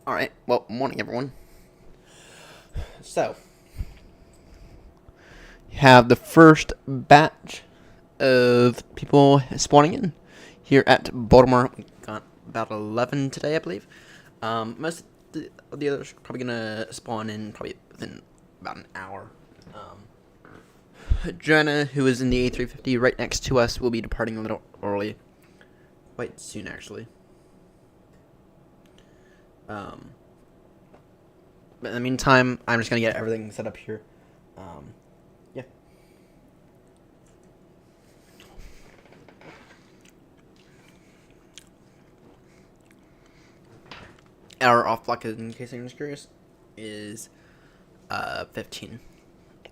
Alright, well, morning everyone. So, you have the first batch of people spawning in here at Baltimore. We got about 11 today, I believe. Most of the others are probably gonna spawn in probably within about an hour. Joanna, who is in the A350 right next to us, will be departing a little early. Quite soon, actually. But in the meantime, I'm just gonna get everything set up here. Yeah. Our off block, in case anyone's curious, is 15.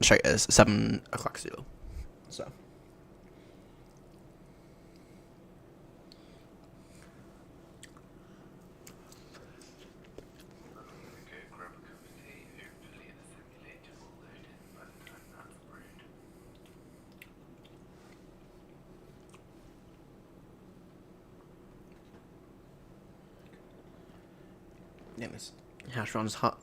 Sorry, 7 o'clock zero. So. Yeah, this hash brown is hot.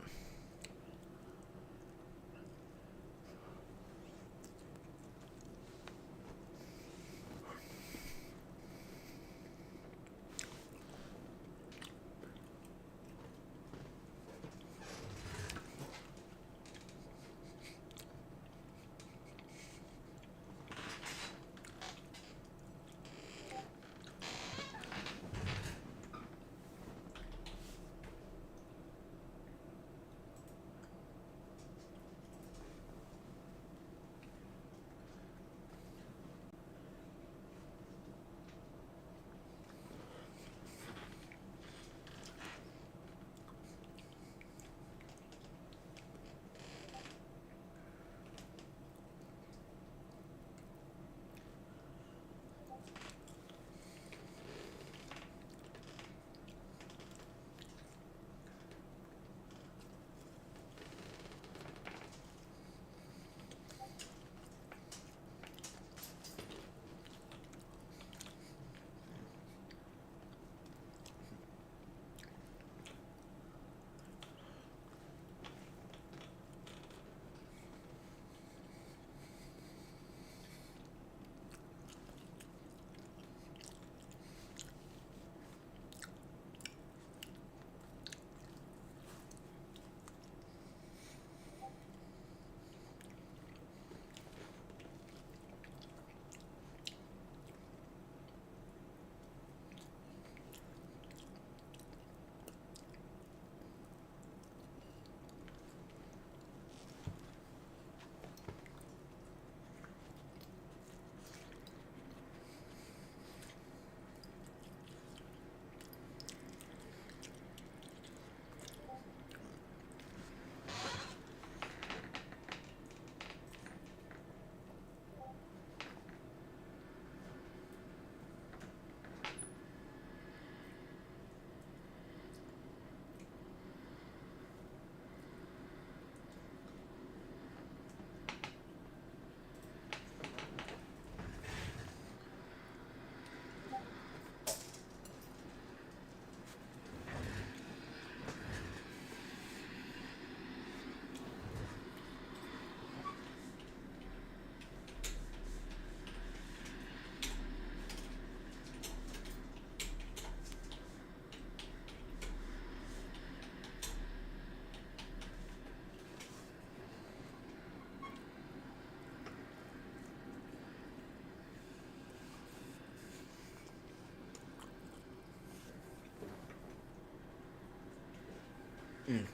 Mm.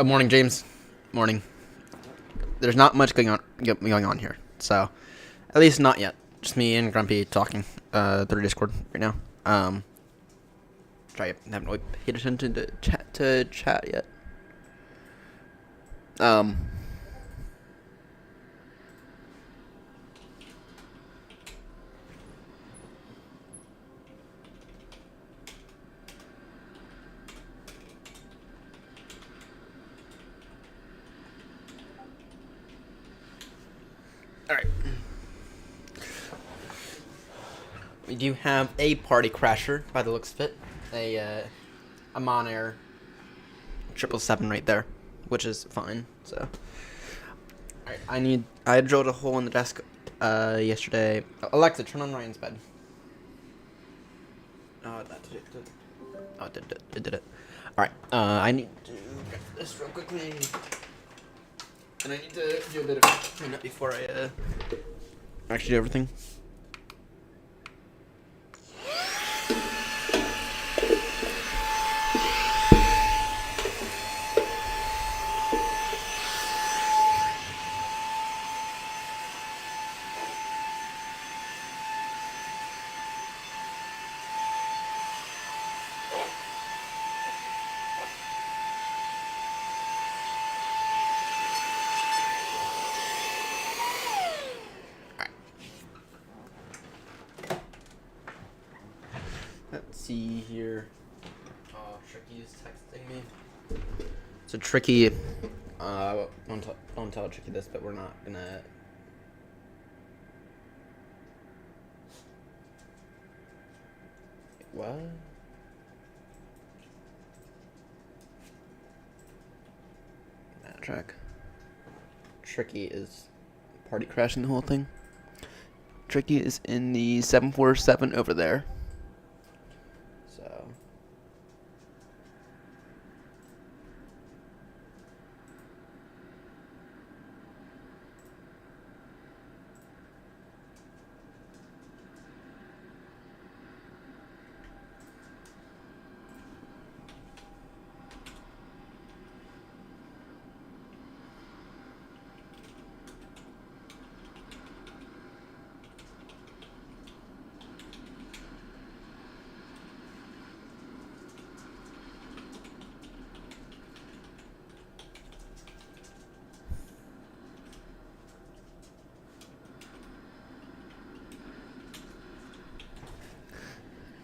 Morning, James. Morning. There's not much going on here, so at least not yet. Just me and Grumpy talking through Discord right now. Haven't really paid attention to chat yet. Um. All right. We do have a party crasher by the looks of it. A Mon Air 777 right there, which is fine. So, alright, I drilled a hole in the desk yesterday. Alexa, turn on Ryan's bed. Oh, that did it. Oh, it did it. Alright, I need to get this real quickly. And I need to do a bit of cleanup before I actually do everything. Let's see here. Oh, Tricky's texting me. So Tricky, don't tell Tricky this, but we're not gonna. What? That track. Tricky is party crashing the whole thing. Tricky is in the 747 over there. So.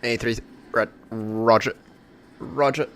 A3, Roger. Roger.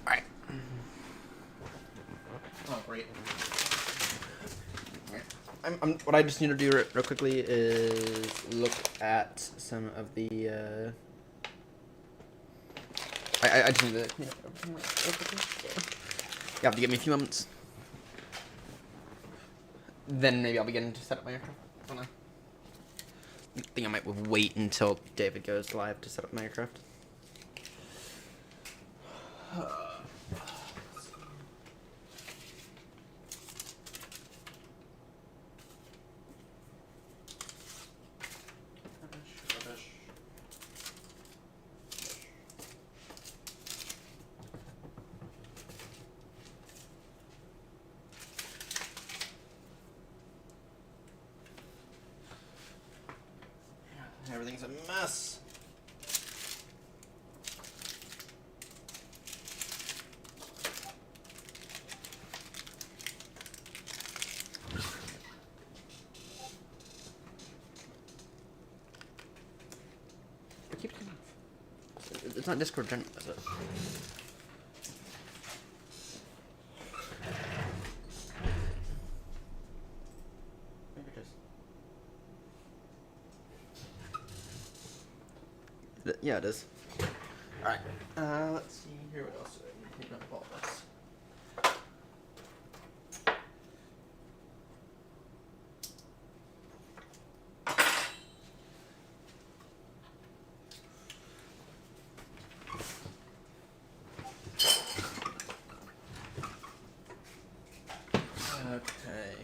Alright. Oh, great. What I just need to do real quickly is look at some of the, I just need to clean up everything real quickly. So. You have to give me a few moments. Then maybe I'll begin to set up my aircraft. I don't know. I think I might wait until David goes live to set up my aircraft. Everything's a mess. It keeps coming off. It's not Discord general, is it? Maybe it is. Yeah, it is. Alright. Let's see here. What else do I need to know about this? Okay.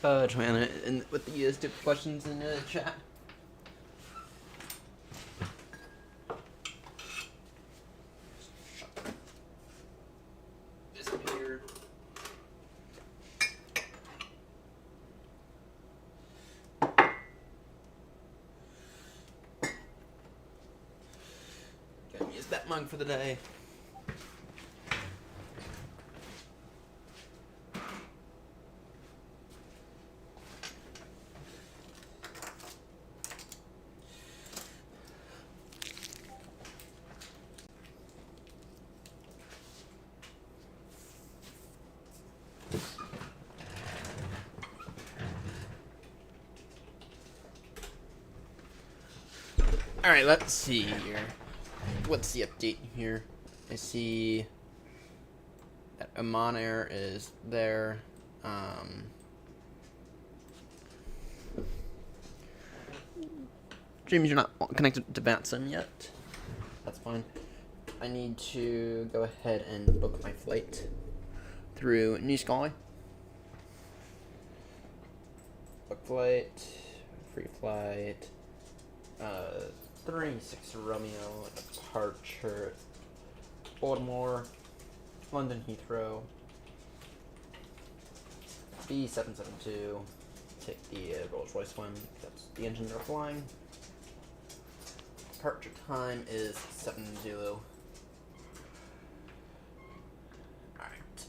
Alright, Joanna, and with the stupid questions in the chat. This here. Gonna use that mug for the day. Alright, let's see here. What's the update here? I see that Amon Air is there. Dreams, you're not connected to Batson yet. That's fine. I need to go ahead and book my flight through New Sky. Book flight, free flight, 36 Romeo, departure, Baltimore, London Heathrow, B772, take the Rolls Royce one, that's the engine they're flying. Departure time is 7 Zulu. Alright.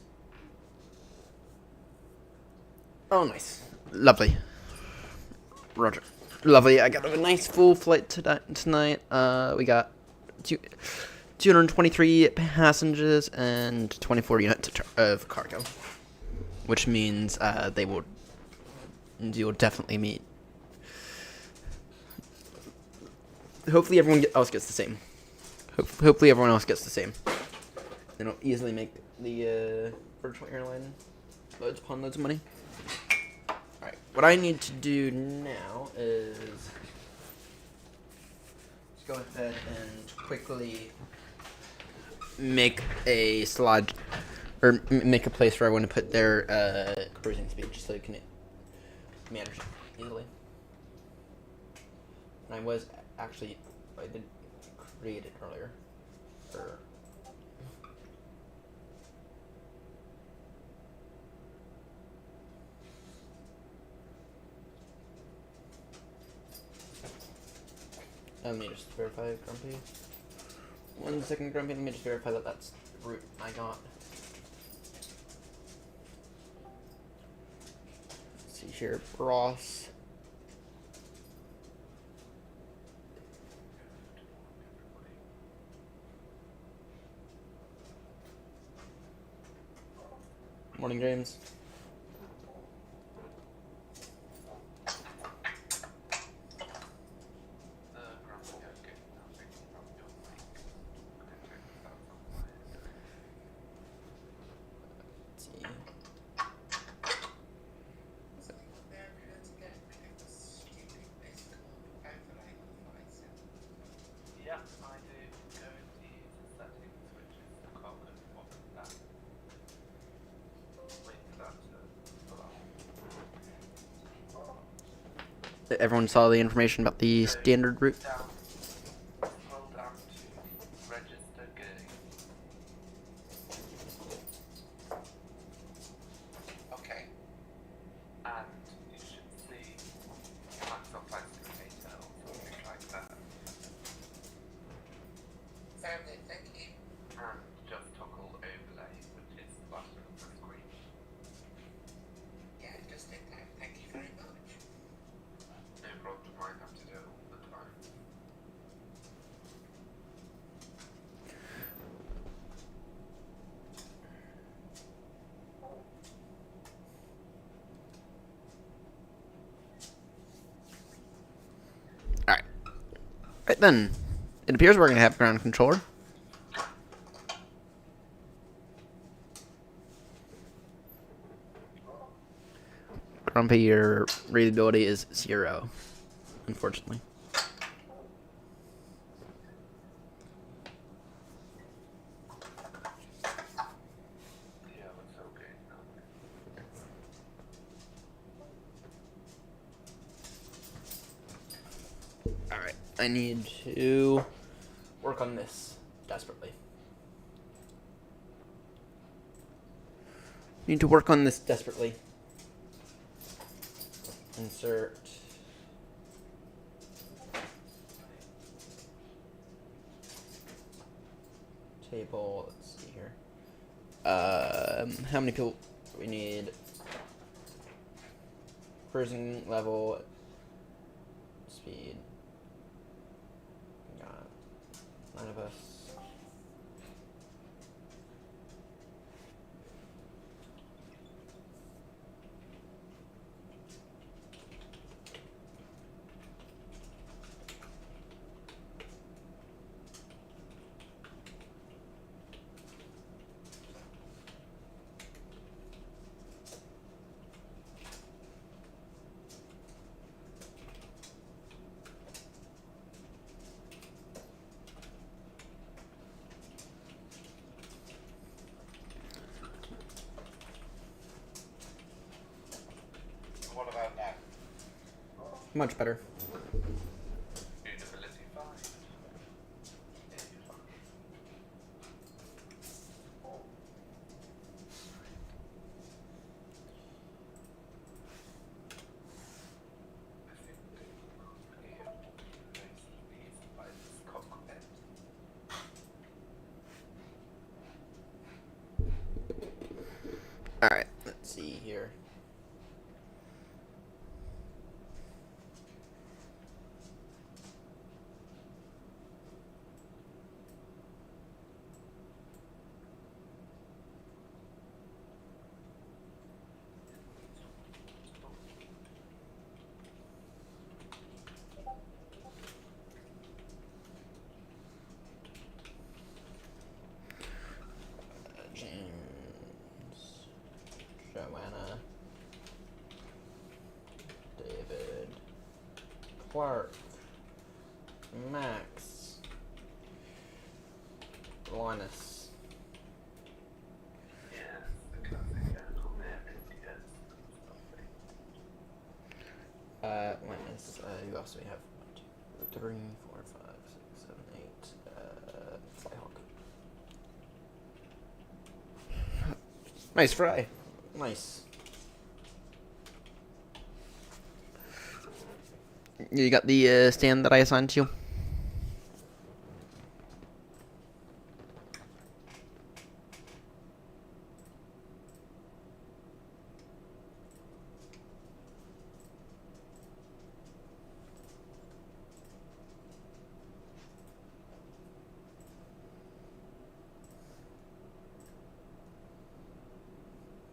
Oh, nice. Lovely. Roger. Lovely. I got a nice full flight tonight. We got 223 passengers and 24 units of cargo, which means you'll definitely meet. Hopefully everyone else gets the same. Hopefully everyone else gets the same. Then it'll easily make the virtual airline loads upon loads of money. Alright, what I need to do now is just go ahead and quickly make a slot, or make a place where I want to put their cruising speed, just so you can manage it easily. And I did create it earlier. Let me just verify Grumpy. 1 second, Grumpy. Let me just verify that that's the route I got. Let's see here, Ross. Morning, James. Everyone saw the information about the standard route. Okay. And you should see Microsoft Flight Simulator or something like that. Family, thank you. And just toggle overlay, which is the button on the screen. Yeah, just did that. Thank you very much. No problem, I have to do it all the time. Right then, it appears we're going to have ground controller. Grumpy, your readability is 0, unfortunately. Yeah, it's okay. Alright, I need to work on this desperately. Need to work on this desperately. Insert table. Let's see here. How many people we need? Cruising level, speed. Got 9 of us. What about that? Much better. Readability 5. Yeah, you're fine. I think here these by this cockpit. Alright, let's see here. James, Joanna, David, Clark, Max, Linus. Yes, the classic Airnott yes. Linus, who else do we have? 1, 2, 3, 4, 5, 6, 7, 8, Flyhawk. Nice fry. Nice. You got the stand that I assigned to you?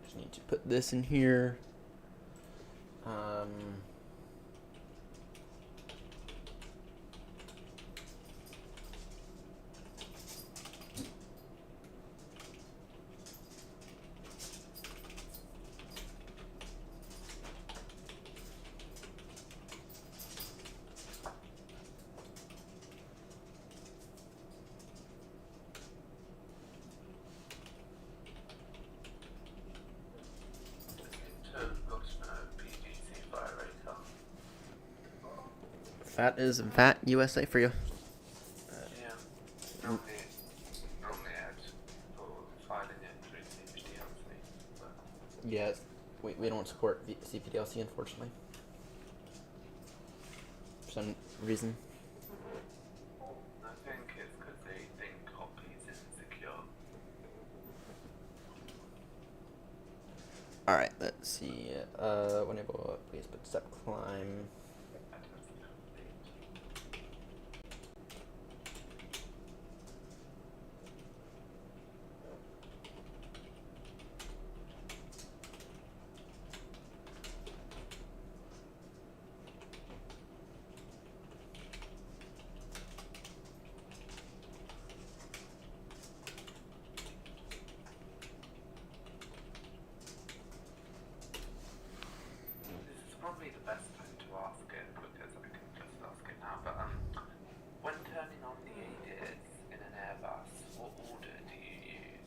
Just need to put this in here. That is VAT USA for you. Yeah. Normally I'd filing it through CPDLC, but Yeah, we don't support CPDLC, unfortunately. For some reason. I think it's because they think copies insecure. Alright, let's see. Whenever, please put step climb. probably the best time to ask it because I can just ask it now. But when turning on the ADIS in an Airbus, what order do you use?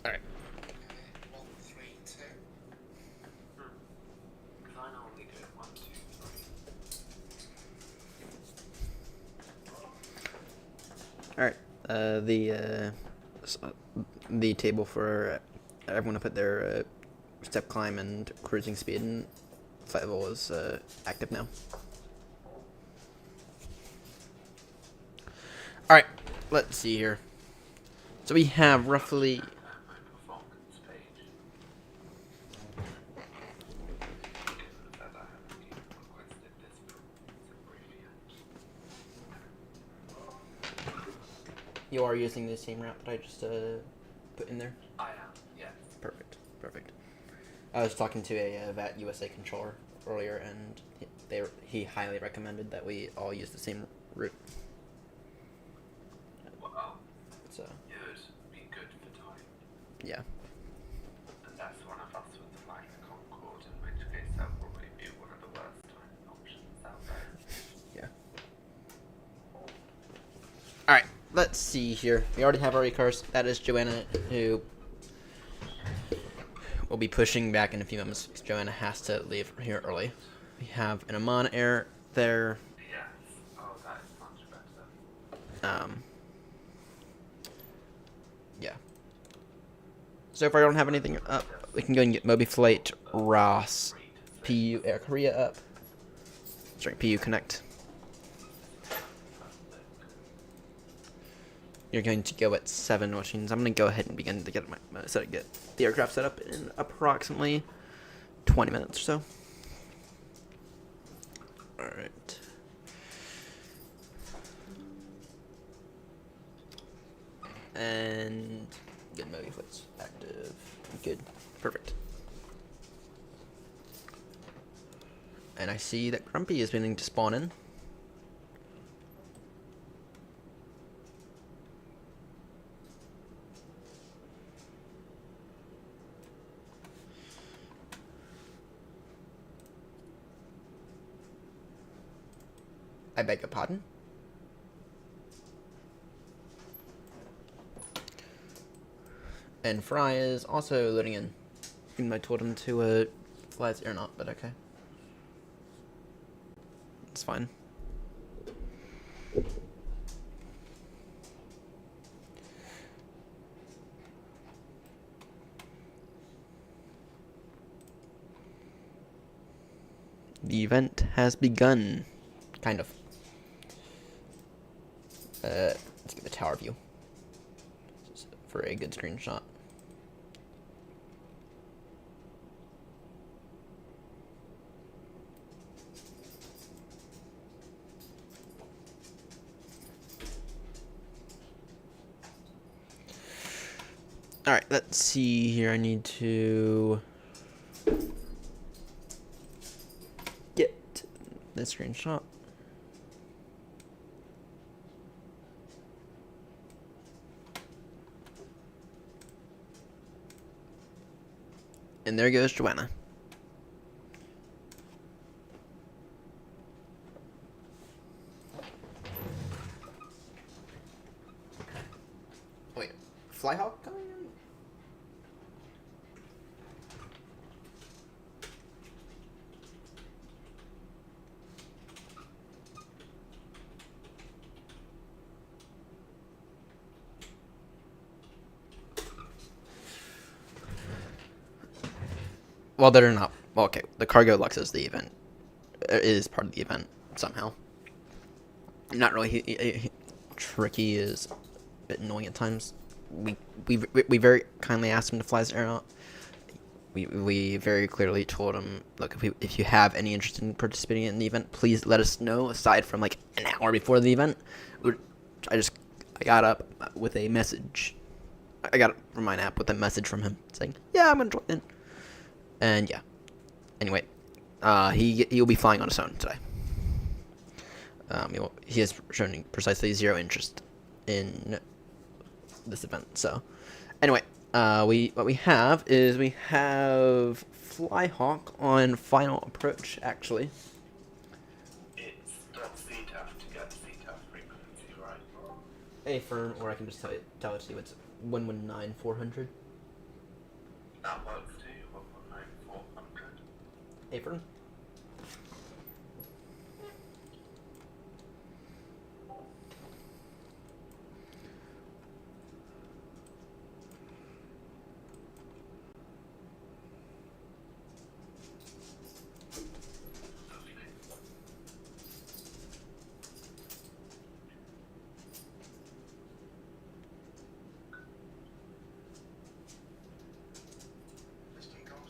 All right. 132. Because I normally do it 1, 2, 3. All right. The table for everyone to put their step climb and cruising speed and flight level is active now. All right. Let's see here. So we have roughly. My performance page. Given that I haven't even requested this brief yet. You are using the same route that I just put in there. I am, yes. Perfect. Perfect. I was talking to a VAT USA controller earlier, and he highly recommended that we all use the same route. Well, So it would be good for time. yeah. Unless one of us was flying the Concorde, in which case that would probably be one of the worst time options out there. Yeah. All right. Let's see here. We already have our cars. That is Joanna, who will be pushing back in a few moments. Joanna has to leave here early. We have an Amman Air there. Yes. Oh, that is much better. Yeah. So far, I don't have anything up. We can go and get Moby Flight, Ross, PU Air Korea up. Sorry, PU Connect. You're going to go at 7, which means I'm going to go ahead and begin to get get the aircraft set up in approximately 20 minutes or so. All right. And good, Moby Flight's active. Good. Perfect. And I see that Grumpy is beginning to spawn in. I beg your pardon? And Fry is also loading in. Even though I told him to fly his Airnott, but okay. It's fine. The event has begun. Kind of. Let's get the tower view for a good screenshot. Alright, let's see here. I need to get the screenshot. And there goes Joanna. Wait, Flyhawk coming in? Well, they're not. Well, okay, the cargo lux is the event. Is part of the event somehow. Not really. Tricky is a bit annoying at times. We very kindly asked him to fly his Airnott. We very clearly told him, look, if you have any interest in participating in the event, please let us know. Aside from like an hour before the event, I got up with a message. I got from my app with a message from him saying, yeah, I'm gonna join in. And yeah. Anyway, he'll be flying on his own today. He has shown precisely zero interest in this event. So, anyway, what we have Flyhawk on final approach, actually. It's .CTAF to get CTAF frequency, right? A firm, or I can just tell it to you it's 119,400. That works too, 119,400. A firm.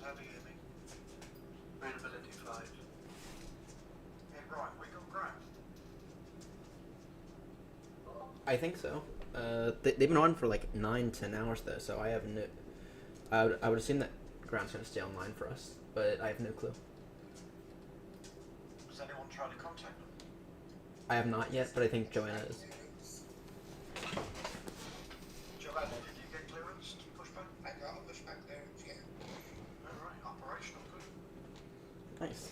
How do you hear me? Readability 5. Yeah, right, we got ground. I think so. They've been on for like 9-10 hours though, so I have no. I would assume that ground's gonna stay online for us, but I have no clue. Has anyone tried to contact them? I have not yet, but I think Joanna is. Joanna, did you get clearance to push back? I got a pushback clearance, yeah. Alright, operational, good. Nice.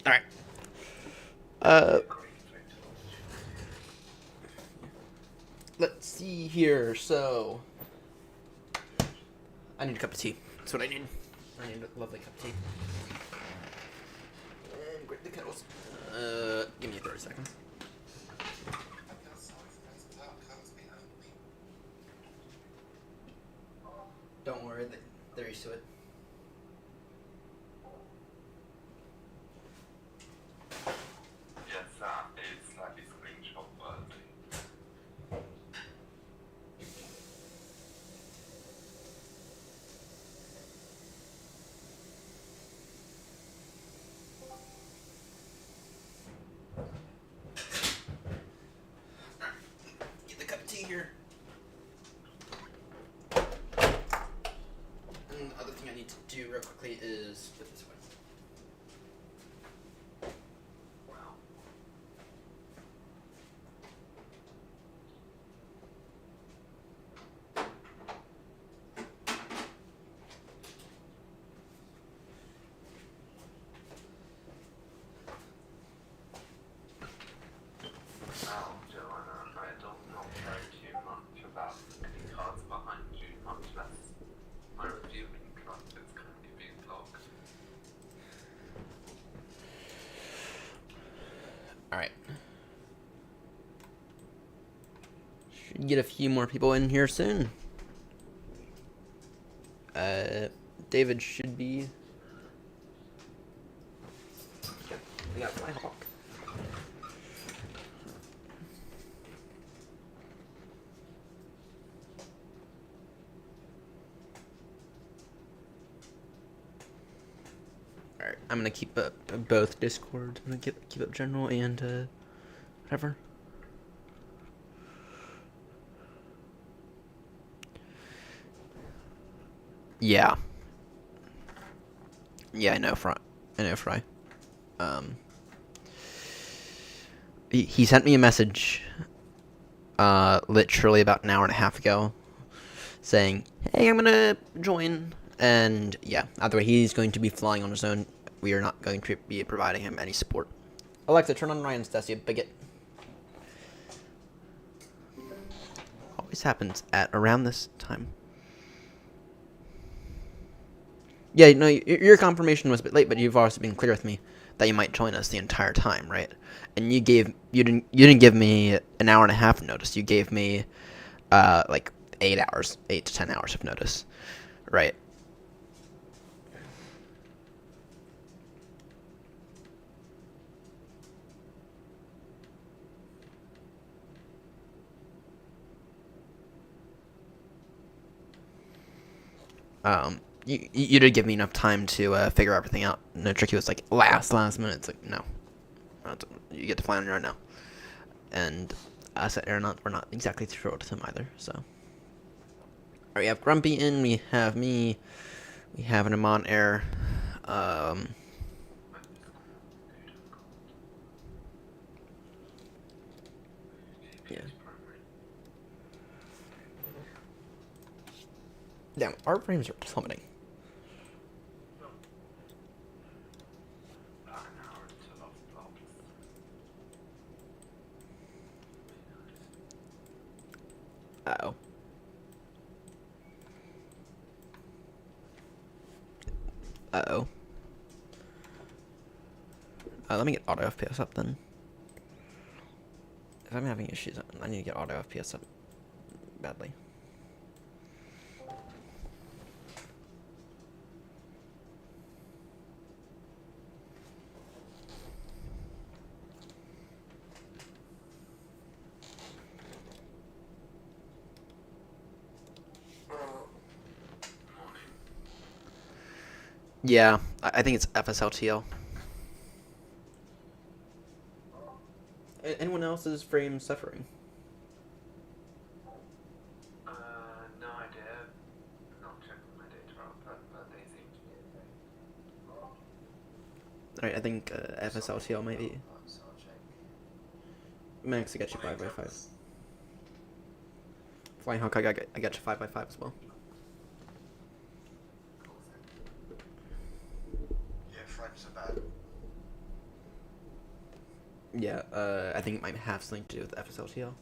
All right. Let's see here. So, I need a cup of tea. That's what I need. I need a lovely cup of tea. And grab the kettles. Give me 30 seconds. Don't worry, they're used to it. Yes, it's slightly screenshot worthy. Get the cup of tea here. And the other thing I need to do real quickly is put this away. Now, Joanna, I don't know very too much about any cards behind you, much less my reviewing trust is currently being blocked. Alright. Should get a few more people in here soon. David should be. We got Flyhawk. Alright, I'm gonna keep up both Discord. I'm gonna keep up general and whatever. Yeah. Yeah, I know Fry. He sent me a message literally about an hour and a half ago saying, "Hey, I'm gonna join." And yeah, either way, he's going to be flying on his own. We are not going to be providing him any support. Alexa, turn on Ryan's desk, you bigot. Always happens at around this time. Yeah, no, your confirmation was a bit late, but you've also been clear with me that you might join us the entire time, right? And you didn't give me an hour and a half notice. You gave me like 8 to 10 hours of notice, right? You did give me enough time to figure everything out. No, Tricky was like last minute. It's like no, you get to fly on your own now. And us at Airnott, we're not exactly thrilled with him either. So, all right, we have Grumpy in. We have me. We have an Amon Air. Yeah. Damn, our frames are plummeting. About an hour until lots of blocks. Uh-oh. Uh-oh. Let me get auto FPS up then. If I'm having issues, I need to get auto FPS up badly. Yeah, I think it's FSLTL. Anyone else's frame suffering? No idea. Not checking my data output, but they seem to be okay. Alright, I think FSLTL might be. Max, I got you 5x5. Flying Hawk, I got you 5x5 as well. Yeah, frames are bad. Yeah, I think it might have something to do with FSLTL. It's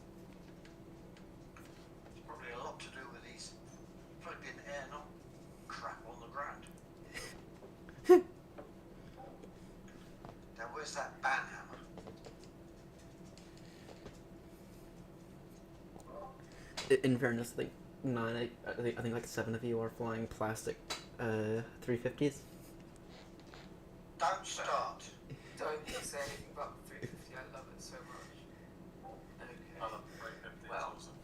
probably a lot to do with these flipping Airnott crap on the ground. Now, where's that ban hammer? In fairness, I think I think like 7 of you are flying plastic 350s. Don't start. Don't say anything about the 350. I love it so much. Okay. I love the 350. Well, It's awesome.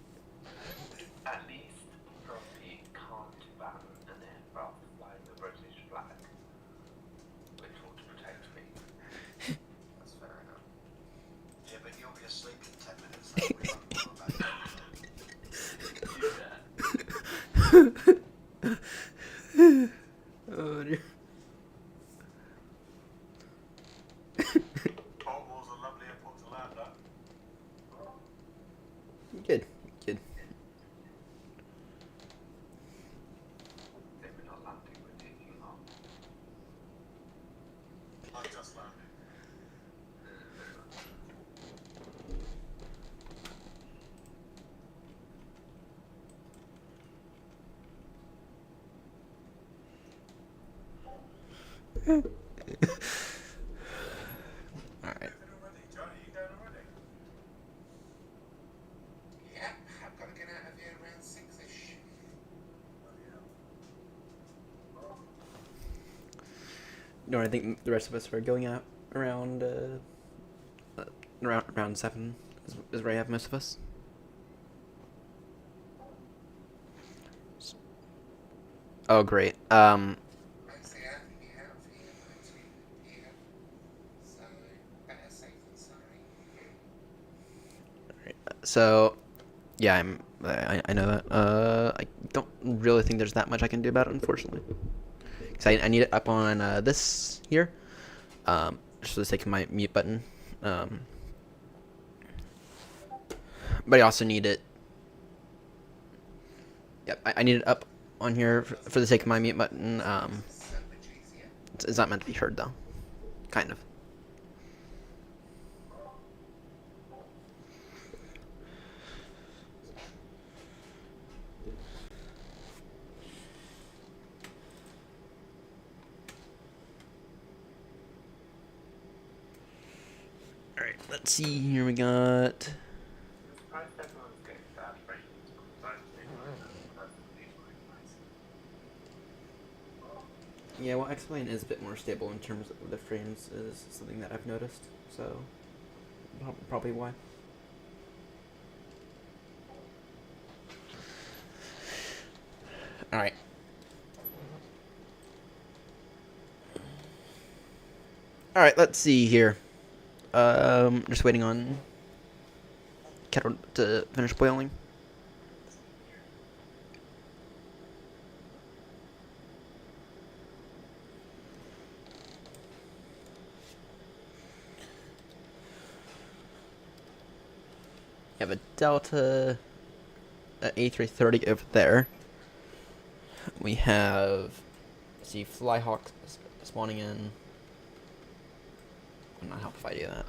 at least Grumpy can't ban an aircraft flying the British flag, which ought to protect me. That's fair enough. Yeah, but you'll be asleep in 10 minutes. That's what we won't know about it. Oh dear. Baltimore's a lovely airport to land at. Good, good. Then we're not landing, we're taking off. I just landed. Alright. Already, Johnny, you going already? Yeah, I've got to get out of here around 6-ish. No, I think the rest of us are going out around around 7 is where I have most of us. Oh great. Actually, I think you have here, here. So, better safe than sorry. So yeah, I know that. I don't really think there's that much I can do about it, unfortunately. Cause I need it up on this here, just for the sake of my mute button. But I also need it. Yep, I need it up on here for the sake of my mute button. So much easier. It's not meant to be heard though, kind of. Alright, let's see. Here we got. I'm surprised everyone's getting bad ratings because I think personally nice. Yeah, well, X-Plane is a bit more stable in terms of the frames, is something that I've noticed. So, probably why. Alright. Alright, let's see here. Just waiting on kettle to finish boiling. You have a Delta A330 over there. We have, let's see, Flyhawk spawning in. I'm not help if I do that.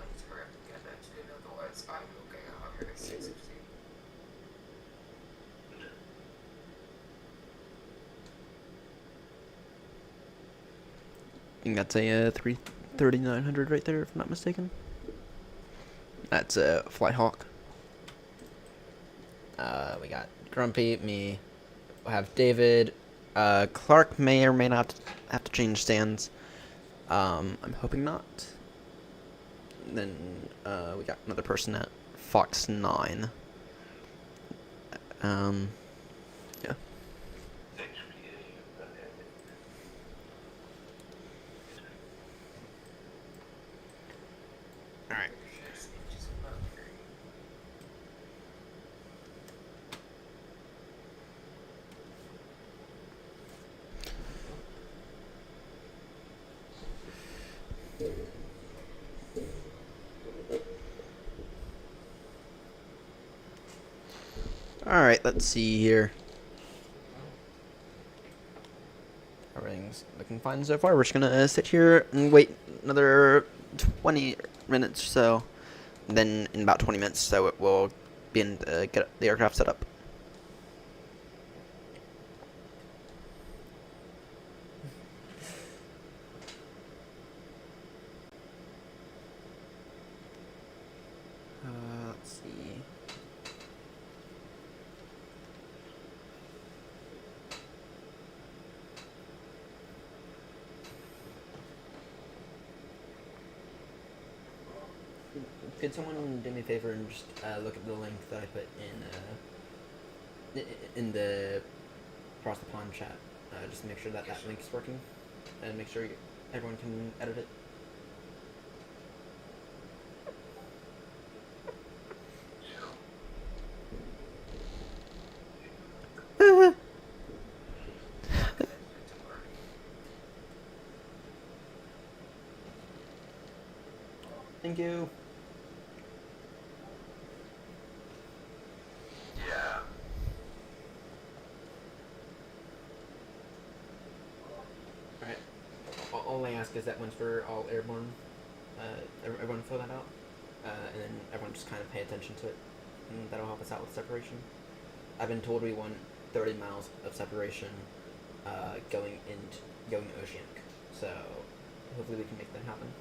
Otherwise, I will go 160. I think that's a 3900 right there, if I'm not mistaken. That's a Flyhawk. We got Grumpy, me. We'll have David. Clark may or may not have to change stands. I'm hoping not. Then we got another person at Fox 9. Yeah. All right. Alright, let's see here. Everything's looking fine so far. We're just gonna sit here and wait another 20 minutes or so. Then in about 20 minutes, so it will be in get the aircraft set up. Let's see. Could someone do me a favor and just look at the link that I put in the across the pond chat, just to make sure that that link is working, and make sure everyone can edit it. Thank you. Yeah. Alright. All I ask is that once we're all airborne, everyone fill that out, and then everyone just kind of pay attention to it, and that'll help us out with separation. I've been told we want 30 miles of separation going oceanic, so hopefully we can make that happen.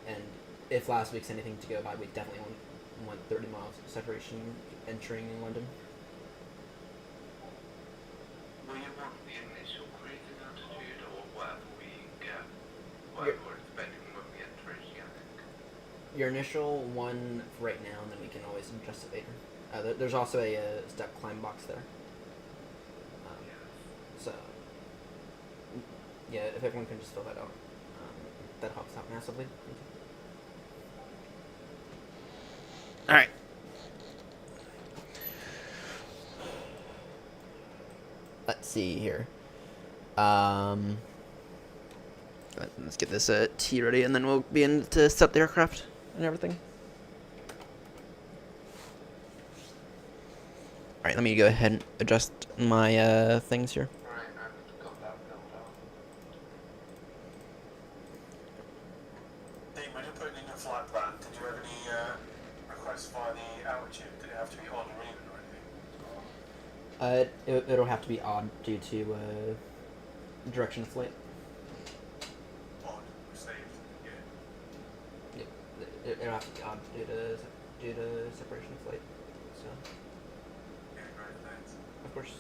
And if last week's anything to go by, we definitely want 30 miles of separation entering in London. Will you want the initial cruising altitude or whatever we get? Whatever we're expecting when we enter oceanic? Your initial one for right now, and then we can always adjust it later. There's also a step climb box there. So, yeah, if everyone can just fill that out, that helps out massively. Alright. Let's see here. Let's get this tea ready, and then we'll be in to set up the aircraft and everything. Alright, let me go ahead and adjust my things here. Right, I've got that built up. Dean, when you're putting in your flight plan, did you have any requests via the altitude? Did it have to be odd or even or anything? It'll have to be odd due to direction of flight. Odd, received, yeah. It'll have to be odd due to separation of flight. So, Yeah, great, thanks. of course.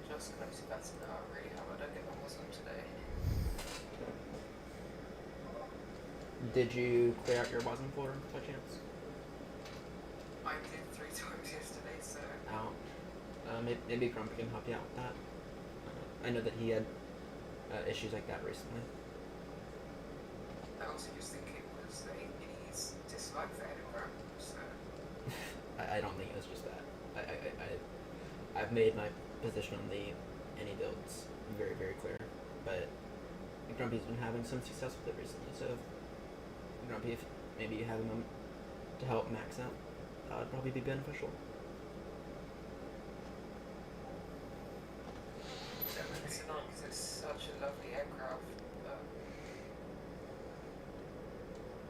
Just because that's not really how I don't get on with them today. Did you clear out your WASM folder by chance? I did 3 times yesterday, so Out. Maybe Grumpy can help you out with that. I know that he had issues like that recently. I also just think it was his dislike for Edinburgh, so I don't think it was just that. I've made my position on the any builds very, very clear, but Grumpy's been having some success with it recently, so Grumpy, if maybe you have a moment to help Max out, that would probably be beneficial. It's annoying because it's such a lovely aircraft.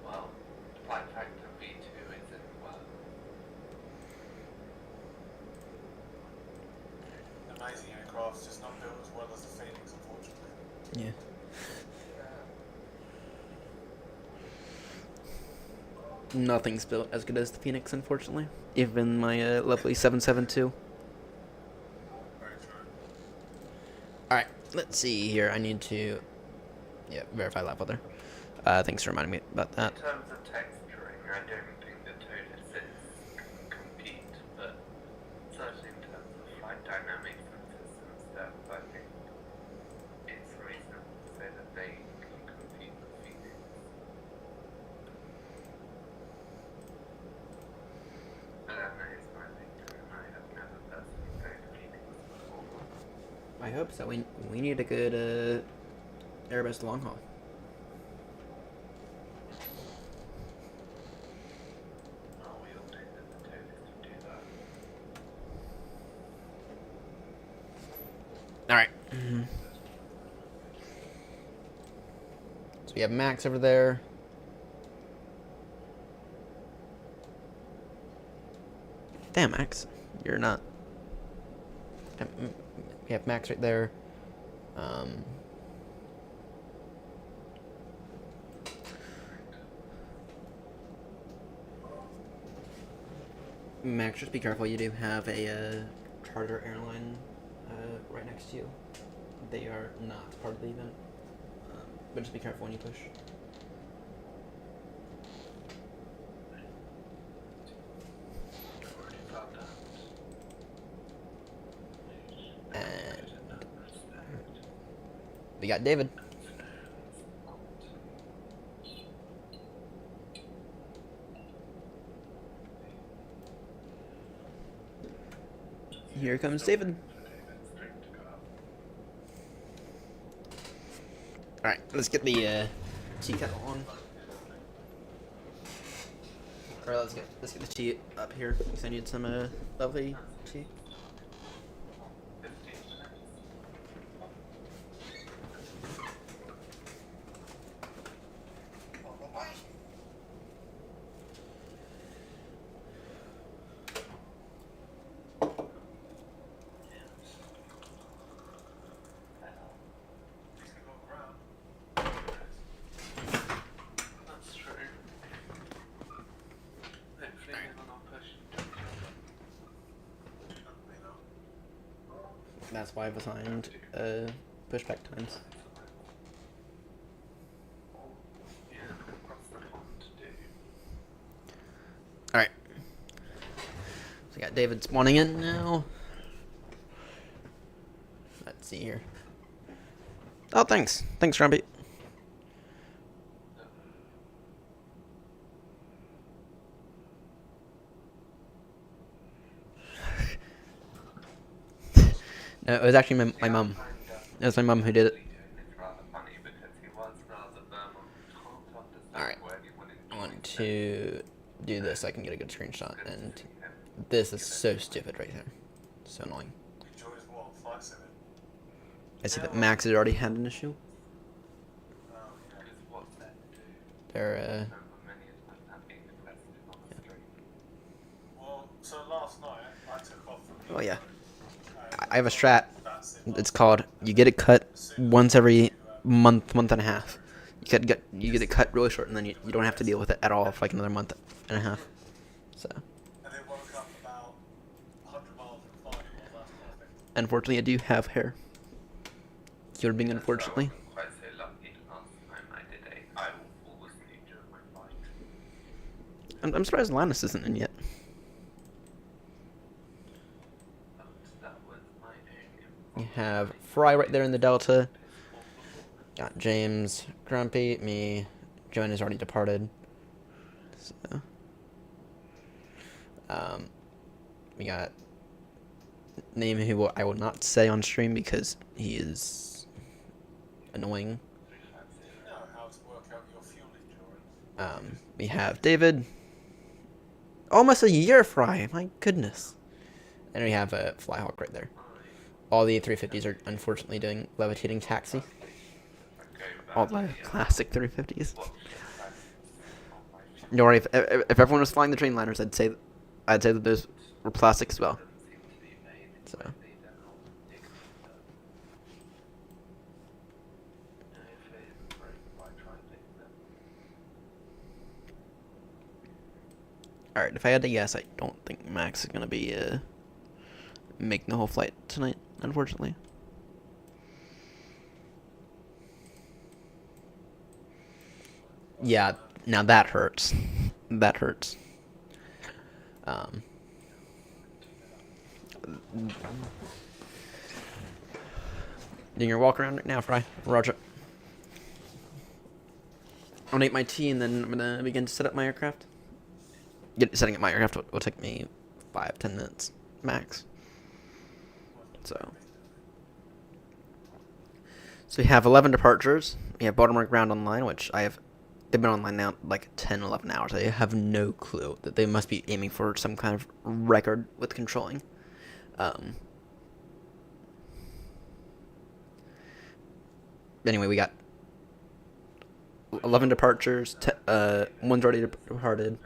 Well, the flight factor V2 isn't well. Amazing aircraft, just not built as well as the Phoenix, unfortunately. Yeah. Nothing's built as good as the Phoenix, unfortunately. Even my lovely 772. Very true. Alright, let's see here. I need to verify lap weather. Thanks for reminding me about that. In terms of texturing, I don't think the TOTUS can compete, but certainly in terms of flight dynamics and system stuff, I think it's reasonable to say that they can compete with Phoenix. But that is my opinion, and I have never personally played Phoenix before. I hope so. We need a good Airbus long haul. Oh, we all know that the TOTUS can do that. Alright. So we have Max over there. Damn, Max. You're not. We have Max right there. Max, just be careful. You do have a charter airline right next to you. They are not part of the event. But just be careful when you push. And we got David. Here comes David. Alright, let's get the tea kettle on. Alright, let's get the tea up here because I need some lovely tea. 15 minutes. On the way. He's going to go around. That's true. Hopefully they will not push into each other. That's why I've assigned pushback times. Yeah, across the pond to do. Alright. So we got David spawning in now. Let's see here. Oh, thanks. Thanks, Grumpy. No, it was actually my mum. It was my mum who did it. It's rather funny because he was rather firm on can't understand Alright. where he wanted I want to do this so I can get a good screenshot. And this is so stupid right there. So annoying. Enjoys what? Flight sim? I see that Max has already had an issue. Oh, yeah. Because what's that to do? They're, Remember many of them have been requested on the stream. Well, so last night I took off from oh yeah. and I have a strat. that's it. It's called, you get it cut once every month and a half. You get it cut really short and then you don't have to deal with it at all for like another month and a half. So, And then woke up about 100 miles from flying. Well, that's perfect. unfortunately I do have hair. You're being unfortunately. I wasn't quite so lucky last time I did a I will fall asleep during my flight. I'm surprised Linus isn't in yet. But that was my own You have Fry right there in the Delta. Got James, Grumpy, me. Joan has already departed. So, we got name who I will not say on stream because he is annoying. You know how to work out your fuel endurance. We have David. Almost a year, Fry. My goodness. And we have a Flyhawk right there. All the 350s are unfortunately doing levitating taxi. All the classic 350s. Don't worry, if everyone was flying the Dreamliners, I'd say that those were plastic as well. So. Alright, if I had to guess, I don't think Max is gonna be making the whole flight tonight, unfortunately. Yeah, now that hurts. That hurts. Doing your walk around right now, Fry. Roger. I'm gonna eat my tea and then I'm gonna begin to set up my aircraft. Setting up my aircraft will take me 5-10 minutes max. So we have 11 departures. We have Baltimore ground online, which they've been online now like 10, 11 hours. I have no clue that they must be aiming for some kind of record with controlling. Anyway, we got 11 departures. One's already departed.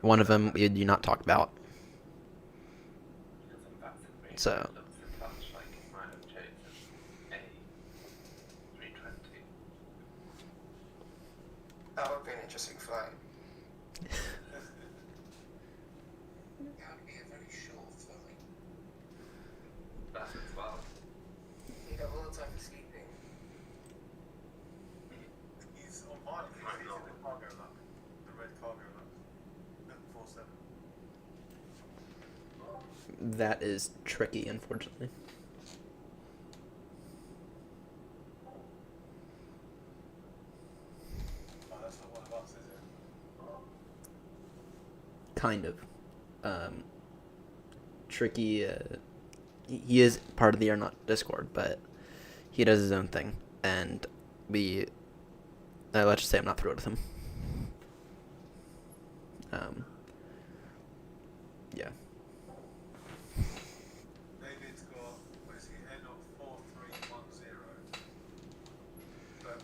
One of them we do not talk about. So. That would be an interesting flight. That would be a very short flight. That as well. You'd have all the time for sleeping. He's on pilot. He's in the cargo lock. The red cargo lock. 747. That is tricky, unfortunately. Oh, that's not one of us, is it? Kind of. Tricky. He is part of the Airnott Discord, but he does his own thing, and let's just say I'm not thrilled with him. Yeah. David's got, what is he, Airnott 4310. But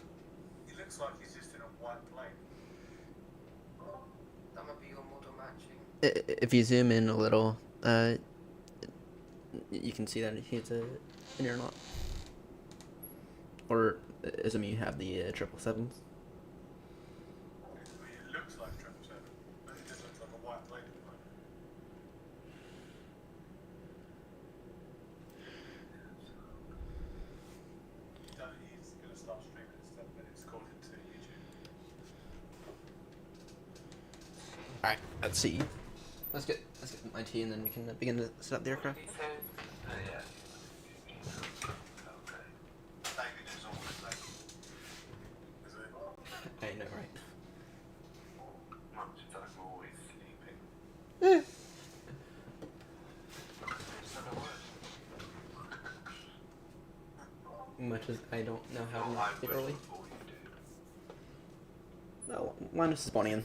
he looks like he's just in a white plane. That might be your model matching. If you zoom in a little, you can see that he's an Airnott. Or, assuming you have the 777s. I mean, it looks like 777, but it just looks like a white plane at the moment. He's going to start streaming and stuff, but it's called into YouTube. Alright, let's see. Let's get my tea and then we can begin to set up the aircraft. He says, yeah. David is always late. Is it? I know, right? Much as I'm always sleeping. Much as I don't know how to I sleep will early. before you do. No, Linus is spawning in.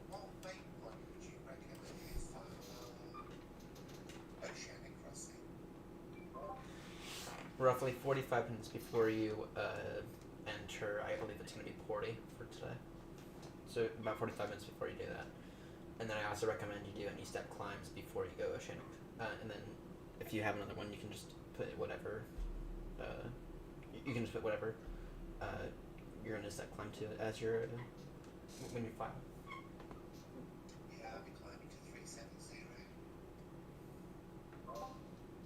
What weight one would you recommend for oceanic crossing? Roughly 45 minutes before you enter, I believe it's going to be Porty for today. So about 45 minutes before you do that. And then I also recommend you do any step climbs before you go oceanic. And then if you have another one, you can just put whatever. You can just put whatever you're going to step climb to as your when you fly. Yeah, I'll be climbing to 370.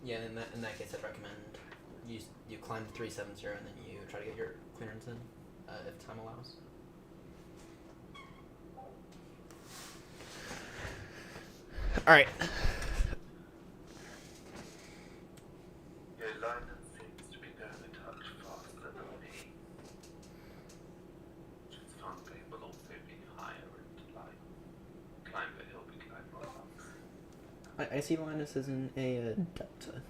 Yeah, in that case, I'd recommend you climb to 370 and then you try to get your clearance in if time allows. All right. Your Linus seems to be going a touch faster than me. Which is fun, but it will also be higher and like climb the hill, be climbing up. I see Linus as in a Delta,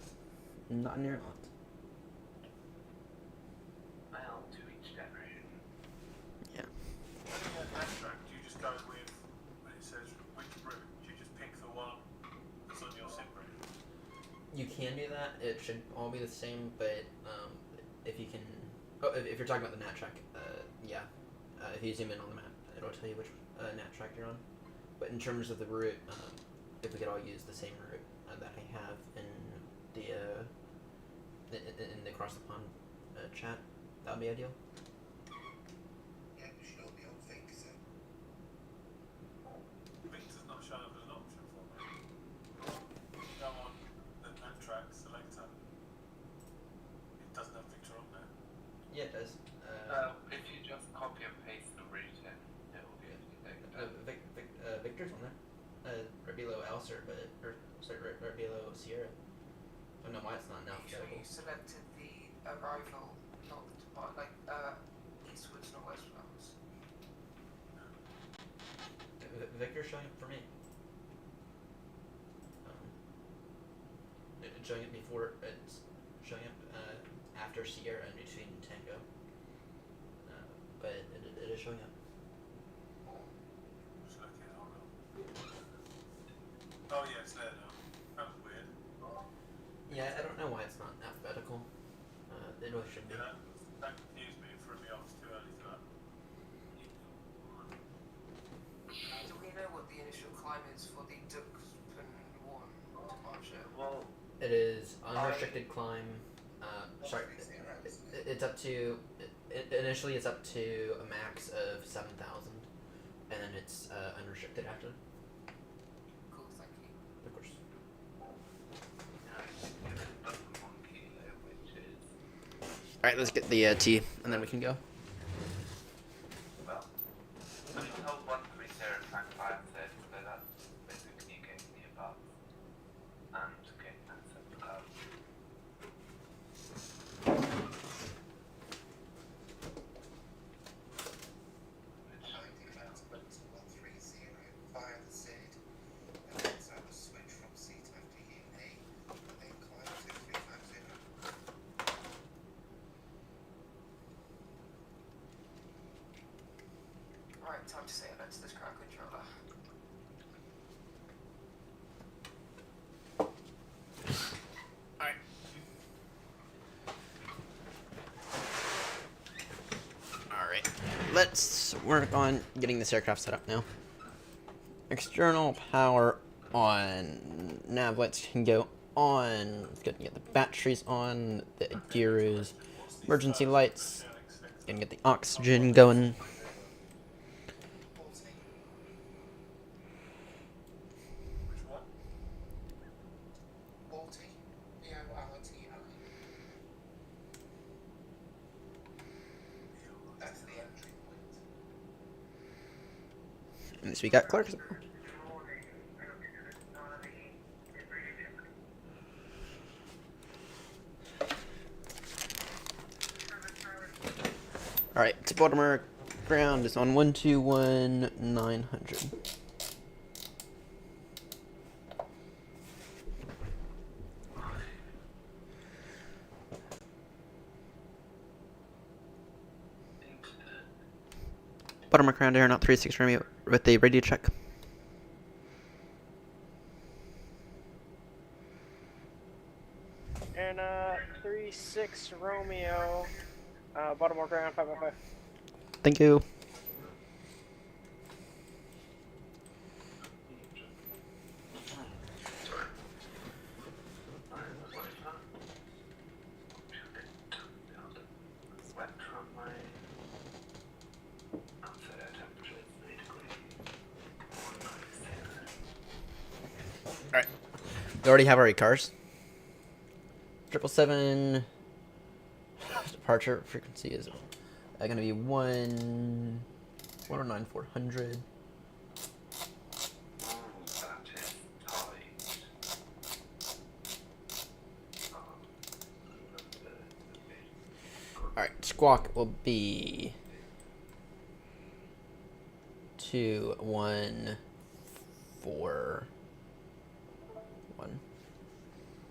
not an Airnott. You can do that. It should all be the same, but if you can, if you're talking about the nat track, yeah, if you zoom in on the map, it'll tell you which nat track you're on. But in terms of the route, if we could all use the same route that I have in the across the pond chat, that would be ideal. Yeah, we should all be on Victor. Victor's not showing up as an option for me. Go on the map track selector. It doesn't have Victor on there. Yeah, it does. If you just copy and paste the route in, it will be Victor's on there. Right below Elser, right below Sierra. I don't know why it's not now. Are you sure you selected the arrival, not eastwards, not westwards? Victor's showing up for me. It's showing up before. It's showing up after Sierra in between Tango. But it is showing up. Just looking, hold on. Oh yeah, it's there now. That was weird. Yeah, I don't know why it's not alphabetical. It really should be. Yeah, that confused me. It threw me off. It's too early for that. Do we know what the initial climb is for the Duxpan 1 departure? Well, It is unrestricted climb. Sorry, it's up to. Initially, it's up to a max of 7,000, and then it's unrestricted after. Cool, thank you. Of course. that's 1 kilo, which is, All right, let's get the tea, and then we can go. well, I mean, hold 130.56, so that's basically getting the above and getting access to that. Finding out about 130 via the SID. And then so I was switched from seat after uni and then climb 2350. Right, time to say hello to this crowd controller. Alright, let's work on getting this aircraft set up now. External power on. Nav lights can go on. Let's get the batteries on. The Adiru's emergency lights. Gonna get the oxygen going. 40. Which one? 40. EORTI. That's the entry point. And so we got Clarkson. Alright, to Baltimore ground is on 121,900. Baltimore ground Airnott 36 Romeo with a radio check. Airnott 36 Romeo, Baltimore ground 555. Thank you. Sweat from my outside temperature is 3 degrees. Alright. We already have our cars. 777 departure frequency is going to be 109,400. That is tight. Alright, squawk will be 2141.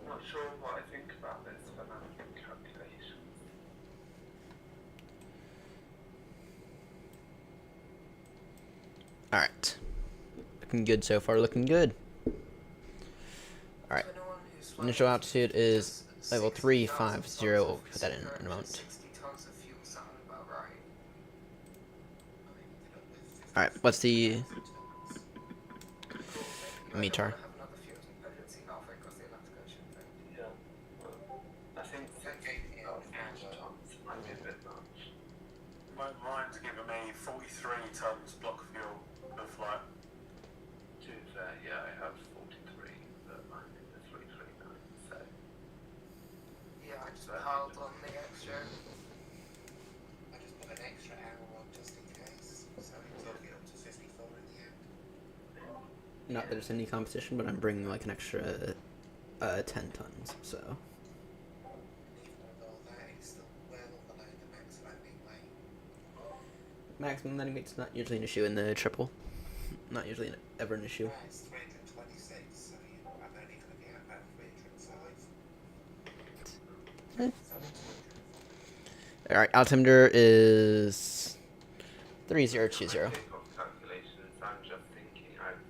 Not sure what I think about this for now calculations. Alright. Looking good so far, looking good. Alright. To anyone who's just Initial wondered if altitude is just level 60,000 350. tons We'll of put that in cigarette a and moment. 60 tons of fuel sound about right. Alright, what's the Cool, maybe I don't meter? want to have another fuel dependency halfway across the Atlantic Ocean thing. Yeah. Well, I think 60,000 tons might be a bit much. Mine's giving me 43 tons block fuel per flight. To be fair, yeah, I have 43, but I'm in the 339, so. Yeah, I just piled on the extra. I just put an extra hour on just in case, so it took it up to 54 in the end. Not that there's any competition, but I'm bringing like an extra 10 tons, so. And even with all that, it's still well below the max landing weight. Maximum landing weight's not usually an issue in the triple. Not usually ever an issue. Right, it's 326, so I'm only going to be at about 305. Alright, altimeter is 3020. Takeoff calculations, I'm just thinking I've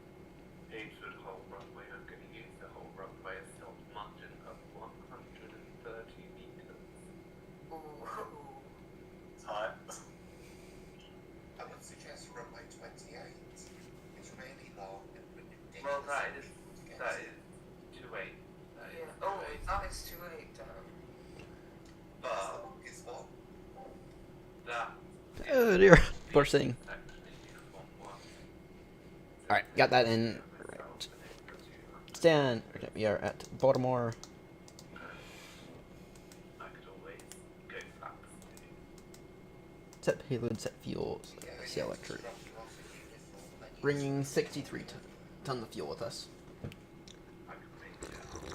paid for the whole runway, I'm going to use the whole runway as self-margin of 130 meters. Ooh. Tight. I would suggest runway 28. It's really long and ridiculous. Well, that is to get 2.8. That is Yeah. Oh, 2.8. that is 2.8, damn. But It's what? that Oh dear. Poor thing. actually is 1.1. Alright, got that in. Right. Stand. Okay, we are at Baltimore. I could always go fast too. Set payload, set fuels. See electric. Drop you off a uniform, then you Bringing 63 tons of fuel with us. I could make it up to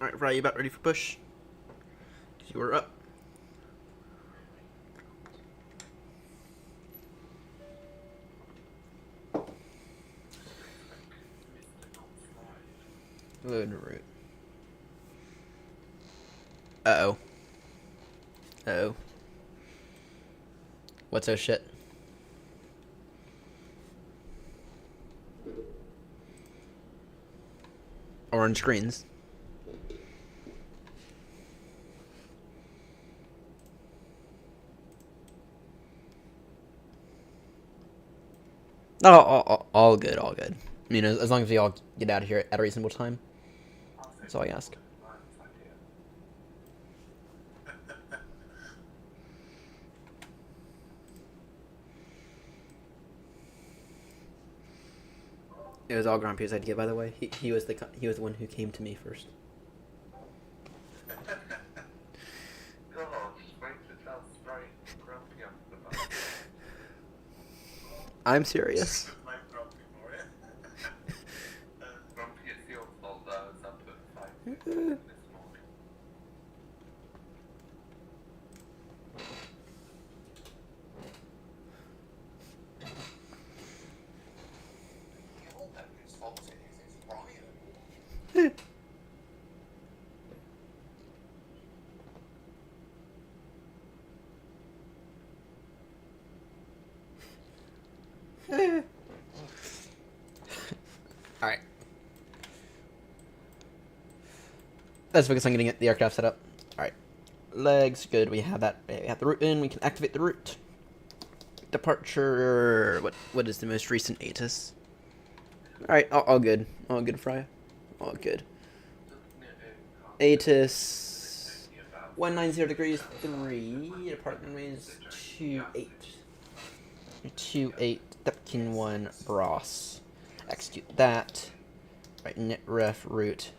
Alright, Fry, you about ready for push? You were up. Load route. Uh-oh. Uh-oh. What's that shit? Orange screens. No, all good, all good. I mean, as long as we all get out of here at a reasonable time. That's all I ask. It was all Grumpy's idea, by the way. He was the one who came to me first. Gosh, wait to tell straight grumpy up the butt. I'm serious. Make grumpy for it. Grumpy, it's your fault that I was up at 5:15 this morning. all know whose fault it is. It's Brian. Alright. Let's focus on getting the aircraft set up. Alright. Legs, good. We have that. We have the route in. We can activate the route. Departure. What is the most recent ATIS? Alright, all good. All good, Fry. All good. ATIS 190 degrees 3. Department range 28. 28. Depkin 1 Bros. Execute that. Right, net ref route.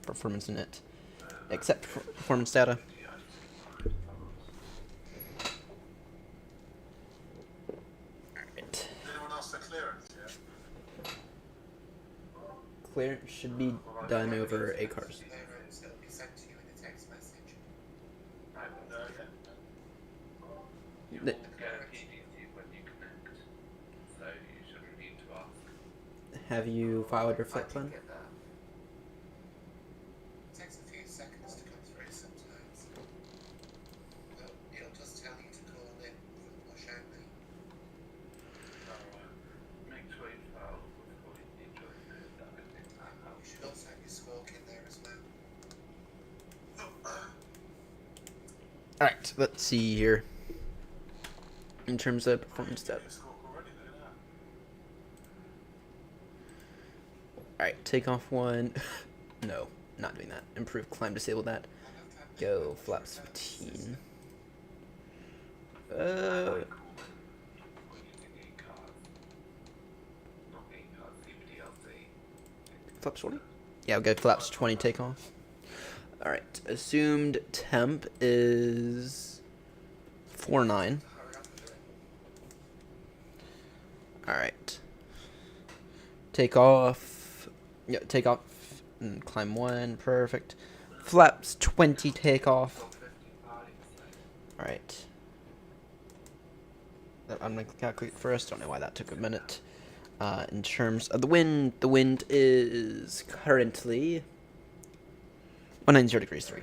Performance net. Accept performance data. Alright. Anyone ask for clearance yet? Clearance should be done over ACARS. Clearance that'll be sent to you in a text message. No, yet? You The- will get a PDC when you connect, so you shouldn't need to ask. Have you filed your I flight did plan? get that. It takes a few seconds to come through sometimes. Well, it'll just tell you to call in for the push only. Alright. Make sure you file before you join the Alright, let's see here. In terms of performance stats. Alright, take off one. No, not doing that. Improve climb, disable that. Go flaps 15. Flaps 20? Yeah, we'll go flaps 20 takeoff. Alright, assumed temp is 49. Alright. Take off. Yeah, take off. And climb 1. Perfect. Flaps 20 takeoff. Alright. I'm going to calculate first. Don't know why that took a minute. In terms of the wind is currently 190 degrees 3.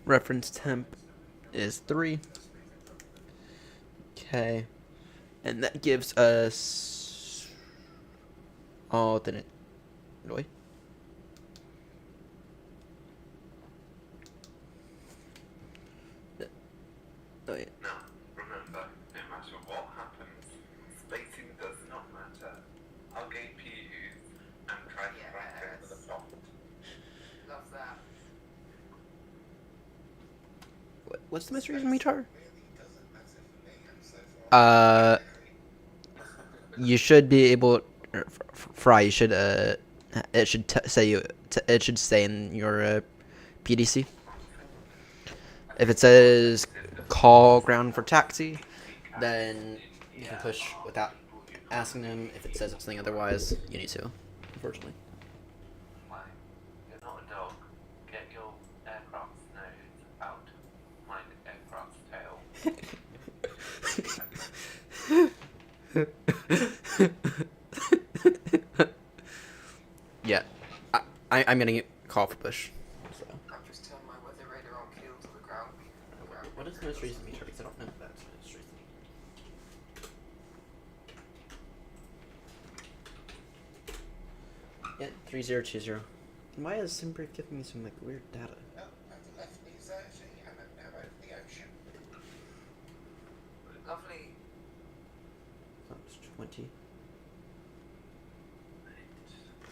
Reference temp is 3. Okay. And that gives us... Oh, then it... Really? Oh, yeah. Now, remember, no matter what happens, spacing does not matter. I'll gain PUs and try to crack over the plot. Love that. What's the mystery reason, retard? Really doesn't matter for me. I'm so far. You should be able... Fry, you should, it should it should say in your, PDC. If it says call ground for taxi, then you can push without asking them. If it says something otherwise, you need to, unfortunately. Why? You're not a dog. Get your aircraft's nose out. Mind aircraft's tail. Yeah, I'm gonna call for push. So. I've just turned my weather radar on keel to the ground. What is the most recent meter? Because I don't know if that's most recent. Yeah, 3020. Why is Simbrief giving me some like weird data? No, I've left New Jersey and I'm now over the ocean. Lovely. That was 20.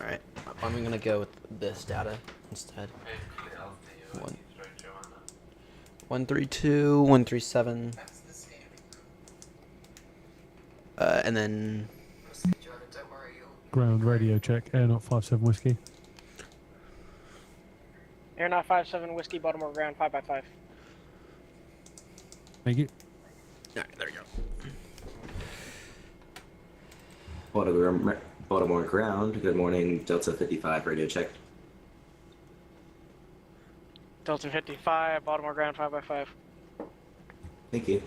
Alright, I'm gonna go with this data instead. Basically, I'll see you when One. you throw Joanna. 132, 137, That's the steering wheel. and then Joanna, don't worry, you'll... Ground radio check, Airnott 57 whiskey. Airnott 57 Whiskey, Baltimore ground 5x5. Thank you. alright, there we go. Baltimore ground. Good morning, Delta 55 radio check. Delta 55, Baltimore ground 5x5. Thank you.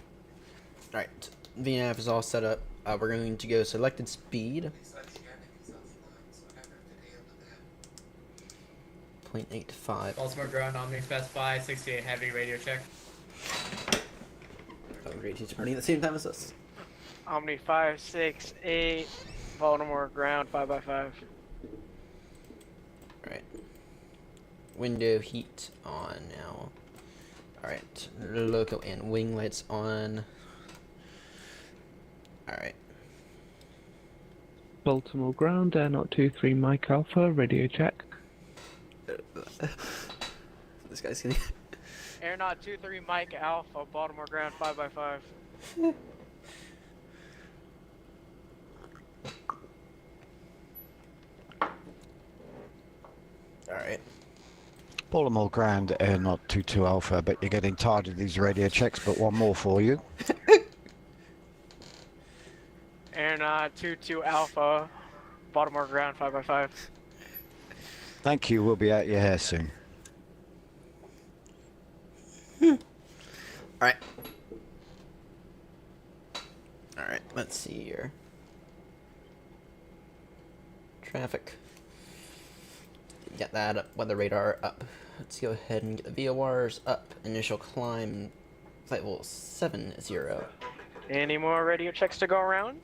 Alright, VNAV is all set up. We're going to go selected speed, It's oceanic, it's offline, so I don't have to deal with that. 0.85. Baltimore ground, Omni specify 68 heavy radio check. Oh, great, he's running at the same time as us. Omni 568, Baltimore ground 5x5. Alright. Window heat on now. Alright, loco and wing lights on. Alright. Baltimore ground, Airnott 23 Mike Alpha, radio check. This guy's gonna... Airnott 23 Mike Alpha, Baltimore ground 5x5. Alright. Baltimore ground, Airnott 22 Alpha, but you're getting tired of these radio checks, but one more for you. Airnott 22 Alpha, Baltimore ground 5x5. Thank you, we'll be out your hair soon. Alright. Alright, let's see here. Traffic. Get that up, weather radar up. Let's go ahead and get the VORs up. Initial climb, flight level 70. Any more radio checks to go around?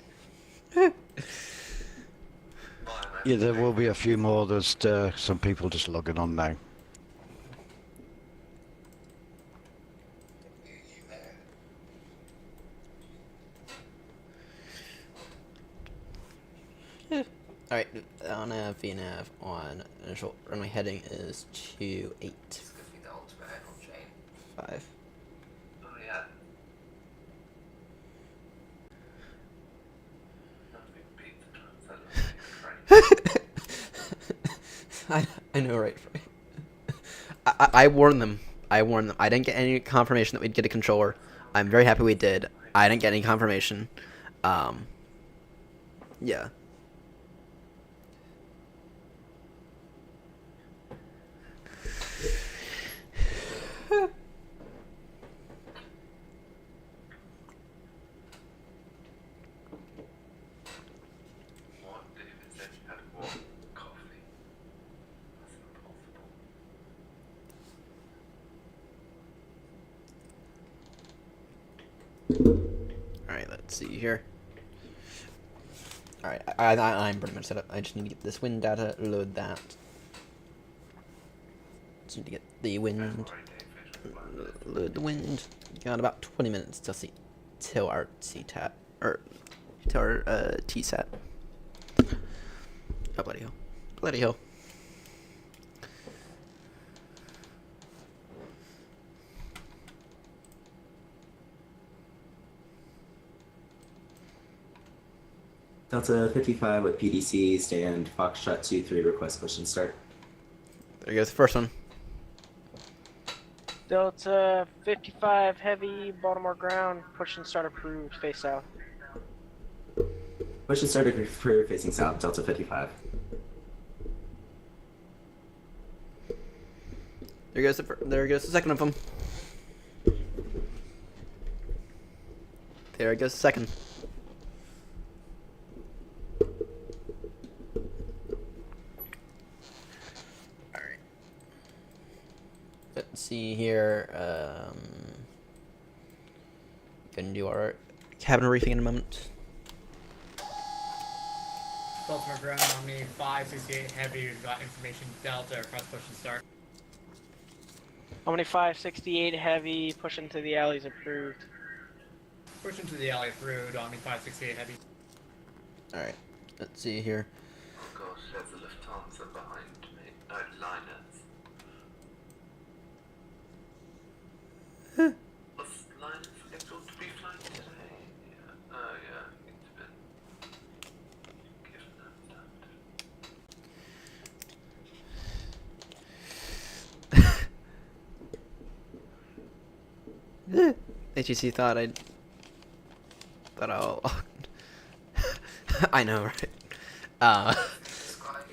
Yeah, there will be a few more. There's some people just logging on now. Alright, on a VNAV on initial runway heading is 28. This gives me the ultimate Airnott chain. 5. Oh yeah. Nothing beats the train. I know, right? I warned them. I warned them. I didn't get any confirmation that we'd get a controller. I'm very happy we did. I didn't get any confirmation. Yeah. What? David said you had one coffee. That's impossible. Alright, let's see here. Alright, I'm pretty much set up. I just need to get this wind data, load that. Just need to get the wind. Load the wind. Got about 20 minutes to see till our CTAT, or till our TSAT. Oh, bloody hell. Bloody hell. Delta 55 with PDC, stand Foxtrot 2-3, request push and start. There goes the first one. Delta 55 heavy, Baltimore ground, push and start approved, face south. Push and start approved, facing south, Delta 55. There goes the second of them. There goes the second. Alright. Let's see here. Gonna do our cabin briefing in a moment. Baltimore ground, Omni 568 heavy, we've got information Delta, across push and start. Omni 568 heavy, push into the alleys approved. Push into the alley approved, Omni 568 heavy. Alright, let's see here. Oh gosh, there's a Lufthansa behind me. No, Linus. Was Linus scheduled to be flying today? Yeah. Oh yeah, it's been given that. HEC thought I'll I know, right?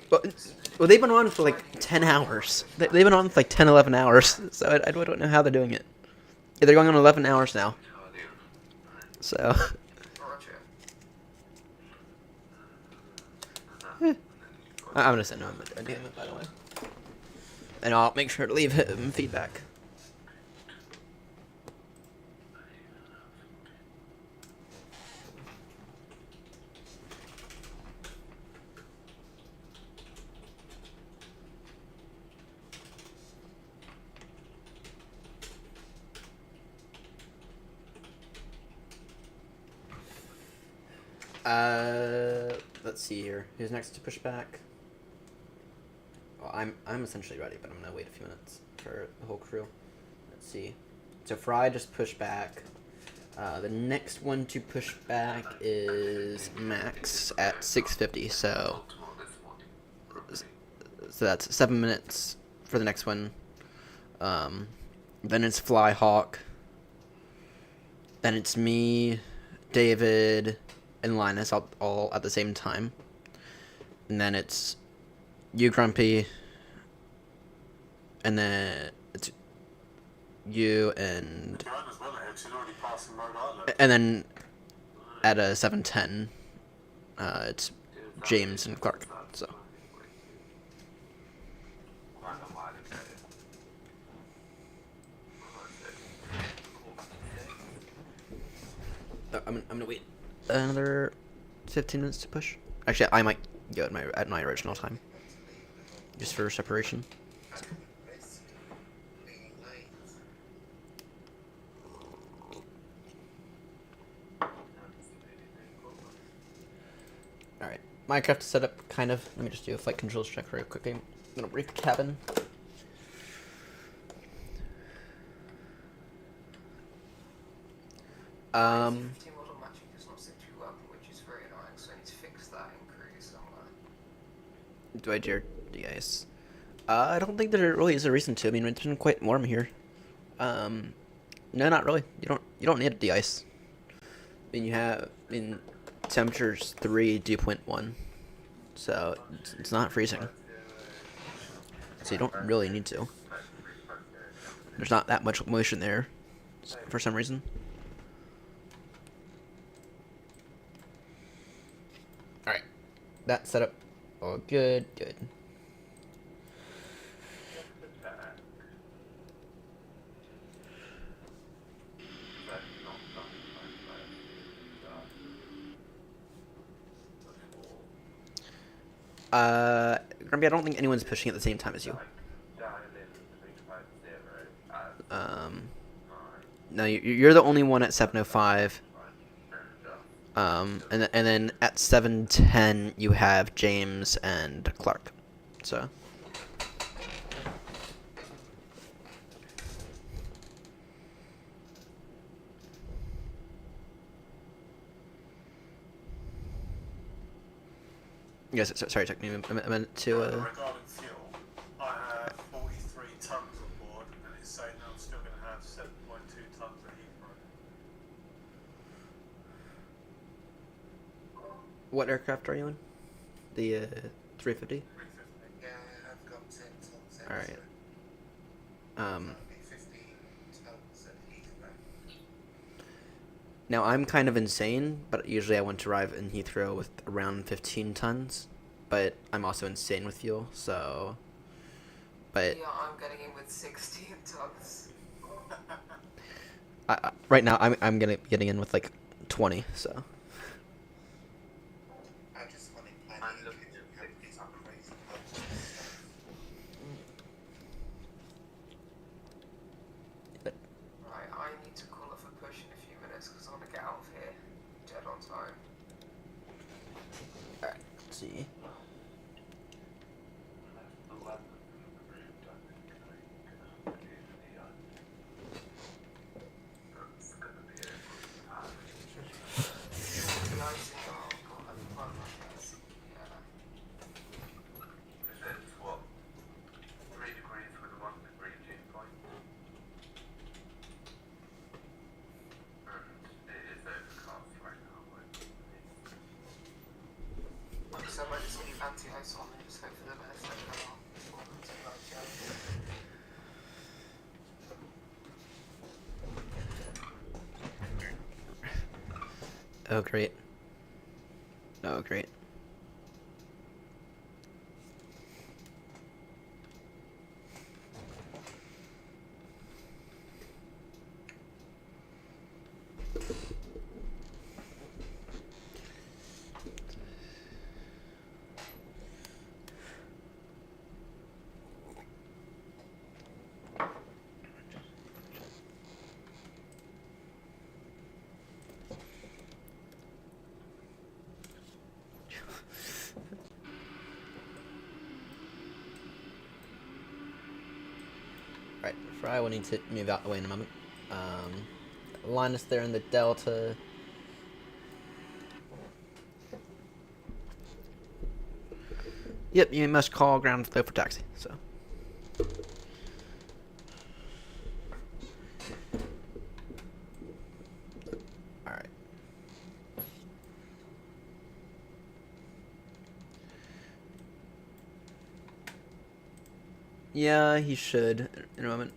Well, they've been on for like 10 hours. They've been on for like 10, 11 hours. So I don't know how they're doing it. Yeah, they're going on 11 hours now. So. I'm gonna send him a DM, by the way. And I'll make sure to leave him feedback. Let's see here. Who's next to push back? Well, I'm essentially ready, but I'm gonna wait a few minutes for the whole crew. Let's see. So Fry just pushed back. The next one to push back is Max at 6:50. So that's 7 minutes for the next one. Then it's Flyhawk. Then it's me, David, and Linus all at the same time. And then it's you, Grumpy. And then it's you and... And then at a 7:10, it's James and Clark. So... I'm gonna wait another 15 minutes to push. Actually, I might go at my original time, just for separation. So. All right, Minecraft setup, kind of. Let me just do a flight controls check real quickly. I'm gonna break the cabin. Team model matching does not sit too well, which is very annoying, so I need to fix that in Crew somewhere. Do I dare de-ice? I don't think there really is a reason to. I mean, it's been quite warm here. No, not really. You don't need a de-ice. I mean, temperature's 3 dew point 1, so it's not freezing. So you don't really need to. There's not that much motion there, for some reason. All right, that setup, all good. Grumpy, I don't think anyone's pushing at the same time as you. No, you're the only one at 7:05. And then at 7:10 you have James and Clark. So. Yes, sorry, it took me a minute to. Regarding fuel, I have 43 tons on board, and it's saying that I'm still going to have 7.2 tons of Heathrow. What aircraft are you in? The 350. 350. Yeah, I've got 10 tons. All right. That'll be 15 tons at Heathrow. Now I'm kind of insane, but usually I want to arrive in Heathrow with around 15 tons. But I'm also insane with fuel, so. But Yeah, I'm getting in with 16 tons. right now I'm getting in with like 20, so. I just wanted plenty I'm of looking kitchen at companies are crazy budgets and stuff. Right, I need to call off a push in a few minutes because I want to get out of here dead on time. Alright, let's see. It's what? 3 degrees with a 1 degree dew point. And it is overcast right now. So I might just leave anti-ice on and just hope for the best. Oh great. Oh great. Right, Fry will need to move out the way in a moment. Linus there in the Delta. Yep, you must call ground flow for taxi, so. Alright. Yeah, he should in a moment.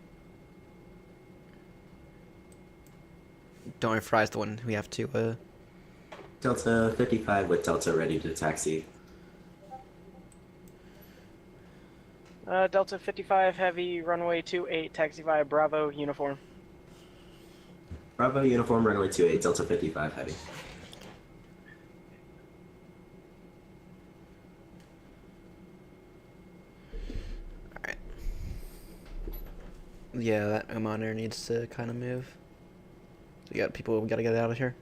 Don't worry, Fry's the one we have to, Delta 55 with Delta ready to taxi. Delta 55 Heavy, runway 28, taxi via Bravo, uniform. Bravo uniform runway 28, Delta 55 heavy. Alright. Yeah, that monitor needs to kind of move. We got people, we gotta get out of here.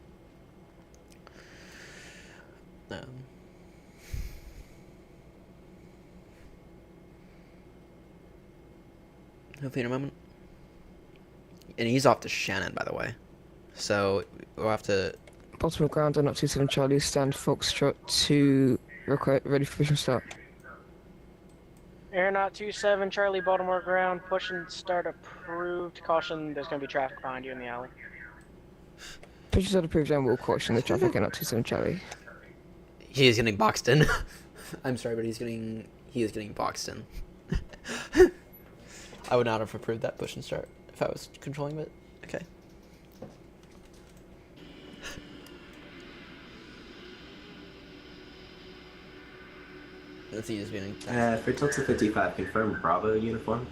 hopefully in a moment. And he's off to Shannon, by the way. So we'll have to. Baltimore ground, Airnott 27 Charlie, stand Foxtrot 2, ready for push and start. Airnott 27 Charlie, Baltimore ground, push and start approved. Caution, there's going to be traffic behind you in the alley. Push and start approved and will caution the traffic, Airnott 27 Charlie. He is getting boxed in. I'm sorry, but he is getting boxed in. I would not have approved that push and start if I was controlling it. Okay. Let's see, he's being. For Delta 55, confirm Bravo uniform.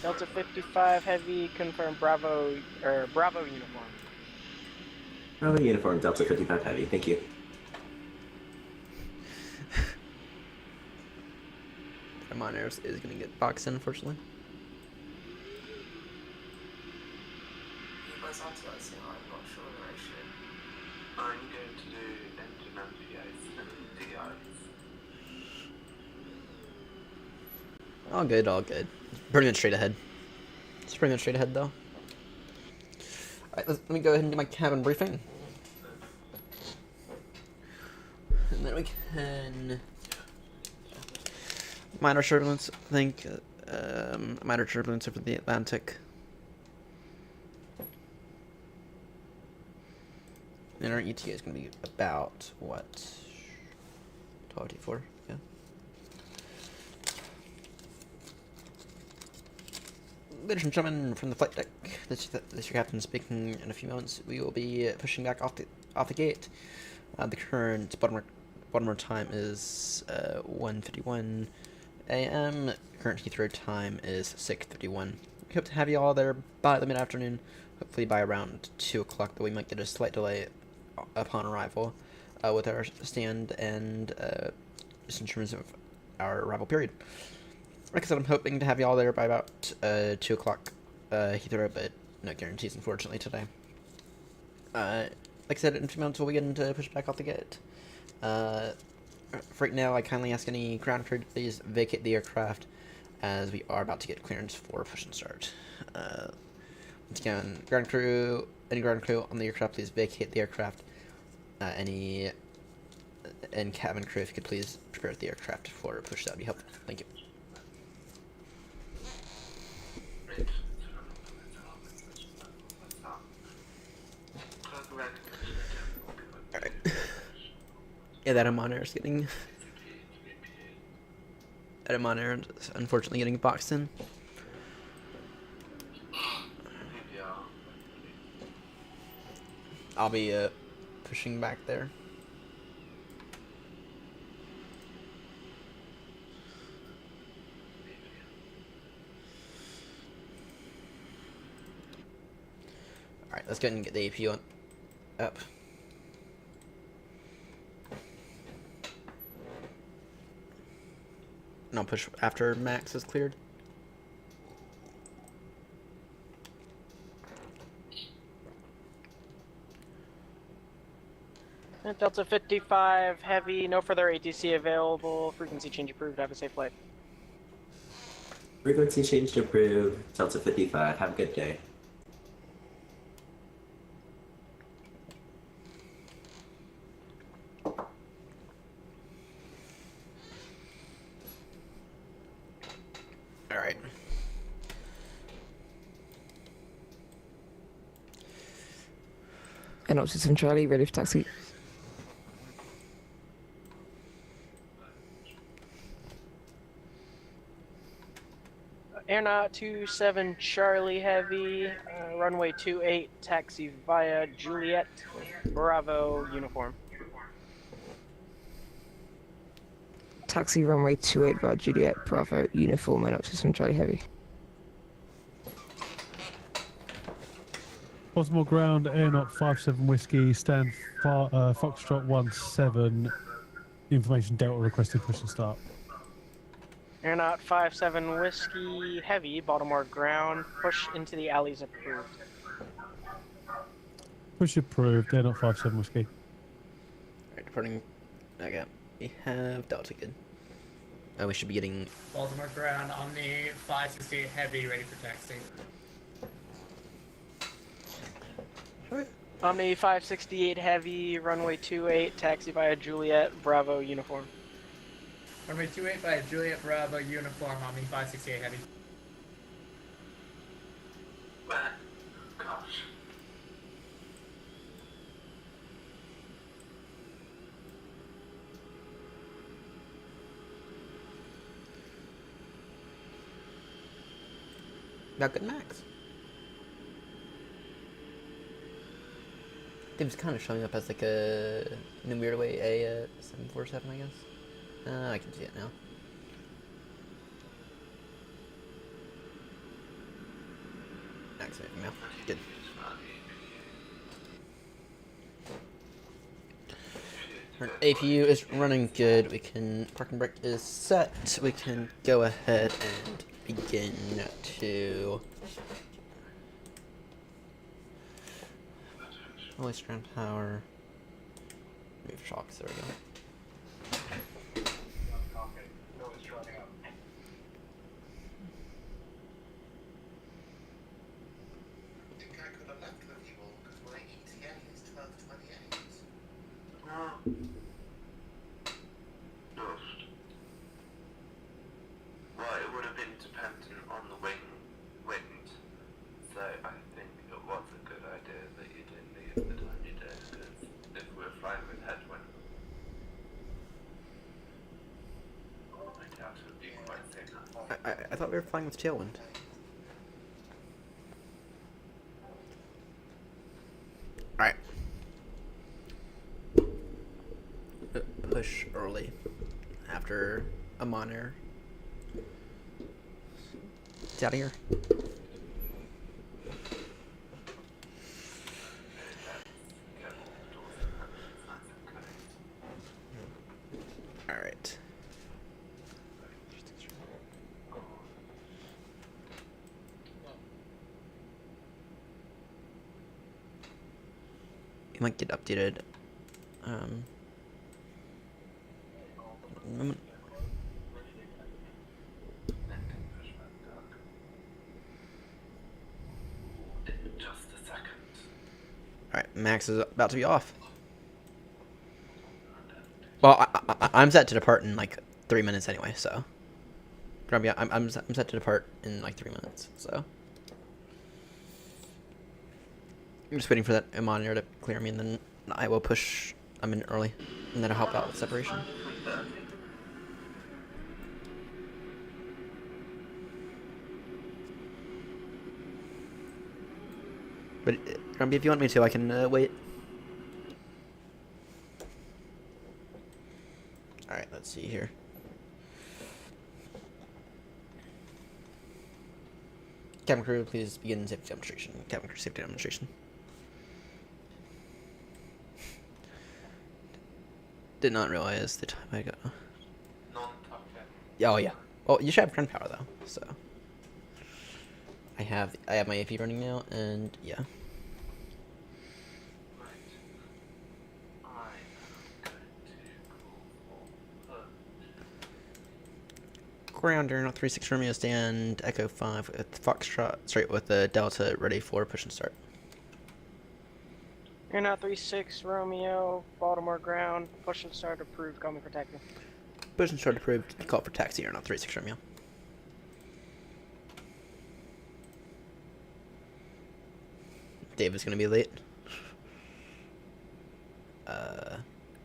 Delta 55 heavy, confirm Bravo uniform. Bravo uniform, Delta 55 heavy. Thank you. Moners is going to get boxed in, unfortunately. You guys answer that, so I'm not sure the ratio. I'm going to do engine MPAs and DIs. All good, all good. Pretty much straight ahead. It's pretty much straight ahead, though. Alright, let me go ahead and do my cabin briefing. And then we can... Minor turbulence, I think. Minor turbulence over the Atlantic. And our ETA is going to be about, what? 12:04, yeah. Ladies and gentlemen, from the flight deck, this is your captain speaking. In a few moments, we will be pushing back off the gate. The current Baltimore time is 1:51 a.m. Current Heathrow time is 6:51. We hope to have you all there by the mid-afternoon, hopefully by around 2 o'clock, though we might get a slight delay upon arrival with our stand and just in terms of our arrival period. Like I said, I'm hoping to have you all there by about 2 o'clock Heathrow, but no guarantees, unfortunately, today. Like I said, in a few minutes we'll begin to push back off the gate. For right now, I kindly ask any ground crew to please vacate the aircraft, as we are about to get clearance for push and start. Once again, any ground crew on the aircraft, please vacate the aircraft. And cabin crew, if you could please prepare the aircraft for a push, that would be helpful. Thank you. Alright. Yeah, that Amon is getting... That Amon Air is unfortunately getting boxed in. I'll be pushing back there. Alright, let's go ahead and get the AP up. And I'll push after Max is cleared. Delta 55 heavy, no further ATC available. Frequency change approved. Have a safe flight. Frequency change approved. Delta 55. Have a good day. Alright. Airnott 27 Charlie, ready for taxi. Airnott 27 Charlie heavy, runway 28, taxi via Juliet, Bravo uniform. Taxi runway 28 via Juliet, Bravo uniform, Airnott 27 Charlie heavy. Baltimore ground, Airnott 57 Whiskey, stand Foxtrot 17, information Delta requested push and start. Airnott 57 Whiskey heavy, Baltimore ground, push into the alleys approved. Push approved, Airnott 57 Whiskey. Alright, departing. Okay, we have Delta good. we should be getting. Baltimore ground, Omni 568 heavy, ready for taxi. Omni 568 heavy, runway 28, taxi via Juliet, Bravo uniform. Runway 28 by Juliet Bravo, uniform, Omni 568 heavy. Gosh. Got good max. It was kind of showing up as like a, in a weird way, a 747, I guess. I can see it now. Activating now. Good. Our APU is running good. We can, parking brake is set. We can go ahead and begin to holy strand power. Move shocks, there we go. I think I could have left with you all because my ETA is 12:28. Well, it would have been dependent on the wind, so I think it was a good idea that you didn't leave the time you did, because if we were flying with headwind, I doubt it would be quite safe. I thought we were flying with tailwind. Alright. Push early after a monitor. It's out of here. Alright. It might get updated. Just a second. Alright, Max is about to be off. Well, I'm set to depart in like 3 minutes anyway, so. I'm set to depart in like 3 minutes, so. I'm just waiting for that monitor to clear me, and then I will push. I'm in early, and then I'll help out with separation. But Grumpy, if you want me to, I can wait. Alright, let's see here. Cabin crew, please begin safety demonstration. Cabin crew safety demonstration. Did not realize the time I got. Oh yeah. Well, you should have ground power though, so. I have my AP running now, and yeah. Ground Airnott 36 Romeo stand Echo 5 with Foxtrot straight with the Delta ready for push and start. Airnott 36 Romeo, Baltimore ground, push and start approved, coming for taxi. Push and start approved, call for taxi Airnott 36 Romeo. Dave is gonna be late.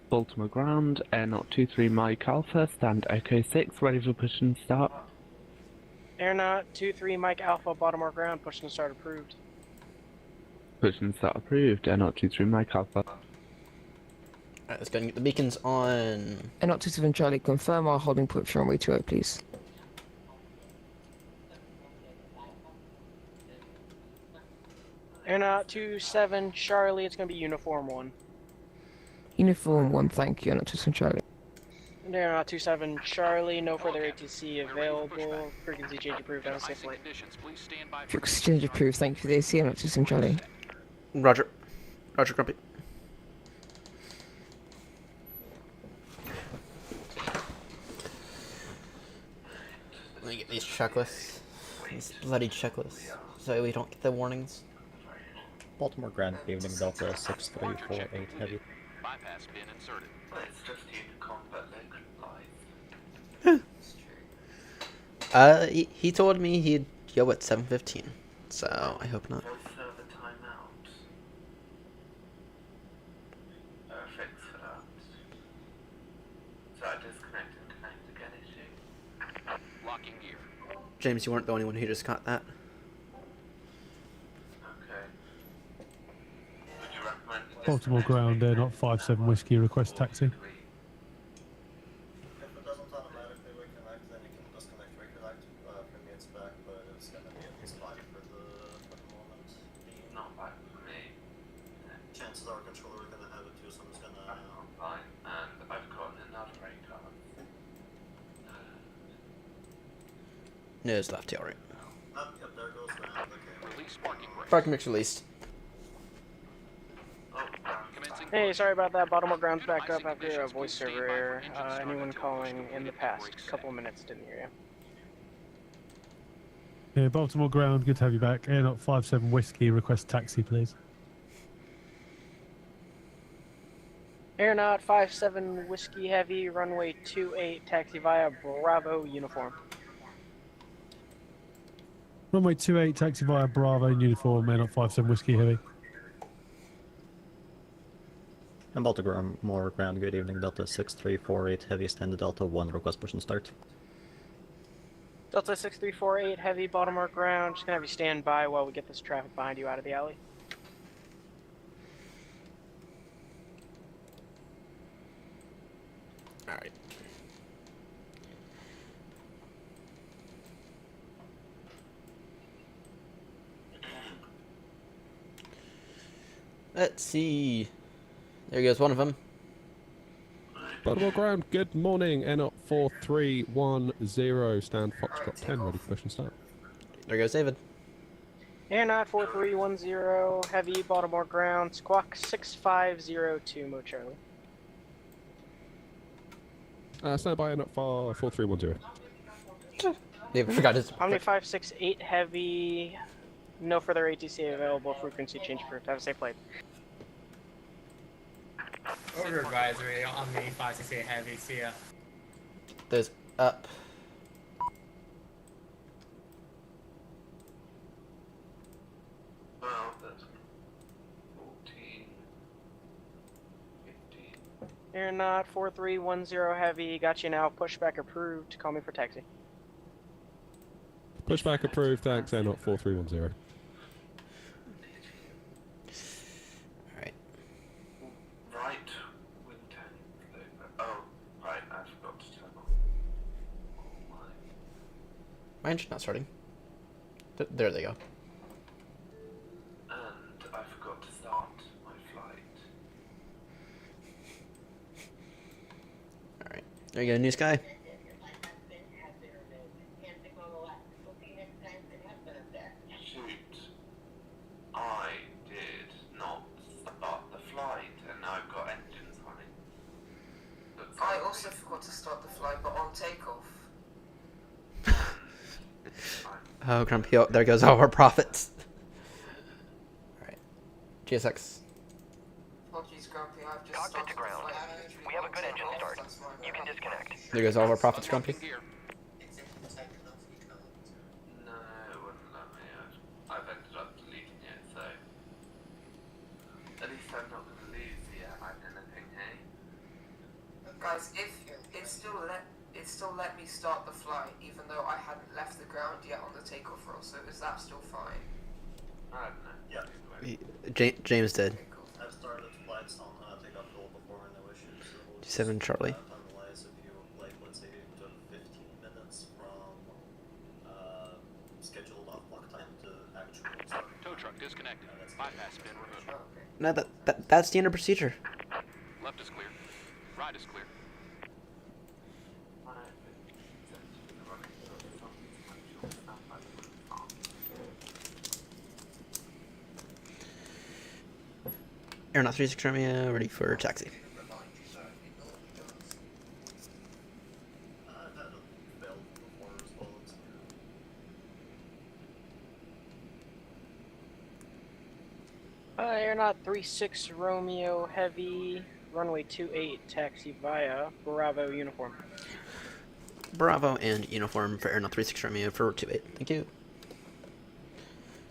Baltimore ground, Airnott 23 Mike Alpha, stand Echo 6, ready for push and start. Airnott 23 Mike Alpha, Baltimore ground, push and start approved. Push and start approved, Airnott 23 Mike Alpha. Alright, let's go and get the beacons on. Airnott 27 Charlie, confirm our holding point for runway 20, please. Airnott 27 Charlie, it's going to be uniform 1. Uniform 1, thank you, Airnott 27 Charlie. And Airnott 27 Charlie, no further ATC available, frequency change approved, on safe flight. Exchange approved, thank you for the AC, Airnott 27 Charlie. Roger. Roger, Grumpy. hate these checklists. These bloody checklists. So we don't get the warnings. Baltimore Grand, good evening, Delta 6348 Heavy. Bypass being inserted. Well, it's just you to combat live. He told me he'd go at 7:15, so I hope not. Voice server timeout. Fix for that. So I disconnect and connect again issue. Locking gear. James, you weren't the only one who just got that. Okay. Would you recommend Baltimore Ground, Airnott 57 Whiskey, request taxi. If it doesn't automatically reconnect, then you can disconnect, reconnect. For me it's back, but it's gonna be at least fine for the moment. Not back for me. Chances are controller are gonna have it too, so I'm just gonna... I'm fine, and I've gotten another ray card. No, it's left tail right. Yep, there goes that. Okay. Release parking brake. Parking mix released. Hey, sorry about that. Baltimore Ground's back up after a voice server error. Anyone calling in the past couple of minutes didn't hear you. Yeah, Baltimore Ground, good to have you back. Airnott 57 Whiskey, request taxi, please. Airnott 57 Whiskey Heavy, runway 28, taxi via Bravo uniform. Runway 28, taxi via Bravo in uniform, Airnott 57 Whiskey Heavy. And Baltimore Ground, good evening, Delta 6348 Heavy, stand to Delta 1, request push and start. Delta 6348 Heavy, Baltimore Ground. Just gonna have you stand by while we get this traffic behind you out of the alley. Alright. Let's see. There goes one of them. Baltimore Ground, good morning. Airnott 4310, stand Foxtrot 10, ready for push and start. There goes David. Airnott 4310 Heavy, Baltimore Ground. Squawk 6502, Mo Charlie. Stand by Airnott 4310. David forgot his. Omni 568 Heavy. No further ATC available. Frequency change approved. Have a safe flight. Order advisory on the 568 Heavy, see ya. There's up. Well, that's 14, 15. Airnott 4310 Heavy. Got you now. Pushback approved. Call me for taxi. Pushback approved, thanks, Airnott 4310. Alright. Right, wind 10. Oh, right, I forgot to turn on. Oh my. Mine's not starting. There they go. And I forgot to start my flight. Alright. There you go, new sky. Shoot. I did not start the flight, and I've got engines running. I also forgot to start the flight, but on takeoff. Oh, Grumpy, there goes all our profits. Alright. GSX. Apologies, Grumpy, I've just started the flight. We have a good engine start. You can disconnect. There goes all of our profits, Grumpy. No, it wouldn't let me. I've ended up deleting it, so at least I'm not going to lose anything, hey? Guys, if it still let me start the flight, even though I hadn't left the ground yet on the takeoff roll. So is that still fine? I don't know. Yeah. James did. I've started flights on takeoff roll before, no issues. So 7 Charlie. Unless if you, like, let's say you took 15 minutes from scheduled off-block time to actual start. Tow truck disconnected. Bypass been removed. No, that's standard procedure. Left is clear. Right is clear. Airnott 36 Romeo, ready for taxi. Airnott 36 Romeo Heavy, runway 28, taxi via Bravo uniform. Bravo and uniform for Airnott 36 Romeo for 28. Thank you.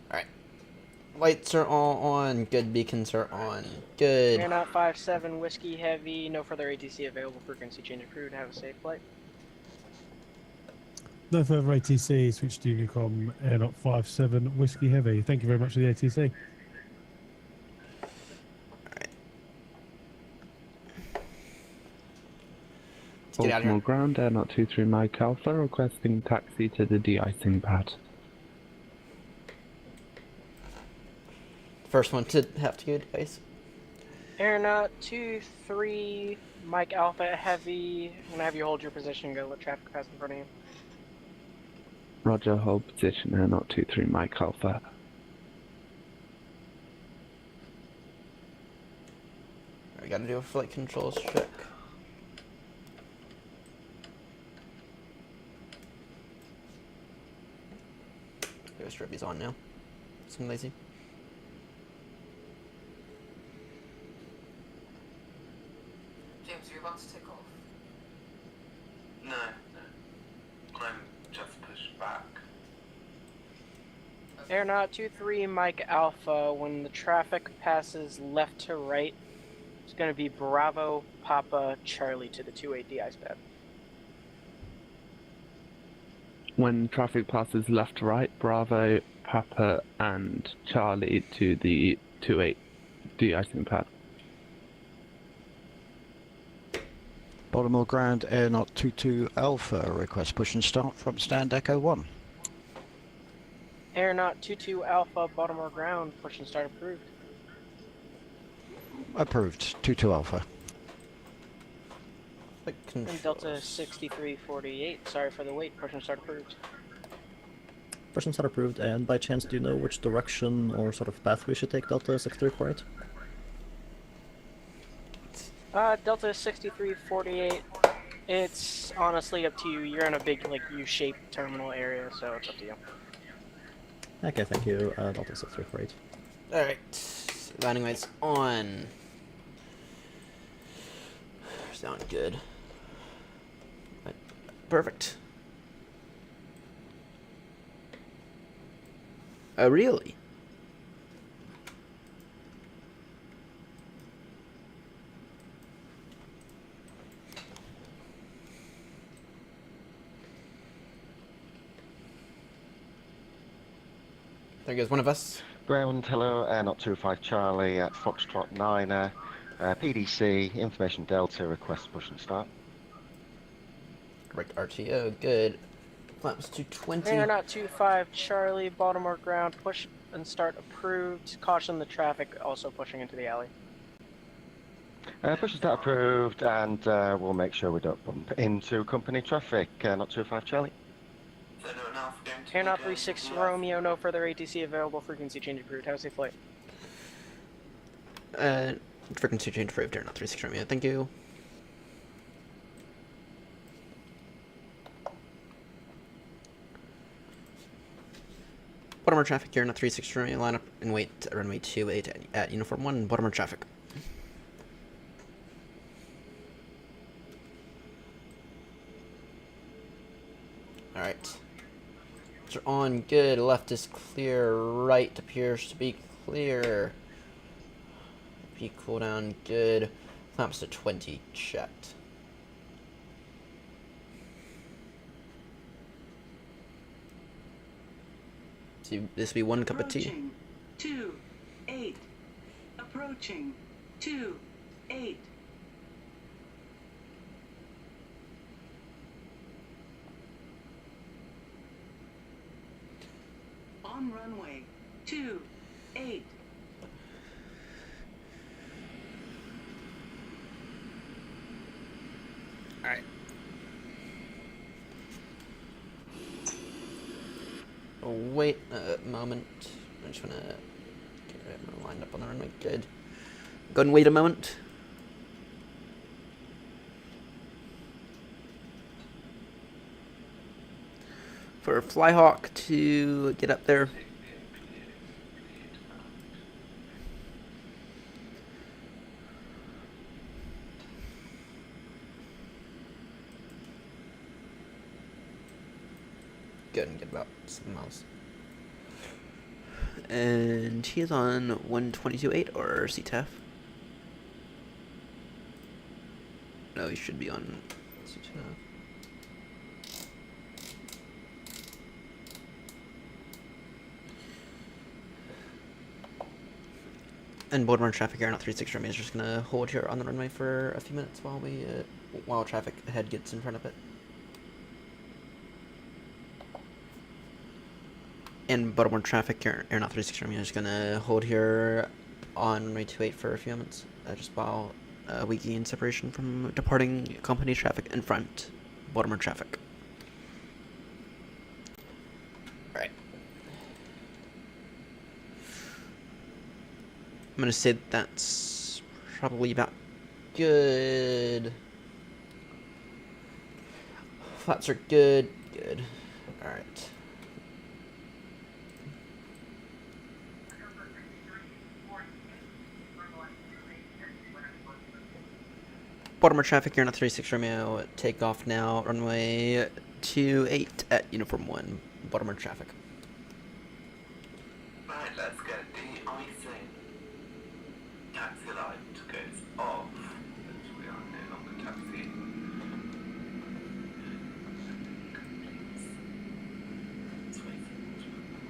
Alright. Lights are all on. Good. Beacons are on. Good. Airnott 57 Whiskey Heavy, no further ATC available. Frequency change approved. Have a safe flight. No further ATC. Switch to Unicom. Airnott 57 Whiskey Heavy. Thank you very much for the ATC. Get out of Baltimore here. ground, Airnott 23 Mike Alpha, requesting taxi to the de-icing pad. First one to have to go to base. Airnott 23 Mike Alpha Heavy. I'm gonna have you hold your position. Go let traffic pass in front of you. Roger, hold position, Airnott 23 Mike Alpha. I gotta do a flight controls check. Ghost Ruby's on now. Some lazy. James, are you about to take off? No, no. I'm just pushed back. Airnott 23 Mike Alpha, when the traffic passes left to right, it's going to be Bravo Papa Charlie to the 28 de-ice pad. When traffic passes left to right, Bravo, Papa, and Charlie to the 28 de-icing pad. Baltimore ground, Airnott 22 Alpha, request push and start from stand Echo 1. Airnott 22 Alpha, Baltimore ground, push and start approved. Approved, 22 Alpha. And Delta 6348, sorry for the wait, push and start approved. Push and start approved, and by chance do you know which direction or sort of path we should take Delta 6348? Delta 6348, it's honestly up to you. You're in a big, like, U-shaped terminal area, so it's up to you. Okay, thank you, Delta 6348. Alright. Landing lights on. Sound good. Perfect. Oh, really? There goes one of us. Ground, hello, Airnott 25 Charlie at Foxtrot 9er. PDC, information Delta, request push and start. Correct RTO, good. Flaps to 20. Airnott 25 Charlie, Baltimore ground, push and start approved. Caution the traffic also pushing into the alley. Push and start approved, and we'll make sure we don't bump into company traffic. Airnott 25 Charlie. Airnott 36 Romeo, no further ATC available, frequency change approved. Have a safe flight. Frequency change approved, Airnott 36 Romeo, thank you. Baltimore traffic here, Airnott 36 Romeo, line up and wait at runway 28 at uniform 1, Baltimore traffic. Alright. Are on, good, left is clear, right appears to be clear. Peak cooldown, good. Flaps to 20, checked. See, this will be one cup of tea. 2-8. Approaching 2-8. On runway 2-8. Alright. Oh, wait a moment. I just wanna get everyone lined up on the runway. Good. Go and wait a moment. For Flyhawk to get up there. go ahead and get about something else. And he's on 122.8 or CTAF. No, he should be on CTAF. And Baltimore traffic Airnott 36 runway is just gonna hold here on the runway for a few minutes while we while traffic ahead gets in front of it. And Baltimore traffic Airnott 36 runway is gonna hold here on runway 28 for a few minutes, just while we gain separation from departing company traffic in front. Baltimore traffic. Alright. I'm gonna say that's probably about good. Flaps are good. Good. Alright. Baltimore traffic, you're on a 36 Romeo. Take off now. Runway 28 at Uniform 1. Baltimore traffic. Right, let's get de-icing. Taxi light goes off, as we are no longer taxiing.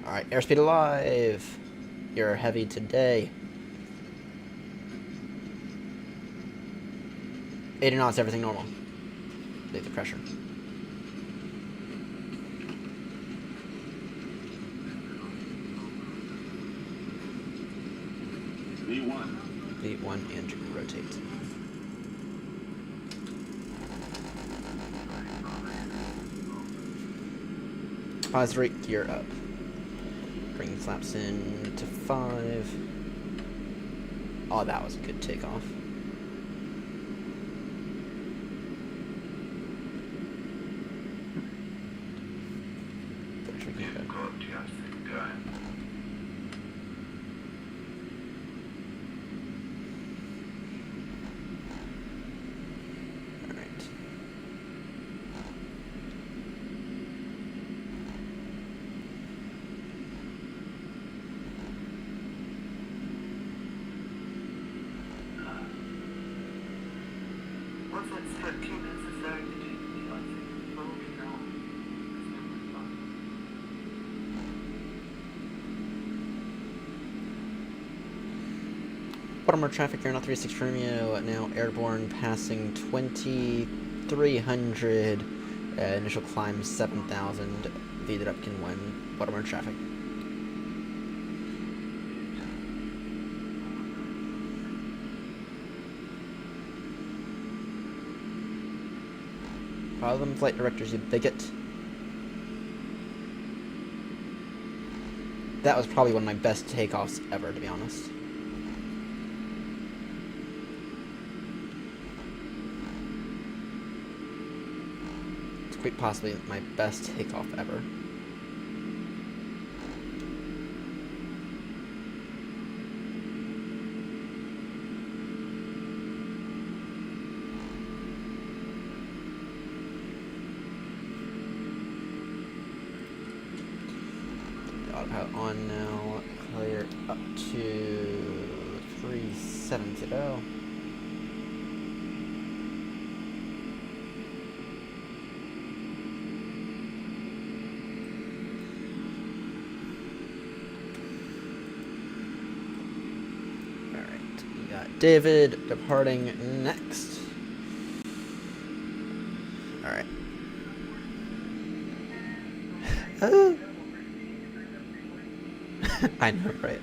Alright, airspeed alive. You're heavy today. 80 knots, everything normal. Leave the pressure. V1. V1 and rotate. Positive gear up. Bring flaps in to 5. Oh, that was a good takeoff. Was it strictly necessary to do the icing? Probably not. Baltimore traffic, Airnott 36 Romeo, now airborne, passing 2300, initial climb 7000, V Rupkin 1, Baltimore traffic. Follow them, flight directors, you bigot. That was probably one of my best takeoffs ever, to be honest. It's quite possibly my best takeoff ever. Autopilot on now, clear up to 370. Alright, we got David departing next. Alright. Oh. I know, right?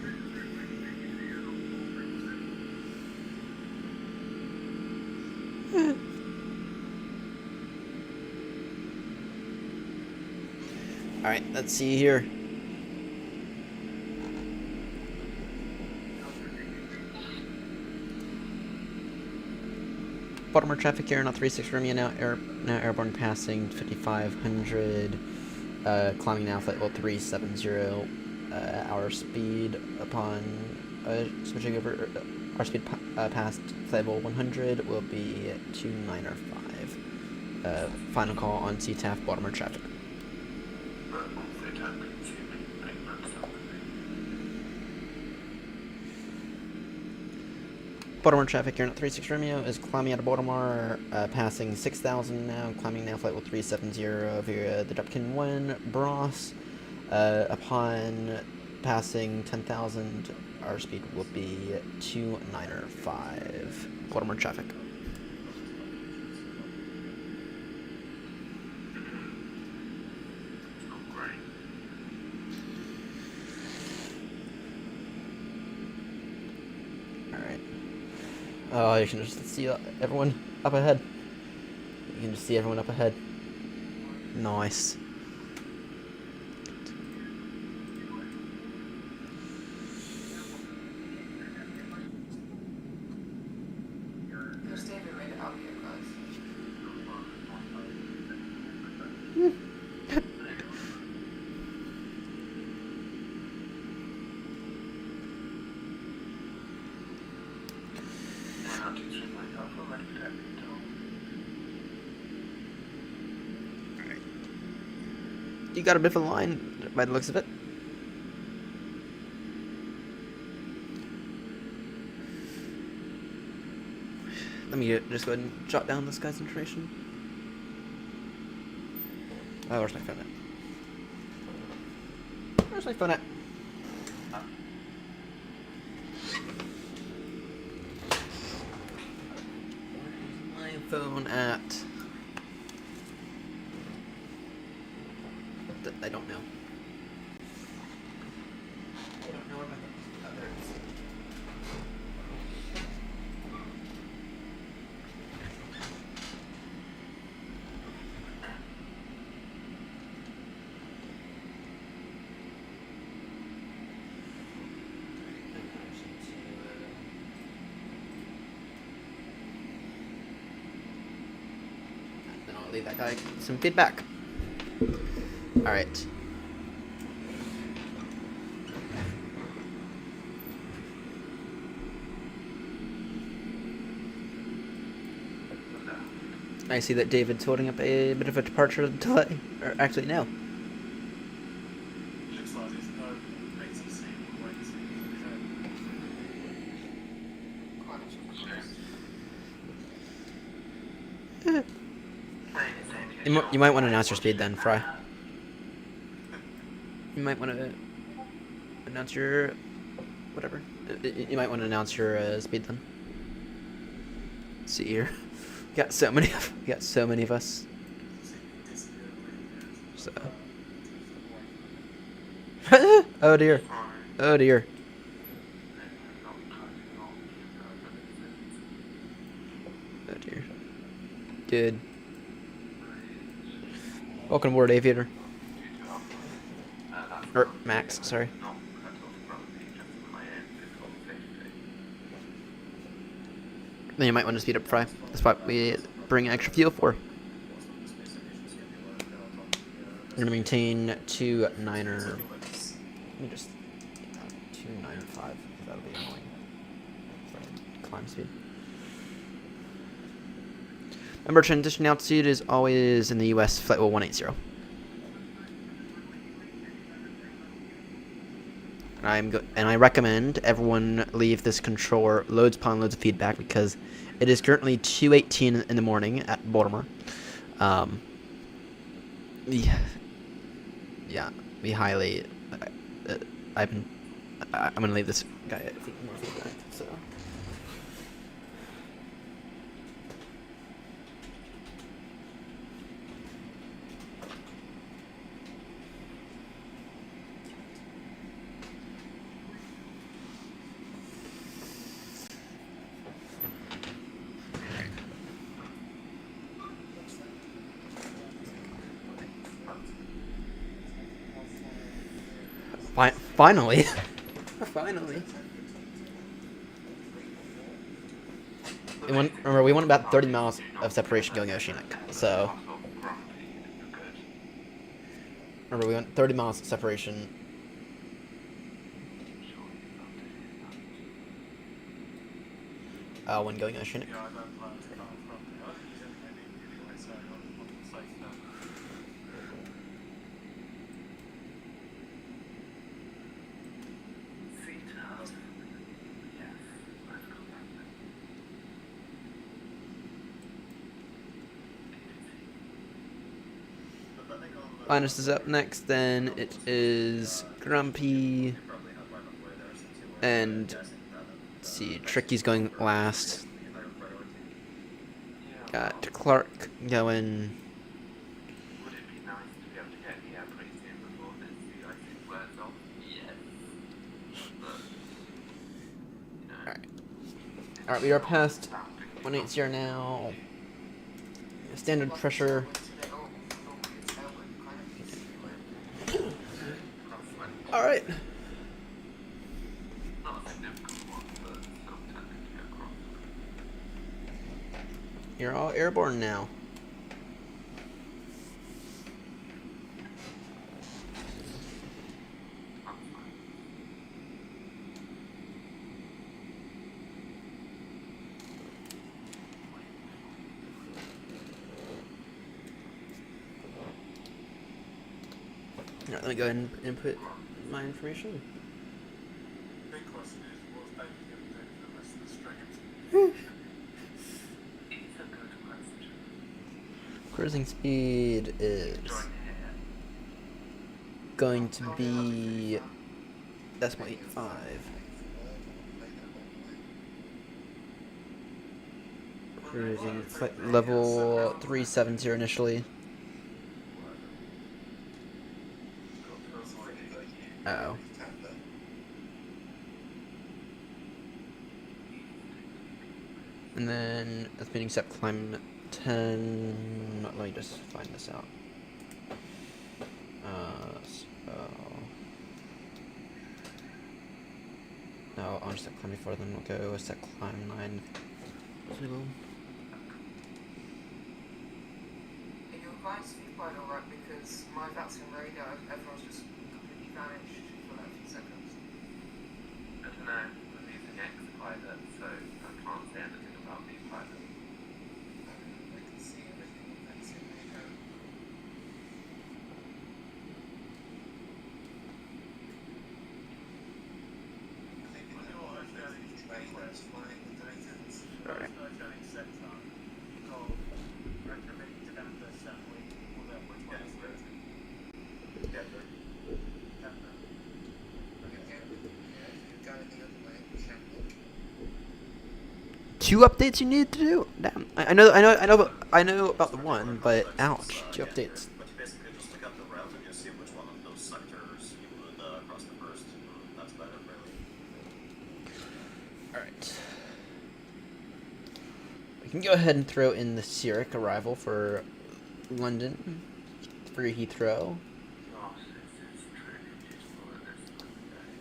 Alright, let's see here. Baltimore traffic here, Airnott 36 Romeo, now airborne passing 5500, climbing now flight level 370. Our speed upon switching over, our speed past flight level 100 will be 2905. Final call on CTAF Baltimore traffic. but also time-consuming maintenance on the thing. Baltimore traffic, Airnott 36 Romeo is climbing out of Baltimore, passing 6,000 now, climbing now flight level 370 via the Dupkin 1, Bross. Upon passing 10,000, our speed will be 295. Baltimore traffic. Alright. Oh, you can just see everyone up ahead. You can just see everyone up ahead. Nice. Because David made it out here, guys. You got a bit of a line by the looks of it. Let me just go ahead and jot down this guy's information. Oh, where's my phone at? Where's my phone at? My phone at... I don't know. I don't know about the others. Then I'll leave that guy some feedback. Alright. I see that David's holding up a bit of a departure delay. Or actually, no. Looks like there's no ATC waiting. You might want to announce your speed then, Fry. You might want to announce your... whatever. You might want to announce your speed then. See here. We got so many of us. So. Oh dear. Oh dear. Oh dear. Good. Welcome aboard, Aviator. Or Max, sorry. Then you might want to speed up Fry. That's what we bring extra fuel for. We're going to maintain 2.9er. Let me just 295. That'll be annoying. Sorry. Climb speed. Remember, transition altitude is always in the US flight level 180. And I recommend everyone leave this controller loads upon loads of feedback because it is currently 2:18 in the morning at Baltimore. Yeah, we highly. I'm gonna leave this guy more feedback. So. Finally. Finally. Remember, we want about 30 miles of separation going oceanic, so... Remember, we want 30 miles of separation... when going oceanic. Linus is up next, then it is Grumpy, and let's see, Tricky's going last. Got Clark going. Would it be nice to be able to get here pretty soon before this the icing wears off? Yes. But, Alright, we are past 180 now. Standard pressure. Alright. not a significant one, but still tending to get across. You're all airborne now. Alright, let me go ahead and input my information. Big question is, what's Baby going to do for the rest of the stream? It's a good question. Cruising speed is going to be .85. Cruising level 370 initially. Uh-oh. And then that's being set climb 10. Let me just find this out. No, I'll just set climb before, then we'll go set climb 9. Are you guys feedback alright? Because my vaccine radar, everyone's just completely vanished for like a few seconds. I don't know, I'm using X-Pilot, so I can't say anything about V-Pilot. I can see everything that's in there. Trailers flying with Titans. Two updates you need to do? Damn. I know about the one, but ouch. 2 updates. But you basically just look up the route and you'll see which one of those sectors you would cross the first. That's about it, really. Alright. We can go ahead and throw in the Zurich arrival for London. For Heathrow. Gosh, this is truly beautiful at this time of day.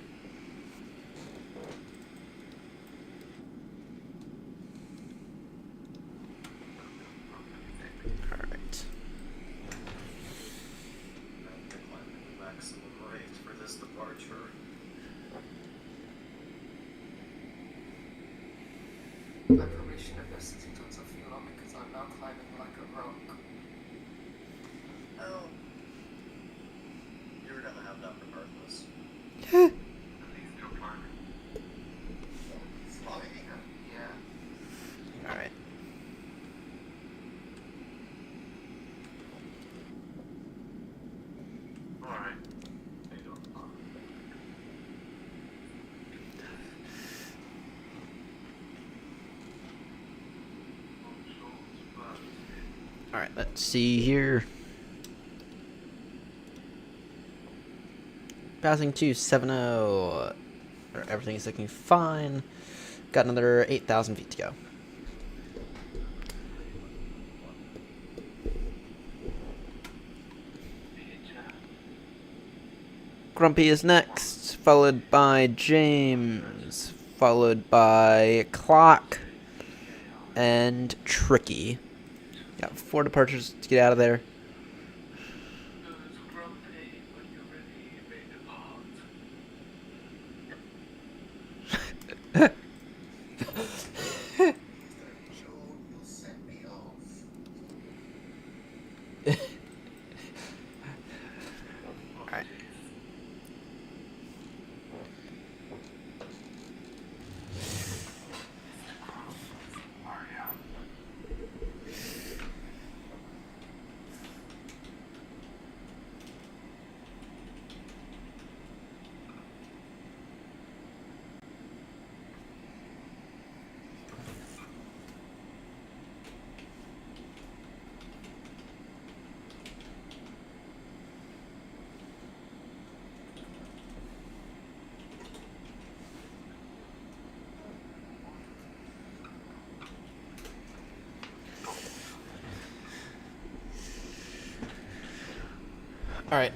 Alright. Maximum rate for this departure. I probably should have listened to tons of fuel on because I'm now climbing like a rock. Oh. You're gonna have that regardless. At least you're climbing. Flying. Yeah. Alright. Alright. There you go. Alright, let's see here. Passing to 7-0. Everything is looking fine. Got another 8,000 feet to go. Grumpy is next, followed by James, followed by Clock, and Tricky. Got 4 departures to get out of there. You'll set me off. Alright. Alright.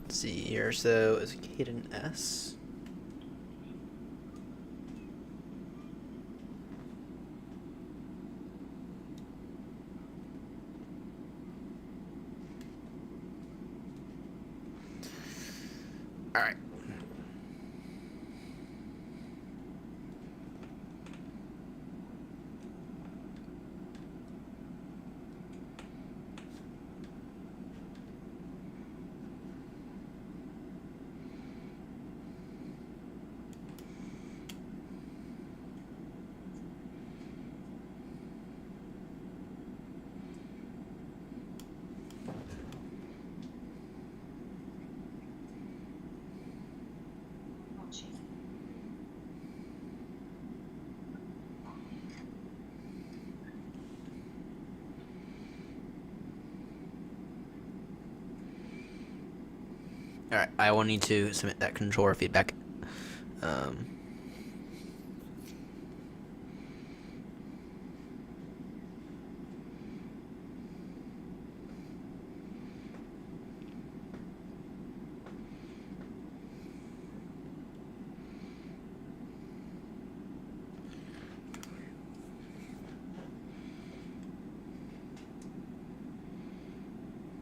Let's see here. So, is Caden S? Alright. Alright, I will need to submit that controller feedback.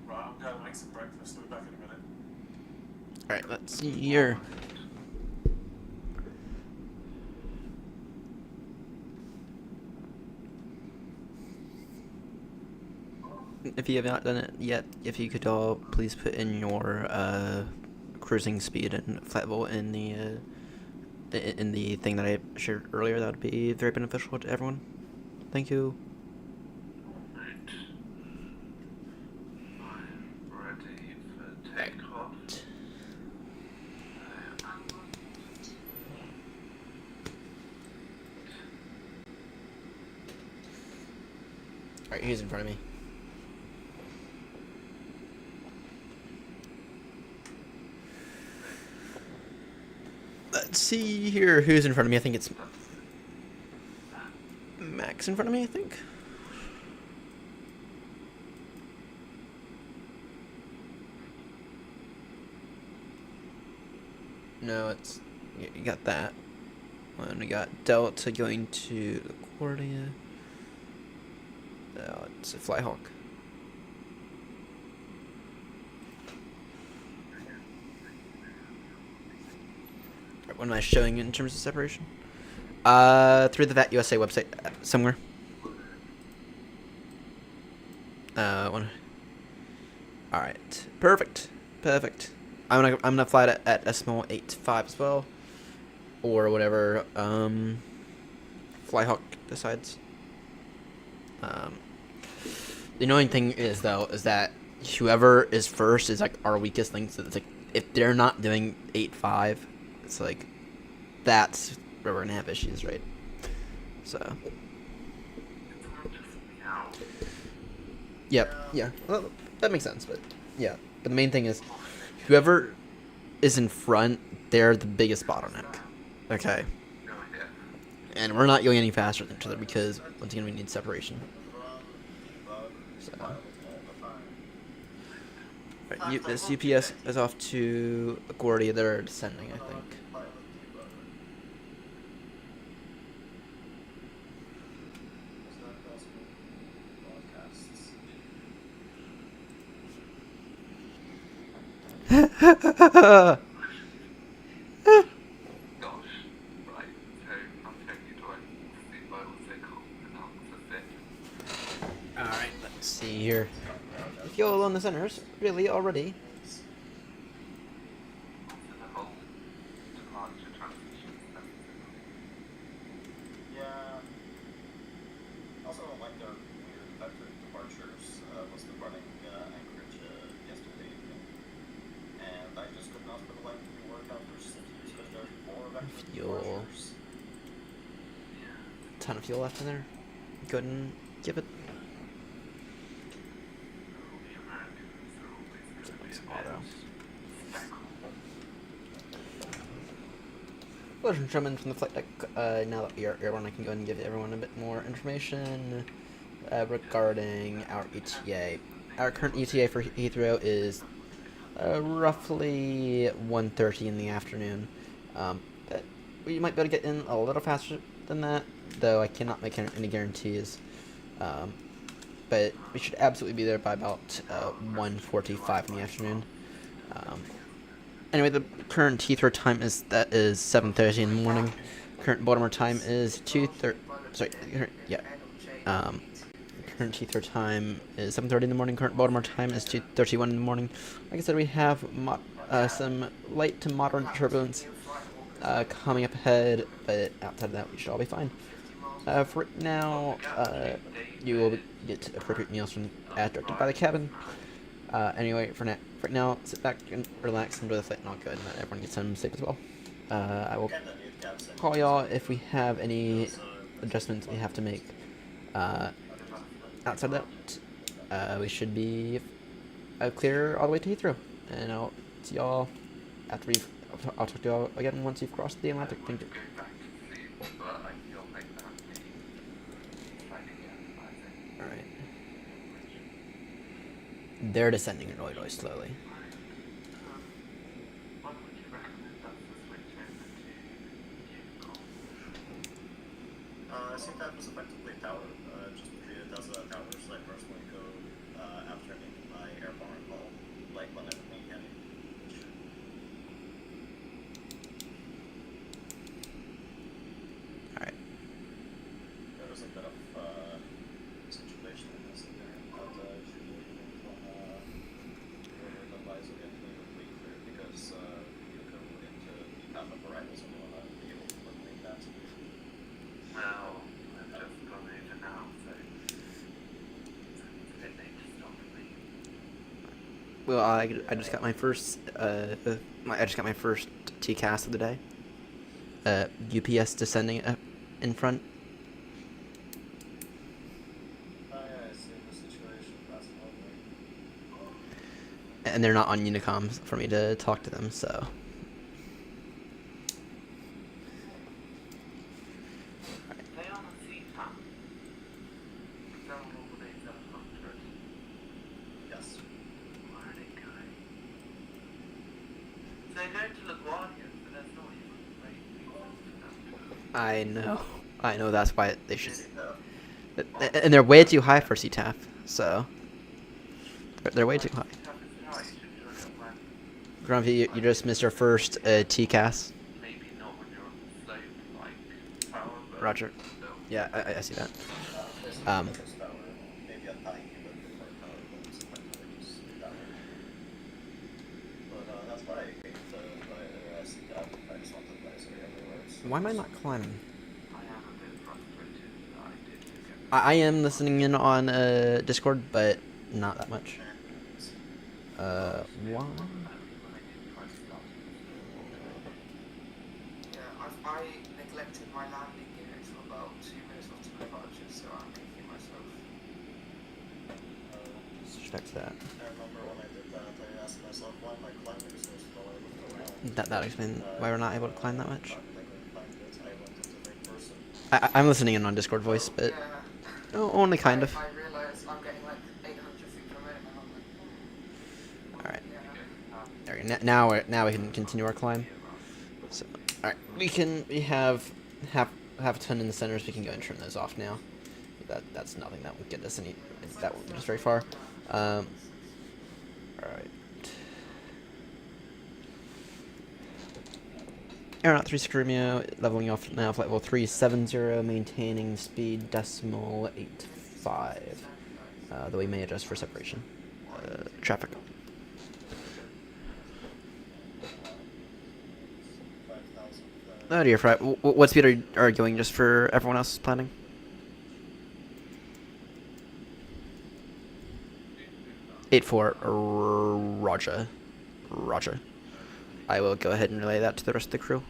Right, I'm going to make some breakfast. I'll be back in a minute. Alright, let's see here. If you have not done it yet, if you could all please put in your cruising speed and flight level in the thing that I shared earlier, that would be very beneficial to everyone. Thank you. Ready for takeoff. Alright, he's in front of me. Let's see here. Who's in front of me? I think it's Max in front of me, I think. No, it's... You got that. And we got Delta going to LaGuardia. Oh, it's a Flyhawk. What am I showing in terms of separation? Through the VAT USA website somewhere. One. All right, perfect. I'm gonna fly it at Decimal 85 as well, or whatever Flyhawk decides. The annoying thing is that whoever is first is like our weakest link. So it's like if they're not doing 8.5, it's like that's where we're gonna have issues, right? So. Yep. Yeah. Well, that makes sense, but yeah. But the main thing is, whoever is in front, they're the biggest bottleneck. Okay. And we're not going any faster than each other because once again we need separation. So. Right, this UPS is off to LaGuardia. They're descending, I think. Alright, let's see here. If you're all on the centers, really, already? Yeah. Also don't like their weird vector departures. Was running Anchorage yesterday evening. And I just could not for the life of me work out which cities because there's more vector Fuel. departures. Ton of fuel left in there. Go ahead and give it. Ladies and gentlemen from the flight deck, now that we are airborne, I can go ahead and give everyone a bit more information. regarding our ETA. Our current ETA for Heathrow is roughly 1:30 in the afternoon. But we might be able to get in a little faster than that, though I cannot make any guarantees. But we should absolutely be there by about 1:45 in the afternoon. Anyway, the current Heathrow time is 7:30 in the morning. Current Baltimore time is 2:30. Sorry, yeah. Current Heathrow time is 7:30 in the morning. Current Baltimore time is 2:31 in the morning. Like I said, we have some light to moderate turbulence coming up ahead, but outside of that, we should all be fine. For right now, you will get appropriate meals from as directed by the cabin. Anyway, for now, sit back and relax, enjoy the flight, and I'll go ahead and let everyone get home safe as well. I will call y'all if we have any adjustments we have to make. Outside of that, we should be clear all the way to Heathrow, and I'll see y'all after I'll talk to y'all again once you've crossed the Atlantic. Thank you. Alright. They're descending really, really slowly. I think that was effectively a tower, just treated as a tower, so I personally go after making my airborne call, like whenever we can. Alright. There was a bit of situation in this in there, but should we order the advice again completely clear because you go into the path of arrivals and will not be able to eliminate that. Well, I've just gone over now, so it's a bit late to stop me. Well, I just got my first I just got my first TCAS of the day. UPS descending in front. Oh yeah, I see the situation. That's lovely. And they're not on Unicom for me to talk to them, so. They are on CPAP. They're on all the way 700. Yes. Where are they going? So they're going to LaGuardia, but that's not even right. I know that's why they should. And they're way too high for CTAF, so. They're way too high. Grumpy, you just missed our first TCAS. Maybe not when you're on the slope, like power, but Roger. Yeah, I see that. Maybe a tiny bit more power, but it's quite nice tower. But that's why I hate the CTAP. I just want the advisory everywhere. So Why am I not climbing? I am a bit frustrated that I did get I am listening in on Discord, but not that much. Why? Yeah, I neglected my landing gear for about 2 minutes after departure, so I'm making myself. Switch back to that. I remember when I did that, I asked myself why my climbing is so slow. I looked around. That explains why we're not able to climb that much. I couldn't climb it. I went into third person. I'm listening in on Discord voice, but only kind of. I realized I'm getting like 800 feet per minute, and I'm like, All right. yeah. There we go. Now we can continue our climb. So, all right, we have half a ton in the centers. We can go and turn those off now. That's nothing that would get us that won't get us very far. All right. Airnott 36 Romeo, leveling off now, flight level 370, maintaining speed decimal 85. Though we may adjust for separation. Traffic. Oh dear, Fry. What speed are you going just for everyone else's planning? .84, Roger. Roger. I will go ahead and relay that to the rest of the crew.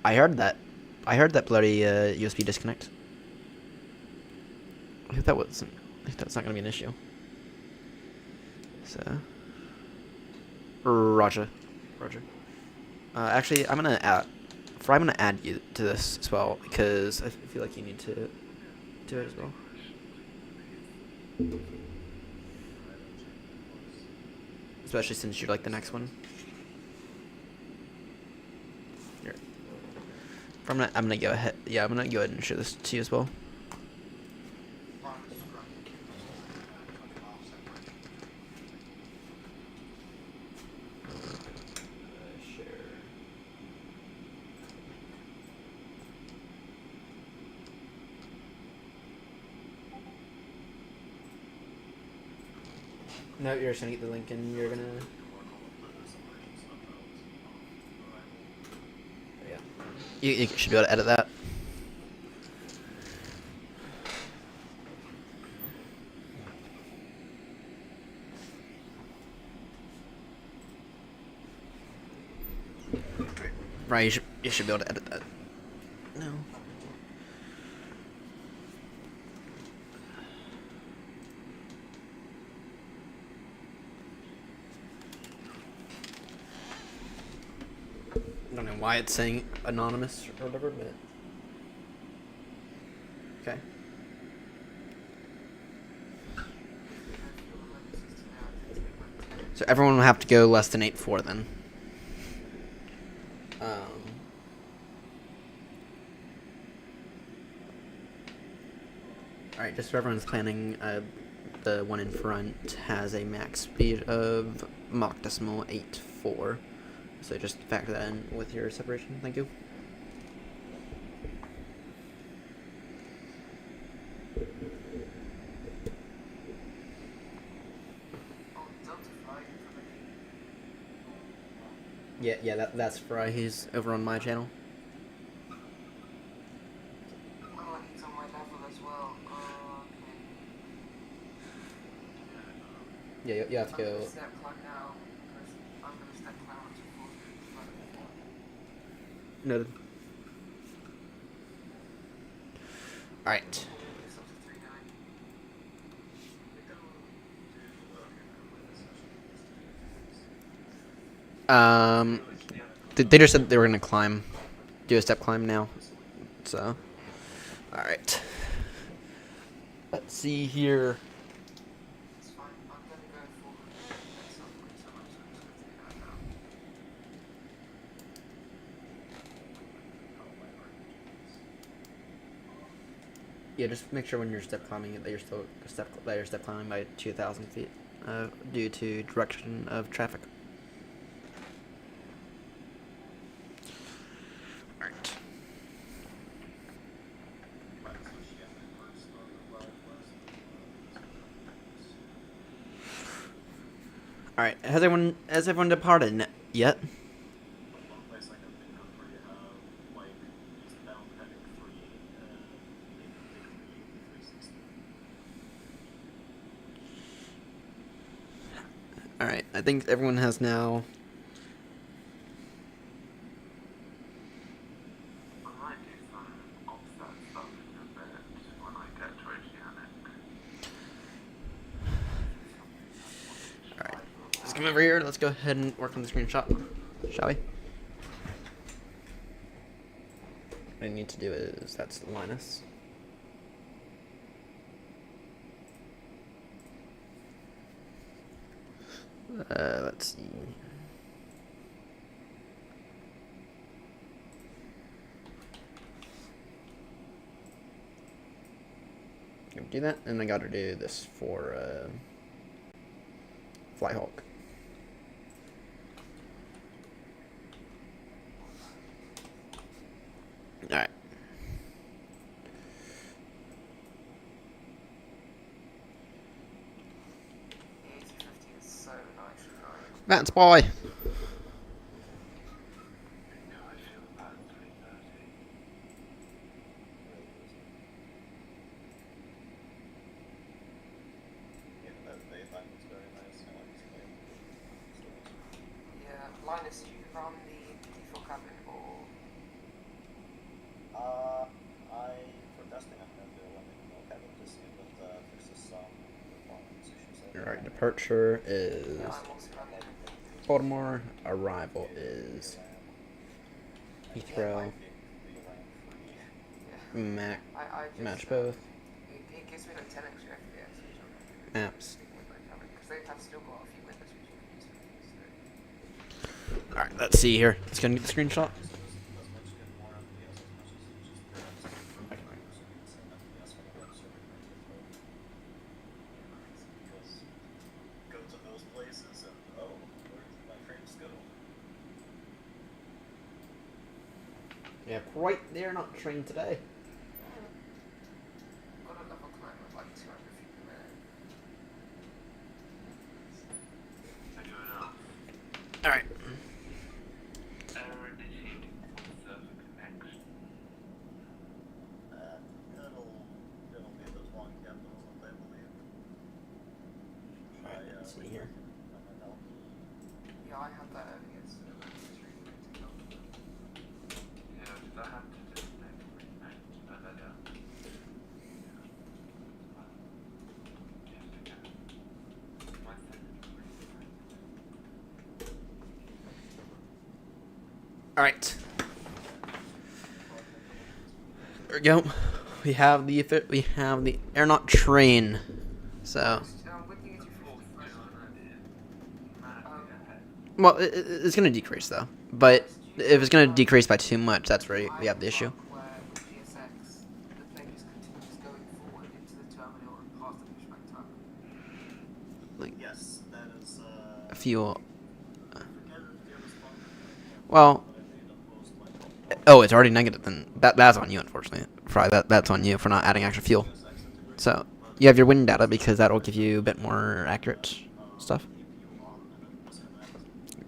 I heard that bloody USB disconnect. I think that's not gonna be an issue. So, Roger. Actually, I'm gonna Fry, I'm gonna add you to this as well because I feel like you need to do it as well. Especially since you're like the next one. Here. I'm gonna go ahead. Yeah, I'm gonna go ahead and share this to you as well. No, you're just gonna get the link and you're gonna. Yeah. You should be able to edit that. Right, you should be able to edit that. No. I don't know why it's saying anonymous or whatever, but okay. So everyone will have to go less than 8-4 then. Alright, just so everyone's planning, the one in front has a max speed of Mach decimal 8.4. So just factor that in with your separation. Thank you. Yeah, that's Fry. He's over on my channel. Oh, he's on my level as well. Oh, okay. Yeah, you have to go. I'm gonna step climb now. I'm gonna step climb up to 40. Noted. Alright. They just said they were gonna climb, do a step climb now. So, all right. Let's see here. Yeah, just make sure when you're step climbing that you're step climbing by 2,000 feet, due to direction of traffic. Alright. Alright, has everyone departed yet? Alright, I think everyone has now. Alright, let's come over here. Let's go ahead and work on the screenshot, shall we? What I need to do is, that's Linus. Let's see. Do that, and I gotta do this for Flyhawk. Alright. That's why. Linus, you run the default cabin or? For testing, I'm going to do running no cabin to see if it fixes some performance issues. Alright, departure is Baltimore, arrival is Heathrow. Mac. I just, Match both. It gives me like 10 extra FPS, which I'm happy with. Maps. Because they have still got a few windows which you can use. Alright, let's see here. Let's go and get the screenshot. Go to those places and oh, where did my frames go? Yeah, quite. They're not trained today. Got a level climb of like 200 feet per minute. I do it now. Alright. Error initiating full server connection. It'll be this one capital, I believe. Alright, let's see here. Yeah, I had that earlier, so it was really great to go. Yeah, because I have to disconnect Alright. There we go. We have the Airnott train. So well, it's gonna decrease though. But if it's gonna decrease by too much, that's where we have the issue. Like yes, that is fuel. Well, oh, it's already negative. Then that's on you, unfortunately. Fry, that's on you for not adding extra fuel. So you have your wind data because that will give you a bit more accurate stuff.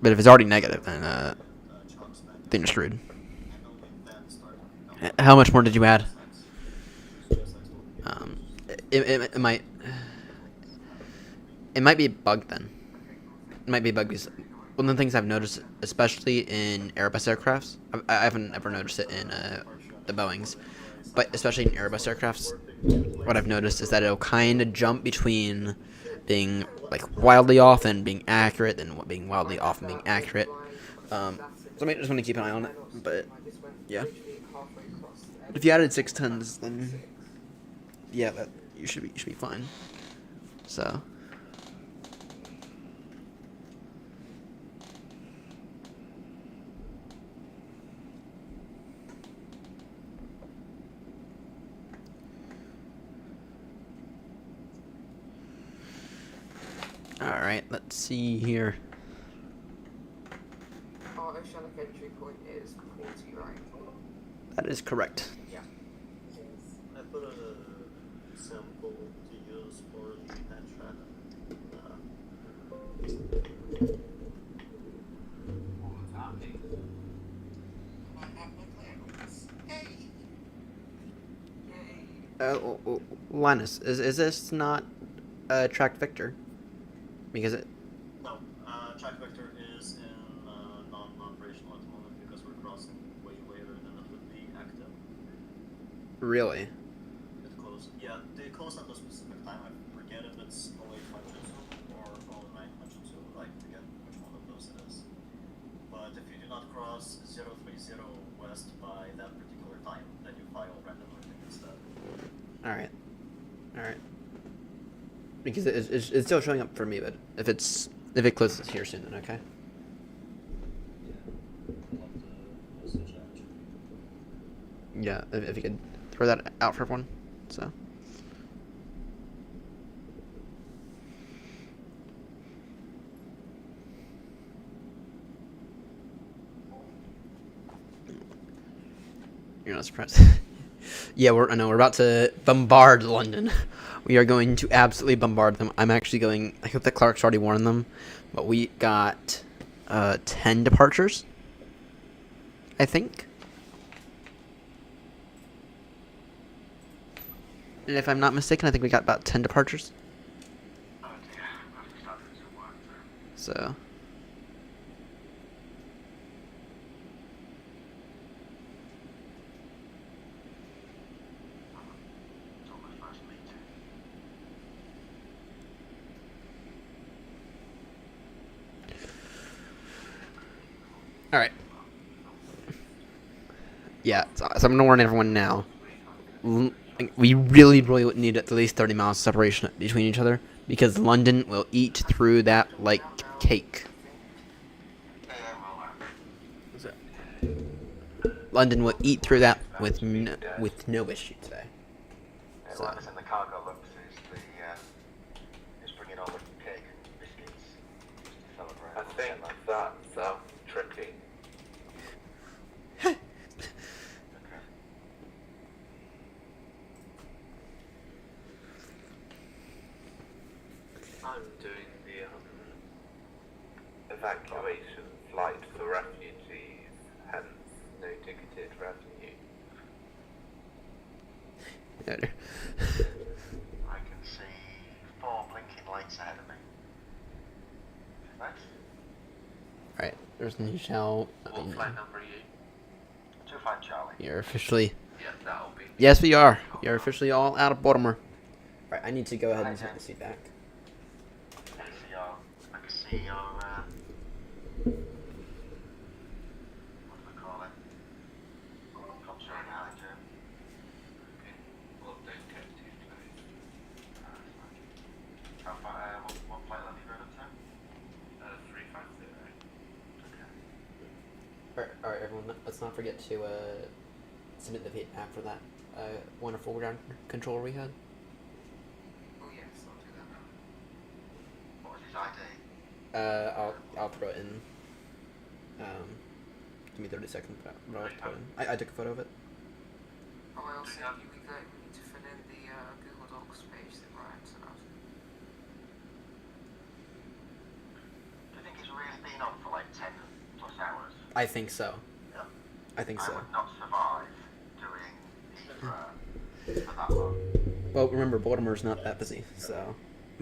But if it's already negative, then you're screwed. How much more did you add? It might be a bug then. It might be a bug because one of the things I've noticed, especially in Airbus aircrafts, I haven't ever noticed it in the Boeings, but especially in Airbus aircrafts, what I've noticed is that it'll kind of jump between being like wildly off and being accurate, and being wildly off and being accurate. So I might just want to keep an eye on it. But yeah, if you added 6 tons, then yeah, you should be fine. So. Alright, let's see here. Our oceanic entry point is 40, right? That is correct. Yeah. I put a sample to use for the patch track. Linus, is this not tracked Victor? Because it. No, track vector is in non-operational at the moment because we're crossing way later than it would be active. Really? It closed. Yeah, they close at a specific time. I forget if it's 08 Manjutsu or 09 Manjutsu. I forget which one of those it is. But if you do not cross 030 west by that particular time, then you file randomly instead. Alright. Alright. Because it's still showing up for me, but if it closes here soon, then okay. Yeah, if you could throw that out for everyone, so. You're not surprised. Yeah, I know we're about to bombard London. We are going to absolutely bombard them. I'm actually going. I hope that Clark's already warned them, but we got 10 departures, I think. And if I'm not mistaken, I think we got about 10 departures. So. All right. Yeah, so I'm gonna warn everyone now. We really need at least 30 miles separation between each other because London will eat through that like cake. London will eat through that with no issue today. So. Whoever's in the cargo looks is bringing all the cake and biscuits to celebrate. I think that's tricky. I'm doing the evacuation flight for refugees, hence no ticketed revenue. I can see 4 blinking lights ahead of me. Nice. Alright, there's Nichelle. What flight number are you? 25 Charlie. You're officially. Yeah, that'll be. Yes, we are. We are officially all out of Baltimore. Alright, I need to go ahead and take the seat back. I can see your what do we call it? Control manager. Okay. Well, don't get too close. How far, what flight level you going up to? 350. Alright, everyone, let's not forget to submit the feedback for that wonderful ground control we had. Oh yes, I'll do that now. What was his ID? I'll throw it in. Give me 30 seconds, but I'll throw it in. I took a photo of it. Oh, I also we need to fill in the Google Docs page that Ryan sent out. Do you think he's really been on for like 10 plus hours? I think so. Yeah. I think so. I would not survive doing Heathrow for that long. Well, remember, Baltimore's not that busy, so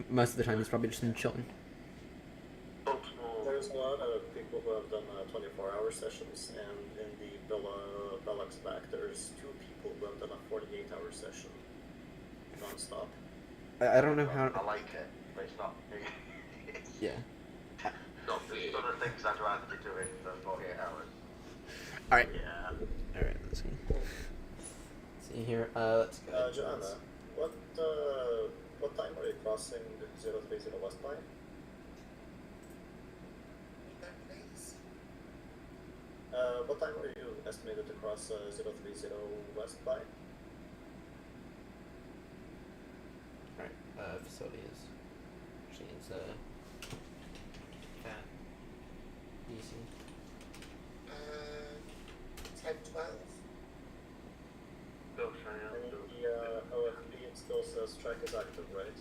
most of the time he's probably just been chilling. There's a lot of people who have done 24-hour sessions, and in the Bellax back, there's 2 people who have done a 48-hour session non-stop. I don't know how. I like it, but it's not. Yeah. Not the sort of things I'd rather be doing than 48 hours. Alright. Yeah. Alright, let's see. Let's see here. Let's go. Joanna, what time are you crossing 030 West by? What time are you estimated to cross 030 West by? Alright, facility is. Actually, it's at DC. 10-12. Bill Cheyenne. And the OFB, it still says track is active, right?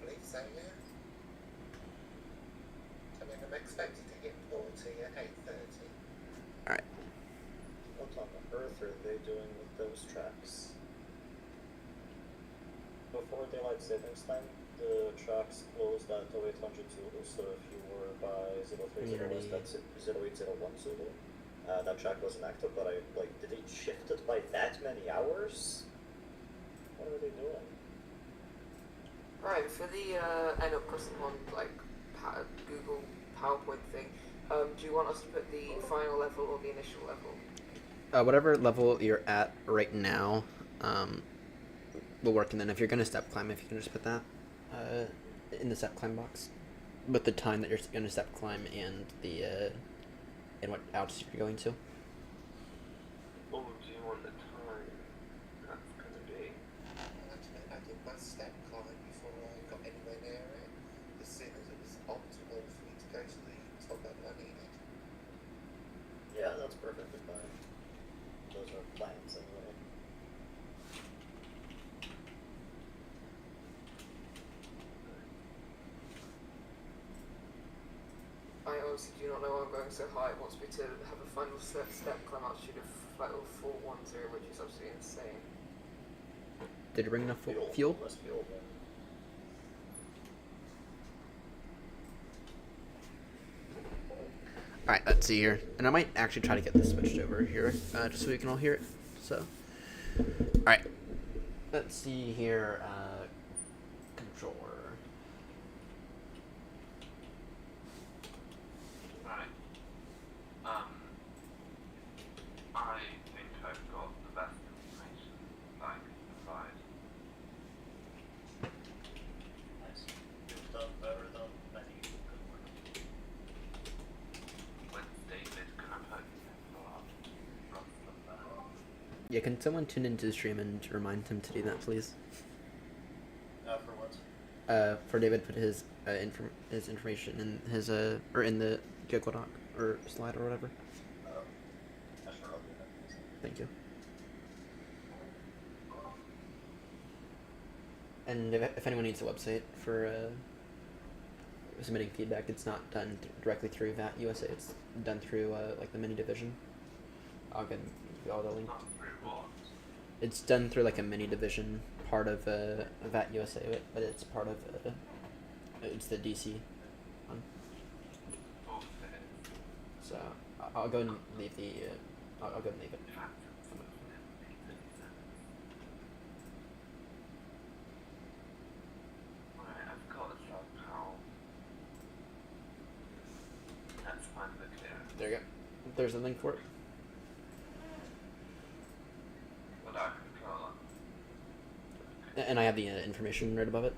I believe so, yeah. I mean, I'm expected to hit 40 at 8:30. Alright. What on earth are they doing with those tracks? Before daylight savings time, the tracks closed at 0800 Zulu, so if you were by 030 West, that's 0801 Zulu. That track wasn't active, but did they shift it by that many hours? What are they doing? Right, for the Airnott Crossing one, Google PowerPoint thing, do you want us to put the final level or the initial level? Whatever level you're at right now, will work. And then if you're gonna step climb, if you can just put that in the step climb box, with the time that you're gonna step climb and the and what altitude you're going to. What would you want the time that's gonna be? I did my step climb before I got anywhere near it, as soon as it was optimal for me to go to the top level I needed. Yeah, that's perfectly fine. Those are plans anyway. I honestly do not know why I'm going so high. It wants me to have a final step climb altitude of like 410, which is absolutely insane. Did you bring enough fuel? Less fuel, then. Alright, let's see here. And I might actually try to get this switched over here, just so we can all hear it. So, alright. Let's see here, controller. Right. Yeah, can someone tune into the stream and remind him to do that, please? For what? For David, put his his information in his or in the Google Doc or slide or whatever. Sure, I'll do that. Thank you. And if anyone needs a website for submitting feedback, it's not done directly through VAT USA. It's done through like the mini division. I'll get all the link. It's done through like a mini division part of VAT USA, but it's part of it's the DC one. So I'll go and leave the I'll go and leave it. There you go. There's a link for it. And I have the information right above it.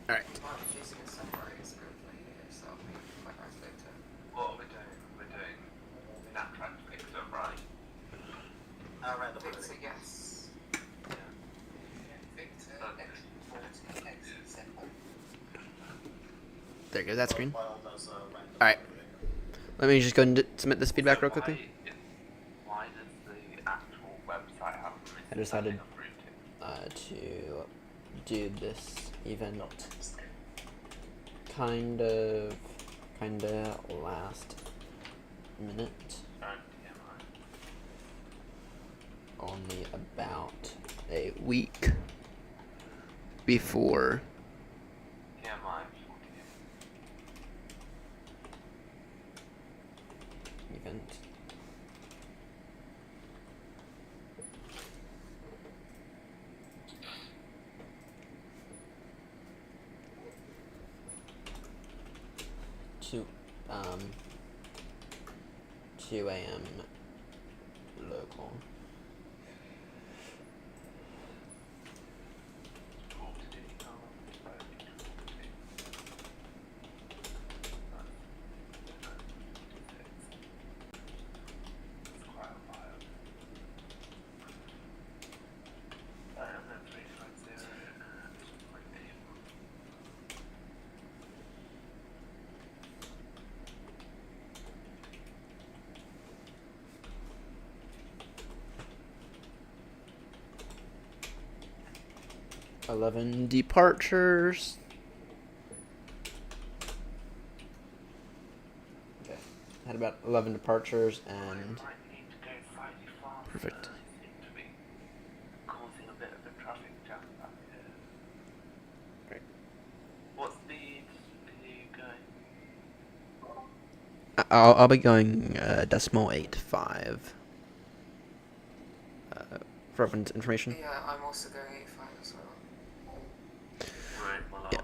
Alright. What are we doing? We're doing that track fix up, right? Around the Victor, yes. There goes that screen. Alright. Let me just go and submit this feedback real quickly. Why does the actual website have I decided to do this event kinda last minute. Only about a week before event. Two 2 a.m. local. $11 departures. Okay, had about 11 departures and perfect. Causing a bit of a traffic jam back here. Right. What speed are you going? I'll be going .85. For everyone's information. Yeah, I'm also going 85 as well. Yeah.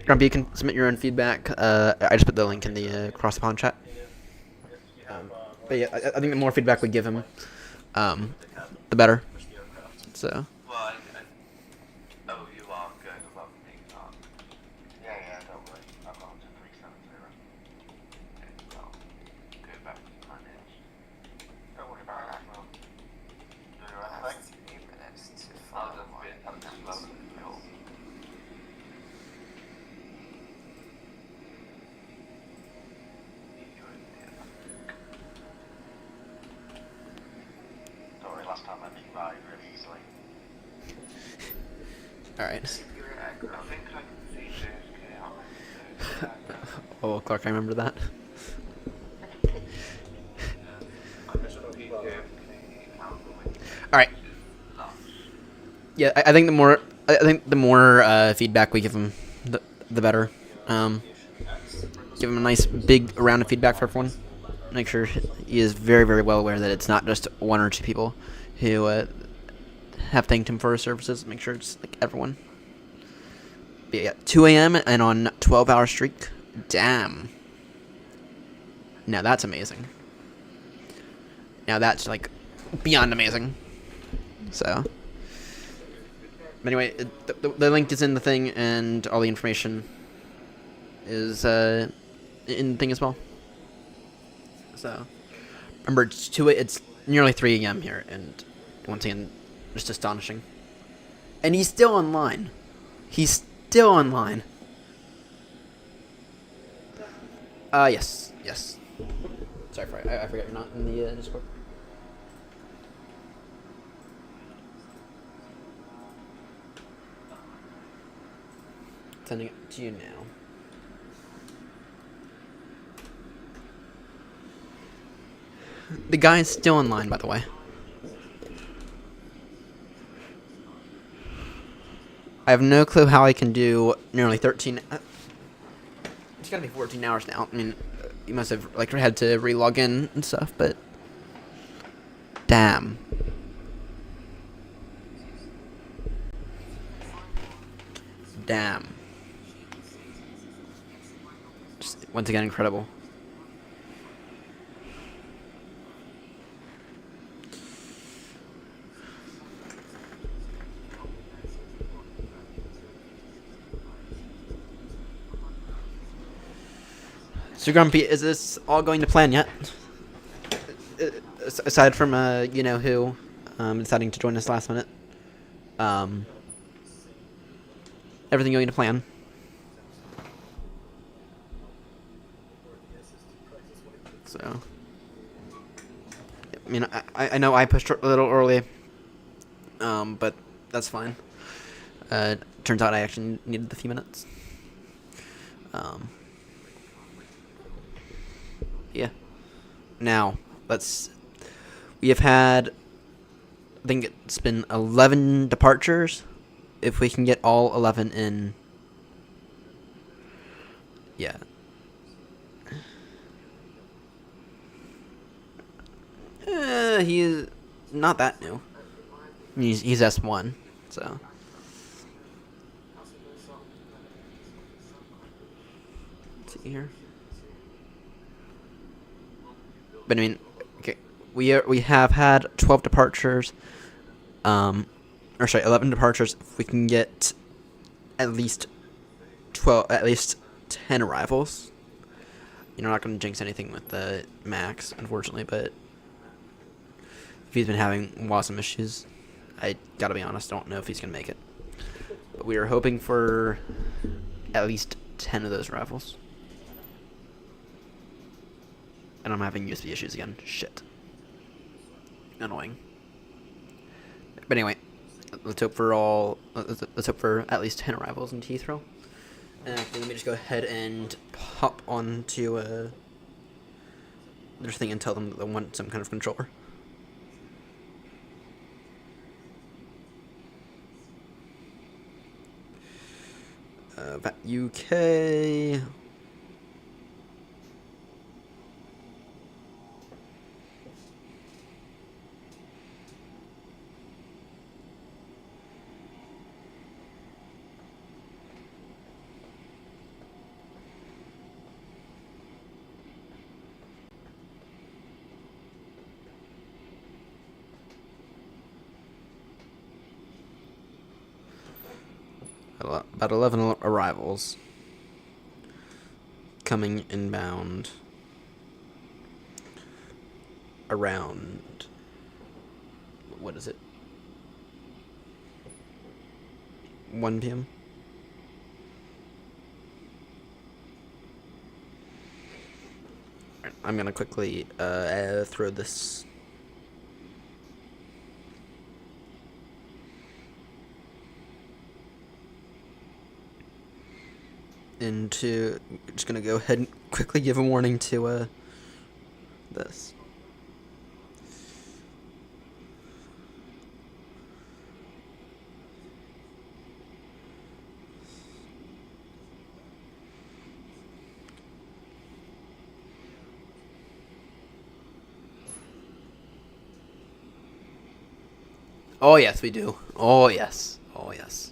Grumpy, you can submit your own feedback. I just put the link in the cross the pond chat. But yeah, I think the more feedback we give him, the better. So. Well, oh, you are going above me, Mark. Yeah, don't worry. I've got to 370. Okay, well, go back to my edge. Don't worry about that, well. Do the right thing. I'll just be a touch slower than yours. Sorry, last time I beat Ryan really easily. Alright. I think I can see JFK out. Oh, Clark, I remember that. Alright. Yeah, I think the more feedback we give him, the better. Give him a nice big round of feedback for everyone. Make sure he is very, very well aware that it's not just one or two people who have thanked him for his services. Make sure it's like everyone. But yeah, 2 a.m. and on 12-hour streak. Damn. Now that's amazing. Now that's like beyond amazing. So But anyway, the link is in the thing, and all the information is in the thing as well. So remember, it's nearly 3 a.m. here, and once again, just astonishing. And he's still online. He's still online. Yes. Sorry, I forgot you're not in the Discord. Sending it to you now. The guy is still online, by the way. I have no clue how I can do nearly 13... it's gotta be 14 hours now. I mean, you must have like had to re-log in and stuff, but... Damn. Just, once again, incredible. So Grumpy, is this all going to plan yet? Aside from you know who deciding to join us last minute, everything going to plan? So, I mean, I know I pushed a little early, but that's fine. Turns out I actually needed the few minutes. Yeah. Now, we have had, I think it's been 11 departures. If we can get all 11 in. Yeah. He is not that new. He's S1, so. Let's see here. But I mean, okay, we have had 12 departures, or sorry, 11 departures. If we can get at least 10 arrivals. You're not going to jinx anything with the Max, unfortunately, but if he's been having WASM issues, I gotta be honest, don't know if he's gonna make it. But we are hoping for at least 10 of those arrivals. And I'm having USB issues again. Shit. Annoying. But anyway, let's hope for at least 10 arrivals in Heathrow. And let me just go ahead and hop onto their thing and tell them that they want some kind of controller. UK. About 11 arrivals coming inbound around, what is it, 1 p.m. I'm gonna quickly throw this into, just gonna go ahead and quickly give a warning to this. Oh yes, we do. Oh yes. Oh yes.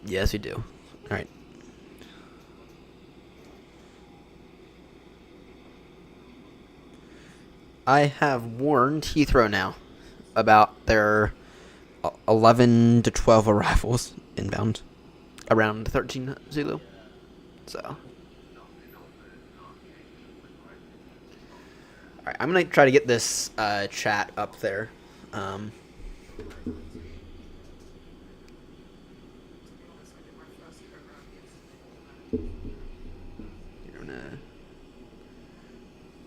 Yes, we do. All right. I have warned Heathrow now about their 11 to 12 arrivals inbound, around 13 Zulu. So, all right, I'm gonna try to get this chat up there.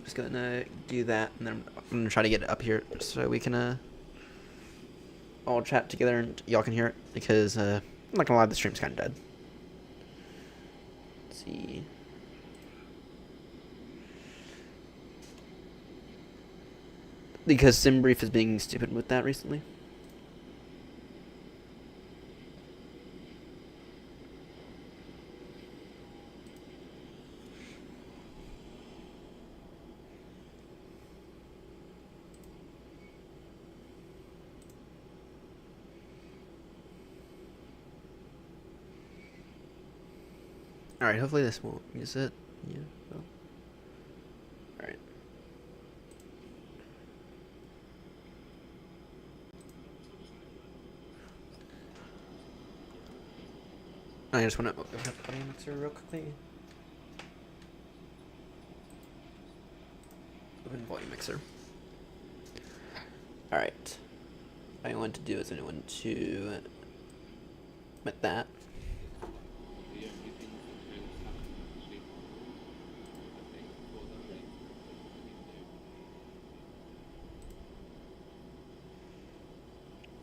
Just gonna do that, and then I'm gonna try to get it up here so we can all chat together and y'all can hear it, because I'm not gonna lie, the stream's kind of dead. Let's see. Because SimBrief is being stupid with that recently. Alright, hopefully this won't use it. Yeah, well. Alright. I just want to open up the audio mixer real quickly. Open volume mixer. Alright. What I want to do is I want to admit that.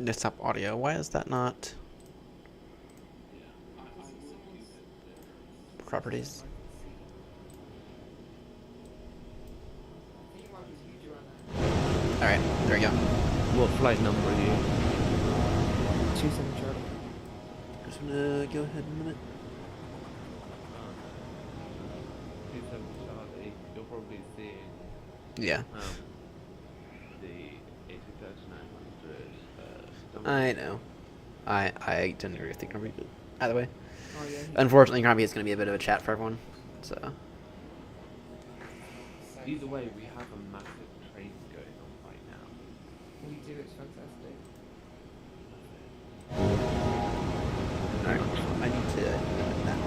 Desktop audio. Why is that not? Properties. Alright, there we go. What flight number are you? 27 Charlie. Just gonna go ahead in a minute. 27 Charlie. You'll probably see. Yeah. The 83900. I know. I didn't agree with the Grumpy, but either way. Oh, yeah, Unfortunately, Grumpy is going to be a bit of a chat for everyone, so. Either way, we have a massive train going on right now. We do, it's fantastic. Alright, I need to that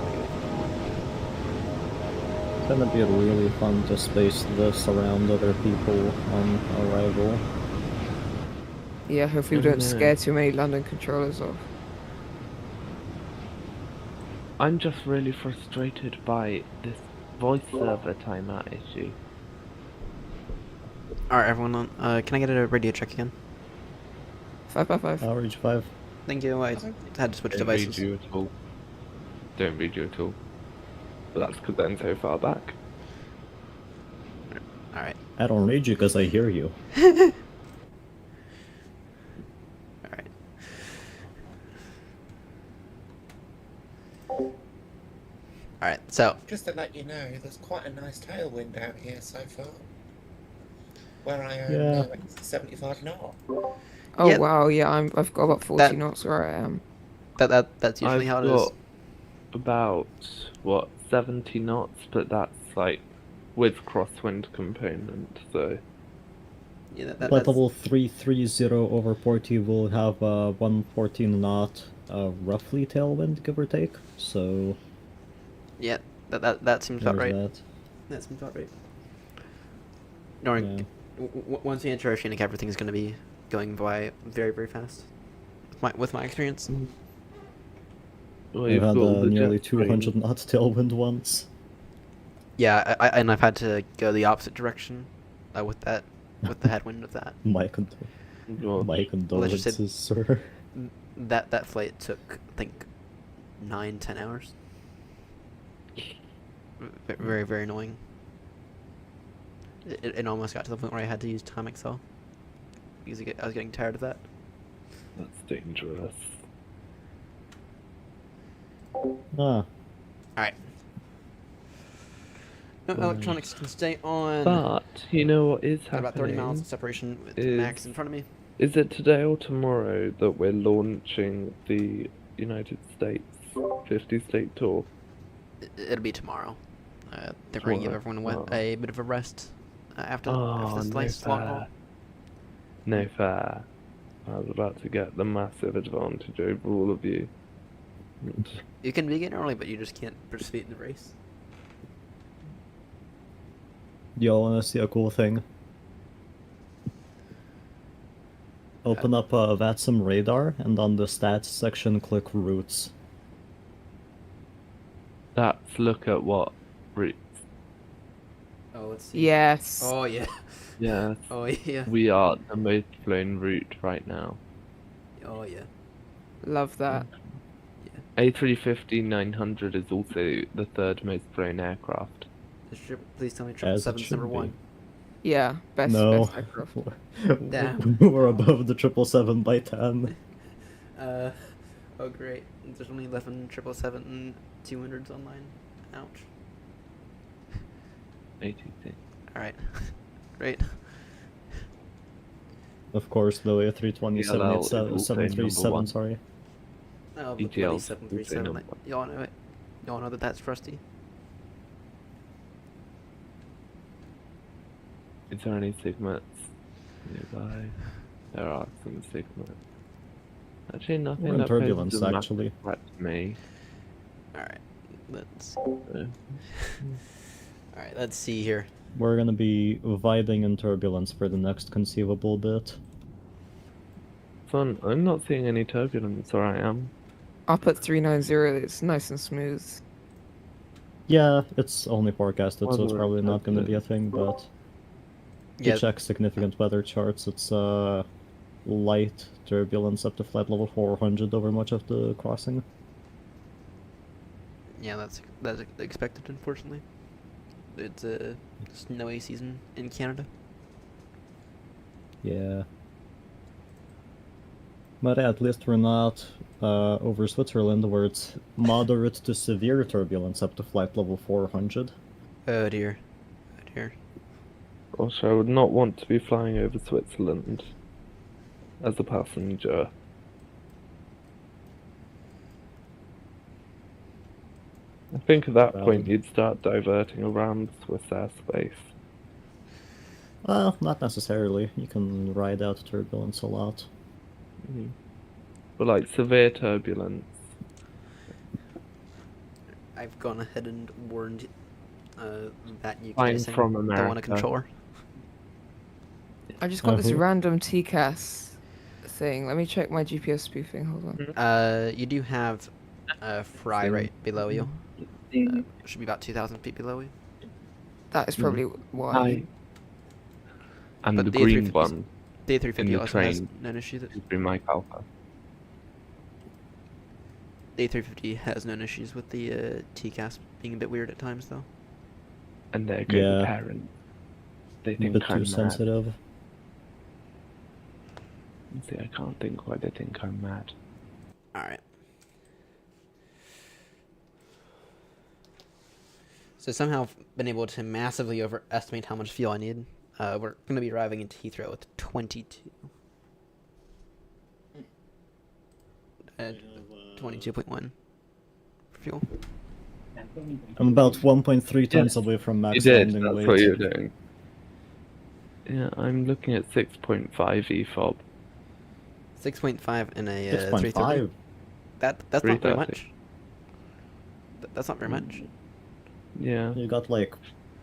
It's gonna be really fun to space this around other people on arrival. Yeah, hopefully we don't scare too many London controllers off. I'm just really frustrated by this voice server timeout issue. Alright, everyone, can I get a radio check again? 555. Average 5. Thank you. I had to switch devices. Don't read you at all. Don't read you at all. But that's because I'm so far back. Alright. I don't read you because I hear you. Alright, so. Just to let you know, there's quite a nice tailwind out here so far. Where I am, it's 75 knots. Oh yeah. Wow, yeah, I've got about 40 knots where I am. That's usually how it is. About what 70 knots, but that's like with crosswind component, so. Yeah, Level 330 over 40 will have 114 knot, roughly tailwind, give or take. So. Yeah, that seems about right. That seems about right. Knowing, once we enter Oceanic, everything's going to be going by very, very fast. With my experience. Well, I've had nearly 200 knot tailwind once. Yeah, and I've had to go the opposite direction with the headwind of that. My condolences, sir. That flight took, I think, 9-10 hours. Very, very annoying. It almost got to the point where I had to use Time Excel because I was getting tired of that. That's dangerous. Ah. Alright. No electronics can stay on. But you know what is happening? About 30 miles of separation with Max in front of me. Is it today or tomorrow that we're launching the United States 50-state tour? It'll be tomorrow. They're going to give everyone a bit of a rest after this last long haul. No fair. I was about to get the massive advantage over all of you. You can begin early, but you just can't participate in the race. Y'all wanna see a cool thing? Open up VATSIM radar, and on the stats section, click routes. Let's look at what routes. Oh, let's see. Yes. Oh, yeah. Yes. Oh, yeah. We are the most flown route right now. Oh, yeah. Love that. A350-900 is also the third most flown aircraft. Please tell me As it 777's should number be. one. Yeah, best No. aircraft. Damn. We're above the 777 by 10. Oh, great. There's only 11 777 and 200s online. Ouch. ATC. Alright. Great. Of course, the A320 ELL is also 737, number one. sorry. Oh, the ETL bloody is 737. also number Y'all know it. Y'all know that that's trusty. Is there any Sigmats nearby? There are some Sigmats. Actually, nothing We're in that turbulence, poses a massive actually. threat to me. Alright. Alright, let's see here. We're gonna be vibing in turbulence for the next conceivable bit. Fun. I'm not seeing any turbulence, or I am. I'll put 390. It's nice and smooth. Yeah, it's only forecasted, so it's Weather probably not gonna be a thing, but... If you Yeah. check significant weather charts, it's light turbulence up to flight level 400 over much of the crossing. Yeah, that's expected, unfortunately. It's a snowy season in Canada. Yeah. But at least we're not over Switzerland, where it's moderate to severe turbulence up to flight level 400. Oh dear. Oh dear. Also, I would not want to be flying over Switzerland as a passenger. I think at that point you'd start diverting around Swiss airspace. Well, not necessarily. You can ride out turbulence a lot. But like severe turbulence. I've gone ahead and warned that you Flying guys from don't want a America. controller. I just got this Uh-huh. random TCAS thing. Let me check my GPS spoofing. Hold on. You do have Fry right below you. Should be about 2,000 feet below you. That is probably why. Hi. And But the the green A350 one The in A350 the also has train known issues. is Green Mike Alpha. The A350 has known issues with the TCAS being a bit weird at times, though. And they're good Yeah. parents. They A think bit I'm too mad. sensitive. See, I can't think why they think I'm mad. Alright. So somehow I've been able to massively overestimate how much fuel I need. We're going to be arriving into Heathrow with 22. 22.1 for fuel. I'm about 1.3 tons away from You max did, landing that's weight. what you're doing. Yeah, I'm looking at 6.5 EFOB. 6.5 in a 6.5. 330. That's not very 330. much. That's not very much. Yeah. You got like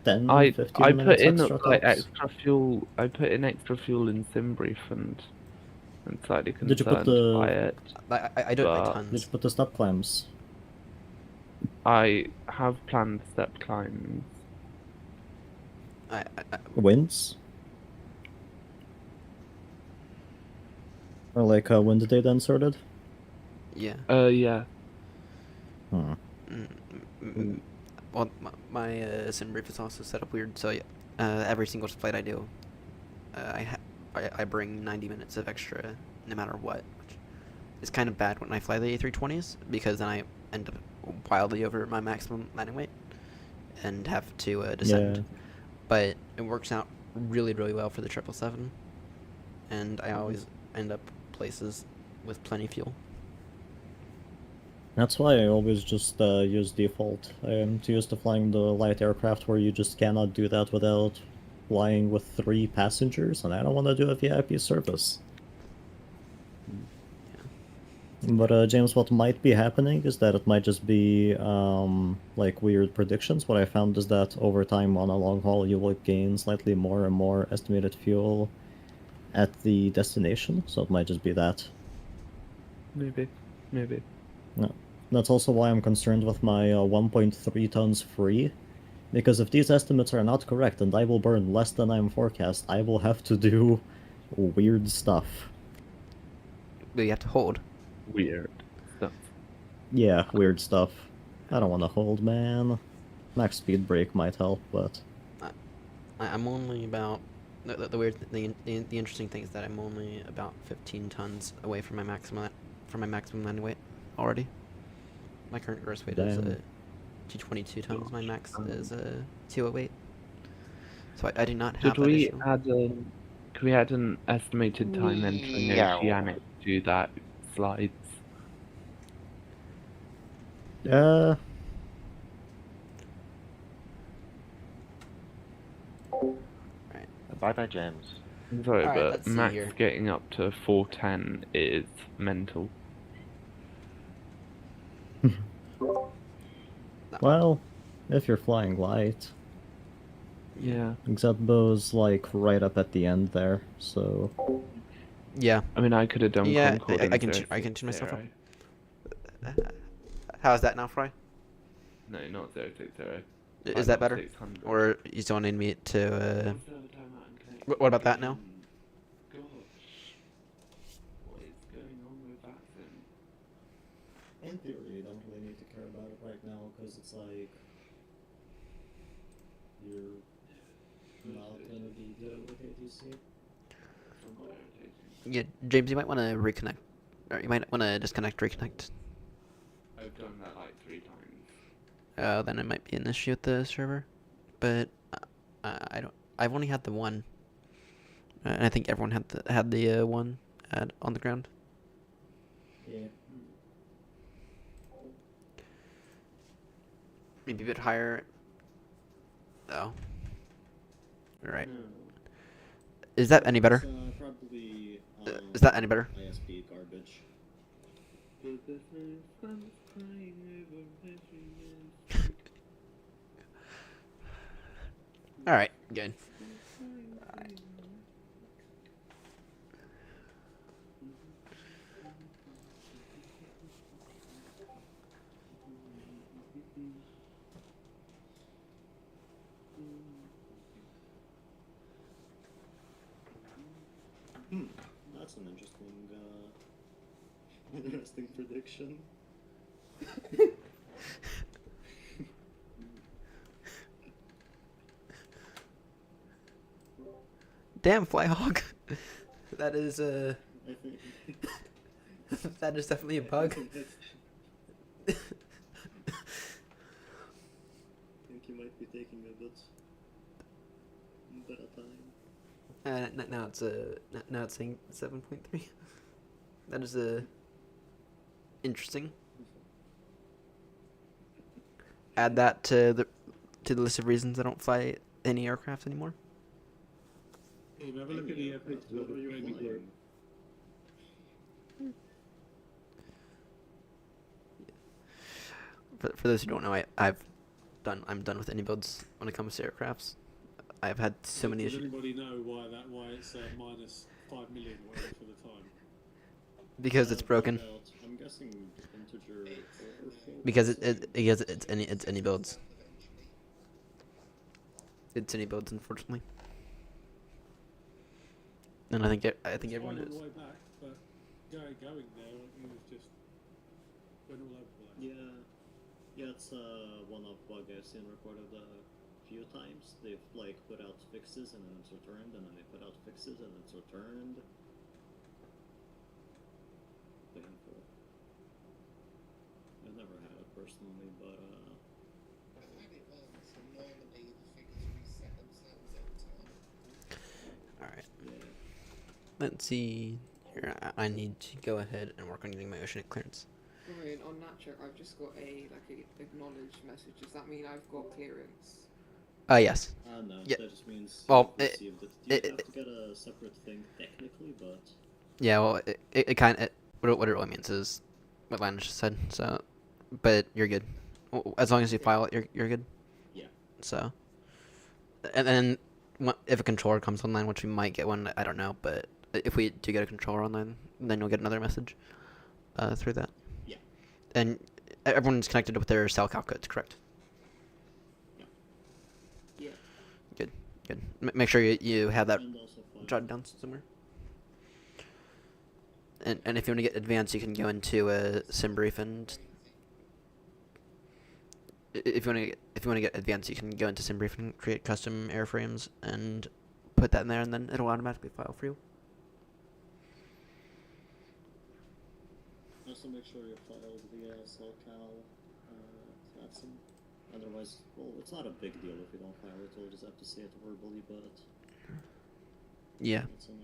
10, I 15 I minutes put in extra like tops. extra fuel. I put in extra fuel in Simbrief and slightly concerned Did you put the... by it. I do it by but tons. Did you put the step clamps? I have planned step climbs. Winds? Or like wind data inserted? Yeah. Yeah. Hmm. Well, my sim brief is also set up weird, so yeah, every single flight I do, I bring 90 minutes of extra no matter what, which is kind of bad when I fly the A320s, because then I end up wildly over my maximum landing weight and have to descend. Yeah. But it works out really, really well for the 777, and I always end up places with plenty of fuel. That's why I always just use default. I am too used to flying the light aircraft where you just cannot do that without flying with 3 passengers, and I don't want to do a VIP service. But James, what might be happening is that it might just be like weird predictions. What I found is that over time on a long haul, you will gain slightly more and more estimated fuel at the destination. So it might just be that. Maybe. No. That's also why I'm concerned with my 1.3 tons free. Because if these estimates are not correct and I will burn less than I'm forecast, I will have to do weird stuff. But you have to hold. Weird stuff. Yeah, weird stuff. I don't want to hold, man. Max speed brake might help, but... I'm only about... The weird thing, the interesting thing is that I'm only about 15 tons away from my maximum landing weight already. My current gross weight is 222 tons. My max is 208. So I do not have Should that we issue. could we add an estimated time entering oceanic to that slides? Bye-bye, James. I'm sorry, Alright, but let's see max here. getting up to 410 is mental. Well, if you're flying light. Yeah. Except Bo's like right up at the end there, so... Yeah. I mean, I could have done Concord I can tune myself up. How's that now, Fry? No, not 060. Is that better? Or you still need me to, What about that now? Gosh. What is going on with that thing? In theory, you don't really need to care about it right now, because it's like... You're not gonna be good with ATC. Yeah, James, you might want to reconnect. Or you might want to disconnect, reconnect. I've done that like 3 times. Then it might be an issue with the server. But I don't. I've only had the one. And I think everyone had the one on the ground. Yeah. Maybe a bit higher. Oh. Right. Is that any better? Probably, is that any better? ISP garbage. Alright, good. Alright. That's an interesting prediction. Damn, Flyhawk. That is that is definitely a bug. I think you might be taking a bit better time. Now it's now it's saying 7.3. That is interesting. Add that to the list of reasons I don't fly any aircraft anymore. Hey, have a look at the airplanes. What are you aiming for? For those who don't know, I'm done with any builds when it comes to aircrafts. I've had so many Does issues. anybody know why it's minus 5 million or whatever for the time? Because it's broken. I'm guessing integer. Because it's any builds. It's any builds, unfortunately. And I think everyone It's is. all the way back, but going there, it was just went all over the place. Yeah, it's one-off bug I've seen reported a few times. They've like put out fixes and then it's returned, and then they put out fixes and it's returned. Painful. I've never had it personally, but I've had it once, and normally the figures reset themselves every time. Alright. Let's see. Here, I need to go ahead and work on getting my oceanic clearance. Ryan, on that check, I've just got a acknowledge message. Does that mean I've got clearance? Yes. no, Yeah. that just means Well, you've received it. You have to get a separate thing technically, but Yeah, well, it kind of what it really means is what Linus just said. So, but you're good. As long as you file it, you're good. Yeah. So, and then if a controller comes online, which we might get one, I don't know, but if we do get a controller online, then you'll get another message through that. Yeah. And everyone's connected with their cell calc codes, correct? Yeah. Good. Make sure you have that jotted down somewhere. And if you want to get advanced, you can go into a SimBrief, and if you want to get advanced, you can go into SimBrief and create custom airframes and put that in there, and then it'll automatically file for you. Also make sure you file via SoCal Flatsim. Otherwise, well, it's not a big deal if you don't file it. You'll just have to say it verbally, but yeah. That's another.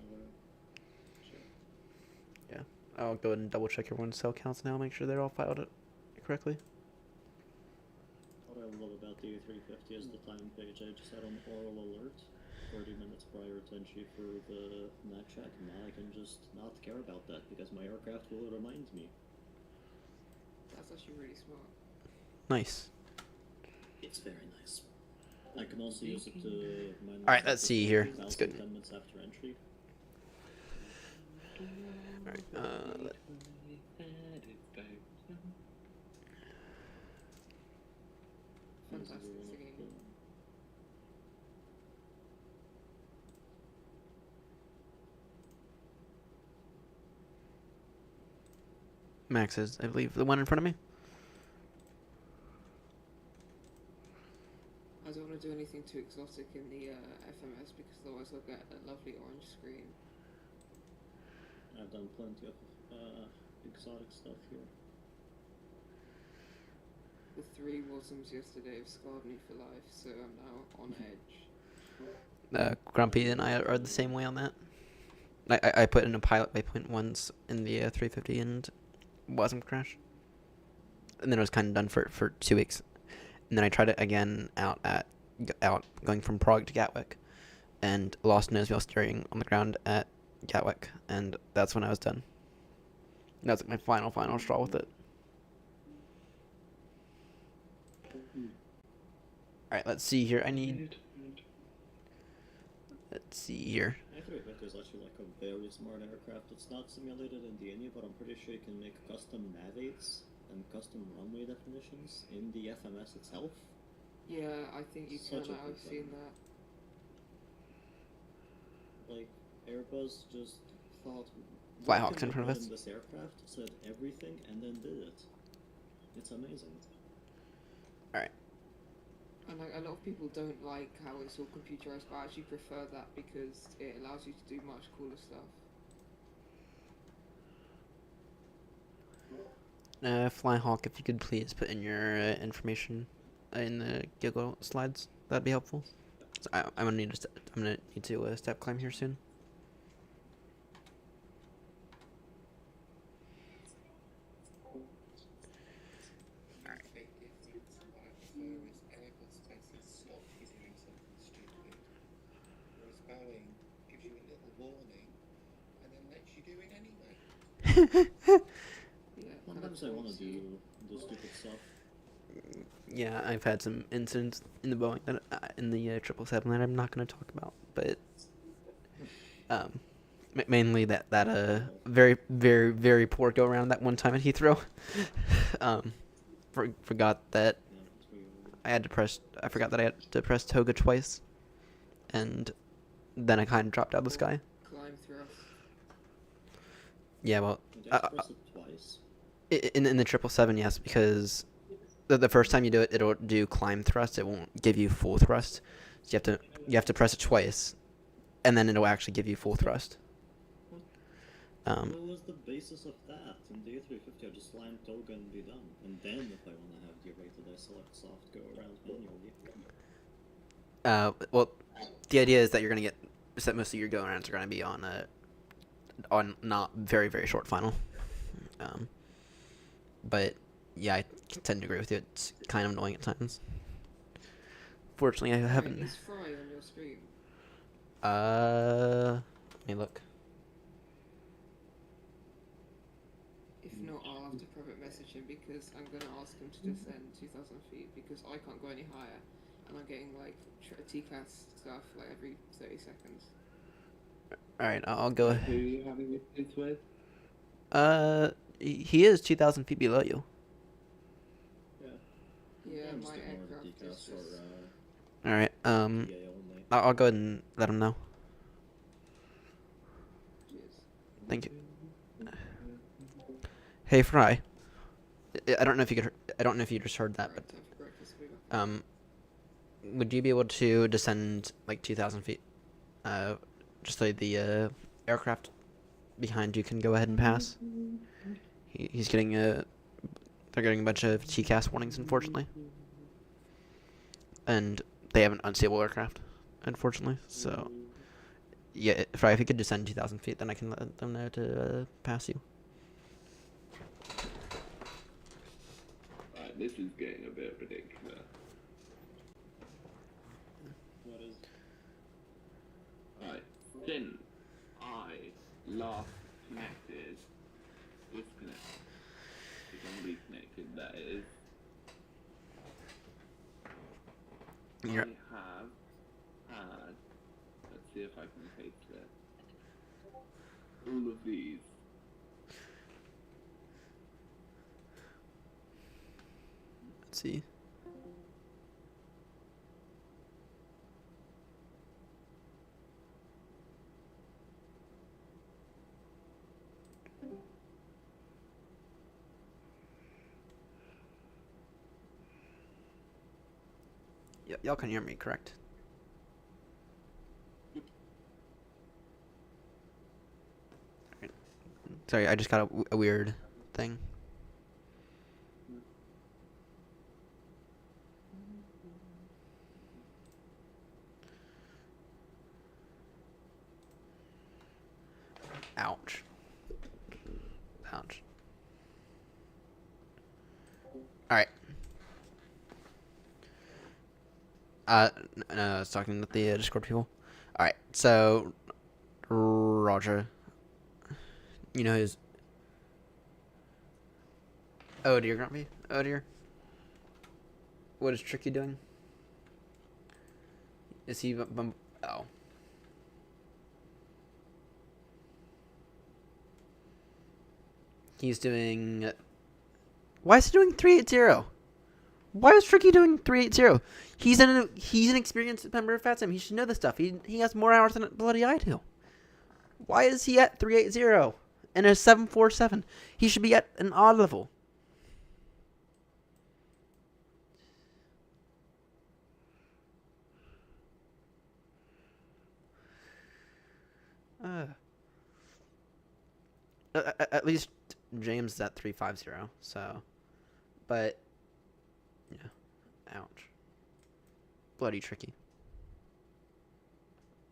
Yeah, I'll go ahead and double check everyone's cell counts now. Make sure they're all filed it correctly. What I love about the A350 is the time page. I just had an oral alert 30 minutes prior to entry for the NAT check. Now I can just not care about that because my aircraft will remind me. That's actually really smart. Nice. It's very nice. I can also use it to. Alright, let's see here. It's good. 10 minutes after entry. Alright, Fantastic game. Max is, I believe, the one in front of me. I don't want to do anything too exotic in the FMS because otherwise I'll get a lovely orange screen. I've done plenty of exotic stuff here. The 3 wasms yesterday have scarred me for life, so I'm now on edge. Grumpy and I are the same way on that. I put in a pilot waypoint once in the 350 and wasn't crash. And then it was kind of done for 2 weeks. And then I tried it again out going from Prague to Gatwick, and lost nose wheel steering on the ground at Gatwick, and that's when I was done. And that was like my final straw with it. Alright, let's see here. Let's see here. A350 is actually like a very smart aircraft. It's not simulated in DNA, but I'm pretty sure you can make custom nav-aids and custom runway definitions in the FMS itself. Yeah, I think you can. I've seen that. Like, Airbus just thought, Flyhawks in front of us. This aircraft said everything and then did it. It's amazing. Alright. And like, a lot of people don't like how it's all computerized, but I actually prefer that because it allows you to do much cooler stuff. Flyhawk, if you could please put in your information in the Google slides, that'd be helpful. So I'm gonna need to step climb here soon. Sometimes I want to do the stupid stuff. Yeah, I've had some incidents in the Boeing that in the 777 that I'm not going to talk about, but mainly that very very poor go around that one time at Heathrow. Forgot that I forgot that I had to press toga twice, and then I kind of dropped out of the sky. Climb thrust. Yeah, well, Did you press it twice? in the 777, yes, because the first time you do it, it'll do climb thrust. It won't give you full thrust. So you have to press it twice, and then it'll actually give you full thrust. What was the basis of that? In the A350, I just line toga and be done. And then, if I want to have derated, I select soft go around manually. Well, the idea is that you're gonna get that most of your go arounds are gonna be on not very very short final. But yeah, I tend to agree with you. It's kind of annoying at times. Fortunately, I haven't. Is Fry on your stream? Let me look. If not, I'll have to private message him because I'm going to ask him to descend 2,000 feet because I can't go any higher, and I'm getting like T-class stuff like every 30 seconds. All right, I'll go. Who are you having this with? He is 2,000 feet below you. Yeah, my aircraft is just... All right. I'll go ahead and let him know. Thank you. Hey, Fry. I don't know if you could. I don't know if you just heard that, but would you be able to descend like 2,000 feet? Just so the aircraft behind you can go ahead and pass. He's getting they're getting a bunch of TCAS warnings, unfortunately, and they have an unstable aircraft, unfortunately. So, yeah, if you could descend 2,000 feet, then I can let them know to pass you. Right, this is getting a bit ridiculous. What is? Right, since I last connected, disconnected, reconnected, that is. Yep. I have had, let's see if I can paste it, all of these. Let's see. Y'all can hear me, correct? Right. Sorry, I just got a weird thing. Ouch. Ouch. Alright. No, I was talking with the Discord people. Alright, so Roger. You know his. Oh dear, Grumpy. Oh dear. What is Tricky doing? Is he oh. He's doing. Why is he doing 380? Why is Tricky doing 380? He's an experienced member of FATSIM. He should know this stuff. He has more hours than bloody I do. Why is he at 380 and a 747? He should be at an odd level. At least James is at 350. So, but yeah, ouch. Bloody Tricky.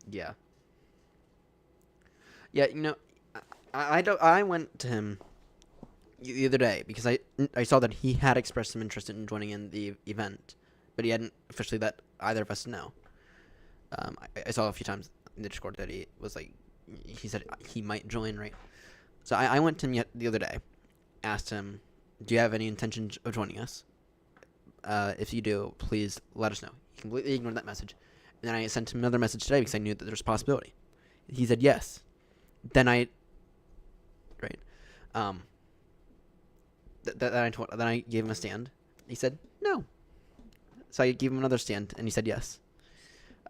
Yeah. Yeah, you know, I went to him the other day because I saw that he had expressed some interest in joining in the event, but he hadn't officially let either of us know. I saw a few times in the Discord that he was like, he said he might join, right? So I went to him the other day, asked him, do you have any intention of joining us? If you do, please let us know. He completely ignored that message. And then I sent him another message today because I knew that there was a possibility. He said yes. Then I gave him a stand. He said no. So I gave him another stand, and he said yes.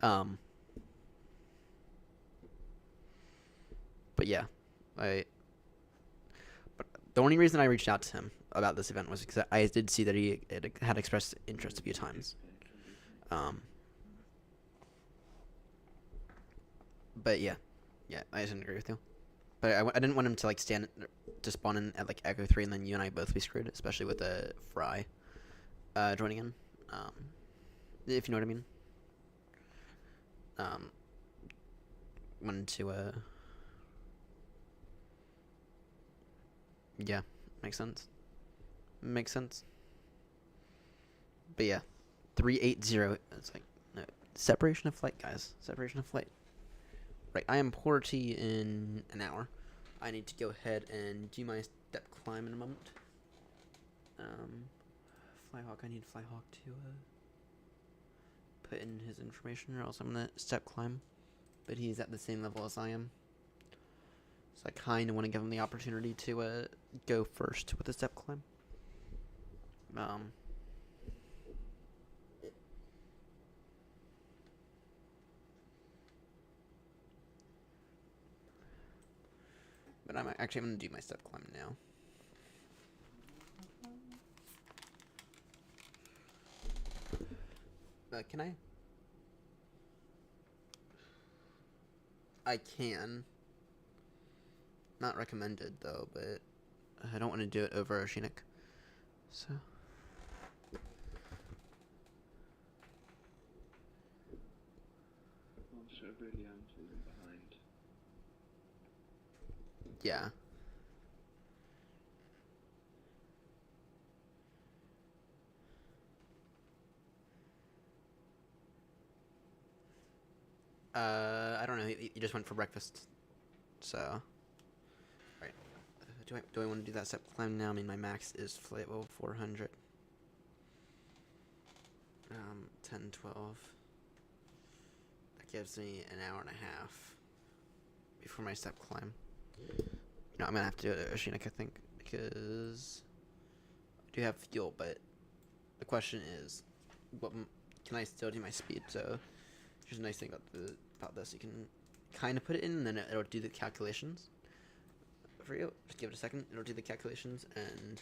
But yeah, but the only reason I reached out to him about this event was because I did see that he had expressed interest a few times. But yeah, I didn't agree with you. But I didn't want him to like spawn in at like Echo 3 and then you and I both be screwed, especially with Fry joining in. If you know what I mean. Wanted to yeah, makes sense. But yeah, 380. It's like no, separation of flight, guys. Separation of flight. Right, I am Porter T in an hour. I need to go ahead and do my step climb in a moment. Flyhawk, I need Flyhawk to put in his information, or else I'm gonna step climb. But he's at the same level as I am, so I kind of want to give him the opportunity to go first with the step climb. But I'm gonna do my step climb now. Can I? I can. Not recommended though, but I don't want to do it over Oceanic. So. Gosh, I really am falling behind. Yeah. I don't know. He just went for breakfast. So. Right. Do I want to do that step climb now? I mean, my max is flight level 400. 10, 12. That gives me an hour and a half before my step climb. No, I'm gonna have to do it at Oceanic, I think, because I do have fuel, but the question is, what can I still do my speed? So here's a nice thing about this: you can kind of put it in, and then it'll do the calculations for you. Just give it a second; it'll do the calculations, and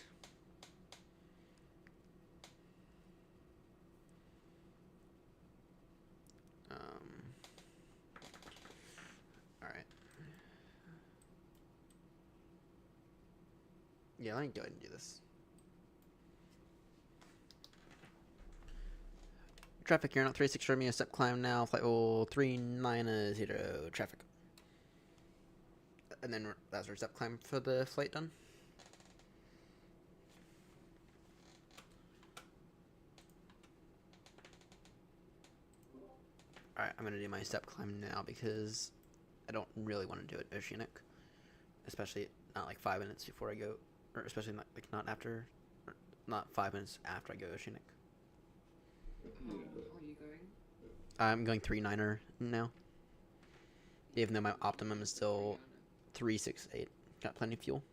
all right. Yeah, let me go ahead and do this. Traffic, you're not 36 for me, a step climb now, flight level 390, traffic. And then that's our step climb for the flight done. Alright, I'm gonna do my step climb now because I don't really want to do it Oceanic. Especially not like 5 minutes before I go, or especially not 5 minutes after I go Oceanic. How are you going? I'm going 3.9er now. Even though my optimum is still 3.68. Got plenty of fuel.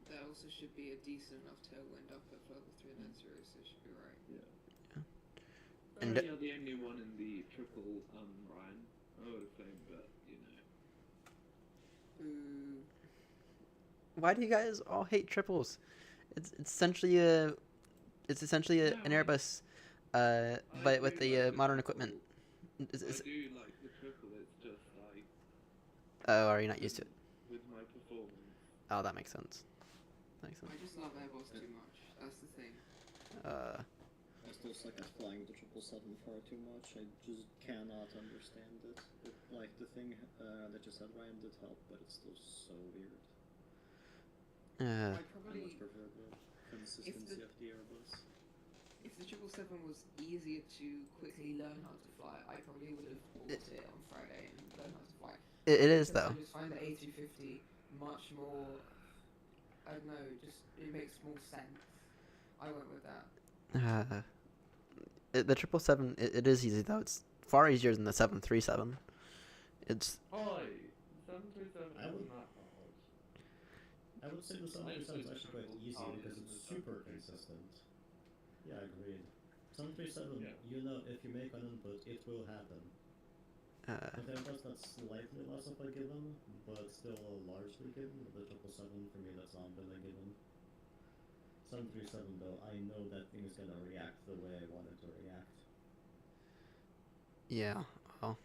There also should be a decent enough tailwind up at level 390, so it should be right. Yeah. And you're the only one in the triple Ryan. I would have claimed, but you know. Why do you guys all hate triples? It's essentially an Airbus, but with the modern equipment. I do like the triple. It's just like. Oh, are you not used to it? With my performance. Oh, that makes sense. I just love Airbus too much. That's the thing. I still suck at flying the 777 far too much. I just cannot understand it. Like the thing that you said, Ryan, did help, but it's still so weird. I much prefer the consistency of the Airbus. If the 777 was easier to quickly learn how to fly, I probably would have bought it on Friday and learned how to fly. It is though. I just find the A350 much more. I don't know. Just it makes more sense. I went with that. The 777, it is easy though. It's far easier than the 737. It's. Oh, 737 I would say the 737 is actually quite easy because it's super consistent. Yeah, agreed. 737, you know, if you make an input, it will happen. With Airbus, that's slightly less of a given, but still largely given. With the 777, for me, that's not been a given. 737, though, I know that thing is gonna react the way I want it to react. Yeah. Well.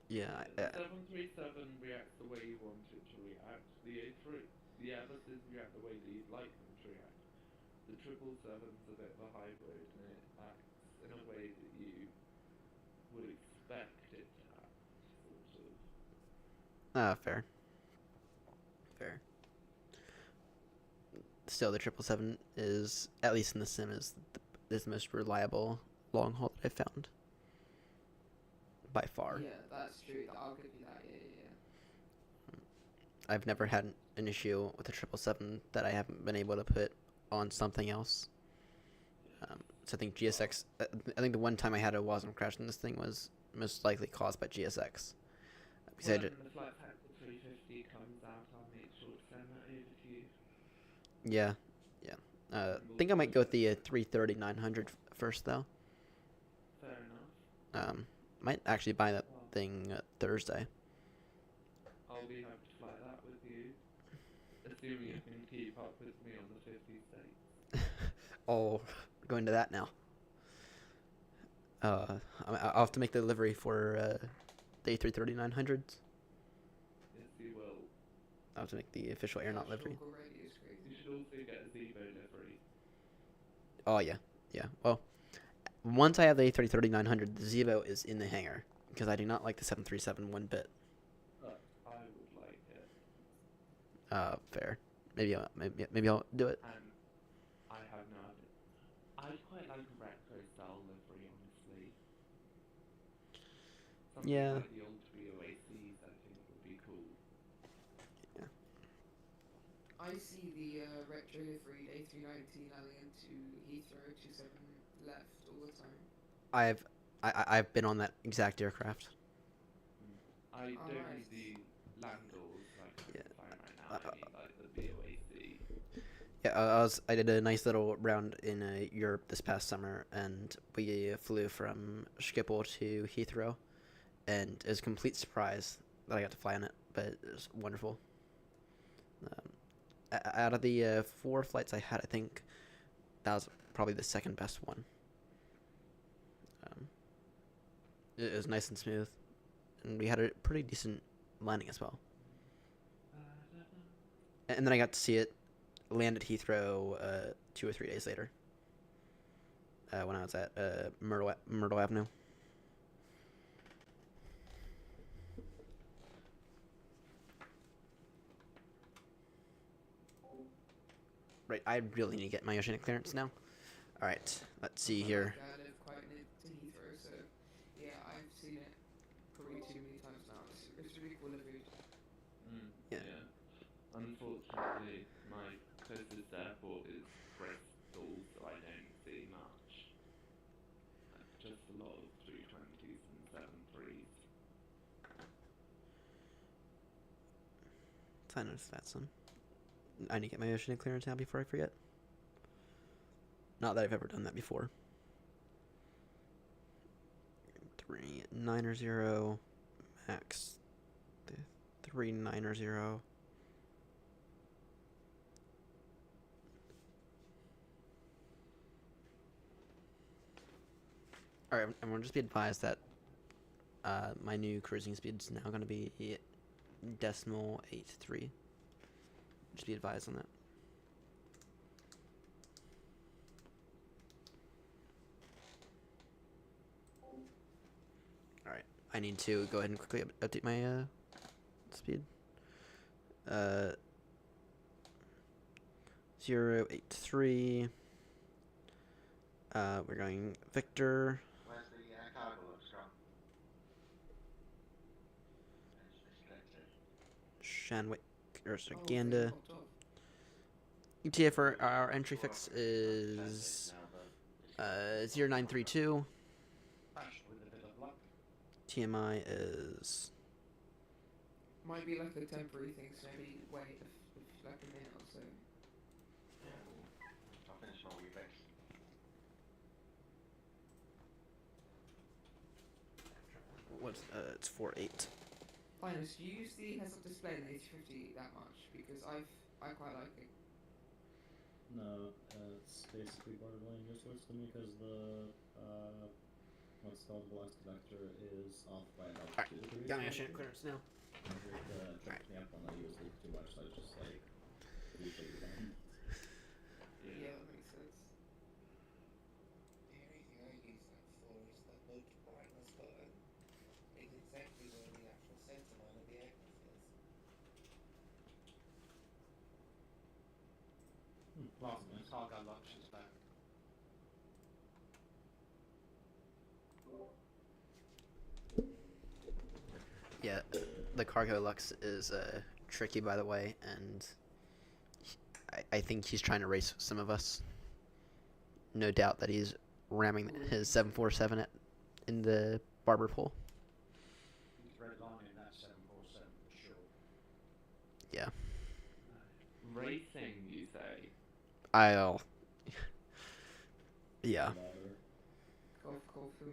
Yeah. The 737 reacts the way you want it to react. The Airbuses react the way that you'd like them to react. The 777's a bit of a hybrid, and it acts in a way that you would expect it to act, sort of. Fair. Still, the 777 is, at least in the sim, is the most reliable long haul that I've found. By far. Yeah, that's true. I'll give you that. Yeah. I've never had an issue with a 777 that I haven't been able to put on something else. So I think GSX. I think the one time I had a WASM crash in this thing was most likely caused by GSX. Because When the flight pack for 350 comes out, I'll make sure to send that over to you. Yeah, yeah. I think I might go with the 330-900 first, though. Fair enough. Might actually buy that thing Thursday. I'll be happy to fly that with you, assuming you can keep up with me on the 50 states. Oh, going to that now. I'll have to make the delivery for the A330-900s. Yes, you will. I'll have to make the official Airnott livery. You should also get a Zevo livery. Oh, yeah. Yeah. Well, once I have the A330-900, the Zevo is in the hangar. Because I do not like the 737 one bit. I would like it. Fair. Maybe I'll do it. And I have no idea. I'd quite like a retro style livery, honestly. Something Yeah. like the old BOACs, I think would be cool. Yeah. I see the retro livery A319 landing into Heathrow 27 left all the time. I've been on that exact aircraft. I don't Alright. need the Landors like I'm flying right now. I need like the BOAC. Yeah, I did a nice little round in Europe this past summer, and we flew from Schiphol to Heathrow, and it was a complete surprise that I got to fly on it, but it was wonderful. Out of the 4 flights I had, I think that was probably the second best one. It was nice and smooth, and we had a pretty decent landing as well. And then I got to see it land at Heathrow 2 or 3 days later when I was at Myrtle Avenue. Right, I really need to get my oceanic clearance now. Alright, let's see here. I live quite near to Heathrow, so yeah, I've seen it probably too many times now. It's really cool livery. Yeah. Unfortunately, my closest airport is Bristol, so I don't see much. Just a lot of 320s and 73s. I noticed that some. I need to get my oceanic clearance now before I forget. Not that I've ever done that before. 3900 max 3900. Alright, everyone, just be advised that my new cruising speed is now going to be decimal 83. Just be advised on that. Alright, I need to go ahead and quickly update my speed. 083. We're going Victor. Where's the cargo looks from? Shanwick or Saganda. ETA for our entry fix is 0932. TMI is Might be like a temporary thing, so maybe wait like a minute or so. I'll finish my wee bits. what's it's 48. Linus, do you use the heads-up display in the A350 that much? Because I quite like it. No, it's basically borderline useless to me because the what's called blast detector is off by about Alright, 2 degrees. got my oceanic clearance now. It tripped me up when I used it too much, so I just like usually done. Yeah, that makes sense. The only thing I use that for is the mode brightness button. It's exactly where the actual center line of the aircraft is. Well, the cargo locks is back. Yeah, the cargo lux is tricky, by the way, and I think he's trying to race some of us. No doubt that he's ramming his 747 in the barber pole. He's redlining that 747 for sure. Yeah. Racing, you say? I'll. Yeah. Golf him.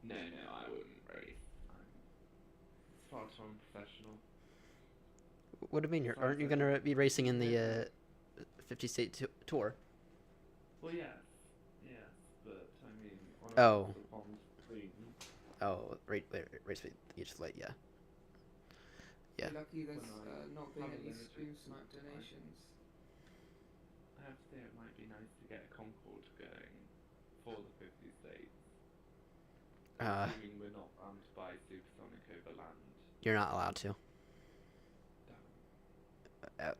No, I wouldn't race. It's far too unprofessional. What do you mean? Aren't you going to be racing in the 50 state tour? Well, yes, but I mean, on a Oh. screen. Oh, race with each flight, yeah. Yeah. You're lucky there's not been any stream snipe donations. I have to say it might be nice to get a Concorde going for the 50 states. Assuming we're not banned by supersonic over land. You're not allowed to.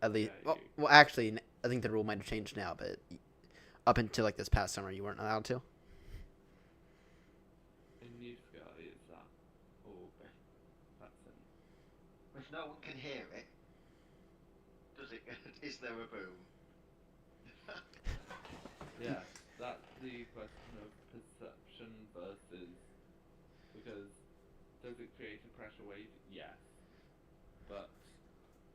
At least, well, actually, I think the rule might have changed now, but up until like this past summer, you weren't allowed to. In New Sky, is that? Or that's in. If no one can hear it, does it? Is there a boom? Yeah, that's the question of perception versus, because does it create a pressure wave? Yes, but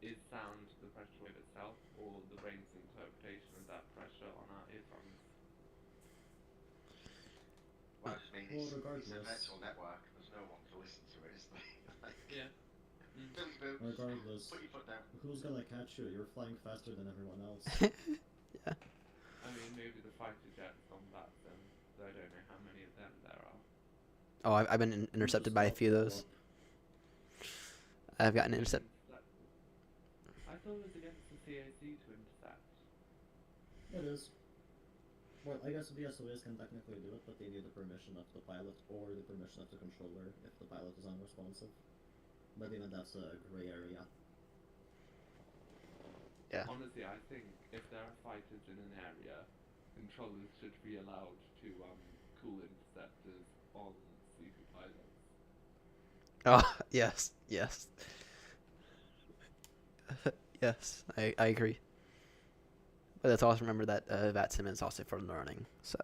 is sound the pressure wave itself, or the brain's interpretation of that pressure on our earphones? Well, I mean, it's a virtual network. There's no one to listen to it, is there? Yeah. Regardless, put your foot down. Who's gonna catch you? You're flying faster than everyone else. Yeah. I mean, maybe the fighter jets on that then, so I don't know how many of them there are. Oh, I've been intercepted by a few of those. I've gotten intercepted. I thought it was against the CAC to intercept. It is. Well, I guess VSOAs can technically do it, but they need the permission of the pilot or the permission of the controller if the pilot is unresponsive. But even that's a gray area. Yeah. Honestly, I think if there are fighters in an area, controllers should be allowed to cool interceptors on sleepy pilots. Oh, yes. Yes, I agree. But let's also remember that VATSIM is also for learning, so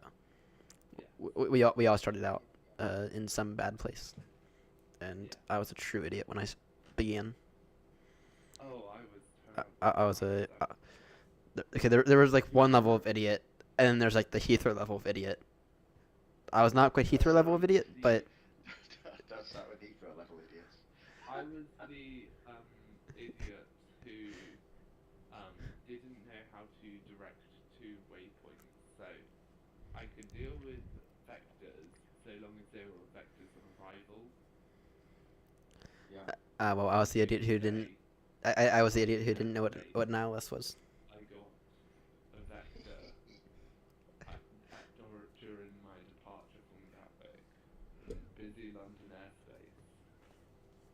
we all started out in some bad place, and I was a true idiot when I began. Oh, I was. I was a okay. There was like one level of idiot, and then there's like the Heathrow level of idiot. I was not quite Heathrow level of idiot, but. Don't start with Heathrow level idiots. I was the idiot who didn't know how to direct to waypoints, so I could deal with vectors so long as they were vectors of arrival. Yeah. Well, I was the idiot who didn't. I was the idiot who didn't know what an ILS was. I got a vector during my departure from Gatwick, busy London airspace,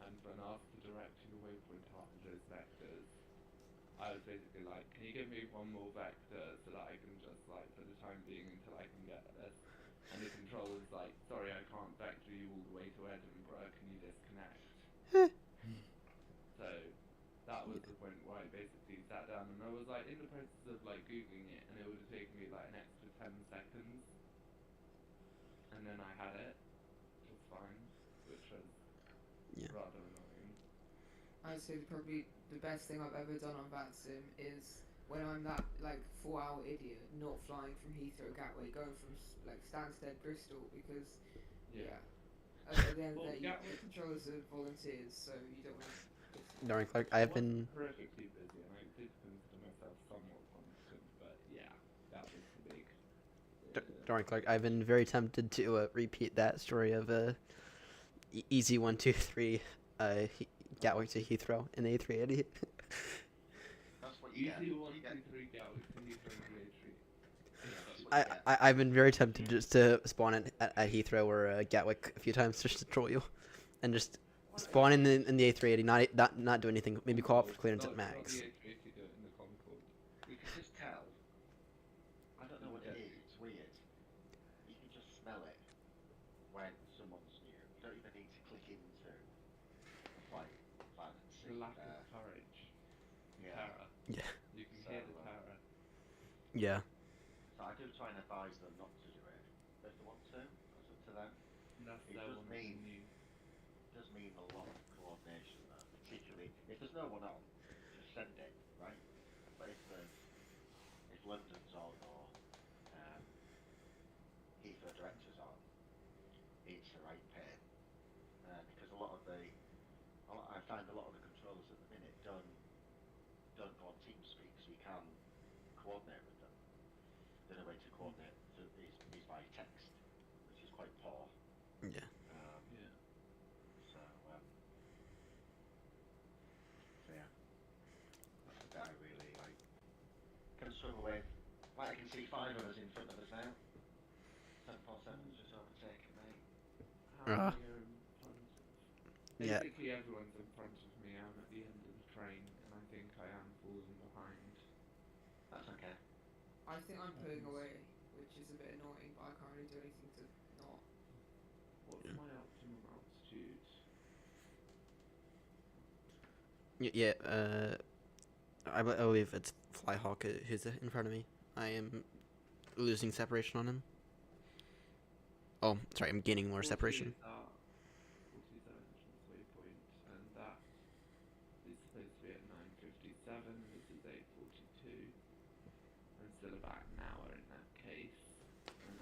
and when asked to direct to the waypoint after those vectors, I was basically like, can you give me one more vector so that I can just, like, for the time being until I can get this? And the controller's like, sorry, I can't vector you all the way to Edinburgh, can you disconnect? So, that was the point where I basically sat down and I was like, in the process of like Googling it, and it would have taken me like an extra 10 seconds. And then I had it, just fine, which was rather annoying. I'd say probably the best thing I've ever done on VATSIM is when I'm that like 4-hour idiot not flying from Heathrow Gatwick, going from like Stansted Bristol, because at the end of the day, the controllers are volunteers, so you don't want to. Darn, Clark, I've been. Horrifically busy, and I did consider myself somewhat competent, but yeah, that was the big. Darn, Clark, I've been very tempted to repeat that story of easy 1-2-3 Gatwick to Heathrow in the A380. That's what you Easy get. 1-2-3 Gatwick to Heathrow in the A3. I've been very tempted just to spawn at Heathrow or Gatwick a few times just to troll you, and just spawn in the A380, not do anything. Maybe call up for clearance at max. The A380 do it in the Concorde. You can just tell. I don't know what it is. It's weird. You can just smell it when someone's new. You don't even need to click into the flight plan and the lack of courage. Yeah. Terror. Yeah. You can hear the terror. Yeah. So I do try and advise them not to do it, but if they want to, it's up to them. That's It their does one mean from you. does mean a lot of coordination though, particularly if there's no one on, just send it, right? But if London's on or Heathrow Director's on, it's a right pain because I find a lot of the controllers at the minute don't go on TeamSpeak, so you can coordinate with them. The only way to coordinate is by text, which is quite poor. Yeah. Yeah. So yeah, that's the bit I really like. Can struggle with. Like I can see 5 of us in front of us now. 747's just overtaken me. How many are in front of? Yeah. Basically, everyone's in front of me. I'm at the end of the train, and I think I am falling behind. That's okay. I think I'm pulling away, which is a bit annoying, but I can't really do anything to not. What's my optimum altitude? Yeah. I believe it's Flyhawk who's in front of me. I am losing separation on him. Oh, sorry, I'm gaining more separation. 40 is our entrance waypoint, and that is supposed to be at 9:57. This is 8:42. I'm still about an hour in that case. And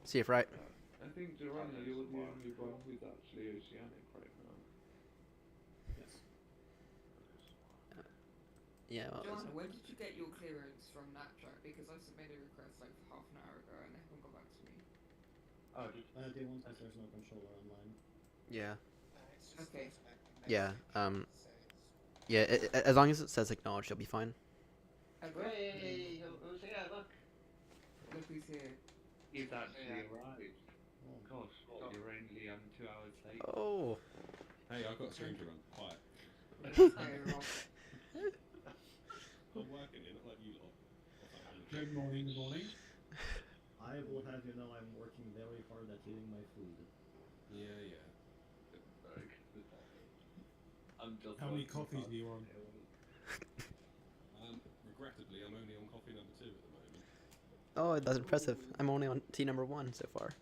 See if right. I think Joanna, you're the only one who's actually oceanic right now. Yes. Yeah. Well, Joanna, when did you get your clearance from that track? Because I submitted a request like half an hour ago and they haven't got back to me. Oh, they won't because there's no controller online. Yeah. Okay. Yeah. Yeah. As long as it says acknowledged, you'll be fine. Hey, who's here? Look. Look who's here. He's actually arrived. Oh gosh, you're only 2 hours late. Oh. Hey, I've got a stranger on. Quiet. I'm working here, not like you lot. Good morning, good morning. I will have you know I'm working very hard at eating my food. Yeah. I'm just. How many coffees are you on? Regrettably, I'm only on coffee number 2 at the moment. Oh, that's impressive. I'm only on tea number 1 so far.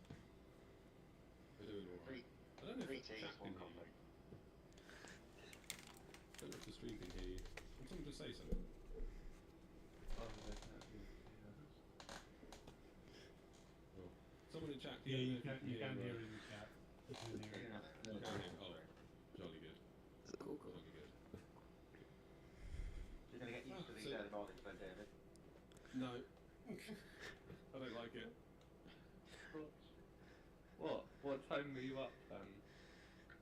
We're doing alright. I don't know if the chat can hear you. I don't know if the stream can hear you. Can someone just say something? Someone in chat. Yeah, you can hear it in the chat. You can hear it. You can hear it. Oh, jolly good. Cool. Jolly good. You're going to get used to these early mornings then, David? No. I don't like it. What time were you up then?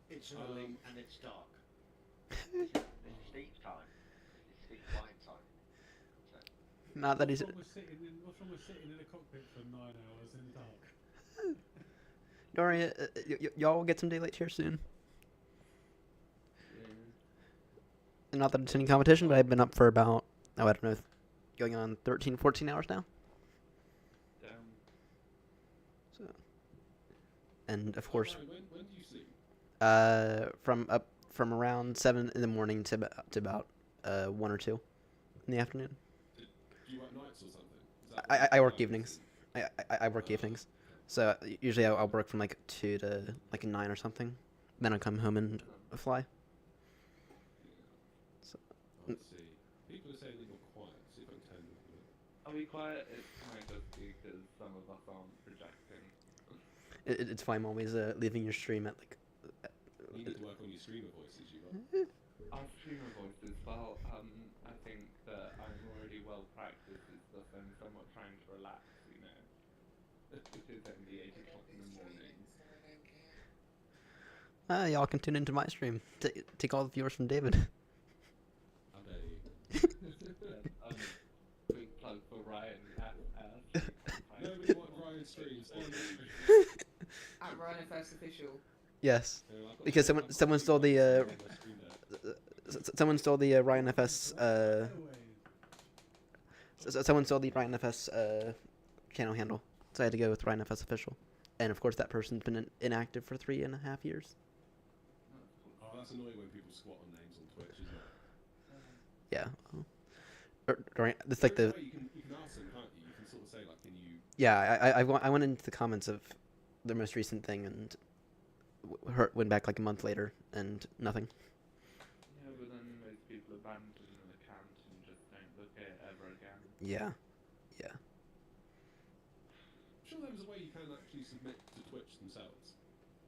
It's early and it's dark. This is Steve's time. This is Steve's flying time. So. Not that he's. What's wrong with sitting in a cockpit for 9 hours in the dark? Don't worry, y'all will get some daylight here soon. And not that it's any competition, but I've been up for about, I don't know, going on 13, 14 hours now. Damn. So, and of course, When do you sleep? from around 7 in the morning to about 1 or 2 in the afternoon. Do you work nights or something? I work evenings. I work evenings. So usually I'll work from like 2 to like 9 or something. Then I'll come home and fly. So. I see. People are saying that you're quiet. See if I can turn you up. Are we quiet? It might just be because some of us aren't projecting. It's fine. I'm always leaving your stream at like. You need to work on your streamer voices, you got. Our streamer voices, well, I think that I'm already well practiced. It's just I'm somewhat trying to relax, you know. It is only 8 o'clock in the morning. Y'all can tune into my stream. Take all the viewers from David. How dare you? Quick plug for Ryan at Nobody wants Ryan streams. At Ryan FS official. Yes, because someone stole the someone stole the Ryan FS someone stole the Ryan FS channel handle, so I had to go with Ryan FS official, and of course that person's been inactive for 3.5 years. Oh, That's annoying when people squat on names on Twitch, isn't it? Yeah. It's like the. You can ask them, can't you? You can sort of say like, can you? Yeah, I went into the comments of the most recent thing and went back like a month later and nothing. Yeah, but then most people abandon an account and just don't look at it ever again. Yeah. Yeah. I'm sure there was a way you can actually submit to Twitch themselves.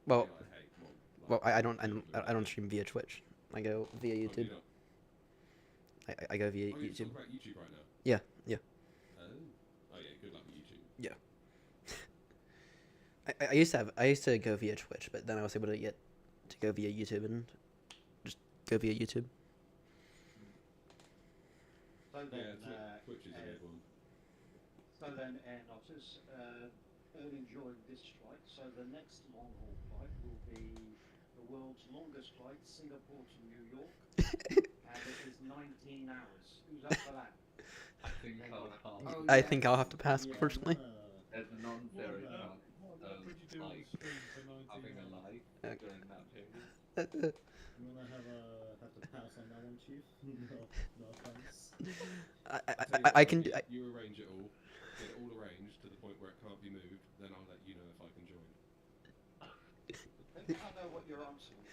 Well, Be like, hey, come on, I don't stream via Twitch. I go via YouTube. I go via YouTube. YouTube. Talking about YouTube right now. Yeah, yeah. Oh yeah, good luck with YouTube. Yeah. I used to go via Twitch, but then I was able to get to go via YouTube and just go via YouTube. So then, Twitch is a big one. So then, Airnotters, early enjoying this flight. So the next long haul flight will be the world's longest flight, Singapore to New York, and it is 19 hours. Who's up for that? I think I'll pass. I think I'll have to pass, unfortunately. There's a non-zero chance of like having a life during that period. You wanna have to pass on that one, Chief? No offense. I can do. You arrange it all, get it all arranged to the point where it can't be moved. Then I'll let you know if I can join. I think I know what your answer will be.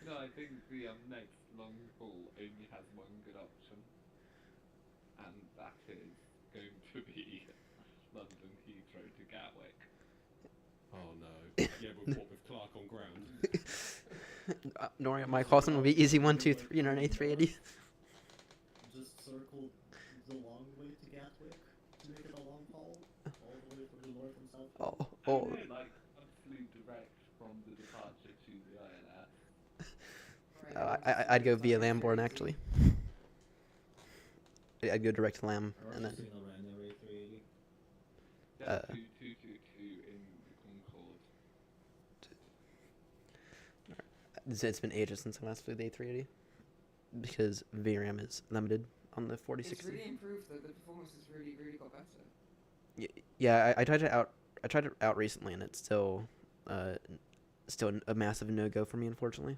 No, I think the next long haul only has one good option, and that is going to be London Heathrow to Gatwick. Oh no. Yeah, but what with Clark on ground? Don't worry, my crossing will be easy 1, 2, 3 in our A380. Just circle the long way to Gatwick to make it a long haul, all the way from the north and south. Oh. No, like absolute direct from the departure to the ILS. I'd go via Lambourne actually. I'd go direct to Lam and then. Yeah, 2222 in Concorde. It's been ages since I last flew the A380 because VRAM is limited on the 4060. It's really improved though. The performance has really got better. Yeah, I tried it out. I tried it out recently, and it's still a massive no-go for me, unfortunately.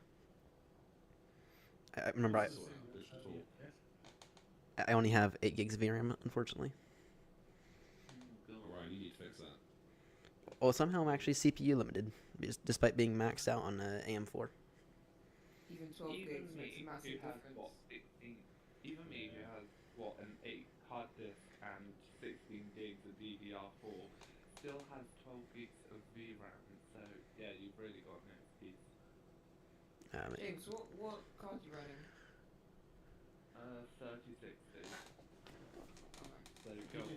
I remember I only have 8 gigs of VRAM, unfortunately. Alright, you need to fix that. Well, somehow I'm actually CPU limited, despite being maxed out on AM4. Even 12 gigs makes a massive difference. Even me, who has an 8 hard disk and 16 gigs of DDR4, still has 12 gigs of VRAM. So yeah, you've really got no excuse. James, what card are you running? 3060. So go on,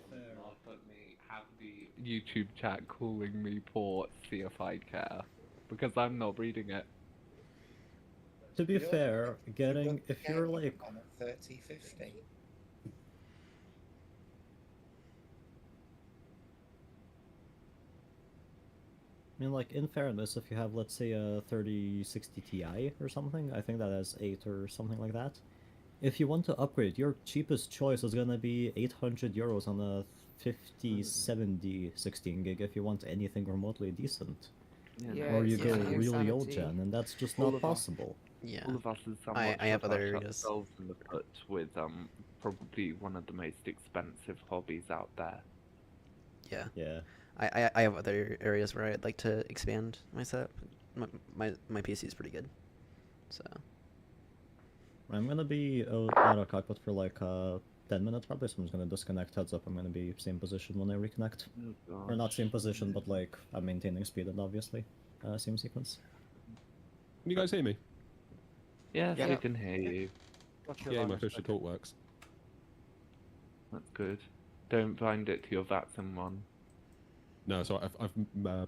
laugh at me. Have the YouTube chat calling me poor. See if I care, because I'm not reading it. To be fair, if you're like on a 3050. I mean, like, in fairness, if you have, let's say, a 3060 Ti or something, I think that has 8 or something like that. If you want to upgrade, your cheapest choice is gonna be 800 euros on a 5070 16 gig if you want anything remotely decent. Yeah, or you go insanity. really old gen, and that's just All not of us- possible. Yeah. All of us as somewhat I have shut other our areas. ourselves in the foot with probably one of the most expensive hobbies out there. Yeah. Yeah. I have other areas where I'd like to expand my setup. My PC is pretty good, so. I'm gonna be out of cockpit for like 10 minutes probably, so I'm just gonna disconnect. Heads up, I'm gonna be same position when I reconnect. Oh, Or not same position, but like I'm maintaining speed and obviously same sequence. Can you guys hear me? Yes, Yeah. we can hear you. Yeah, my push to talk works. That's good. Don't bind it to your Vatsim one. No, so I've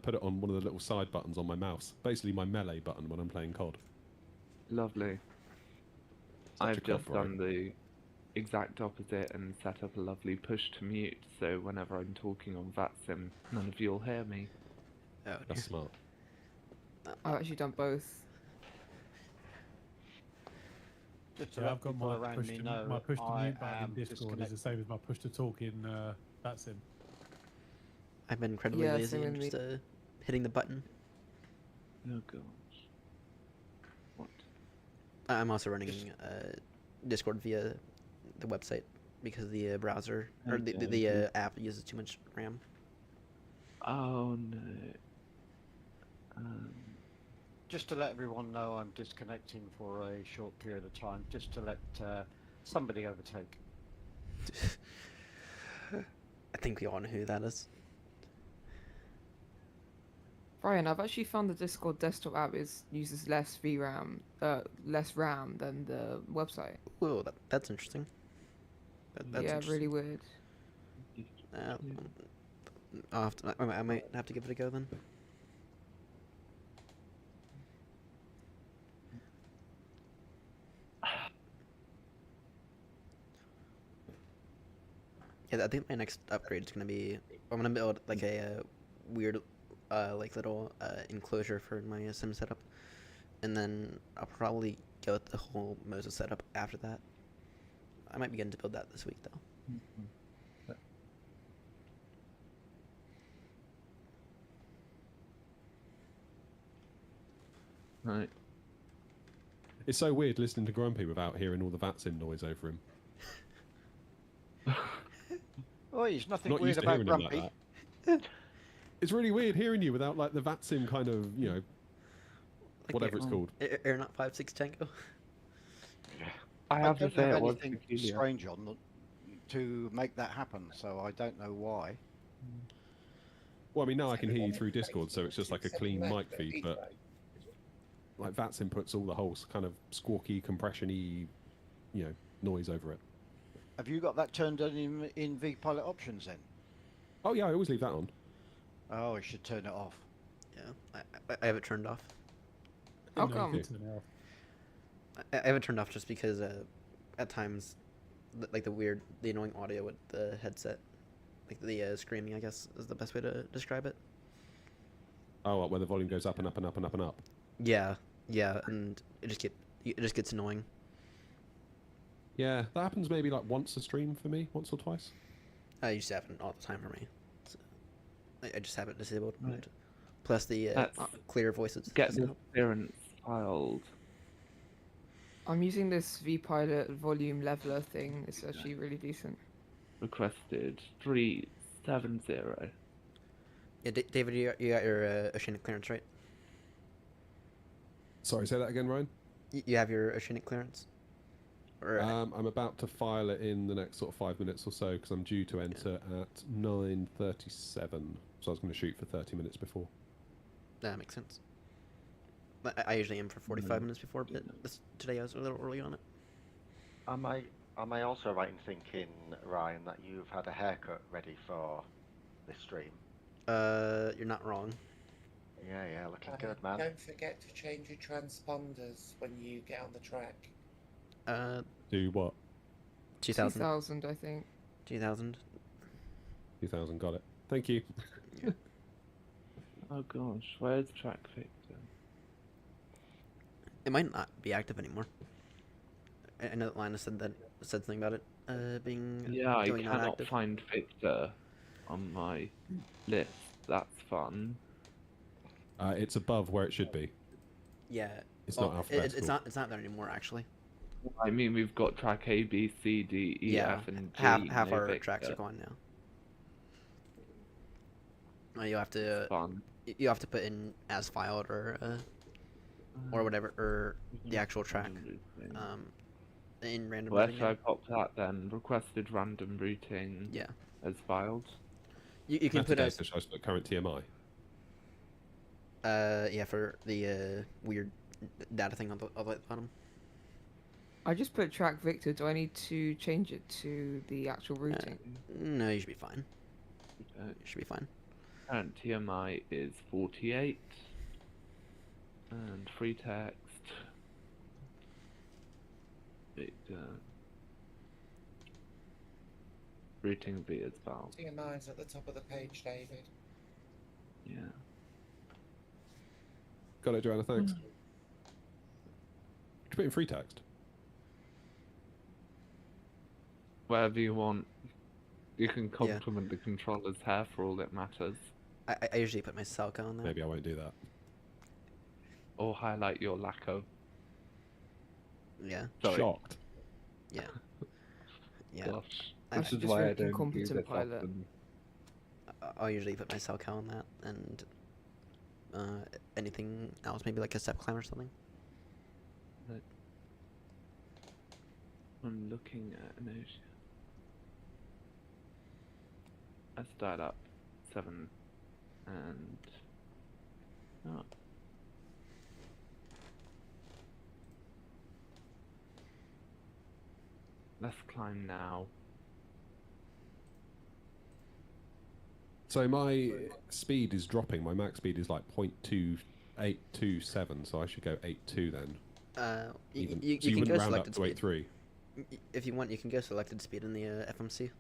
put it on one of the little side buttons on my mouse. Basically my melee button when I'm playing COD. Lovely. Such a I've just COD bro. done the exact opposite and set up a lovely push to mute, so whenever I'm talking on Vatsim, none of you'll hear me. Oh, That's smart. I've actually done both. Yeah, I've got my push to mute button in Discord is the same as my push to talk in VATSIM. I've been incredibly Yeah, lazy same and with just hitting the button. Oh gosh. I'm also running Discord via the website because the browser or the app uses too much RAM. Oh no. Just to let everyone know, I'm disconnecting for a short period of time, just to let somebody overtake. I think we all know who that is. Brian, I've actually found the Discord desktop app uses less less RAM than the website. Whoa, that's interesting. That's yeah, interesting. really weird. I might have to give it a go then. Yeah, I think my next upgrade is gonna be I'm gonna build like a weird like little enclosure for my sim setup, and then I'll probably go with the whole Moses setup after that. I might begin to build that this week though. Right. It's so weird listening to Grumpy without hearing all the VATSIM noise over him. Oh, he's nothing Not weird used to about hearing him Grumpy. like that. It's really weird hearing you without like the VATSIM kind of, you know, Like whatever it's called. Airnott 56 Tango. I have to don't say have it was anything peculiar. strange on to make that happen, so I don't know why. Well, I mean, now I can hear you through Discord, so it's just like a clean mic feed, but like VATSIM puts all the whole kind of squawky, compression-y, you know, noise over it. Have you got that turned on in vPilot options then? Oh yeah, I always leave that on. Oh, I should turn it off. Yeah, I have it turned off. How come? I have it turned off just because at times, like the annoying audio with the headset, like the screaming, I guess is the best way to describe it. Oh, where the volume goes up and up and up and up and up. Yeah, and it just gets annoying. Yeah, that happens maybe like once a stream for me, once or twice. I used to happen all the time for me. So I just have it disabled. Right. Plus the clear voices. Get the clearance filed. I'm using this vPilot volume leveler thing. It's actually really decent. Requested 370. Yeah, David, you got your Oceanic clearance, right? Sorry, say that again, Ryan. You have your Oceanic clearance. Or, I'm about to file it in the next sort of 5 minutes or so because I'm due to enter at 9:37. So I was going to shoot for 30 minutes before. That makes sense. I usually aim for 45 minutes before, but today I was a little early on it. Am I also right in thinking, Ryan, that you've had a haircut ready for this stream? You're not wrong. Yeah, looking good, man. Don't forget to change your transponders when you get on the track. Do what? 2000. 2000, I think. 2000. 2000, got it. Thank you. Oh gosh, where's track fixer? It might not be active anymore. I know that Linus said something about it being I going cannot non-active. find Victor on my list. That's fun. It's above where it should be. Yeah. It's not alphabetical. It's not there anymore actually. I mean, we've got track A, B, C, D, E, Yeah, F, and G. half no our Victor. tracks are gone now. You have to put in as filed or whatever, or the actual track in random Where routing. should I pop that then? Requested random routing. Yeah. As filed. You can put as Should I put current TMI? yeah, for the weird data thing on the bottom. I just put track Victor. Do I need to change it to the actual routing? No, you should be fine. You should be fine. Current TMI is 48. And free text. Routing V as well. TMI's at the top of the page, David. Yeah. Got it, Joanna, thanks. Did you put in free text? Whatever you want. You can compliment the controller's hair for all that matters. I usually put my Selka on there. Maybe I won't do that. Or highlight your lack of Yeah. Sorry. Shocked. Yeah. Yeah. Gosh, I this is just why I make don't do incompetent this pilot. often. I'll usually put my cell count on that, and anything else, maybe like a step climb or something. But I'm looking at an ocean. I start up 7 and oh. Let's climb now. So my speed is dropping. My max speed is like 0.2827, so I should go 8.2 then. You so you can wouldn't go round up selected to speed. 8.3. If you want, you can go selected speed in the FMC.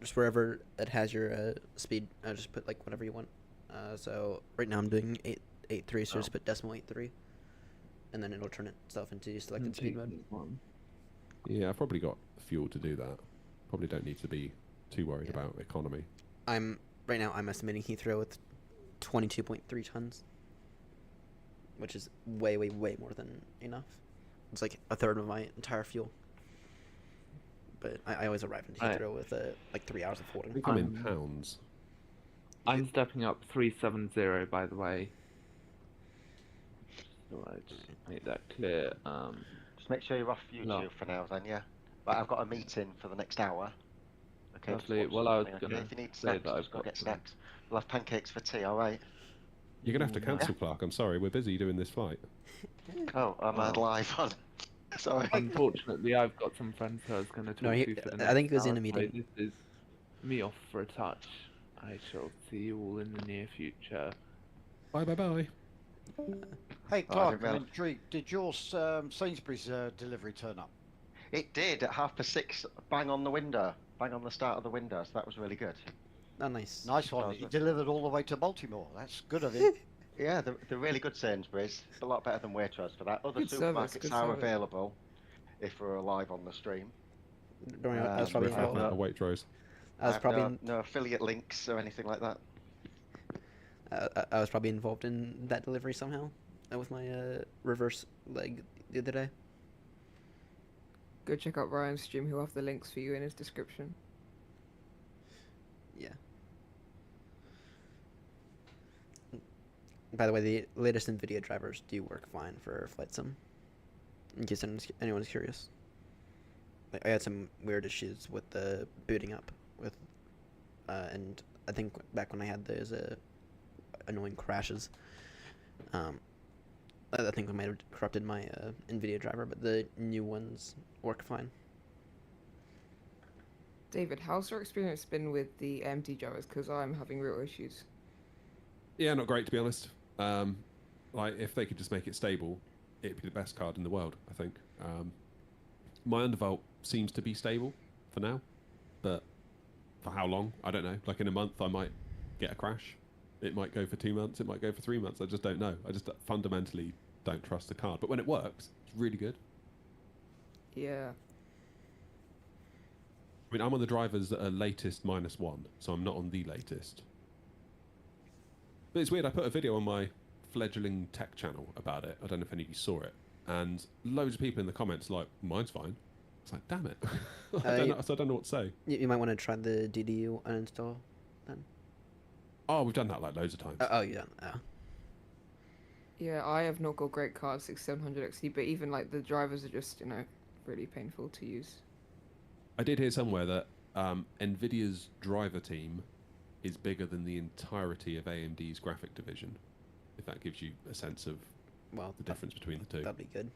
Just wherever it has your speed, just put like whatever you want. So right now I'm doing 8.3, so just put decimal 8.3, and then it'll turn itself into selected speed mode. Yeah, I've probably got fuel to do that. Probably don't need to be too worried about economy. Right now I'm estimating Heathrow with 22.3 tons, which is way more than enough. It's like a third of my entire fuel. But I always arrive in Heathrow with like 3 hours of holding. I think I'm in pounds. I'm stepping up 370, by the way. So I just make that clear. Just make sure you're off YouTube for now, then, yeah. But I've got a meeting for the next hour. Okay. Lovely. Just watch well, I was something, gonna If you need say snacks, that I've just go got get some- snacks. We'll have pancakes for tea, all right? You're going to have to cancel, Clark. I'm sorry. We're busy doing this flight. Oh, I'm live on. Sorry. Unfortunately, I've got some friends who I was going to talk No, to for the next I think he was in hour, a meeting. So this is me off for a touch. I shall see you all in the near future. Bye. Hey Oh, I Clark, didn't I'm realise- intrigued. Did your Sainsbury's delivery turn up? It did at 6:30, bang on the window, bang on the start of the window, so that was really good. Oh, nice. Nice one. He delivered all the way to Baltimore. That's good of him. Yeah, they're really good Sainsbury's. A lot better than Waitrose for that. Other Good service, supermarkets good are service. available if we're live on the stream. Don't worry, I was probably Have involved. a Waitrose. I was probably no affiliate links or anything like that. I was probably involved in that delivery somehow, with my reverse leg the other day. Go check out Ryan's stream. He'll have the links for you in his description. Yeah. By the way, the latest NVIDIA drivers do work fine for Flight Sim, in case anyone's curious. Like, I had some weird issues with the booting up, and I think back when I had those annoying crashes, I think I might have corrupted my NVIDIA driver, but the new ones work fine. David, how's your experience been with the AMD drivers? Because I'm having real issues. Yeah, not great to be honest. Like if they could just make it stable, it'd be the best card in the world. I think. My undervolt seems to be stable for now, but for how long? I don't know. Like in a month, I might get a crash. It might go for 2 months. It might go for 3 months. I just don't know. I just fundamentally don't trust the card. But when it works, it's really good. Yeah. I mean, I'm on the drivers that are latest -1, so I'm not on the latest. But it's weird, I put a video on my fledgling tech channel about it. I don't know if any of you saw it. And loads of people in the comments like, mine's fine. It's like, damn it. I don't know what to say. You might want to try the DDU uninstall then. Oh, we've done that like loads of times. Oh, you done? Oh. Yeah, I have not got great cards, 6700 XT, but even like the drivers are just, really painful to use. I did hear somewhere that NVIDIA's driver team is bigger than the entirety of AMD's graphic division, if that gives you a sense of the difference between the two. That'd be good.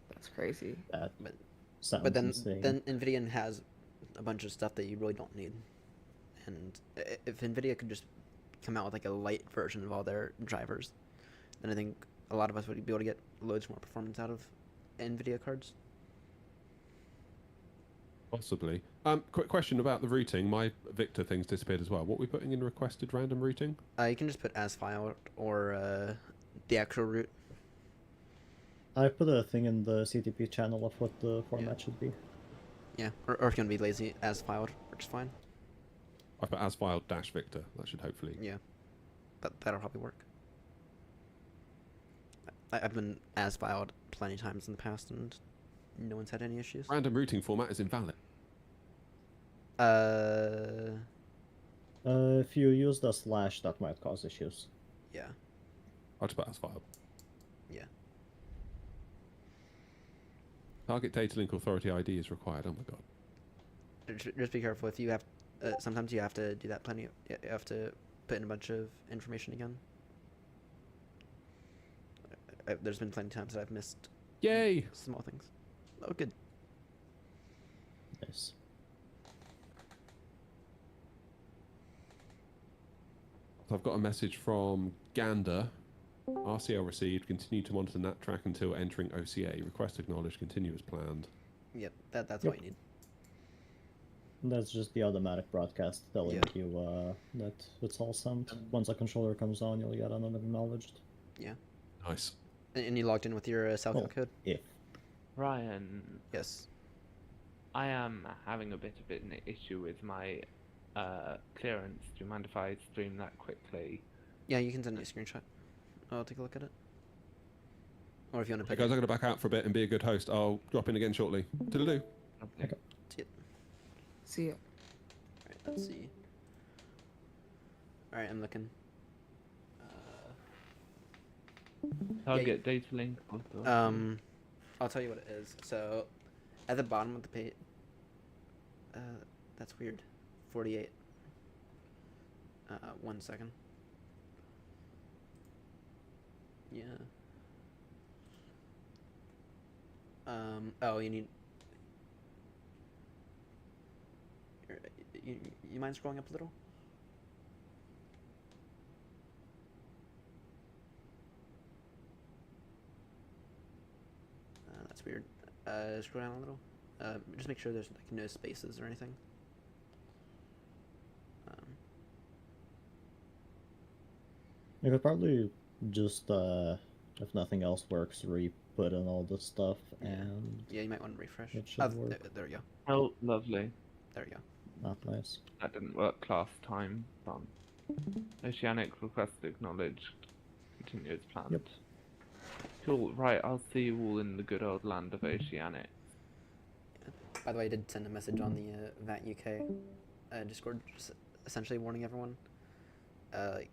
That's crazy. But then NVIDIA has a bunch of stuff that you really don't need. And if NVIDIA could just come out with like a light version of all their drivers, then I think a lot of us would be able to get loads more performance out of NVIDIA cards. Possibly. Quick question about the routing. My Victor thing's disappeared as well. What are we putting in requested random routing? You can just put as filed or the actual route. I put a thing in the CTP channel of what the format should be. Yeah, or if you want to be lazy, as filed works fine. I put as filed -Victor. That should hopefully. Yeah, that'll probably work. I've been as filed plenty of times in the past, and no one's had any issues. Random routing format is invalid. If you use the slash, that might cause issues. Yeah. I'll just put as filed. Yeah. Target data link authority ID is required. Oh my god. Just be careful if you have. Sometimes you have to do that plenty. You have to put in a bunch of information again. There's been plenty of times that I've missed. Yay! Small things. Oh, good. Nice. So I've got a message from Gander. RCL received. Continue to monitor NAT track until entering OCA. Request acknowledged. Continue as planned. Yep, that's what you need. That's just the automatic broadcast telling you that it's all sent. Once a controller comes on, you'll get an unacknowledged. Yeah. Nice. And you logged in with your Southfield code? Yeah. Ryan. Yes. I am having a bit of an issue with my clearance. Do you mind if I stream that quickly? Yeah, you can send me a screenshot. I'll take a look at it. Or if you want to Hey pick guys, I'm going to back out for a bit and be a good host. I'll drop in again shortly. Toodaloo. Okay. See ya. Alright, let's see. Alright, I'm looking. Target data link. I'll tell you what it is. So, at the bottom of the page, that's weird. 48. 1 second. Yeah. Oh, you need. You mind scrolling up a little? That's weird. Scroll down a little. Just make sure there's like no spaces or anything. You could probably just, if nothing else works, re-put in all this stuff, and yeah, you might want to refresh. it should work. There we go. Oh, lovely. There we go. Not nice. That didn't work last time. Done. Oceanic request acknowledged. Continue as planned. Yep. Cool. Right, I'll see you all in the good old land of Oceanic. By the way, I did send a message on the VAT UK Discord, just essentially warning everyone that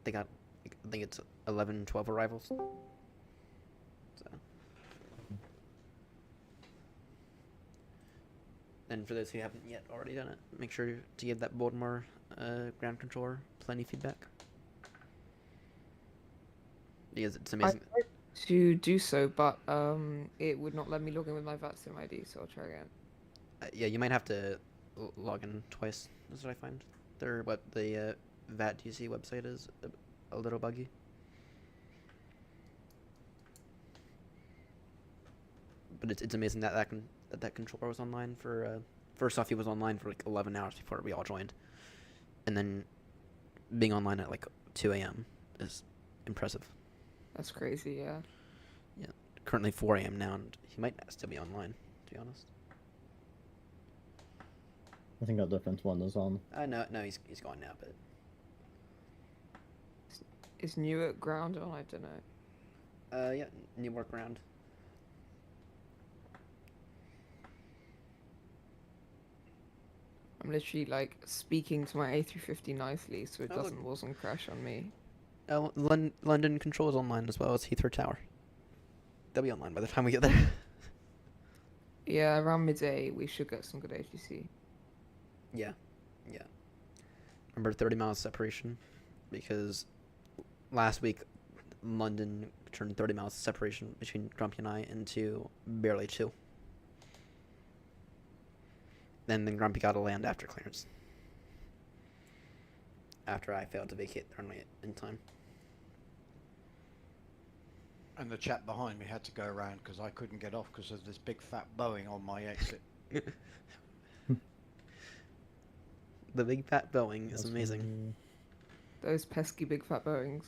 they got, I think it's 11, 12 arrivals. So. And for those who haven't yet already done it, make sure to give that Baltimore ground controller plenty feedback. Because it's amazing. I tried to do so, but it would not let me log in with my VATSIM ID, so I'll try again. Yeah, you might have to log in twice. That's what I find. The VAT DC website is a little buggy. But it's amazing that that controller was online for. First off, he was online for like 11 hours before we all joined, and then being online at like 2 a.m. is impressive. That's crazy, yeah. Yeah, currently 4 a.m. now, and he might still be online, to be honest. I think a different one is on. No, he's gone now, but. Is Newark ground on? I don't know. Yeah, Newark ground. I'm literally like speaking to my A350 nicely, so it wasn't crash on me. London Control is online as well as Heathrow Tower. They'll be online by the time we get there. Yeah, around midday we should get some good ATC. Yeah. Remember 30 miles separation, because last week London turned 30 miles separation between Grumpy and I into barely 2. Then Grumpy got to land after clearance. After I failed to vacate the runway in time. And the chap behind me had to go around because I couldn't get off because of this big fat Boeing on my exit. The big fat Boeing is amazing. Those pesky big fat Boeings.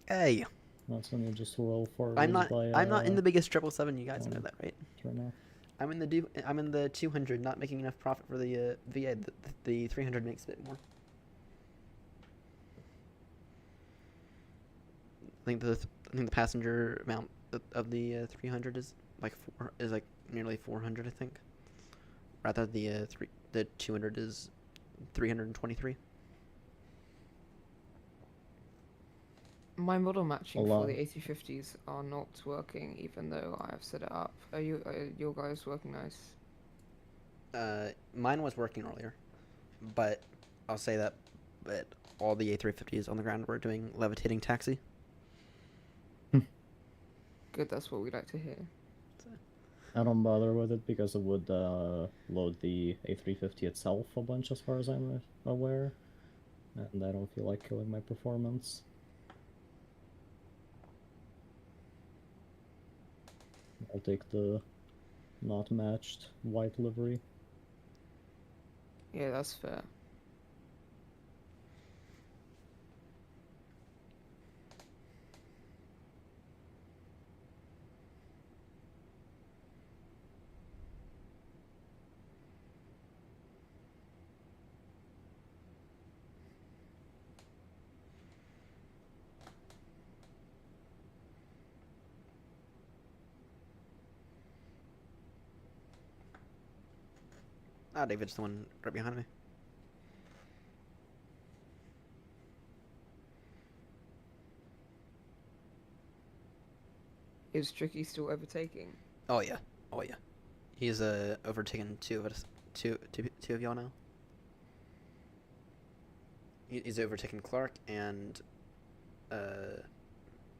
Hey. That's when you just roll forward. I'm not in the biggest 777. You guys know that, right? Turn off. I'm in the 200, not making enough profit for the VA. The 300 makes a bit more. I I think the passenger amount of the 300 is like nearly 400, I think. Rather the 200 is 323. My model matching Hello. for the A350s are not working, even though I have set it up. Are your guys working nice? Mine was working earlier, but I'll say that, but all the A350s on the ground were doing levitating taxi. Good, that's what we like to hear. I don't bother with it because it would load the A350 itself a bunch as far as I'm aware, and I don't feel like killing my performance. I'll take the not matched white livery. Yeah, that's fair. Ah, David's the one right behind me. Is Tricky still overtaking? Oh yeah, oh yeah. He's overtaken two of y'all now. He's overtaken Clark and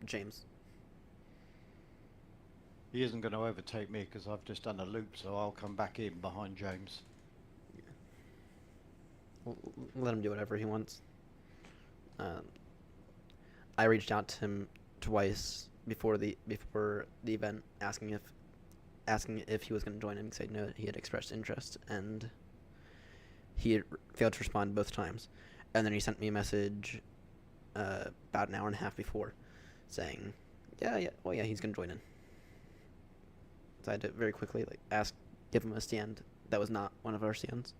James. He isn't going to overtake me because I've just done a loop, so I'll come back in behind James. Let him do whatever he wants. I reached out to him twice before the event, asking if he was going to join in, because I know he had expressed interest, and he had failed to respond both times. And then he sent me a message about an hour and a half before, saying, "Yeah, he's going to join in." So I had to very quickly give him a stand that was not one of our stands,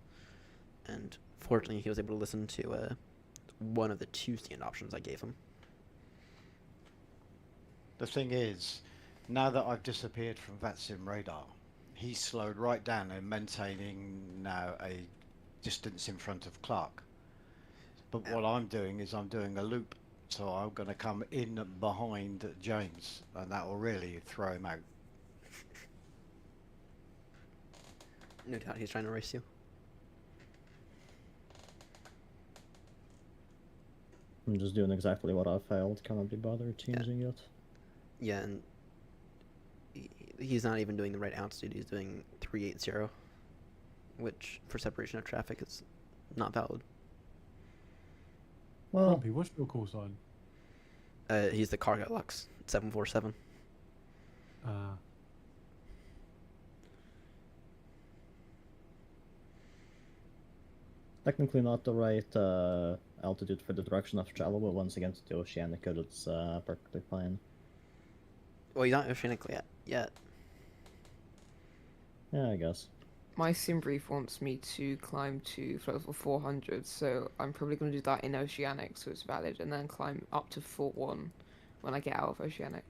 and fortunately he was able to listen to one of the two stand options I gave him. The thing is, now that I've disappeared from VATSIM radar, he's slowed right down and maintaining now a distance in front of Clark. But what I'm doing is I'm doing a loop, so I'm going to come in behind James, and that will really throw him out. No doubt he's trying to race you. I'm just doing exactly what I failed. Cannot be bothered changing it. Yeah, and he's not even doing the right altitude. He's doing 380, which for separation of traffic is not valid. Well, Grumpy, what's your call sign? He's the Cargo Lux 747. Technically not the right altitude for the direction of travel, but once again to the oceanic code, it's perfectly fine. Well, he's not oceanic yet. Yeah, I guess. My sim brief wants me to climb to float level 400, so I'm probably going to do that in oceanic, so it's valid, and then climb up to 41 when I get out of oceanic.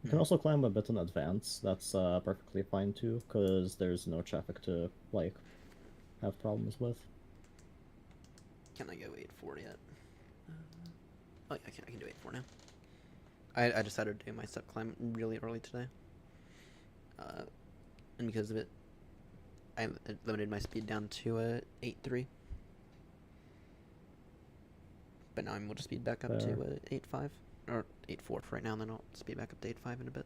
You can also climb a bit in advance. That's perfectly fine too, because there's no traffic to have problems with. Can I go 84 yet? Oh, yeah, I can do 84 now. I decided to do my step climb really early today. And because of it, I limited my speed down to 8.3. But now I'm able to speed back up to 8.5. Or 8.4 for right now, and then I'll speed back up to 8.5 in a bit.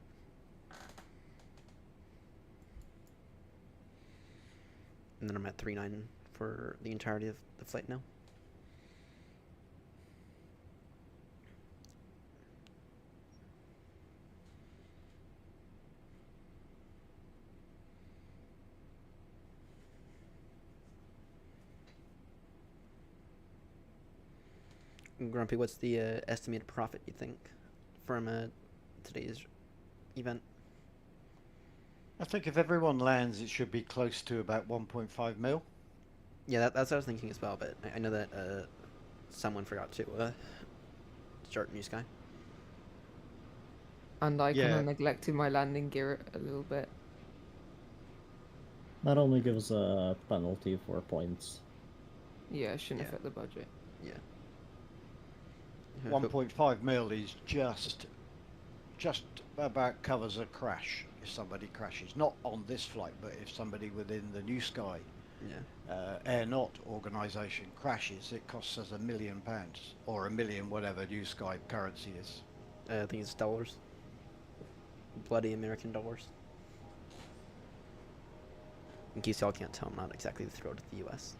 And then I'm at 3.9 for the entirety of the flight now. Grumpy, what's the estimated profit you think from today's event? I think if everyone lands, it should be close to about 1.5 mil. Yeah, that's what I was thinking as well, but I know that someone forgot to start New Sky. And I kind Yeah. of neglected my landing gear a little bit. That only gives a penalty for points. Yeah, it shouldn't affect the budget. Yeah. 1.5 mil is just about covers a crash if somebody crashes. Not on this flight, but if somebody within the New Sky Airnott organisation crashes, it costs us £1 million or $1 million, whatever New Sky currency is. I think it's dollars. Bloody American dollars. In case y'all can't tell, I'm not exactly the throat of the U.S.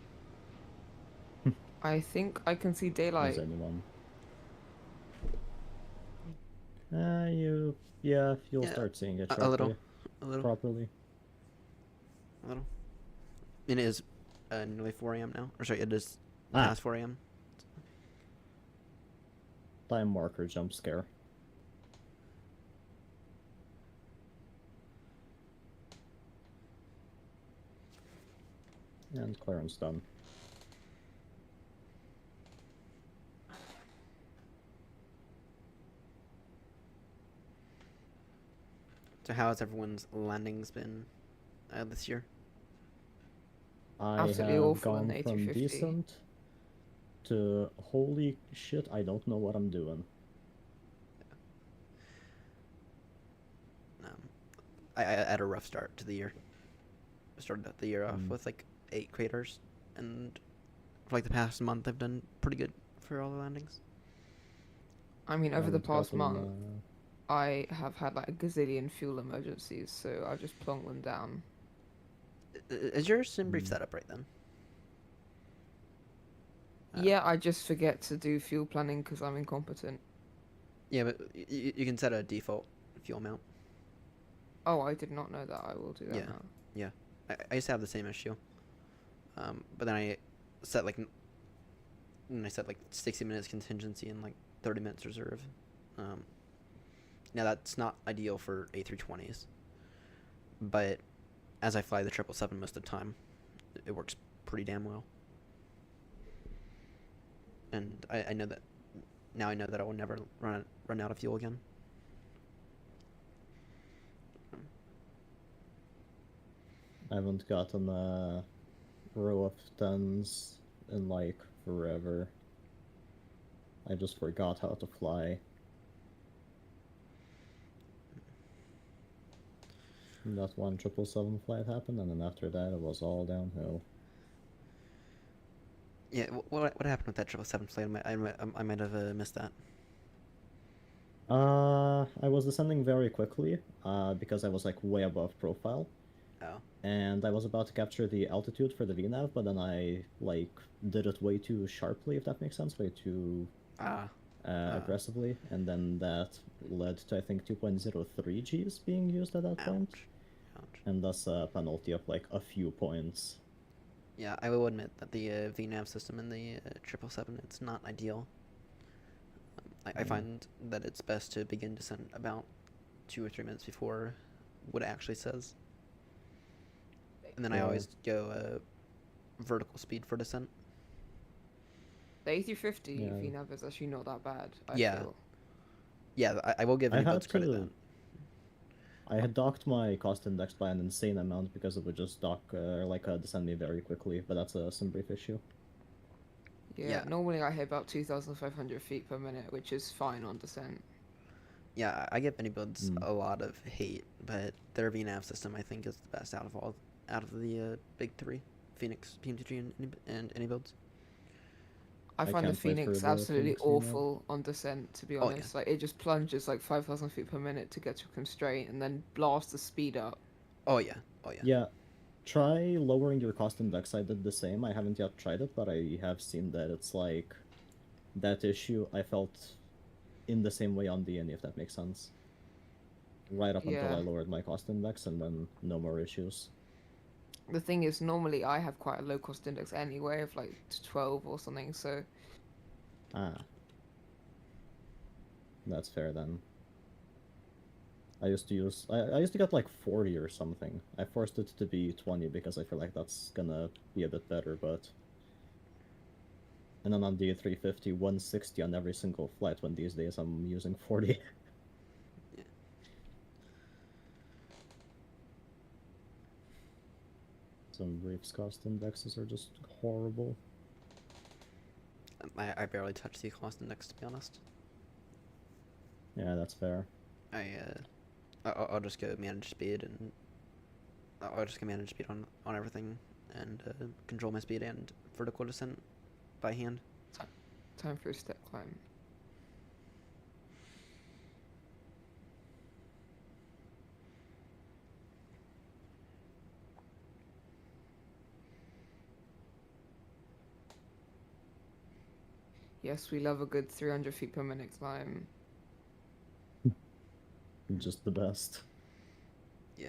I think I can see daylight. Is anyone? You'll start seeing it a little, properly. A little. It is nearly 4 a.m. now. Or sorry, it is past 4 a.m. Time marker jump scare. And clearance done. So how has everyone's landings been this year? I Absolutely have awful in gone the from A350. decent to holy shit, I don't know what I'm doing. I had a rough start to the year. I started the year off Mm. with like 8 craters, and for like the past month I've done pretty good for all the landings. I mean, over the past gotten, month, I have had like a gazillion fuel emergencies, so I've just plonked them down. Is your sim brief set up right then? Yeah, I just forget to do fuel planning because I'm incompetent. Yeah, but you can set a default fuel amount. Oh, I did not know that. I will do that Yeah, now. yeah. I used to have the same issue, but then I set like 60 minutes contingency and like 30 minutes reserve. Now that's not ideal for A320s, but as I fly the 777 most of the time, it works pretty damn well. And I know that now. I know that I will never run out of fuel again. I haven't gotten a row of 10s in like forever. I just forgot how to fly. And that one 777 flight happened, and then after that it was all downhill. Yeah, what happened with that 777 flight? I might have missed that. I was descending very quickly, because I was like way above profile. Oh. And I was about to capture the altitude for the VNAV, but then I like did it way too sharply, if that makes sense, way too aggressively, and then that led to I think 2.03 Gs being used at that point, and thus a penalty of like a few points. Yeah, I will admit that the VNAV system in the 777, it's not ideal. I find that it's best to begin descent about 2 or 3 minutes before what it actually says. And then I always go vertical speed for descent. The A350 Yeah. VNAV is actually not that bad. I Yeah. feel. Yeah, I will give anybody credit then. I had docked my cost index by an insane amount because it would just descend me very quickly, but that's some brief issue. Yeah, normally I hit about 2,500 feet per minute, which is fine on descent. Yeah, I give any builds a lot of hate, but their VNAV system I think is the best out of the big 3, Phoenix, PMTG, and any builds. I find the can't wait for Phoenix the absolutely Phoenix VNAV. awful on descent, to be Oh, yeah. honest. Like, it just plunges like 5,000 feet per minute to get to a constraint and then blasts the speed up. Oh yeah, Yeah, try lowering your cost index. I did the same. I haven't yet tried it, but I have seen that it's like that issue I felt in the same way on DNE, if that makes sense. Right up until Yeah. I lowered my cost index, and then no more issues. The thing is, normally I have quite a low cost index anyway, of like 12 or something, so That's fair then. I used to get like 40 or something. I forced it to be 20 because I feel like that's gonna be a bit better, but... And then on the A350, 160 on every single flight, when these days I'm using 40. and briefs cost indexes are just horrible. I barely touch the cost index, to be honest. Yeah, that's fair. I'll just go manage speed, and I'll just go manage speed on everything, and control my speed and vertical descent by hand. Time for a step climb. Yes, we love a good 300 feet per minute climb. Just the best. Yeah.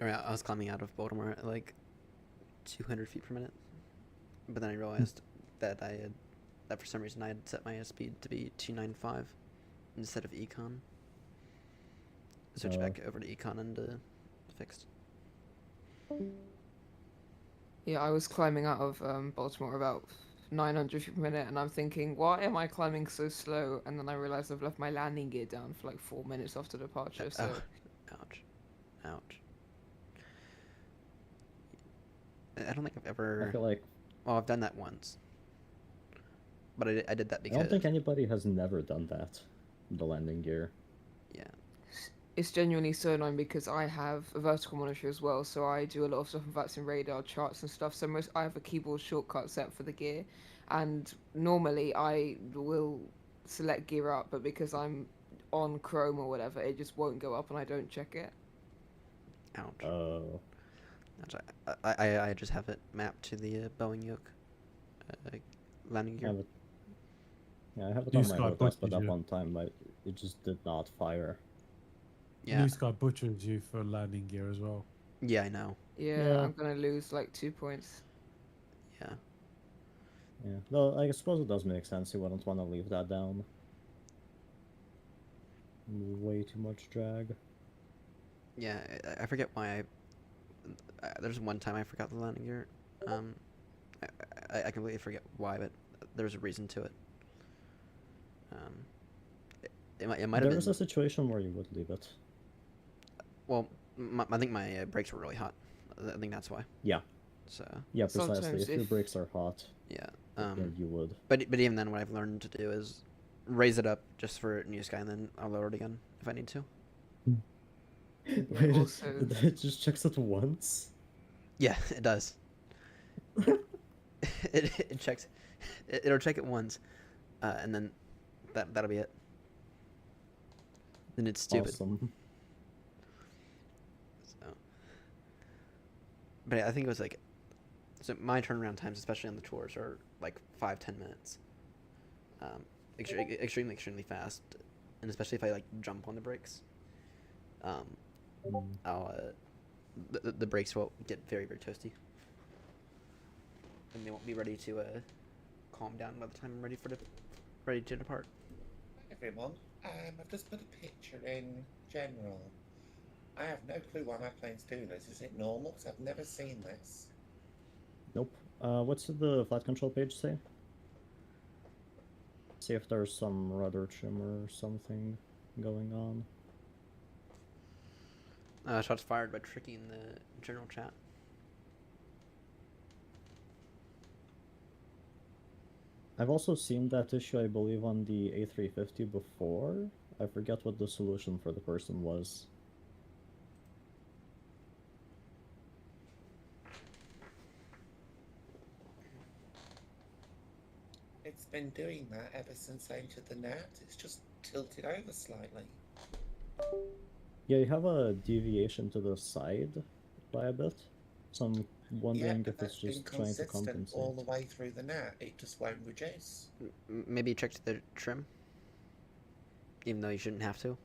I was climbing out of Baltimore at like 200 feet per minute, but then I realized that for some reason I had set my speed to be 295 instead of econ. Switch back over to econ and fixed. Yeah, I was climbing out of Baltimore about 900 feet per minute, and I'm thinking, why am I climbing so slow? And then I realized I've left my landing gear down for like 4 minutes after departure. So, ouch. I don't think I've ever. I feel like. Well, I've done that once, but I did that because. I don't think anybody has never done that. The landing gear. Yeah. It's genuinely so annoying because I have a vertical monitor as well, so I do a lot of stuff on VATS and radar charts and stuff. So I have a keyboard shortcut set for the gear, and normally I will select gear up, but because I'm on Chrome or whatever, it just won't go up and I don't check it. Ouch. Oh. I just have it mapped to the Boeing yoke landing gear. I have it on my hotel, but that one time it just did not fire. Yeah. New Sky butchered you for landing gear as well. Yeah, I know. Yeah, I'm gonna lose like 2 points. Yeah. Yeah, though I suppose it does make sense. You wouldn't want to leave that down. Way too much drag. Yeah, I forget why there's one time I forgot the landing gear. I completely forget why, but there's a reason to it. It might have been. There was a situation where you would leave it. Well, I think my brakes were really hot. I think that's why. Yeah. So. Yeah, precisely. If your brakes are hot. Yeah. Then you would. But even then, what I've learned to do is raise it up just for New Sky, and then I'll lower it again if I need to. Wait, it just checks it once? Yeah, it does. it checks. It'll check it once, and then that'll be it. Then it's stupid. Awesome. So, but I think it was like, so my turnaround times, especially on the tours, are like 5-10 minutes. Extremely fast, and especially if I like jump on the brakes. The brakes will get very toasty, and they won't be ready to calm down by the time I'm ready to depart. Everyone, I've just put a picture in general. I have no clue why my plane's doing this. Is it normal? Because I've never seen this. Nope. What's the flight control page say? See if there's some rudder trimmer or something going on. Shots fired by Tricky in the general chat. I've also seen that issue, I believe, on the A350 before. I forget what the solution for the person was. It's been doing that ever since I entered the net. It's just tilted over slightly. Yeah, you have a deviation to the side by a bit. So I'm wondering if it's just trying to compensate. All the way through the net, it just won't reduce. Maybe check the trim, even though you shouldn't have to.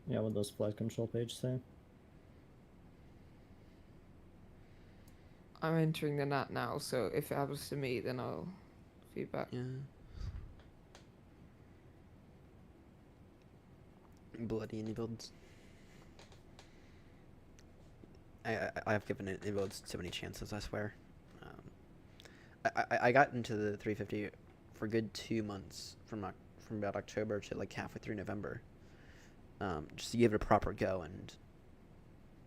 Yeah, what does flight control page say? I'm entering the NAT now, so if it happens to me, then I'll feedback. Yeah. Bloody any builds. I've given any builds so many chances, I swear. I got into the 350 for a good 2 months from about October to like halfway through November, just to give it a proper go. And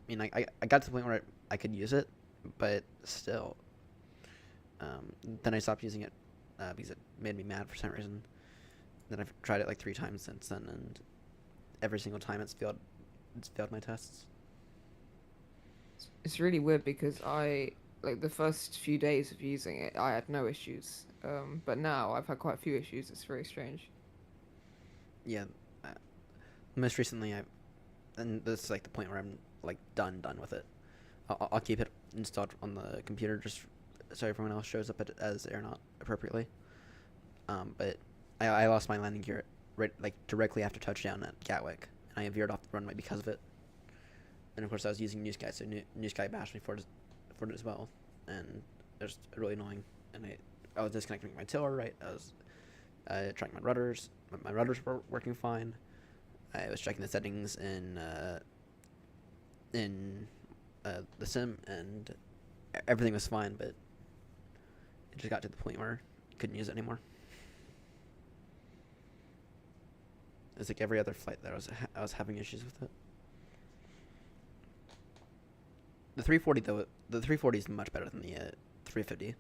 I mean, I got to the point where I could use it, but still, then I stopped using it because it made me mad for some reason. Then I've tried it like 3 times since then, and every single time it's failed my tests. It's really weird because like the first few days of using it, I had no issues. But now I've had quite a few issues. It's very strange. Yeah, most recently and this is like the point where I'm like done with it. I'll keep it installed on the computer just so everyone else shows up as Airnott appropriately. But I lost my landing gear like directly after touchdown at Gatwick, and I veered off the runway because of it. And of course I was using New Sky, so New Sky bashed me for it as well, and it was really annoying. And I was disconnecting my tiller, right? I was trying my rudders. My rudders were working fine. I was checking the settings in the sim, and everything was fine, but it just got to the point where I couldn't use it anymore. It's like every other flight that I was having issues with it. The 340 though, the 340 is much better than the 350.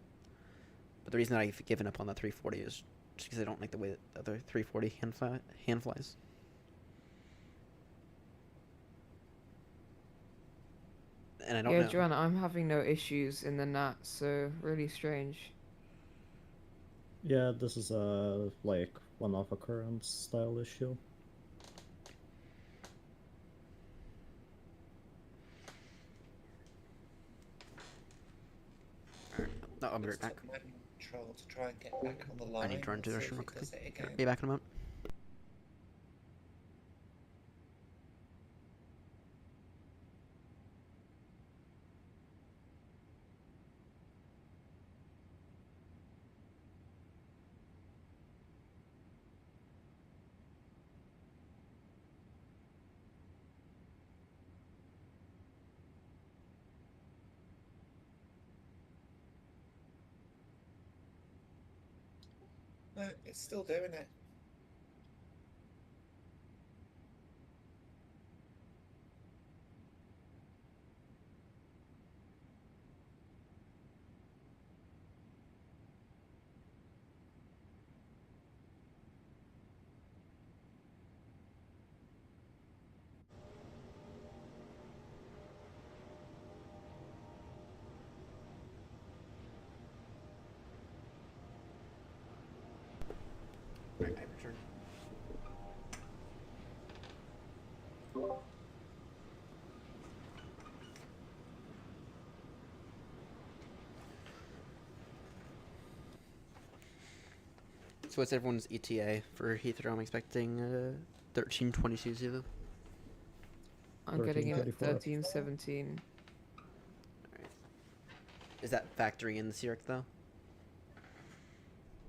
But the reason that I've given up on the 340 is just because I don't like the way that the other 340 hand flies. And I don't know. Yeah, Joanna, I'm having no issues in the NAT, so really strange. Yeah, this is a like one-off occurrence style issue. No, I'll be right back. Control to try and get back on the line. I need to run to the restroom real quickly. Does it again. Be back in a moment. No, it's still doing it. Right, I returned. So what's everyone's ETA for Heathrow? I'm expecting 13:22. I'm getting it at 13:17. Alright. Is that factoring in the Cirrus though?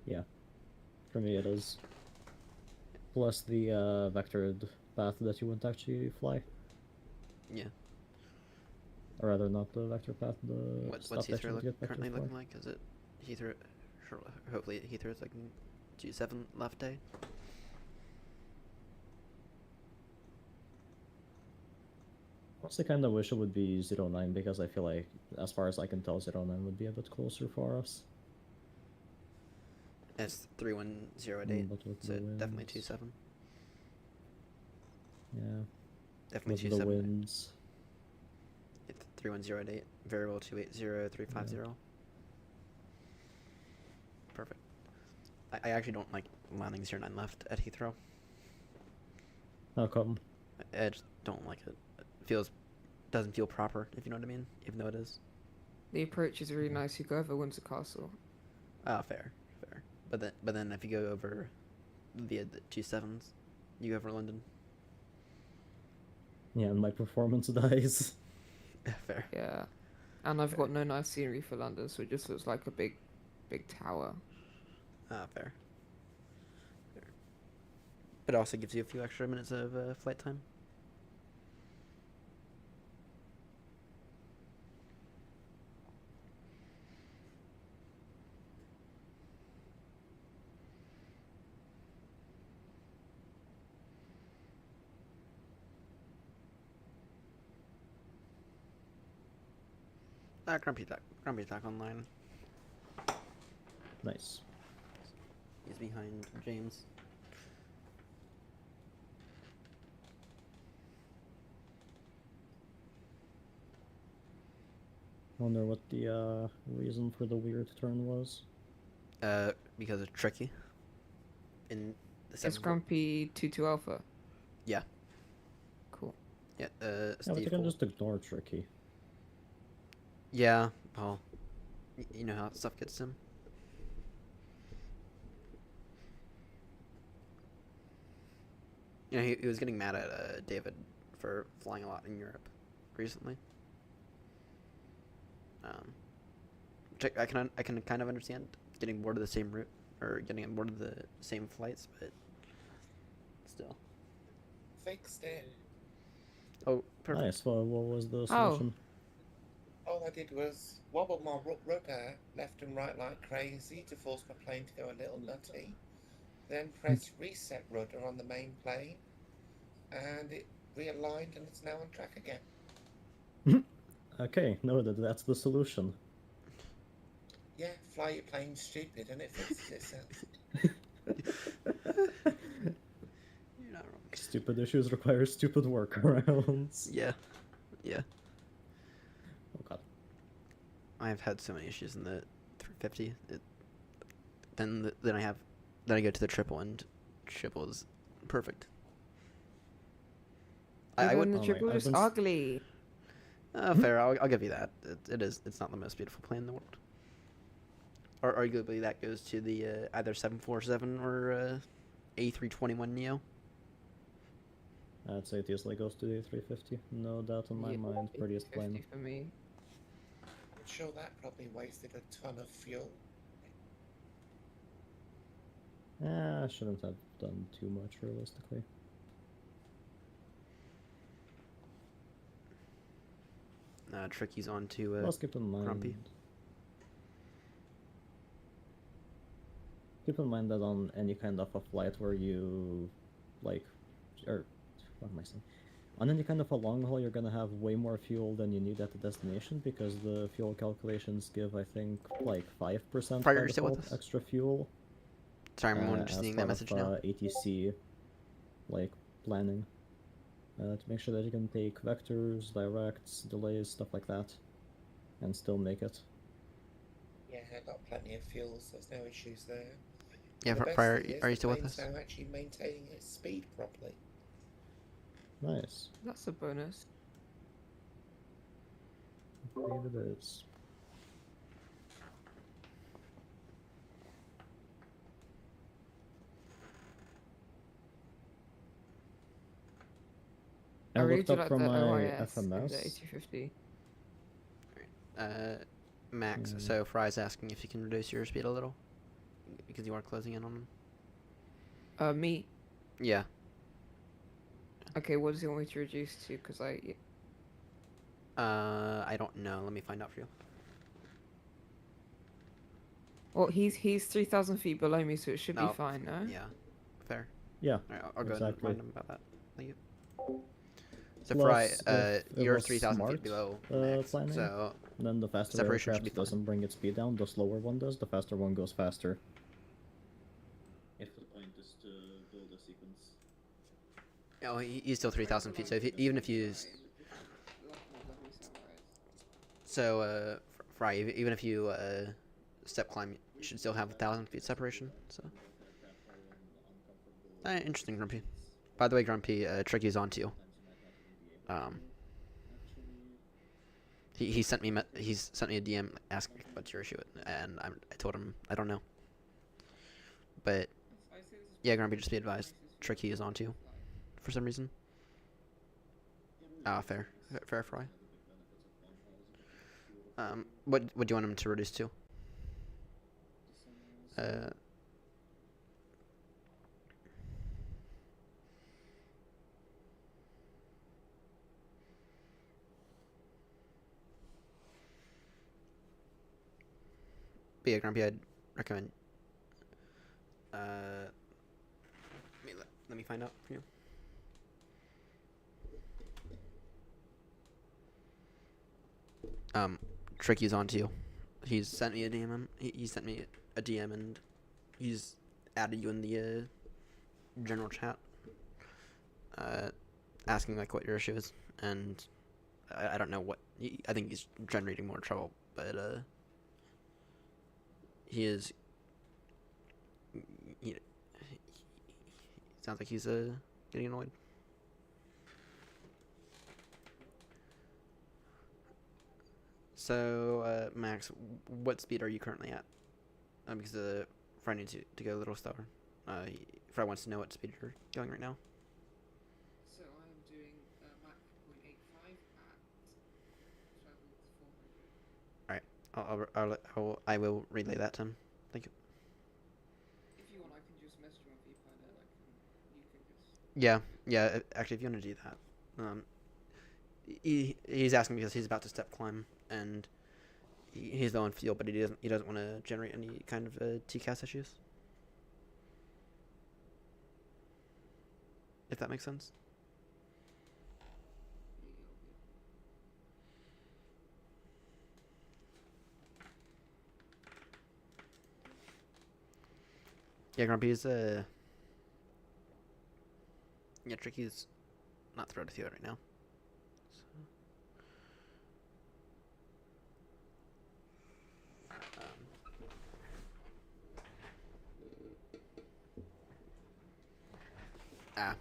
Yeah. For me it is. Plus the vectored path that you wouldn't actually fly. Yeah. Or rather not the vector path, the What's stuff that you Heathrow would get currently vector looking fly. like? Is it Heathrow? Hopefully Heathrow's like G7 left day. Honestly, kind of wish it would be 09 because I feel like, as far as I can tell, 09 would be a bit closer for us. It's 310 but with so the definitely winds. 27. Yeah. Definitely With 27. the winds. It's 310 variable 280350. Yeah. Perfect. I actually don't like landing 09 left at Heathrow. How come? I just don't like it. It doesn't feel proper, if you know what I mean, even though it is. The approach is really nice. You go over Windsor Castle. Ah, fair. But then if you go over via the G7s, you go over London. Yeah, and my performance dies. Fair. Yeah. And I've got no nice scenery for London, so it just looks like a big tower. Ah, fair. But it also gives you a few extra minutes of flight time. Grumpy's back online. Nice. He's behind James. Wonder what the reason for the weird turn was. Because it's tricky. In the It's 7 Grumpy 2-2 Alpha. Yeah. Cool. Yeah. Yeah, but Steve you can Cole. just ignore Tricky. Yeah. Well, you know how stuff gets him. You know, he was getting mad at David for flying a lot in Europe recently. Which I can kind of understand getting bored of the same route or getting bored of the same flights, but still. Fixed it. Oh, perfect. Nice. Well, what was the solution? All I did was wobble my rudder left and right like crazy to force my plane to go a little nutty. Then press reset rudder on the main plane, and it realigned and it's now on track again. Okay, noted. That's the solution. Yeah, fly your plane stupid and it fixes itself. You're not wrong. Stupid issues require stupid workarounds. Yeah. Yeah. Oh god. I've had so many issues in the 350. Then I go to the triple, and triple is perfect. I Even would. the triple is ugly. Fair. I'll give you that. It is. It's not the most beautiful plane in the world. Or arguably, that goes to the either 747 or A321neo. I'd say it easily goes to the 350. No doubt in my mind. Prettiest plane. For me. I'm sure that probably wasted a ton of fuel. I shouldn't have done too much realistically. Tricky's on to Let's keep in mind. Grumpy. Keep in mind that on any kind of a flight where you, like, or what am I saying? On any kind of a long haul, you're gonna have way more fuel than you need at the destination because the fuel calculations give, I think, like 5% by default extra fuel. Sorry, I'm just seeing that message now. ATC, like, planning. To make sure that you can take vectors, directs, delays, stuff like that, and still make it. Yeah, I got plenty of fuel, so there's no issues there. Yeah, Friar, are you still with us? Now actually maintaining its speed properly. Nice. That's a bonus. I believe it is. I looked up from my FMS. The A250. Max. So Fry's asking if you can reduce your speed a little, because you are closing in on him. Me. Yeah. Okay, what does he want me to reduce to? Because I don't know. Let me find out for you. Well, he's 3,000 feet below me, so it should be fine, no? Yeah. Fair. Yeah. Alright, I'll go ahead and remind him about that. Thank you. So Plus, Fry, you're 3,000 smart, feet below Max, planning, so then the faster separation aircraft doesn't bring its speed down, the slower one does, the faster one goes faster. If the point is to build a sequence. Oh, he's still 3,000 feet, so even if you use... So, Fry, even if you step climb, you should still have 1,000 feet separation, so... Interesting, Grumpy. By the way, Grumpy, Tricky's on to you. He sent me a DM asking what's your issue, and I told him I don't know. But yeah, Grumpy, just be advised, Tricky is on to you for some reason. Fair, Fry. What do you want him to reduce to? But yeah, Grumpy, I'd recommend. Let me find out for you. Tricky's on to you. He's sent me a DM. He sent me a DM and he's added you in the general chat, asking like what your issue is, and I don't know what. I think he's generating more trouble, but he is. He sounds like he's getting annoyed. So, Max, what speed are you currently at? Because Fred needs to go a little slower. Fred wants to know what speed you're going right now. So I am doing Mach 0.85 at travel 400. Alright, I will relay that to him. Thank you. If you want, I can just message him on VPN and you can just. Yeah. Actually, if you want to do that, he's asking because he's about to step climb and he's low on fuel, but he doesn't want to generate any kind of TCAS issues. If that makes sense. Yeah, Grumpy's Tricky's not thrilled with you right now. Ah.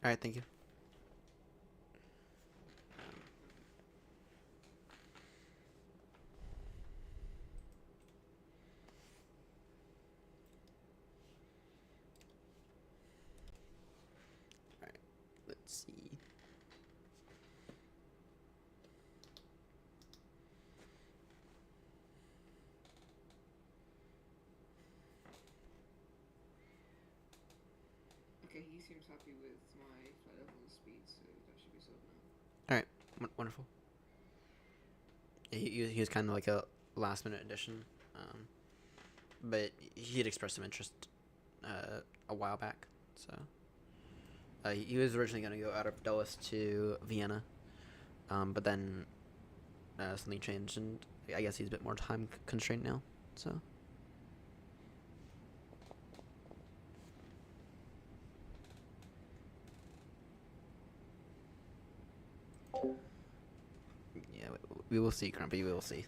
Alright, thank you. Alright, let's see. Okay, he seems happy with my flight level and speed, so that should be sorted now. Alright, wonderful. He was kind of like a last minute addition, but he had expressed some interest a while back. So he was originally going to go out of Dulles to Vienna, but then something changed, and I guess he's a bit more time constrained now. So. Yeah, we will see, Grumpy. We will see.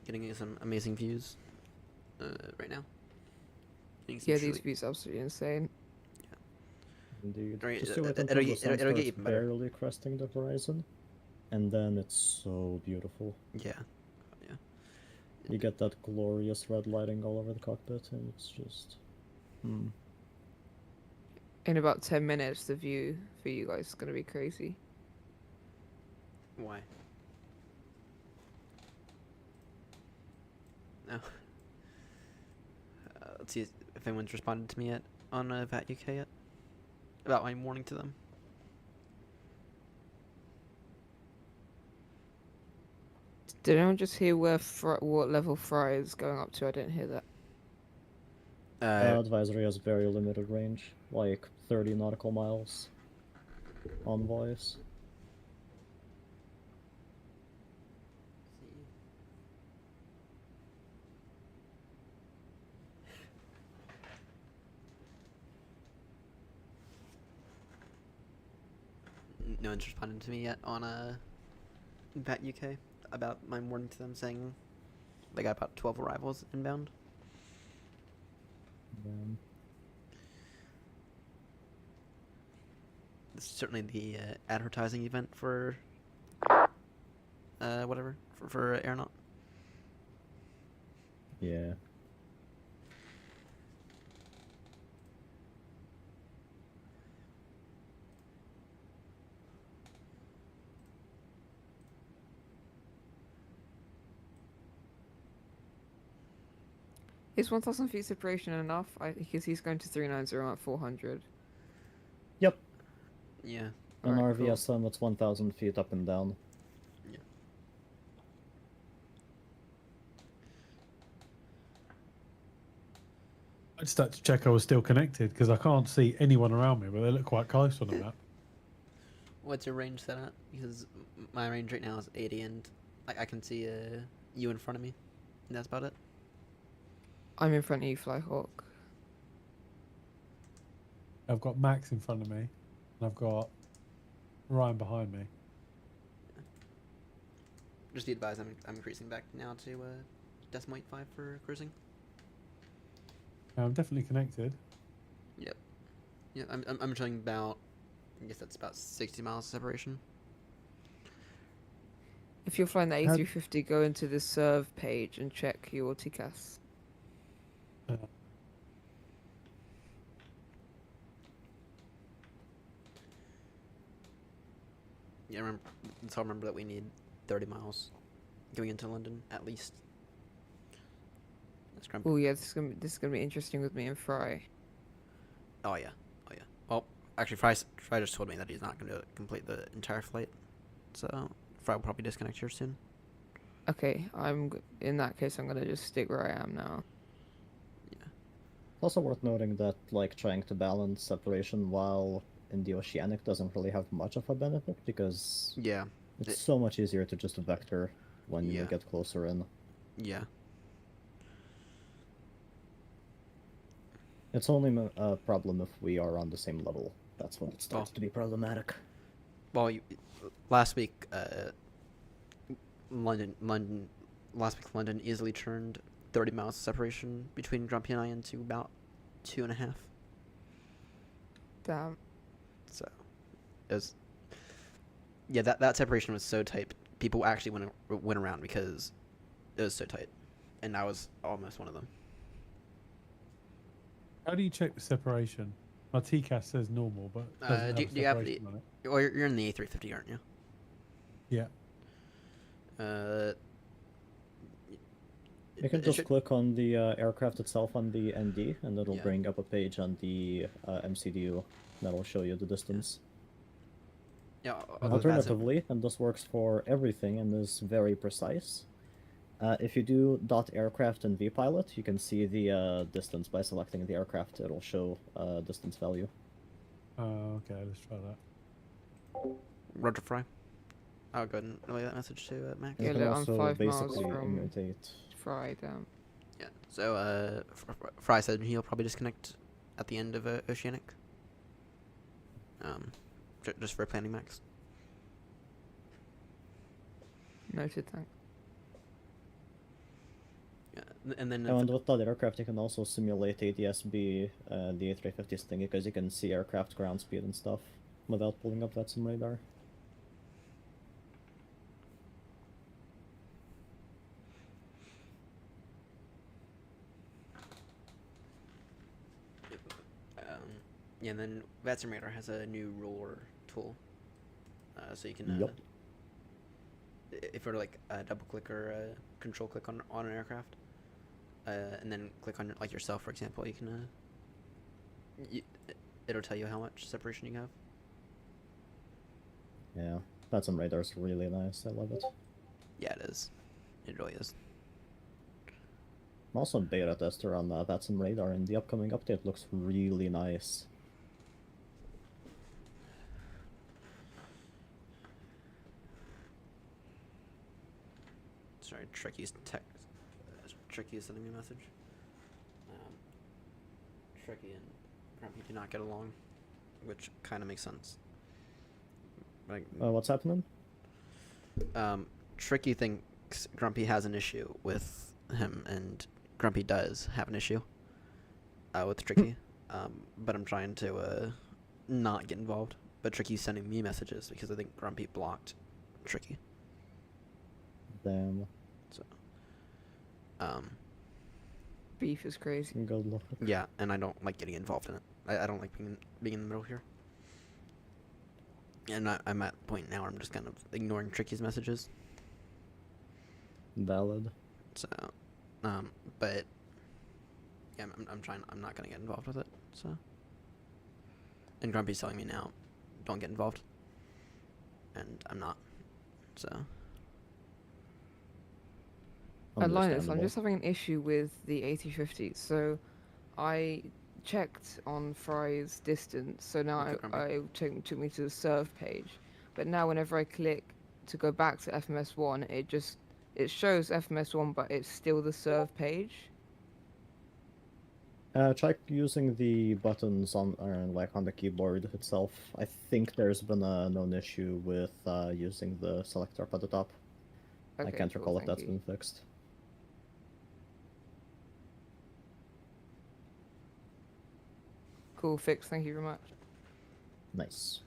Getting some amazing views right now. These views are absolutely insane. Indeed. Right, Just wait until the sun starts barely cresting the horizon, and then it's so beautiful. Yeah. You get that glorious red lighting all over the cockpit, and it's just. In about 10 minutes, the view for you guys is going to be crazy. Why? No. Let's see if anyone's responded to me yet on VAT UK yet about my warning to them. Did anyone just hear what level Fry is going up to? I didn't hear that. Advisory has very limited range, like 30 nautical miles on voice. No one's responded to me yet on VAT UK about my warning to them, saying they got about 12 arrivals inbound. This is certainly the advertising event for whatever for Airnott. Yeah. Is 1,000 feet separation enough? Because he's going to 390 at 400. Yep. Yeah. On Alright, cool. RVSM, it's 1,000 feet up and down. Yeah. I just had to check I was still connected because I can't see anyone around me, but they look quite close on the map. What's your range set at? Because my range right now is 80, and I can see you in front of me. And that's about it. I'm in front of you, Flyhawk. I've got Max in front of me, and I've got Ryan behind me. Just be advised, I'm increasing back now to decimal 8.5 for cruising. I'm definitely connected. Yep. Yeah, I'm showing about, I guess that's about 60 miles separation. If you're flying the A350, go into the serve page and check your TCAS. Yeah, remember that we need 30 miles going into London at least. That's cramped. Oh yeah, this is gonna be interesting with me and Fry. Oh yeah. Well, actually, Fry just told me that he's not going to complete the entire flight, so Fry will probably disconnect here soon. Okay, in that case, I'm gonna just stick where I am now. Also worth noting that, like, trying to balance separation while in the oceanic doesn't really have much of a benefit because it's so much easier to just vector when you get closer in. Yeah. It's only a problem if we are on the same level. That's when it starts to be problematic. Well, last week, London easily turned 30 miles of separation between Grumpy and I into about 2.5. Damn. So, it was... Yeah, that separation was so tight, people actually went around because it was so tight. And I was almost one of them. How do you check the separation? My TCAS says normal, but doesn't do you have the... on it. Well, you're in the A350, aren't you? Yeah. You can just click on the aircraft itself on the ND, and it'll bring up a page on the MCDU that'll show you the distance. Yeah. Alternatively, and this works for everything and is very precise, if you do .aircraft in vPilot, you can see the distance by selecting the aircraft. It'll show distance value. Okay, let's try that. Roger, Fry. I'll go ahead and relay that message to Max. You can also basically imitate. Fry down. Yeah. So Fry said he'll probably disconnect at the end of Oceanic. Just for planning, Max. Noted, thanks. Yeah, and then. And with that aircraft, you can also simulate ADS-B, the A350's thing, because you can see aircraft ground speed and stuff without pulling up that sim radar. Yeah, and then VATSIM Radar has a new ruler tool, so you can, if you were to like double click or control click on an aircraft, and then click on like yourself, for example, you can, it'll tell you how much separation you have. Yeah, VATSIM Radar's really nice. I love it. Yeah, it is. It really is. I'm also a beta tester on VATSIM Radar, and the upcoming update looks really nice. Sorry, Tricky's sending me a message. Tricky and Grumpy do not get along, which kind of makes sense. Like, what's happening? Tricky thinks Grumpy has an issue with him, and Grumpy does have an issue with Tricky. But I'm trying to not get involved. But Tricky's sending me messages because I think Grumpy blocked Tricky. Damn. So, beef is crazy. Good luck. Yeah, and I don't like getting involved in it. I don't like being in the middle here. And I'm at the point now where I'm just kind of ignoring Tricky's messages. Valid. So, but yeah, I'm trying. I'm not gonna get involved with it. So, and Grumpy's telling me now, don't get involved, and I'm not. So. Linus, I'm just having an issue with the 8050. So, I checked on Fry's distance, so now it took me to the serve page. But now whenever I click to go back to FMS1, it shows FMS1, but it's still the serve page. Try using the buttons on on the keyboard itself. I think there's been a known issue with using the selector up at the top. Okay, I can't cool, recall if thank that's you. been fixed. Cool, fix. Thank you very much. Nice.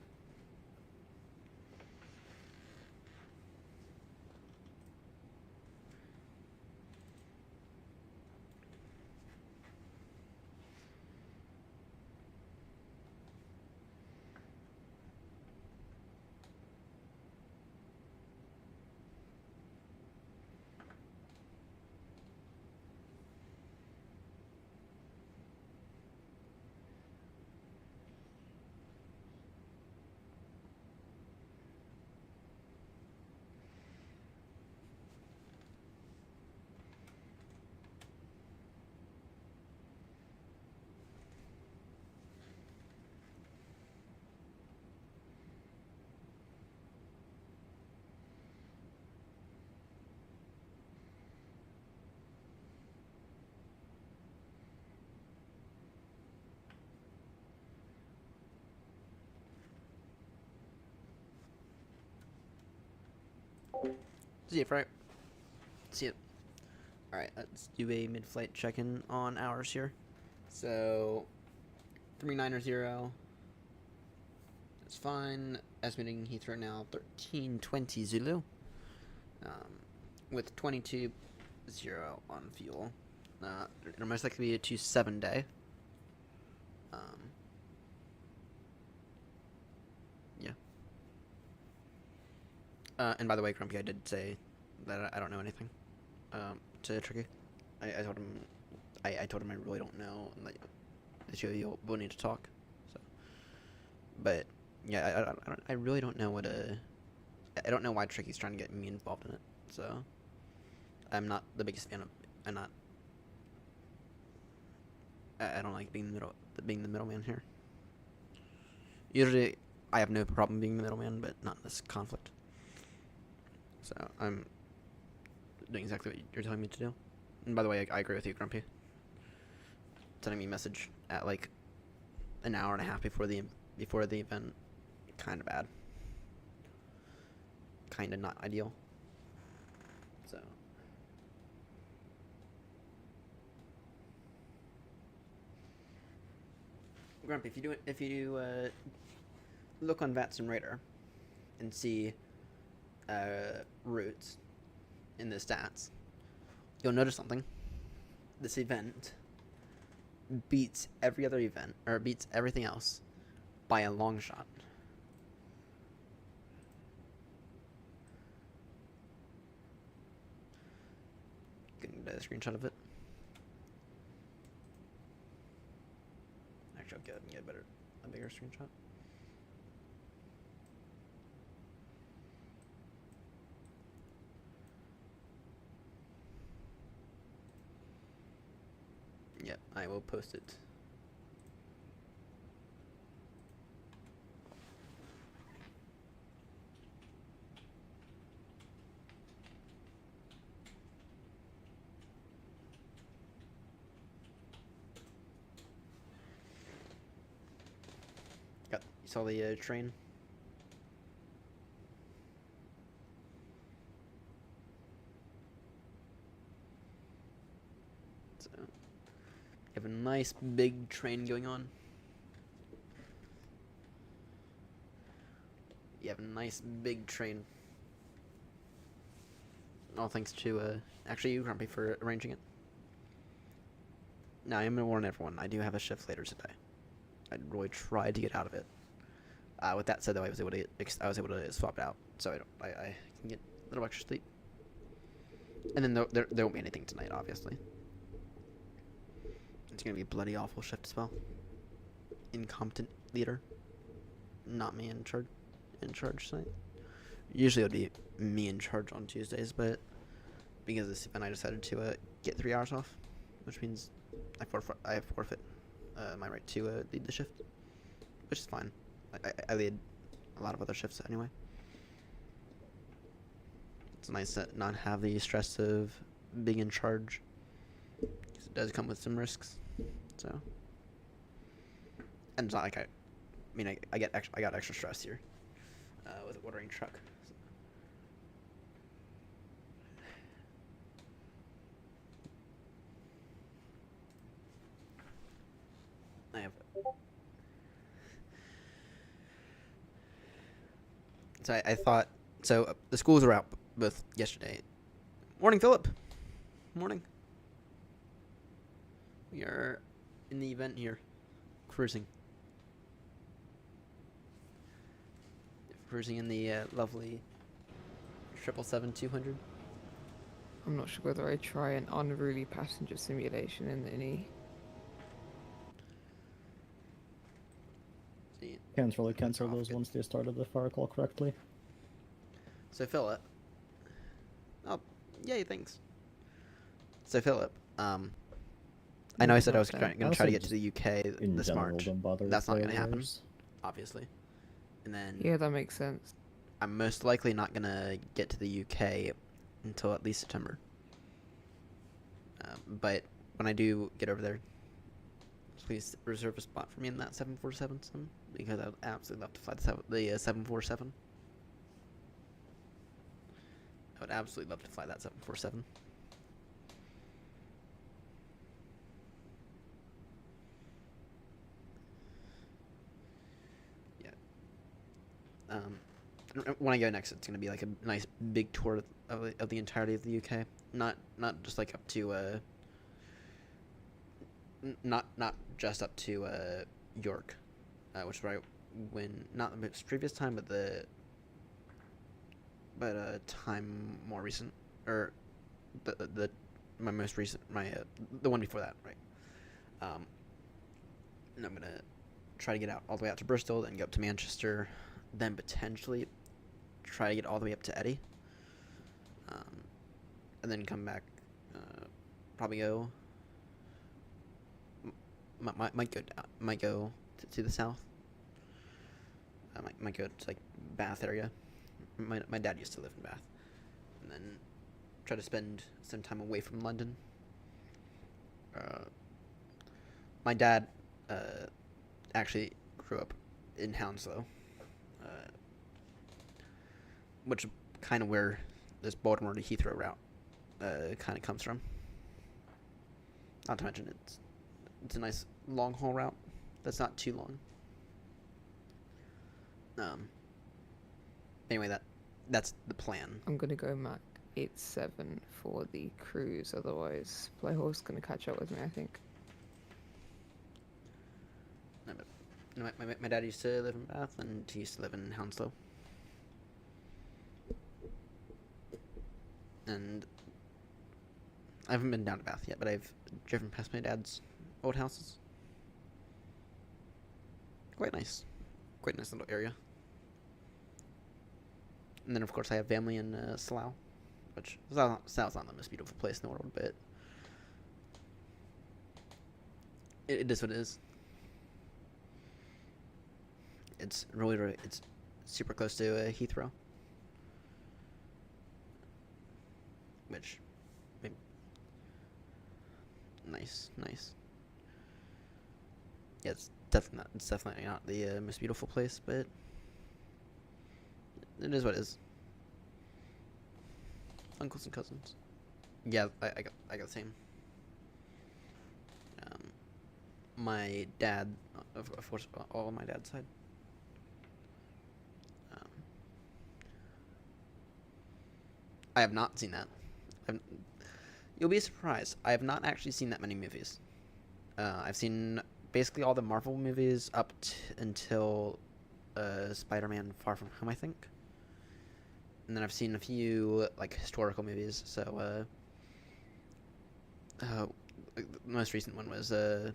See it, right? See it. Alright, let's do a mid-flight check-in on hours here. So, 390. That's fine. Estimating Heathrow now 1320 Zulu. With 22.0 on fuel. It'll most likely be a 2-7 day. Yeah. And by the way, Grumpy, I did say that I don't know anything. To Tricky, I told him, I told him I really don't know, and that we'll need to talk. So, but yeah, I really don't know I don't know why Tricky's trying to get me involved in it. So, I'm not the biggest fan of. I don't like being the middleman here. Usually, I have no problem being the middleman, but not in this conflict. So I'm doing exactly what you're telling me to do. And by the way, I agree with you, Grumpy. Sending me a message at like an hour and a half before the event, kind of bad. Kind of not ideal. So. Grumpy, if you look on VATSIM Radar and see routes in the stats, you'll notice something. This event beats every other event, or beats everything else by a long shot. Getting a screenshot of it. Actually, I'll get a bigger screenshot. Yep, I will post it. You saw the train? So, you have a nice big train going on. You have a nice big train. All thanks to, actually you, Grumpy, for arranging it. Now, I'm going to warn everyone, I do have a shift later today. I really tried to get out of it. With that said, though, I was able to swap it out, so I can get a little extra sleep. And then there won't be anything tonight, obviously. It's gonna be a bloody awful shift as well. Incompetent leader. Not me in charge. In charge tonight. Usually it would be me in charge on Tuesdays, but because of this event, I decided to get 3 hours off, which means I forfeit my right to lead the shift, which is fine. I lead a lot of other shifts anyway. It's nice to not have the stress of being in charge, 'cause it does come with some risks. So, and it's not like I got extra stress here with ordering a truck. I have. So I thought. So the schools are out both yesterday. Morning, Philip. Morning. We are in the event here, cruising. Cruising in the lovely 777-200. I'm not sure whether I try an unruly passenger simulation in any. Can't really cancel those once they started, if I recall correctly. So Philip. Oh, yay! Thanks. So Philip, I know I said I was going to try to get to the UK this March. That's not going to happen, obviously. And then Yeah, that makes sense. I'm most likely not going to get to the UK until at least September. But when I do get over there, please reserve a spot for me in that 747, son, because I would absolutely love to fly the 747. I would absolutely love to fly that 747. When I go next, it's gonna be like a nice big tour of the entirety of the UK. Not just like up to not just up to York, which is where I went not the previous time, but a time more recent, or the my most recent the one before that, right? And I'm gonna try to get out all the way out to Bristol, then go up to Manchester, then potentially try to get all the way up to Eddie, and then come back. Probably go. Might go to the south. I might go to like Bath area. My dad used to live in Bath, and then try to spend some time away from London. My dad actually grew up in Hounslow, which is kind of where this Baltimore to Heathrow route kind of comes from. Not to mention it's a nice long haul route that's not too long. Anyway, that's the plan. I'm gonna go Mac 87 for the cruise, otherwise Playhorse gonna catch up with me, I think. No, my dad used to live in Bath, and he used to live in Hounslow. And I haven't been down to Bath yet, but I've driven past my dad's old houses. Quite nice little area. And then, of course, I have family in Slough, which Slough's not the most beautiful place in the world, but it is what it is. It's it's super close to Heathrow, which, nice. Yeah, it's definitely not the most beautiful place, but it is what it is. Uncles and cousins. Yeah, I got the same. My dad, of course, all on my dad's side. I have not seen that. You'll be surprised. I have not actually seen that many movies. I've seen basically all the Marvel movies up until Spider-Man: Far From Home, I think. And then I've seen a few like historical movies. So Like, the most recent one was the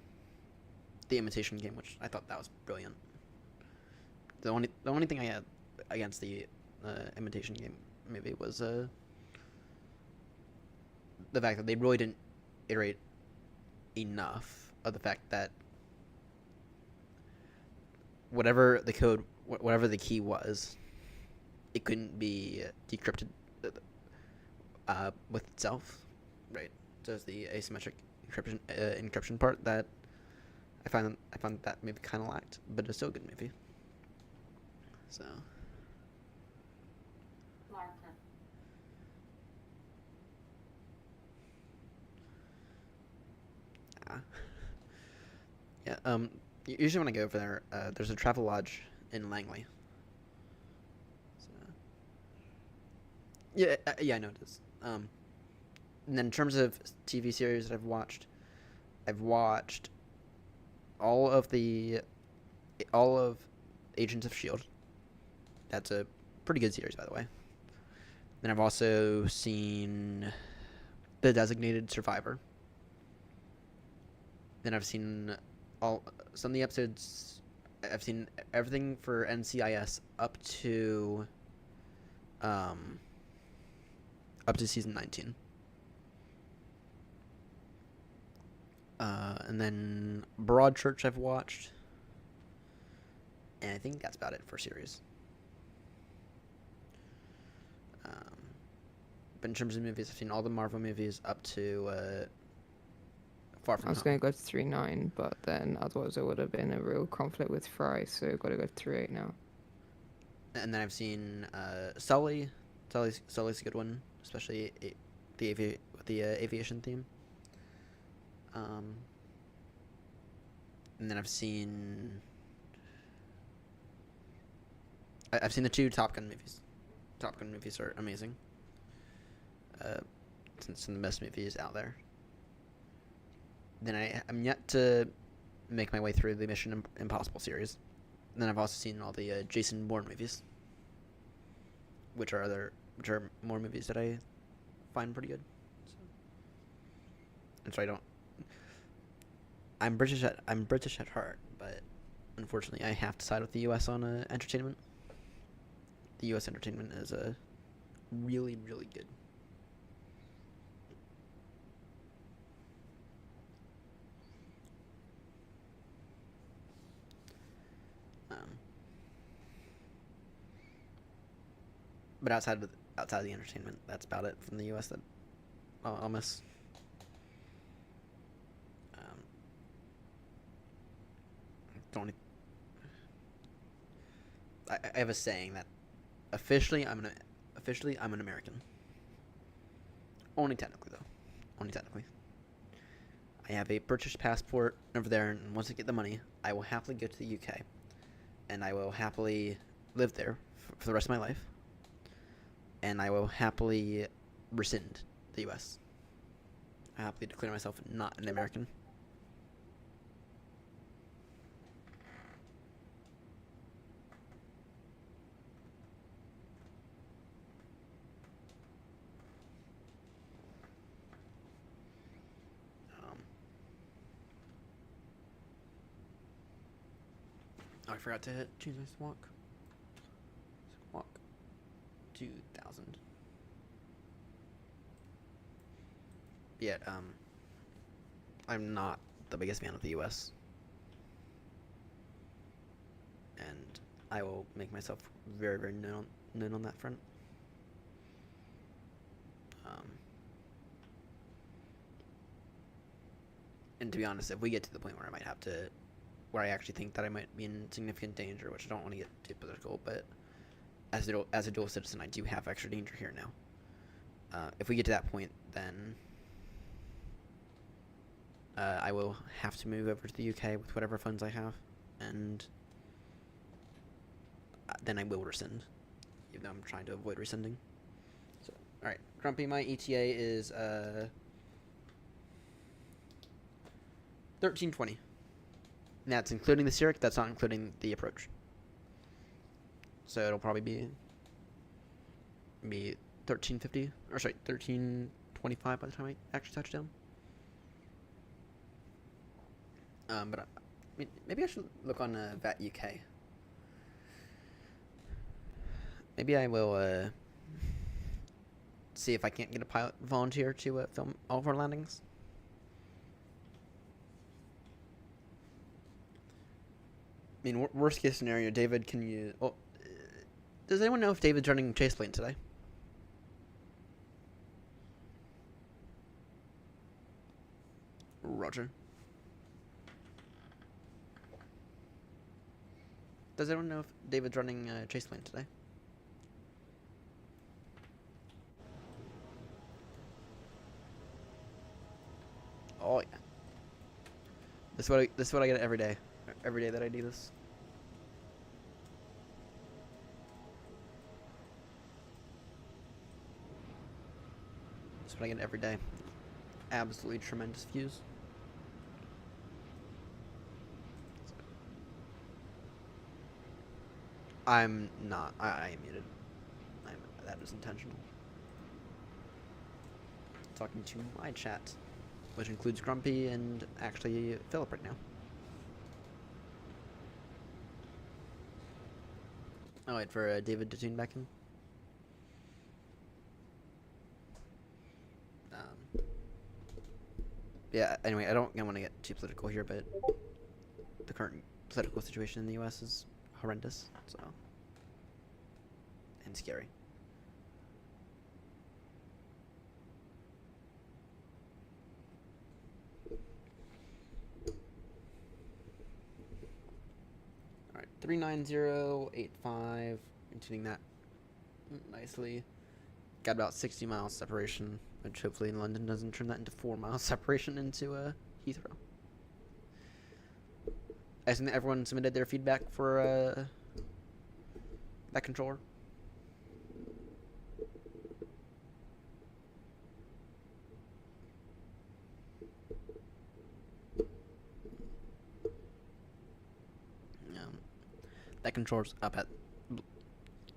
Imitation Game, which I thought that was brilliant. The only thing I had against the Imitation Game movie was the fact that they really didn't iterate enough of the fact that whatever the code, whatever the key was, it couldn't be decrypted with itself, right? So it's the asymmetric encryption part that I found that movie kind of lacked, but it's still a good movie. So. Yeah. Usually when I go over there, there's a travel lodge in Langley. So, yeah, I know it is. And then in terms of TV series that I've watched all of Agents of Shield. That's a pretty good series, by the way. Then I've also seen The Designated Survivor. Then I've seen some of the episodes. I've seen everything for NCIS up to season 19. And then Broadchurch I've watched. And I think that's about it for series. But in terms of movies, I've seen all the Marvel movies up to Far From I was Home. going to go to 3.9, but then otherwise it would have been a real conflict with Fry, so I've got to go to 3.8 now. And then I've seen Sully. Sully's a good one, especially with the aviation theme. And then I've seen the 2 Top Gun movies. Top Gun movies are amazing. It's some of the best movies out there. Then I'm yet to make my way through the Mission Impossible series. And then I've also seen all the Jason Bourne movies, which are more movies that I find pretty good. And so I don't. I'm British at heart, but unfortunately I have to side with the U.S. on entertainment. The U.S. entertainment is really, really good. But outside of the entertainment, that's about it from the U.S. that I'll miss. I have a saying that officially I'm an American. Only technically, though. Only technically. I have a British passport over there, and once I get the money, I will happily go to the UK, and I will happily live there for the rest of my life. And I will happily rescind the U.S. I happily declare myself not an American. I forgot to choose my squawk. Squawk 2000. Yet, I'm not the biggest fan of the U.S. And I will make myself very, very known on that front. And to be honest, if we get to the point where I actually think that I might be in significant danger, which I don't want to get too political, but as a dual citizen, I do have extra danger here now. If we get to that point, then I will have to move over to the UK with whatever funds I have, and then I will rescind, even though I'm trying to avoid rescinding. So, all right, Grumpy, my ETA is 1320. And that's including the Cyric. That's not including the approach. So it'll probably be 1350, or sorry, 1325 by the time I actually touch down. But I mean, maybe I should look on VAT UK. Maybe I will see if I can't get a pilot volunteer to film all of our landings. I mean, worst case scenario, David, can you... Well, does anyone know if David's running chase plane today? Roger. Does anyone know if David's running chase plane today? Oh yeah. This is what I get every day. Every day that I do this. That's what I get every day. Absolutely tremendous views. I'm not. I am muted. That is intentional. Talking to my chat, which includes Grumpy and actually Philip right now. Oh, wait for David to tune back in. Yeah, anyway, I don't want to get too political here, but the current political situation in the U.S. is horrendous, so... and scary. Alright, 39085, tuning that nicely. Got about 60 miles separation, which hopefully in London doesn't turn that into 4 miles separation into Heathrow. I assume that everyone submitted their feedback for that controller. That controller's up at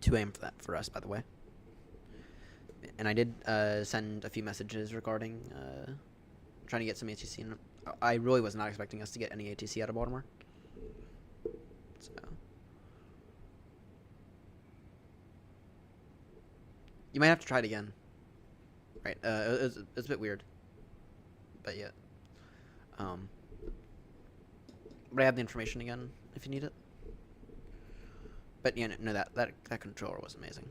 2 a.m. for us, by the way. And I did send a few messages regarding trying to get some ATC. And I really was not expecting us to get any ATC out of Baltimore. So you might have to try it again. Right? It's a bit weird, but yeah. But I have the information again if you need it. But yeah, no, that controller was amazing,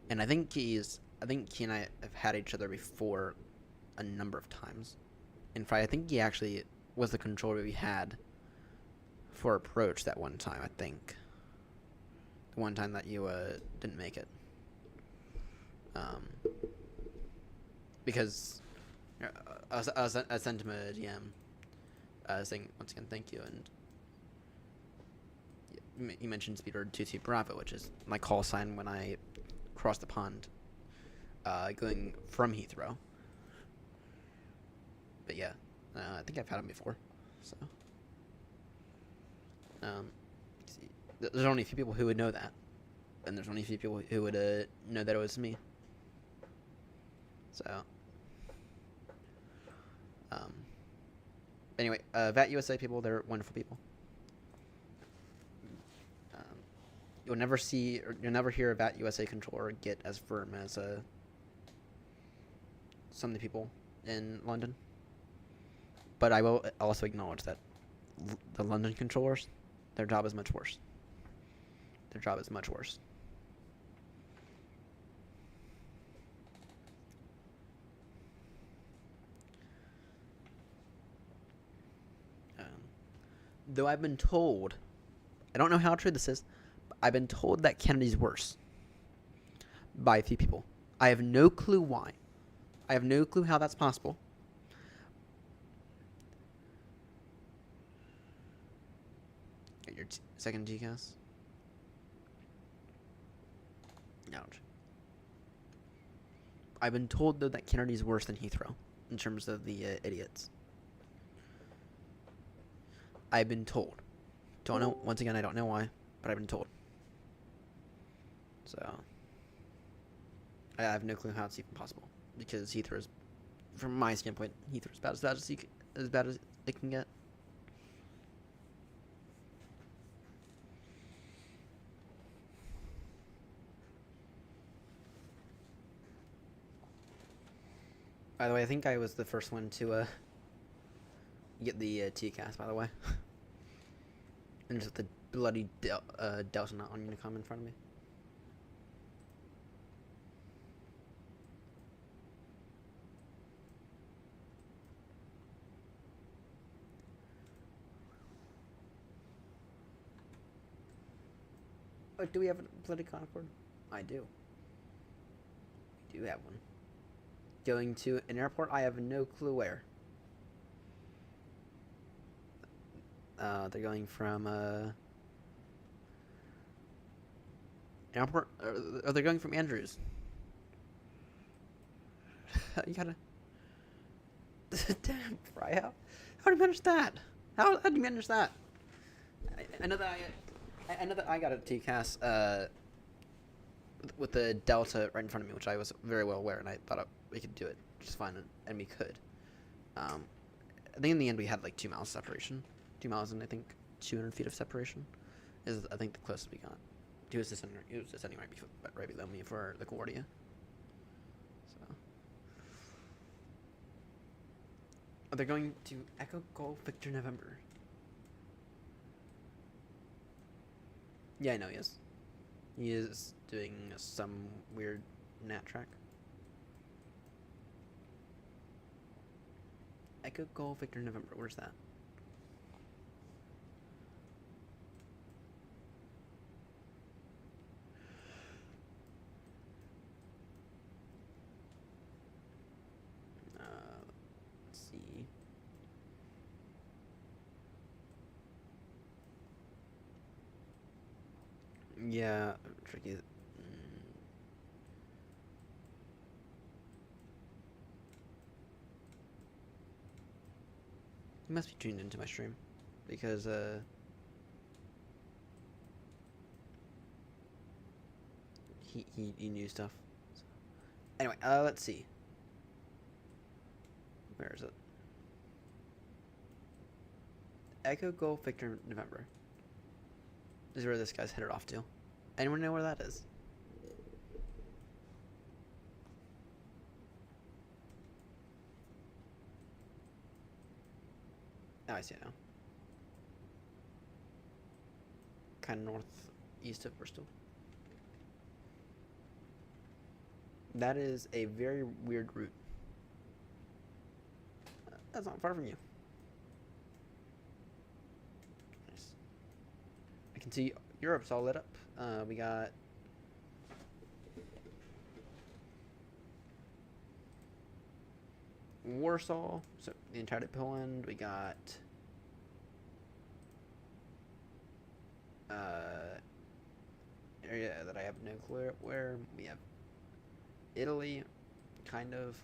and I think he and I have had each other before a number of times. In fact, I think he actually was the controller we had for approach that one time. I think the one time that you didn't make it, because I sent him a DM saying once again thank you, and you mentioned Speedbird 22 Bravo, which is my call sign when I cross the pond, going from Heathrow. But yeah, I think I've had him before. So, there's only a few people who would know that, and there's only a few people who would know that it was me. So, anyway, VAT USA people, they're wonderful people. You'll never see, or you'll never hear a VAT USA controller get as firm as some of the people in London. But I will also acknowledge that the London controllers, their job is much worse. Their job is much worse. Though I've been told, I don't know how true this is, but I've been told that Kennedy's worse by a few people. I have no clue why. I have no clue how that's possible. Get your second GCAS. Ouch. I've been told, though, that Kennedy's worse than Heathrow in terms of the idiots. I've been told. Don't know. Once again, I don't know why, but I've been told. So I have no clue how it's even possible, because Heathrow's, from my standpoint, Heathrow's about as bad as it can get. By the way, I think I was the first one to get the TCAS, by the way. And just the bloody Delta not on Unicom in front of me. Oh, do we have a bloody Concord? I do. We do have one. Going to an airport, I have no clue where. They're going from airport. Are they going from Andrews? You gotta. Damn, Fry out. How do you manage that? How do you manage that? I know that I got a TCAS with the Delta right in front of me, which I was very well aware, and I thought we could do it just fine, and we could. I think in the end we had like 2 miles separation. 2 miles and I think 200 feet of separation is I think the closest we got. He was descending right below me for the LaGuardia. So, oh, they're going to Echo Golf Victor November. Yeah, I know he is. He is doing some weird nat track. Echo Golf Victor November. Where's that? Let's see. Yeah, tricky. He must be tuned into my stream because he knew stuff. So. Anyway, let's see. Where is it? Echo Golf Victor November. This is where this guy's headed off to. Anyone know where that is? Oh, I see it now. Kind of northeast of Bristol. That is a very weird route. That's not far from you. Nice. I can see Europe's all lit up. We got Warsaw, so the entirety of Poland. We got area that I have no clue where. We have Italy, kind of.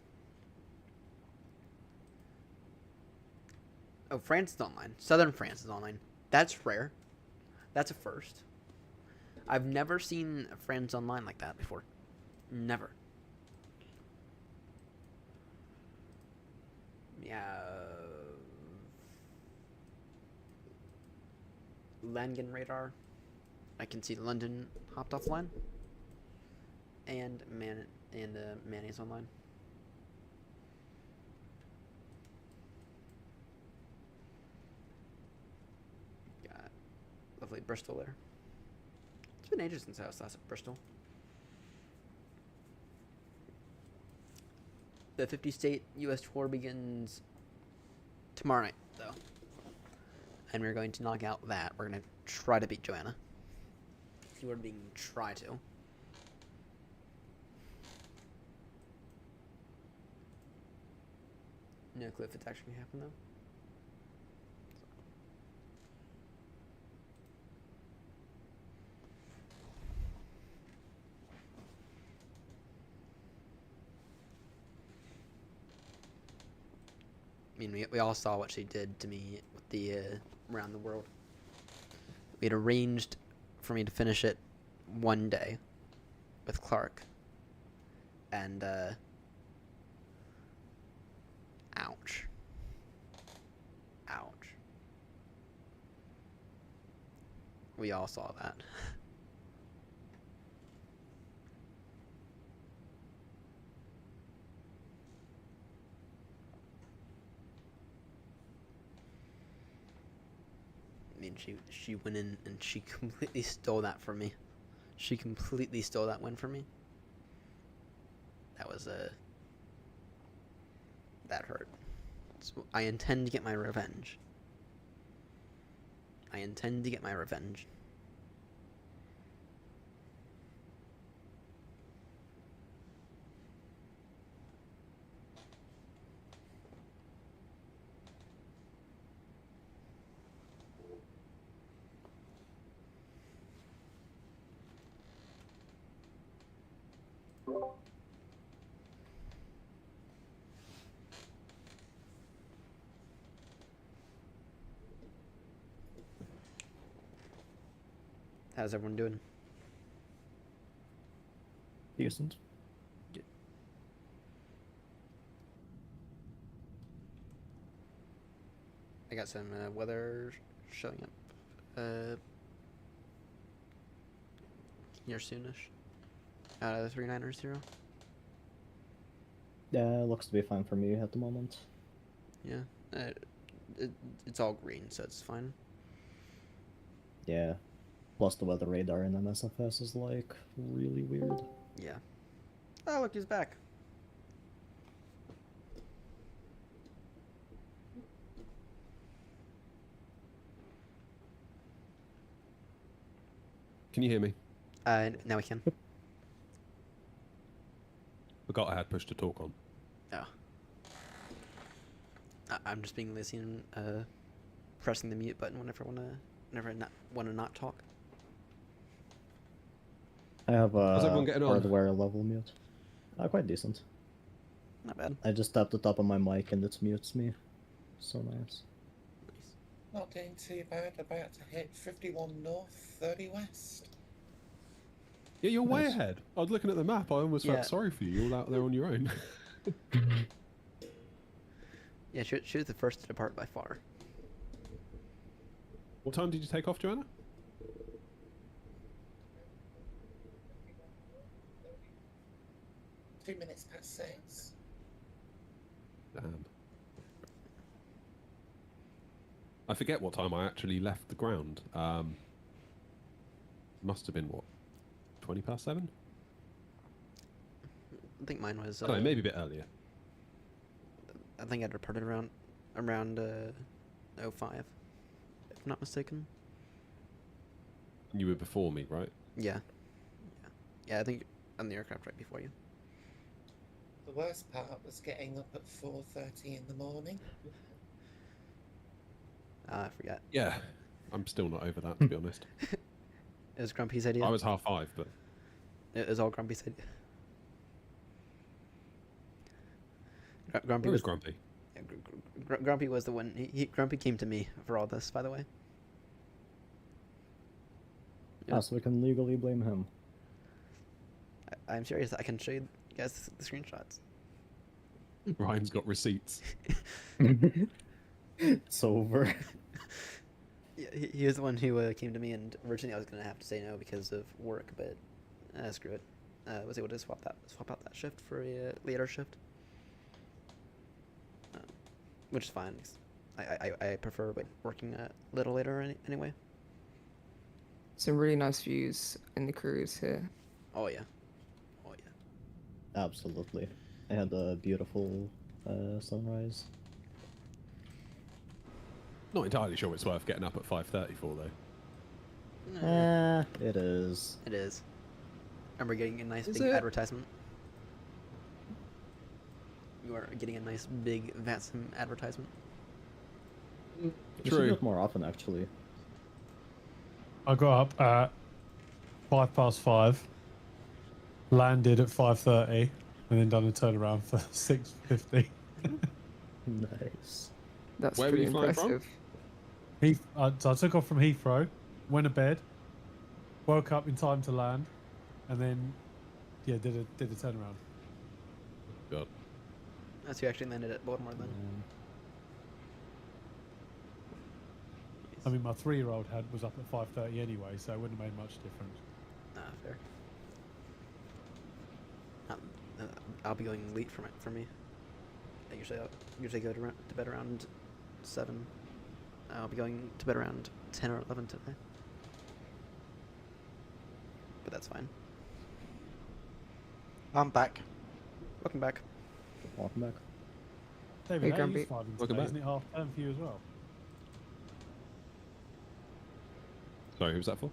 Oh, France is online. Southern France is online. That's rare. That's a first. I've never seen France online like that before. Never. Yeah. Langen radar. I can see London hopped offline. And Manny's online. Got lovely Bristol there. It's been ages since I was last at Bristol. The 50-state U.S. tour begins tomorrow night, though. And we're going to knock out that. We're going to try to beat Joanna. Keyword being try to. No clue if it's actually going to happen, though. I mean, we all saw what she did to me with the around the world. We had arranged for me to finish it one day with Clark. And, ouch. Ouch. We all saw that. and she went in and she completely stole that from me. She completely stole that win from me. That was that hurt. So I intend to get my revenge. I intend to get my revenge. How's everyone doing? Decent. Good. I got some weather showing up here soonish. Out of the 390. Yeah, looks to be fine for me at the moment. Yeah, it's all green, so it's fine. Yeah. Plus the weather radar in NSFS is like really weird. Yeah. Oh, look, he's back. Can you hear me? Now we can. Forgot I had push to talk on. Oh. I'm just being lazy and pressing the mute button whenever I not talk. I have How's everyone a getting on? hardware level mute. Quite decent. Not bad. I just tapped the top of my mic and it mutes me. So nice. Not doing too bad. About to hit 51 north, 30 west. Yeah, you're way ahead. I was looking at the map. I almost felt sorry for you. You're all out there on your own. Yeah, she was the first to depart by far. What time did you take off, Joanna? Two minutes past 6. Damn. I forget what time I actually left the ground. Must have been, what, 20 past 7? I think mine was. I don't know, maybe a bit earlier. I think I departed around 05, if I'm not mistaken. You were before me, right? Yeah. Yeah, I think I'm the aircraft right before you. The worst part was getting up at 4:30 in the morning. I forgot. Yeah, I'm still not over that, to be honest. It was Grumpy's idea. I was 5:30, but... It was all Grumpy's idea. Grumpy Where was was Grumpy? Yeah, Grumpy was the one. Grumpy came to me for all this, by the way. Yeah. So we can legally blame him. I'm serious. I can show you guys the screenshots. Ryan's got receipts. It's over. Yeah, he was the one who came to me, and originally I was gonna have to say no because of work, but screw it. I was able to swap out that shift for a later shift, which is fine. I prefer working a little later anyway. Some really nice views in the cruise here. Oh yeah. Absolutely. I had a beautiful sunrise. Not entirely sure it's worth getting up at 5:30 for, though. It is. It is. Remember getting a nice Is big it? advertisement? You are getting a nice big VATSIM advertisement. You should do it more often, actually. I got up at 5:05, landed at 5:30, and then done a turnaround for 6:50. Nice. That's Where were pretty you flying from? impressive. So I took off from Heathrow, went to bed, woke up in time to land, and then did a turnaround. God. That's who actually landed at Baltimore then. I mean, my 3-year-old was up at 5:30 anyway, so it wouldn't have made much difference. Fair. I'll be going late for me. I usually go to bed around 7. I'll be going to bed around 10 or 11 today. But that's fine. I'm back. Welcome back. Welcome back. David, Hey, how are Grumpy. you finding Welcome today? back. Isn't it half term for you as well? Sorry, who was that for?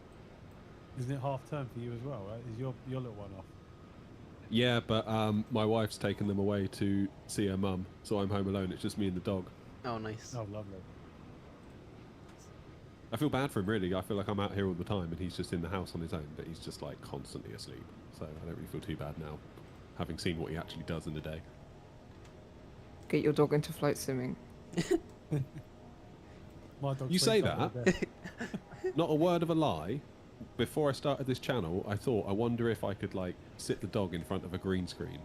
Isn't it half term for you as well? Right? Is your little one off? Yeah, but my wife's taken them away to see her mum, so I'm home alone. It's just me and the dog. Oh, nice. Oh, lovely. I feel bad for him, really. I feel like I'm out here all the time, and he's just in the house on his own, but he's just like constantly asleep. So I don't really feel too bad now, having seen what he actually does in a day. Get your dog into flight simming. My dog You sleeps say under that? the desk. Not a word of a lie. Before I started this channel, I thought, I wonder if I could like sit the dog in front of a green screen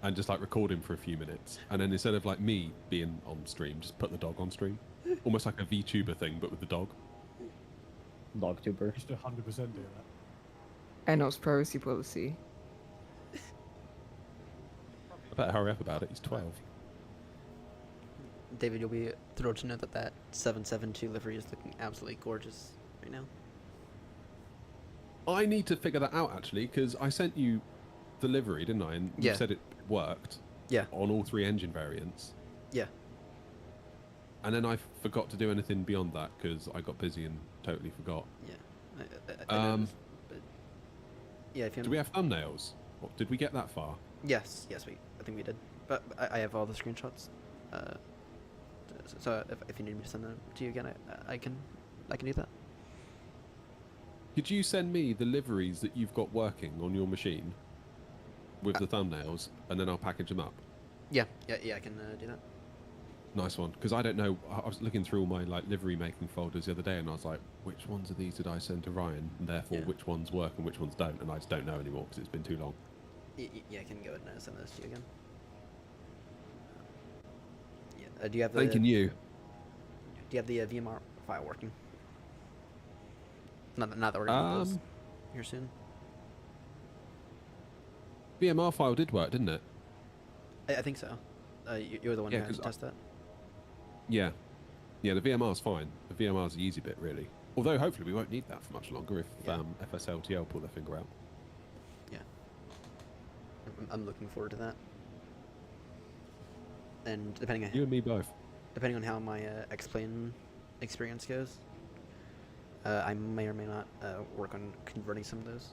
and just like record him for a few minutes, and then instead of like me being on stream, just put the dog on stream, almost like a VTuber thing, but with the dog. Dog tuber. You should 100% do that. Airnott's privacy policy. I better hurry up about it. He's 12. David, you'll be thrilled to know that that 772 livery is looking absolutely gorgeous right now. I need to figure that out actually, because I sent you the livery, didn't I? And you Yeah. said it worked. Yeah. On all 3 engine variants. Yeah. And then I forgot to do anything beyond that because I got busy and totally forgot. Yeah. I noticed, but yeah, if you Do we have thumbnails? What, did we get that far? Yes, I think we did. But I have all the screenshots. So if you need me to send them to you again, I can do that. Could you send me the liveries that you've got working on your machine with the thumbnails, and then I'll package them up? Yeah, I can do that. Nice one. Because I don't know. I was looking through all my like livery making folders the other day, and I was like, which ones of these did I send to Ryan? And therefore, which ones work and which ones don't? And I just don't know anymore because it's been too long. Yeah, I can go ahead and send those to you again. Yeah. Do you have the? Thanking you. Do you have the VMR file working? Not that we're gonna do those here soon. VMR file did work, didn't it? I think so. You're the one who had to test that. Yeah. Yeah, the VMR's fine. The VMR's the easy bit, really. Although, hopefully, we won't need that for much longer if FSLTL pull their finger out. Yeah. I'm looking forward to that. And depending on... You and me both. Depending on how my X-Plane experience goes, I may or may not work on converting some of those.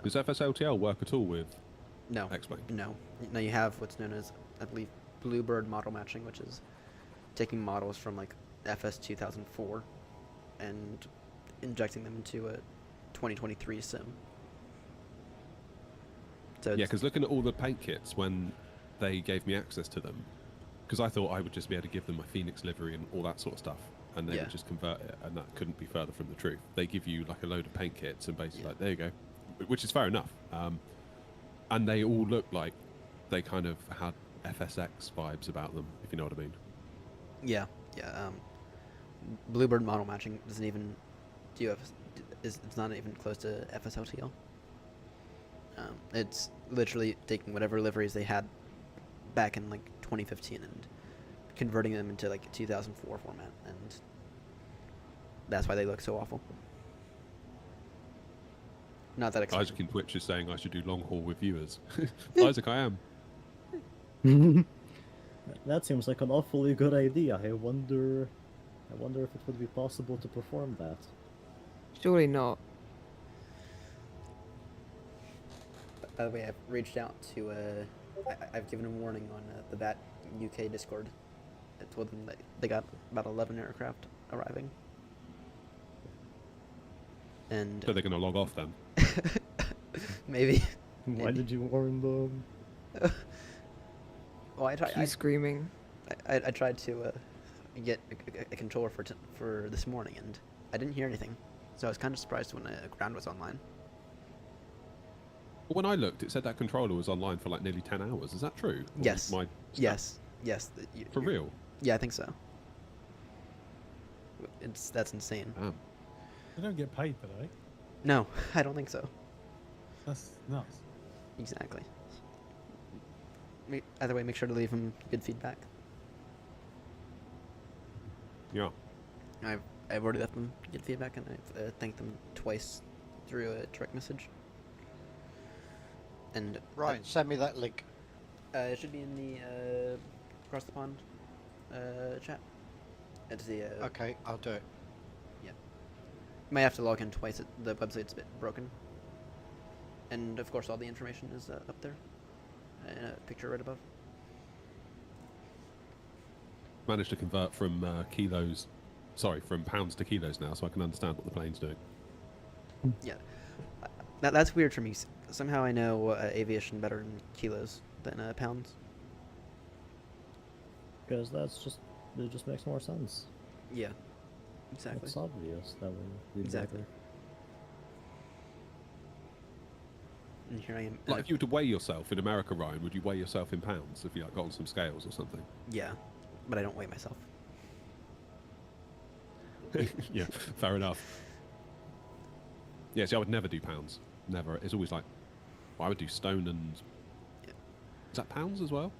Does FSLTL work at all with No. X-Plane? No. No, you have what's known as, I believe, Bluebird model matching, which is taking models from like FS 2004 and injecting them into a 2023 sim. So Yeah, because looking at all the paint kits when they gave me access to them, because I thought I would just be able to give them my Phoenix livery and all that sort of stuff, and they would just convert it, and that couldn't be further from the truth. They give you like a load of paint kits and basically like, there you go, which is fair enough. And they all look like they kind of had FSX vibes about them, if you know what I mean. Yeah. Bluebird model matching doesn't even it's not even close to FSLTL. It's literally taking whatever liveries they had back in like 2015 and converting them into like 2004 format, and that's why they look so awful. Not that exciting. Isaac in Twitch is saying I should do long haul with viewers. Isaac, I am. That seems like an awfully good idea. I wonder if it would be possible to perform that. Surely not. By the way, I've reached out to I've given a warning on the VAT UK Discord. I told them that they got about 11 aircraft arriving. And So they're going to log off then? Maybe. Why did you warn them? Well, I tried. Keep screaming. I tried to get a controller for this morning, and I didn't hear anything. So I was kind of surprised when ground was online. Well, when I looked, it said that controller was online for like nearly 10 hours. Is that true? Or Yes. My Yes. For real? Yeah, I think so. That's insane. They don't get paid, do they? No, I don't think so. That's nuts. Exactly. Either way, make sure to leave him good feedback. Yeah. I've already left them good feedback, and I've thanked them twice through a direct message. And Ryan, send me that link. it should be in the across the pond chat. It's the Okay, I'll do it. Yeah. You might have to log in twice. The website's a bit broken. And of course, all the information is up there, in a picture right above. Managed to convert from from pounds to kilos now, so I can understand what the plane's doing. Yeah, that's weird for me. Somehow I know aviation better in kilos than pounds. Because it just makes more sense. Yeah, exactly. It's obvious that would be Exactly. better. And here I am. Like, if you were to weigh yourself in America, Ryan, would you weigh yourself in pounds if you got on some scales or something? Yeah, but I don't weigh myself. Yeah, fair enough. Yeah, see, I would never do pounds. Never. It's always like, well, I would do stone and... Yeah. Is that pounds as well?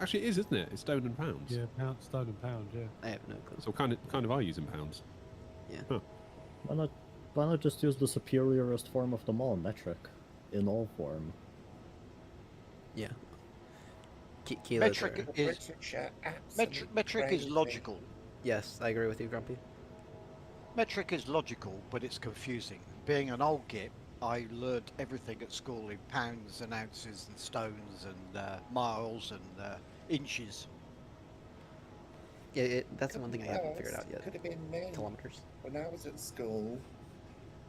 Actually, it is, isn't it? It's stone and pounds. Yeah, stone and pound, yeah. I have no clue. So kind of are using pounds. Yeah. Huh. Why not just use the superiorist form of them all, metric, in all form? Yeah. Kilos Metric are- is metric is logical. Yes, I agree with you, Grumpy. Metric is logical, but it's confusing. Being an old git, I learned everything at school in pounds and ounces and stones and miles and inches. Yeah, that's the one thing I haven't figured out yet. Could have been me. Kilometers. When I was at school,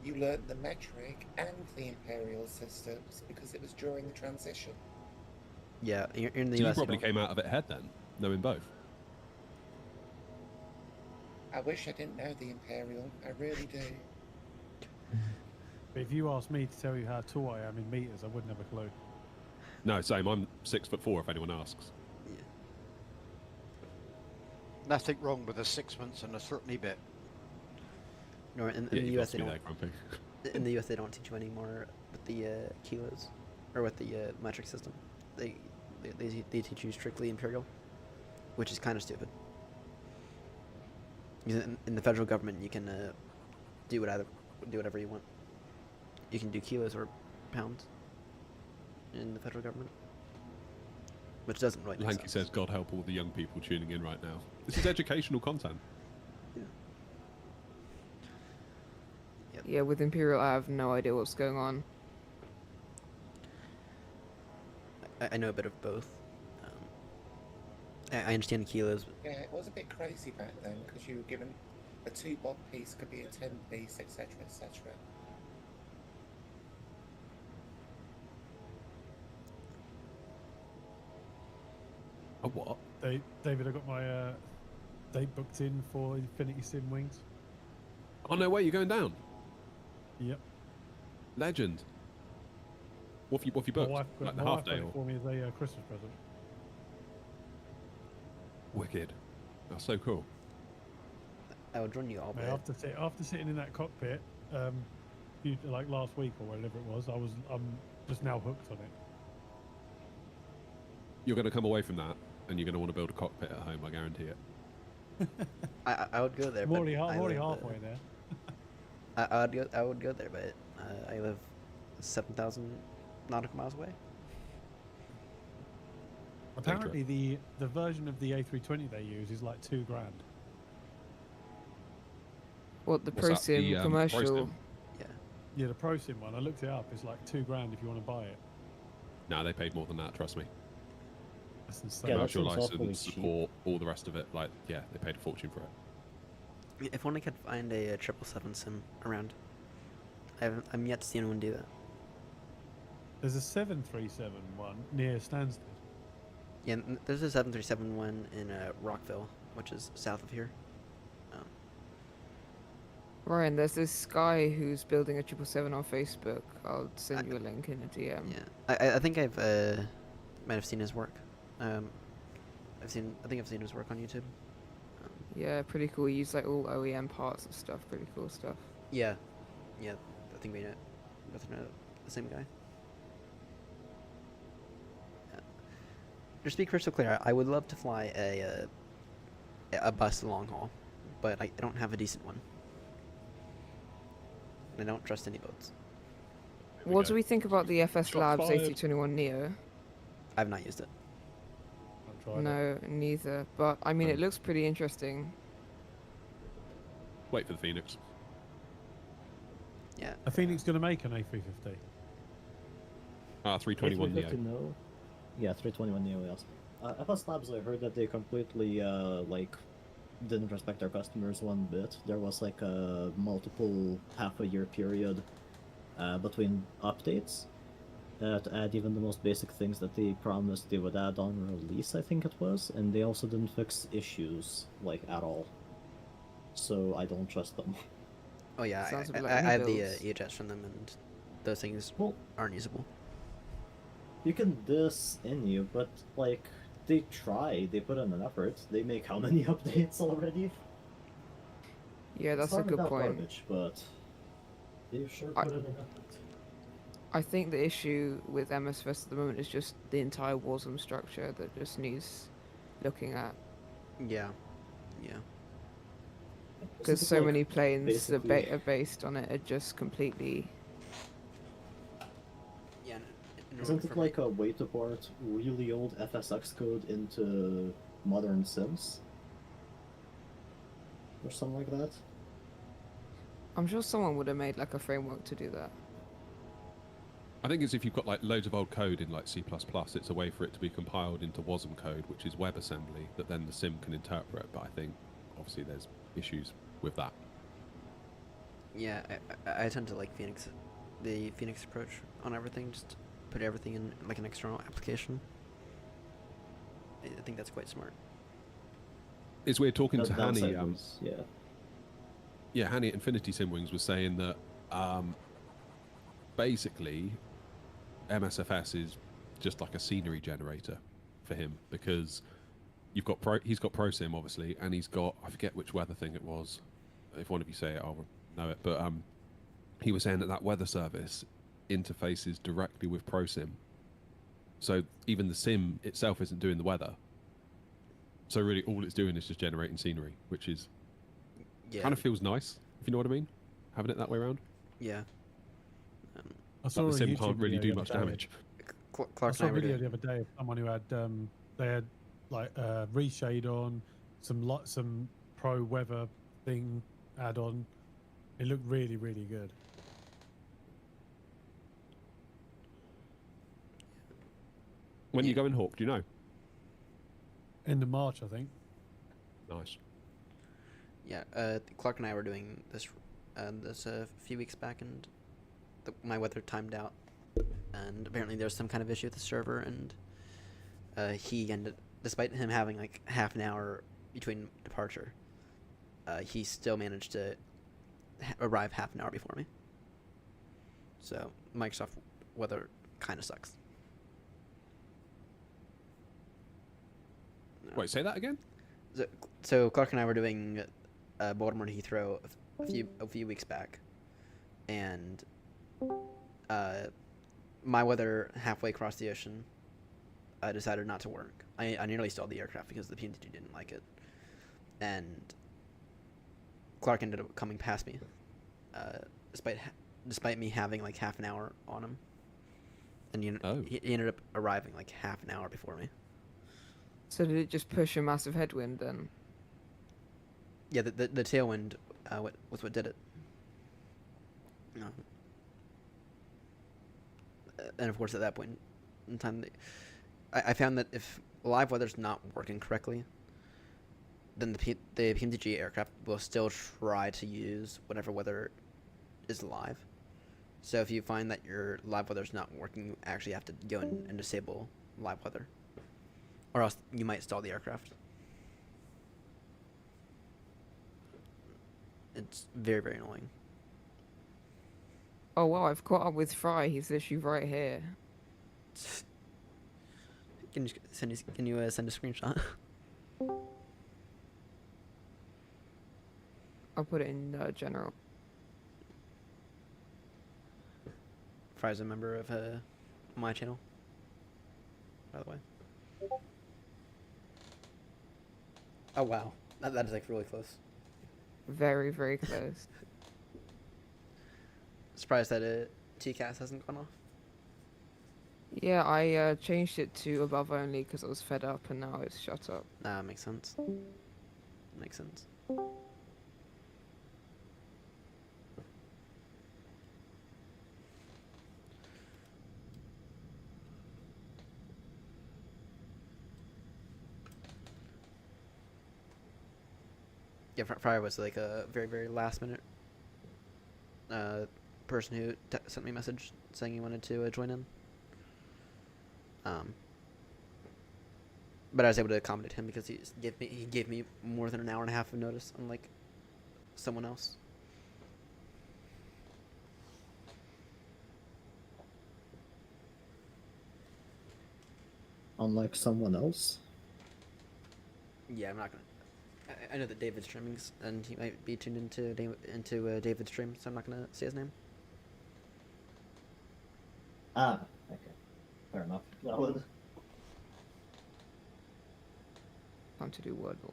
you learnt the metric and the imperial systems because it was during the transition. Yeah, you're in the So you US. probably came out of it ahead then, knowing both. I wish I didn't know the imperial. I really do. But if you asked me to tell you how tall I am in meters, I wouldn't have a clue. No, same. I'm 6'4", if anyone asks. Nothing wrong with a 6 months and a threepenny bit. No, in Yeah, the you've US got to they be don't. there, Grumpy. In the US they don't teach you anymore with the kilos, or with the metric system. They teach you strictly imperial, which is kind of stupid. Because in the federal government you can do whatever you want. You can do kilos or pounds in the federal government, which doesn't really make Lanky sense. says, God help all the young people tuning in right now. This is educational content. Yeah, with Imperial, I have no idea what's going on. I know a bit of both. I understand kilos. Yeah, it was a bit crazy back then because you were given a 2-bob piece could be a 10 piece, etc., etc. A what? David, I got my date booked in for Infinity Sim Wings. Oh no way, you're going down. Yep. Legend. What have you My booked? wife Like the my half wife day got it or? for me as a Christmas present. Wicked. That's so cool. I would join you all, Mate, but after sitting in that cockpit, like last week or whatever it was, I'm just now hooked on it. You're going to come away from that, and you're going to want to build a cockpit at home. I guarantee it. I would go there. I'm but already, I live, halfway there. I would go there, but I live 7,000 nautical miles away. Apparently, the version of the A320 they use is like $2,000. What, the What's that, ProSim the, commercial? ProSim? Yeah, the ProSim one. I looked it up. It's like $2,000 if you want to buy it. No, they paid more than that. Trust me. That's insane. Yeah, that Commercial seems awfully license, cheap. support, all the rest of it. Like, yeah, they paid a fortune for it. If only I could find a 777 sim around. I'm yet to see anyone do that. There's a 737 one near Stansted. Yeah, there's a 737 one in Rockville, which is south of here. Ryan, there's this guy who's building a 777 on Facebook. I'll send you a link in a DM. Yeah, I think I've might have seen his work. I think I've seen his work on YouTube. Yeah, pretty cool. He used like all OEM parts and stuff. Pretty cool stuff. Yeah, I think we both know the same guy. Just to be crystal clear, I would love to fly a bus long haul, but I don't have a decent one. I don't trust any boats. What do we think about the FS Shots Labs fired. A321 Neo? I've not used it. I've tried it. No, neither. But I mean, it looks pretty interesting. Wait for the Phoenix. Yeah. Are Phoenix going to make an A350? 321 Neo. A350 no. Yeah, 321 Neo, yes. FS Labs, I heard that they completely, like, didn't respect their customers one bit. There was, like, a multiple half-a-year period between updates to add even the most basic things that they promised they would add on release, I think it was, and they also didn't fix issues, like, at all. So I don't trust them. Oh yeah, Sounds a bit I like have the Windows. EHS from them, and those things aren't usable. You can diss any, but, like, they try, they put in an effort. They make how many updates already? Yeah, that's a It's good not point. garbage, but they sure put in an effort. I think the issue with MSFS at the moment is just the entire Warzone structure that just needs looking at. Yeah. Yeah. Because Isn't it, so like, many planes that basically- are based on it are just completely... Yeah. Isn't it like a way to port really old FSX code into modern Sims? Or something like that? I'm sure someone would have made like a framework to do that. I think it's if you've got like loads of old code in like C++, it's a way for it to be compiled into WASM code, which is WebAssembly, that then the sim can interpret. But I think obviously there's issues with that. Yeah, I tend to like the Phoenix approach on everything. Just put everything in like an external application. I think that's quite smart. It's weird talking The to Hanny. downside was, yeah. Yeah, Hanny at Infinity Simwings was saying that basically MSFS is just like a scenery generator for him, because he's got ProSim obviously, and he's got, I forget which weather thing it was. If one of you say it, I'll know it. But he was saying that weather service interfaces directly with ProSim, so even the sim itself isn't doing the weather. So really, all it's doing is just generating scenery, which is kind of feels nice, if you know what I mean, having it that way around. Yeah. I saw the a sim YouTube can't really video do the much other day. damage. I Clark saw a and I were video doing. the other day of someone who had they had like reshade on some pro weather thing add on. It looked really good. When you go in Hawk, do you know? End of March, I think. Nice. Yeah, Clark and I were doing this a few weeks back, and my weather timed out, and apparently there was some kind of issue with the server, and he ended, despite him having like half an hour between departure, he still managed to arrive half an hour before me. So Microsoft weather kind of sucks. Wait, say that again? So Clark and I were doing Baltimore to Heathrow a few weeks back, and my weather halfway across the ocean decided not to work. I nearly stalled the aircraft because the PNTG didn't like it, and Clark ended up coming past me, despite me having like half an hour on him, and he ended up arriving like half an hour before me. So did it just push a massive headwind then? Yeah, the tailwind was what did it. And of course, at that point in time, I found that if live weather's not working correctly, then the PMDG aircraft will still try to use whatever weather is live. So if you find that your live weather's not working, you actually have to go in and disable live weather, or else you might stall the aircraft. It's very, very annoying. Oh wow, I've caught up with Fry. He's literally right here. Can you send a screenshot? I'll put it in general. Fry's a member of my channel, by the way. Oh wow, that is like really close. very, very close. Surprised that TCAS hasn't gone off. Yeah, I changed it to above only because I was fed up, and now it's shut up. Makes sense. Makes sense. Yeah, Friday was like a very, very last minute person who sent me a message saying he wanted to join in. But I was able to accommodate him because he gave me more than an hour and a half of notice, unlike someone else. Unlike someone else? Yeah, I'm not gonna. I know that David's streaming, and he might be tuned into David's stream, so I'm not gonna say his name. Ah, okay. Fair enough. Valid. Time to do Wordle.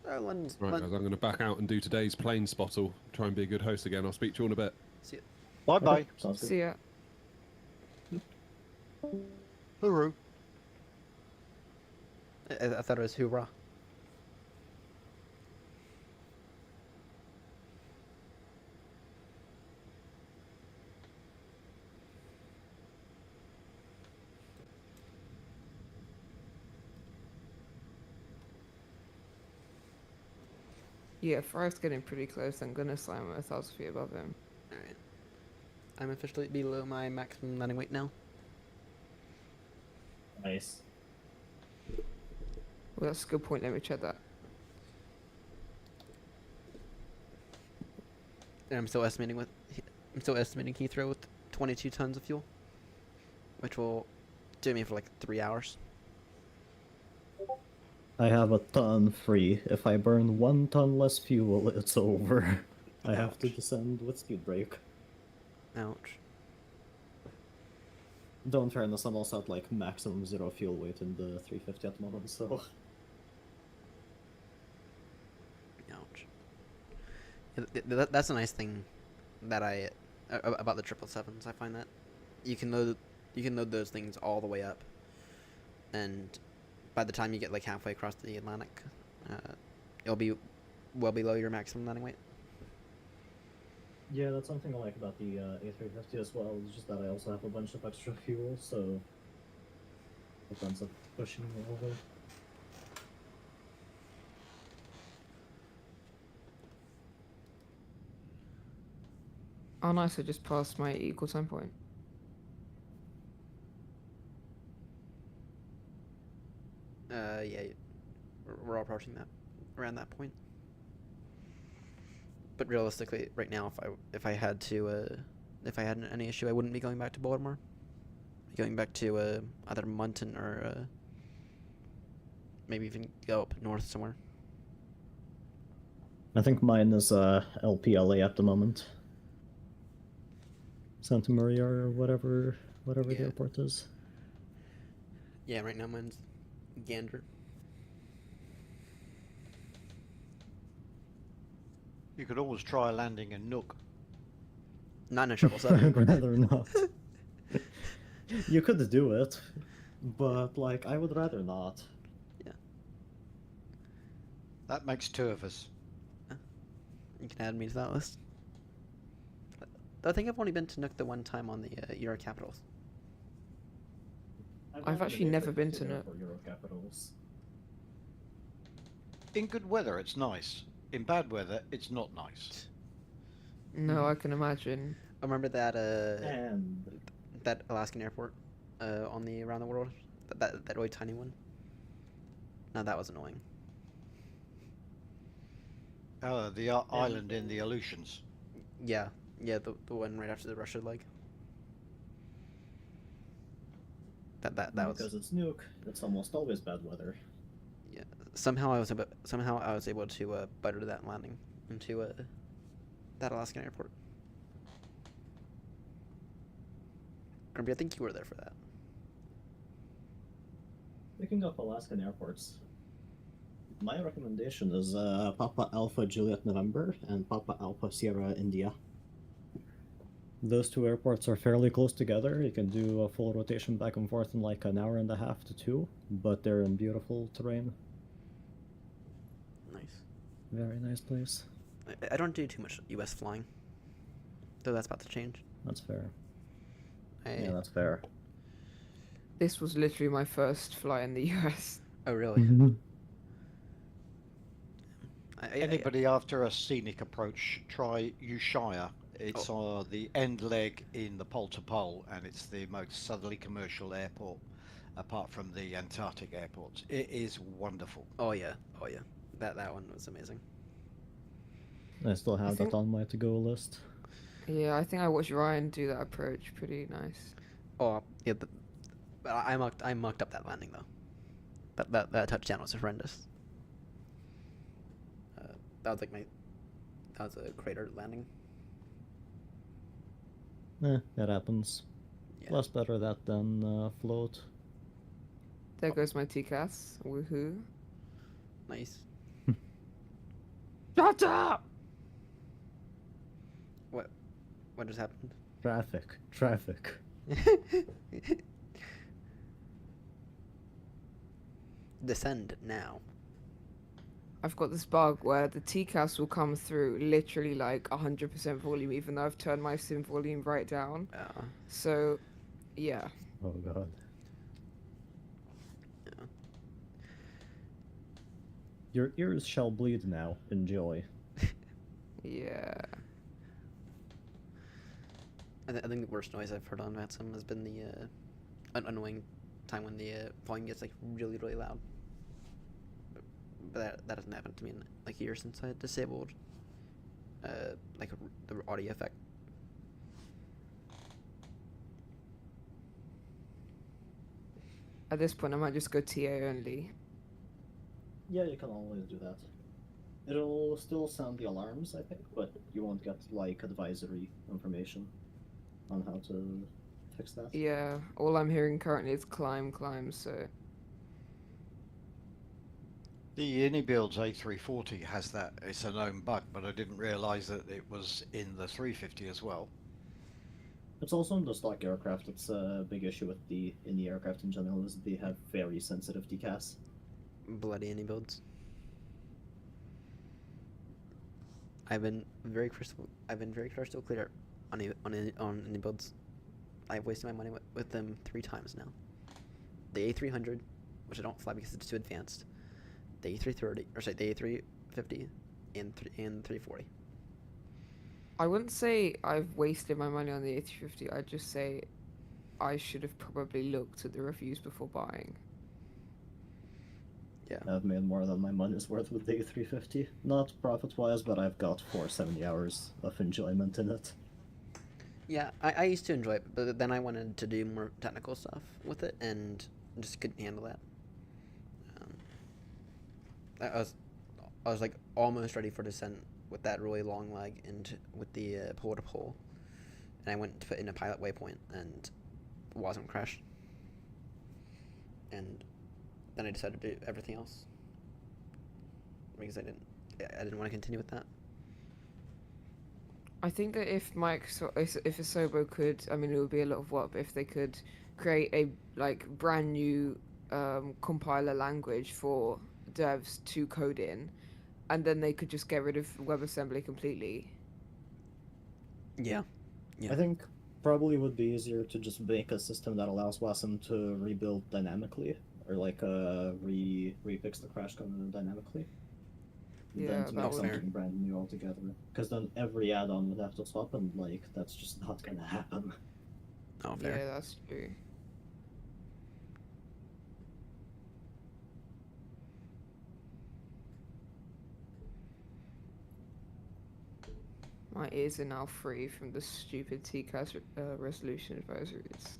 London's, Right, guys, I'm going to back out and do today's plane spottle. Try and be a good host again. I'll speak to you in a bit. See ya. Bye bye. See ya. Hooroo. I thought it was hoorah. Yeah, Fry's getting pretty close. I'm gonna slam a 1,000 feet above him. Alright. I'm officially below my maximum landing weight now. Nice. Well, that's a good point. Let me check that. And I'm still estimating Heathrow with 22 tons of fuel, which will do me for like 3 hours. I have a ton free. If I burn 1 ton less fuel, it's over. I have to descend with speed brake. Ouch. Don't turn this, I'm also at like maximum 0 fuel weight in the 350 at the moment, so... Ouch. Yeah, that's a nice thing that about the 777s. I find that you can load those things all the way up, and by the time you get like halfway across the Atlantic, it'll be well below your maximum landing weight. Yeah, that's something I like about the A350 as well, it's just that I also have a bunch of extra fuel, so it ends up pushing me over. Oh, nice! I just passed my equal time point. Yeah, we're all approaching that, around that point. But realistically, right now, if I had any issue, I wouldn't be going back to Baltimore. Going back to either Munton or maybe even go up north somewhere. I think mine is LPLA at the moment. Santa Maria or whatever the airport is. Yeah, right now mine's Gander. You could always try landing in Nook. Not in a 777. I'd rather not. You could do it, but like I would rather not. Yeah. That makes 2 of us. You can add me to that list. I think I've only been to Nook the one time on the Euro Capitals. I've actually never been to Nook. Euro Capitals. In good weather, it's nice. In bad weather, it's not nice. No, I can imagine. I remember that And that Alaskan airport on the around the world, that really tiny one. No, that was annoying. Oh, the island in the Aleutians. Yeah, the one right after the Russia leg. That was because it's Nuke, it's almost always bad weather. Yeah. Somehow I was able to butter that landing into that Alaskan airport. Grumpy, I think you were there for that. Picking up Alaskan airports. My recommendation is Papa Alpha Juliet November and Papa Alpha Sierra India. Those two airports are fairly close together. You can do a full rotation back and forth in like an hour and a half to 2, but they're in beautiful terrain. Nice. Very nice place. I don't do too much U.S. flying, though that's about to change. That's fair. Yeah, that's fair. This was literally my first flight in the US. Oh, really? Anybody after a scenic approach, try Ushuaia. It's the end leg in the pole to pole, and it's the most southerly commercial airport, apart from the Antarctic airports. It is wonderful. Oh yeah, that one was amazing. I still have that on my to-go list. Yeah, I think I watched Ryan do that approach. Pretty nice. Oh yeah, but I mucked up that landing though. That touchdown was horrendous. That was a crater landing. That happens. Yeah. Less better that than float. There goes my TCAS. Woohoo. Nice. Shut up! What just happened? Traffic. Descend now. I've got this bug where the TCAS will come through literally like 100% volume, even though I've turned my sim volume right down. So, yeah. Oh god. Yeah. Your ears shall bleed now. Enjoy. Yeah. I think the worst noise I've heard on VATSIM has been the annoying time when the volume gets like really loud. But that hasn't happened to me in like years since I disabled like the audio effect. At this point, I might just go TA only. Yeah, you can always do that. It'll still sound the alarms, I think, but you won't get like advisory information on how to fix that. Yeah, all I'm hearing currently is climb, so... The Unibuild's A340 has that. It's a known bug, but I didn't realise that it was in the 350 as well. It's also in the stock aircraft. It's a big issue with the aircraft in general is they have very sensitive TCAS. Bloody any builds. I've been very crystal clear on any builds. I've wasted my money with them 3 times now. The A300, which I don't fly because it's too advanced. The A330, or sorry, the A350, and 340. I wouldn't say I've wasted my money on the A350. I'd just say I should have probably looked at the reviews before buying. Yeah. I've made more than my money's worth with the A350. Not profit-wise, but I've got 470 hours of enjoyment in it. Yeah, I used to enjoy it, but then I wanted to do more technical stuff with it, and just couldn't handle that. I was like almost ready for descent with that really long leg and with the pole to pole, and I went to put in a pilot waypoint and wasn't crashed, and then I decided to do everything else because I didn't want to continue with that. I think that if Asobo could, I mean, it would be a lot of work, but if they could create a like brand new compiler language for devs to code in, and then they could just get rid of WebAssembly completely. Yeah. I think probably would be easier to just make a system that allows WASM to rebuild dynamically, or like refix the crash code dynamically. Yeah, than to that make would- something brand new altogether. Because then every add-on would have to swap, and like that's just not gonna happen. Oh, fair. Yeah, that's true. My ears are now free from the stupid TCAS resolution advisories.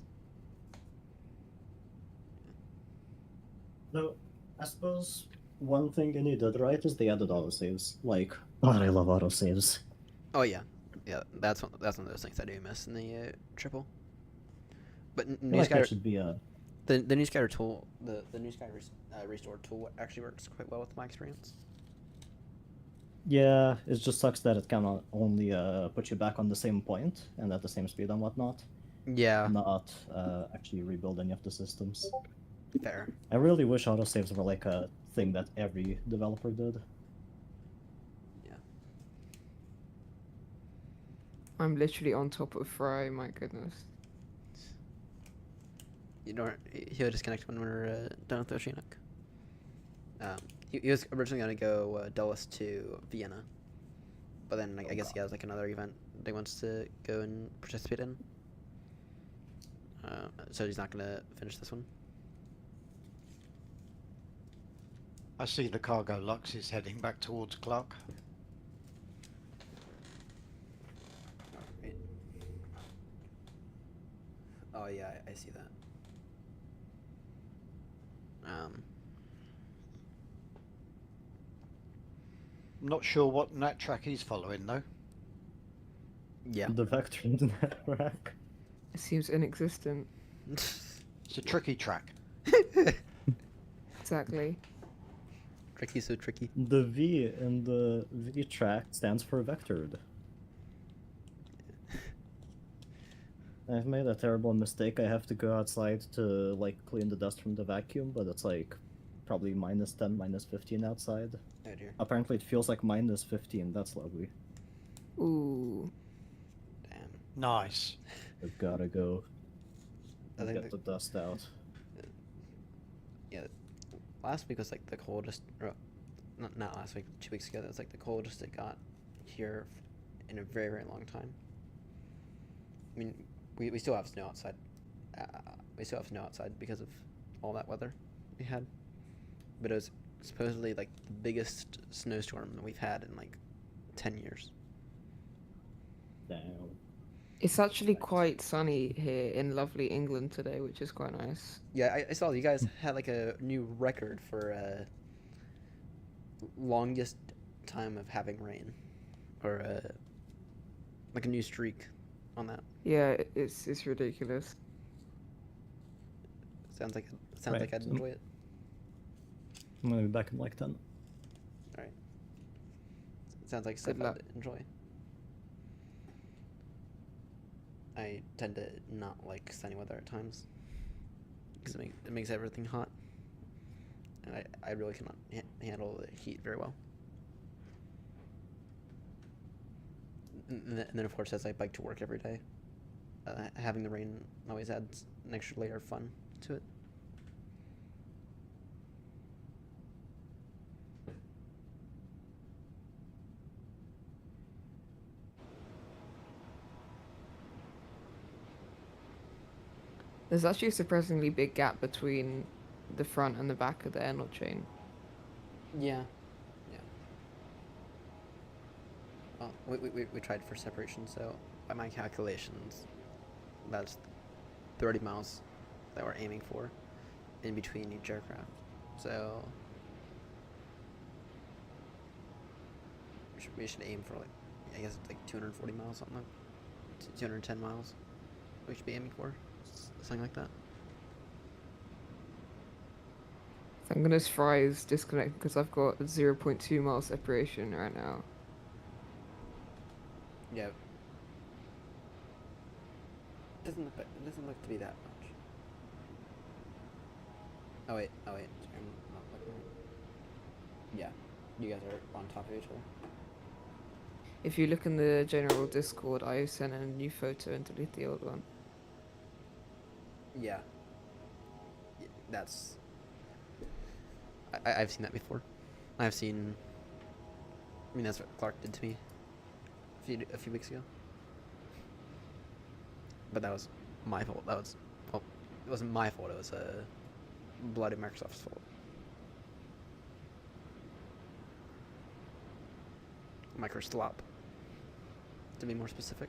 No, I suppose one thing they needed right is they added autosaves. Like, God, I love autosaves. Oh yeah, that's one of those things I do miss in the triple. But Like, there should be a The new scatter tool, the new scatter restore tool actually works quite well with my experience. Yeah, it just sucks that it can only put you back on the same point and at the same speed and whatnot. Yeah. Not actually rebuild any of the systems. Fair. I really wish autosaves were like a thing that every developer did. I'm literally on top of Fry, my goodness. He'll disconnect when we're done with Oceanic. He was originally going to go Dulles to Vienna, but then I guess he has like another event that he wants to go and participate in. So he's not going to finish this one. I see the cargo Lux is heading back towards Clark. Right. Oh yeah, I see that. I'm not sure what nat track he's following though. Yeah. The vector in the network. It seems inexistent. It's a tricky track. Exactly. Tricky, so tricky. The V in the V track stands for vectored. I've made a terrible mistake. I have to go outside to like clean the dust from the vacuum, but it's like probably -10, -15 outside. Oh dear. Apparently it feels like -15. That's lovely. Ooh. Damn. Nice. I've gotta go. I think Get the dust out. Yeah. Last week was like the coldest. Or, not last week. 2 weeks ago. It was like the coldest it got here in a very, very long time. I mean, we still have snow outside. We still have snow outside because of all that weather we had. But it was supposedly like the biggest snowstorm that we've had in like 10 years. Damn. It's actually quite sunny here in lovely England today, which is quite nice. Yeah, I saw you guys had like a new record for longest time of having rain, or like a new streak on that. Yeah, it's ridiculous. Sounds like Right. I'd enjoy it. I'm gonna be back in like 10. All right. Sounds like Good stuff luck. I'd enjoy. I tend to not like sunny weather at times because it makes everything hot, and I really cannot handle the heat very well. And then of course, as I bike to work every day, having the rain always adds an extra layer of fun to it. There's actually a surprisingly big gap between the front and the back of the Airnott chain. Yeah. Yeah. Well, we tried for separation, so by my calculations, that's 30 miles that we're aiming for in between each aircraft. So we should aim for like, I guess it's like 240 miles, something like 210 miles. We should be aiming for something like that. Thank goodness Fry is disconnected because I've got a 0.2 mile separation right now. Yeah. It doesn't look to be that much. Oh wait. I'm not looking right. Yeah, you guys are on top of each other. If you look in the general Discord, I sent a new photo and delete the old one. Yeah. That's. I've seen that before. I've seen. I mean, that's what Clark did to me a few weeks ago. But that was my fault. Well, it wasn't my fault. It was bloody Microsoft's fault. Microslop, to be more specific.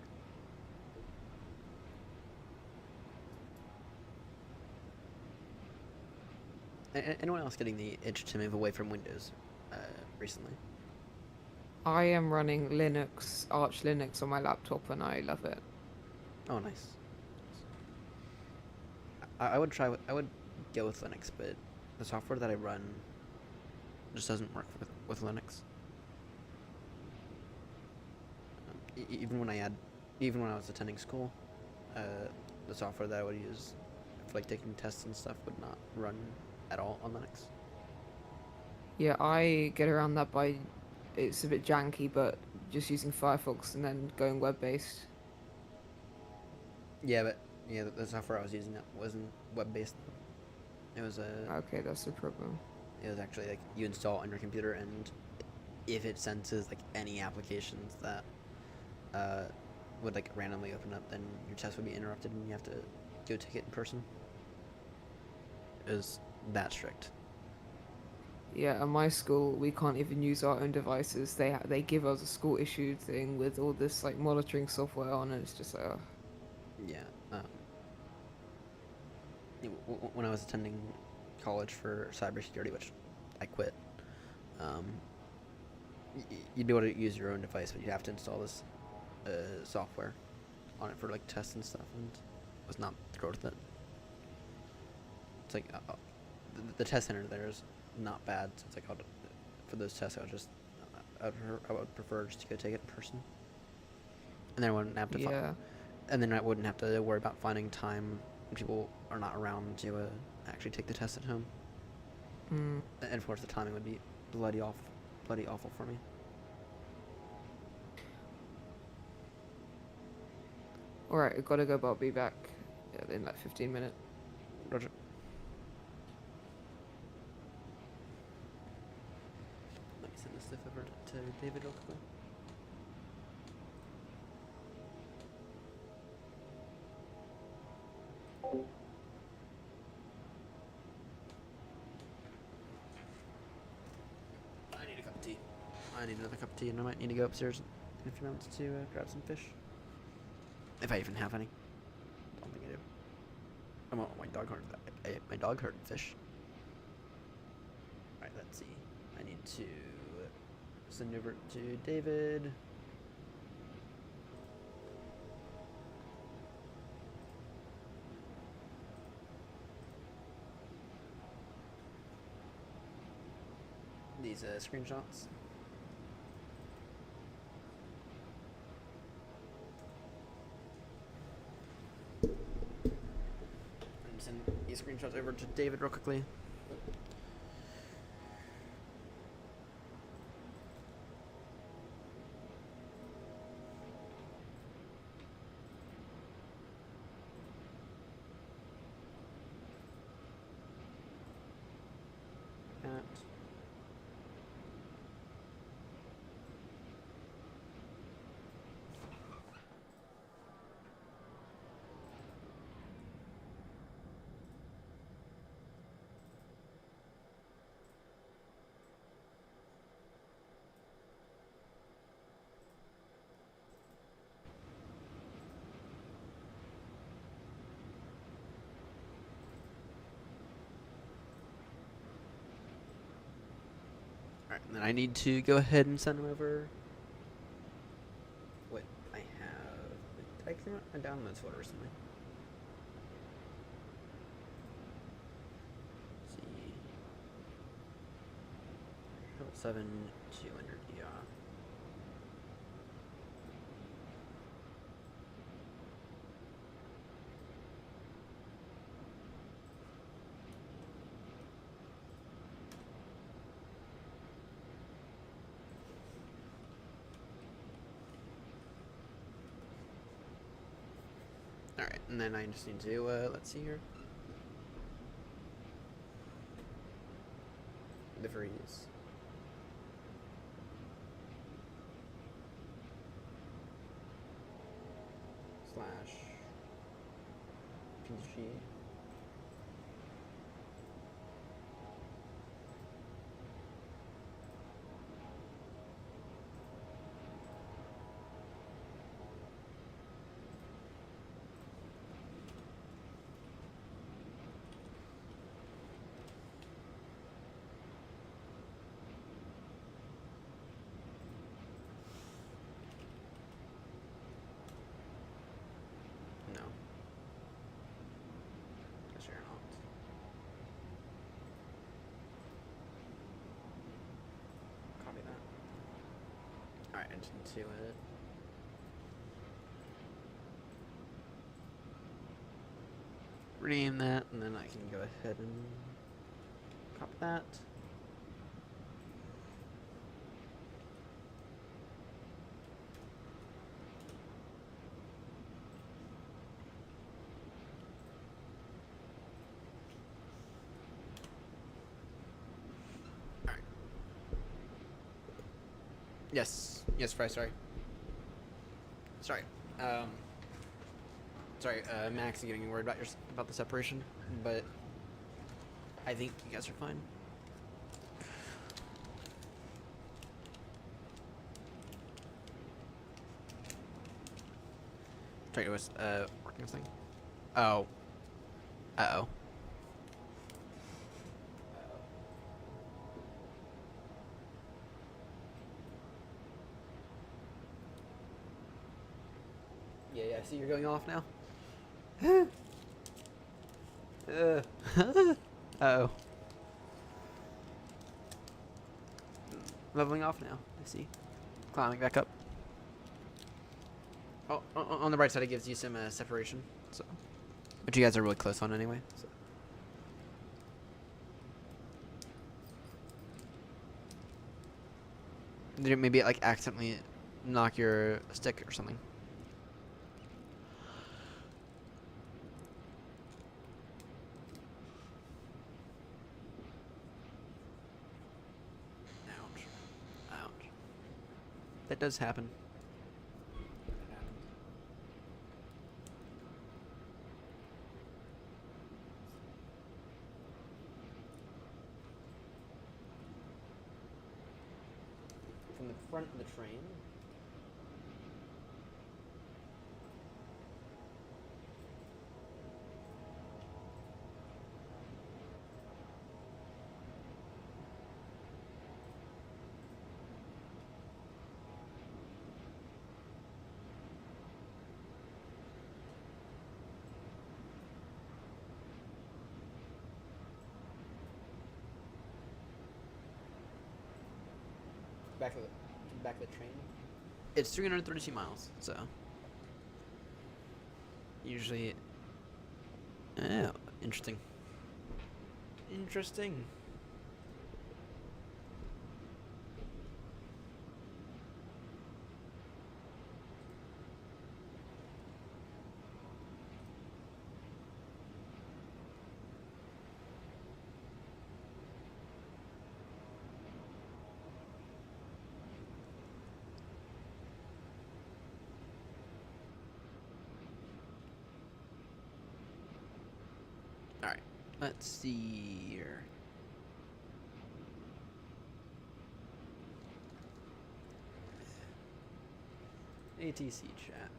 Anyone else getting the itch to move away from Windows recently? I am running Linux, Arch Linux on my laptop and I love it. Oh, nice. I would try. I would go with Linux, but the software that I run just doesn't work with Linux. Even when I was attending school, the software that I would use for like taking tests and stuff would not run at all on Linux. Yeah, I get around that by, it's a bit janky, but just using Firefox and then going web-based. Yeah, but the software I was using wasn't web-based. It was Okay, that's the problem. It was actually like you install it on your computer, and if it senses like any applications that would like randomly open up, then your test would be interrupted, and you have to go take it in person. It was that strict. Yeah, at my school, we can't even use our own devices. They give us a school issued thing with all this like monitoring software on it. It's just like, oh. Yeah. When I was attending college for cybersecurity, which I quit, you'd be able to use your own device, but you have to install this software on it for like tests and stuff, and was not thrilled with it. It's like the test center there is not bad, so it's like for those tests I would prefer just to go take it in person, and then I wouldn't have to and then I wouldn't have to worry about finding time when people are not around to actually take the test at home. And of course the timing would be bloody awful for me. Alright, I gotta go, but I'll be back in like 15 minutes. Roger. Let me send this stuff over to David real quick. I need a cup of tea. I need another cup of tea, and I might need to go upstairs in a few minutes to grab some fish. If I even have any. Don't think I do. Oh, my dog heard that. My dog heard fish. Alright, let's see. I need to send over to David. These screenshots. And send these screenshots over to David real quickly. Alright, and then I need to go ahead and send them over what I have. Did I clear my downloads folder recently? Let's see. 7200, yeah. Alright, and then I just need to, let's see here. The freeze. Slash PG. attention to it. Rename that, and then I can go ahead and copy that. Yes. Yes, Fry, sorry. Sorry. Max is getting worried about the separation, but I think you guys are fine. Sorry, it was, working this thing? Oh. Uh-oh. Yeah, I see you're going off now. Uh-oh. Leveling off now, I see. Climbing back up. Oh, on the right side it gives you some separation, so. But you guys are really close on anyway, so. Did it maybe like accidentally knock your stick or something? Ouch. Ouch. That does happen. From the front of the train. Back of the train. It's 332 miles, so usually. Oh, interesting. Interesting. Alright, let's see here. ATC chat.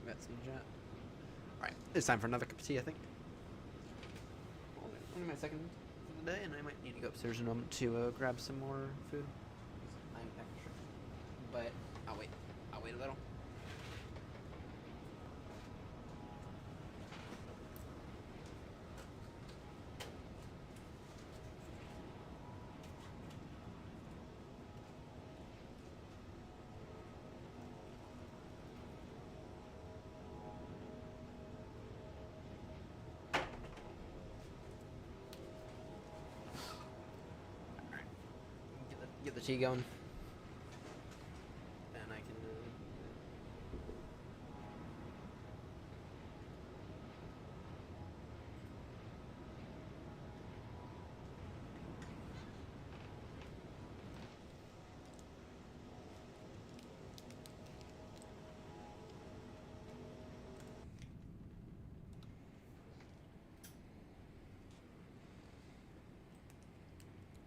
That's in chat. Alright, it's time for another cup of tea, I think. Only my second of the day, and I might need to go upstairs in a moment to grab some more food. I'm extra. But I'll wait. I'll wait a little. Get the tea going. And I can.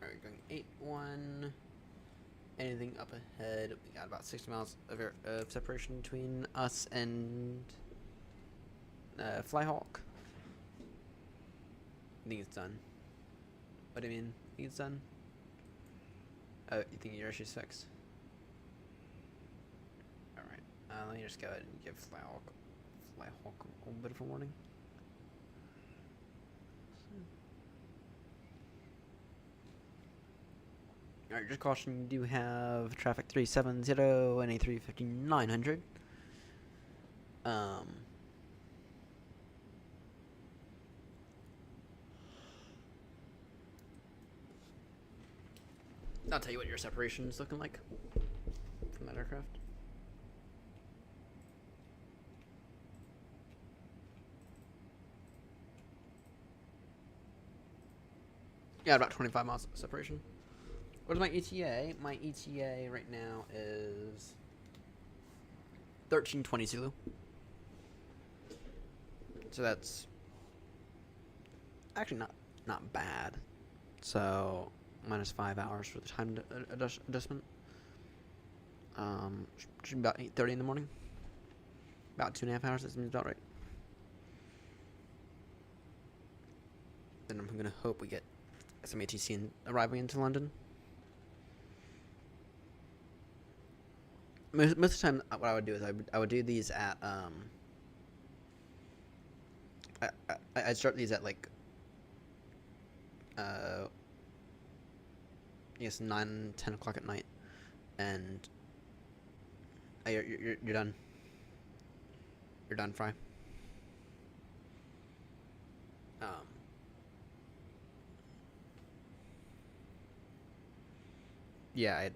Alright, going 8-1. Anything up ahead? We got about 60 miles of separation between us and Flyhawk. I think it's done. What do you mean? I think it's done? Oh, you think your issue's fixed? Alright. Let me just go ahead and give Flyhawk a little bit of a warning. Alright, just caution, you do have traffic 370 and a 35900. I'll tell you what your separation is looking like from that aircraft. Yeah, about 25 miles separation. What is my ETA? My ETA right now is 1320 Zulu. So that's actually not bad. So minus 5 hours for the time adjustment. Should be about 8:30 in the morning. About 2.5 hours. That seems about right. Then I'm gonna hope we get some ATC arriving into London. Most of the time, what I would do is I would do these at I'd start these at like yes 9-10 o'clock at night, and you're done. You're done, Fry. Yeah,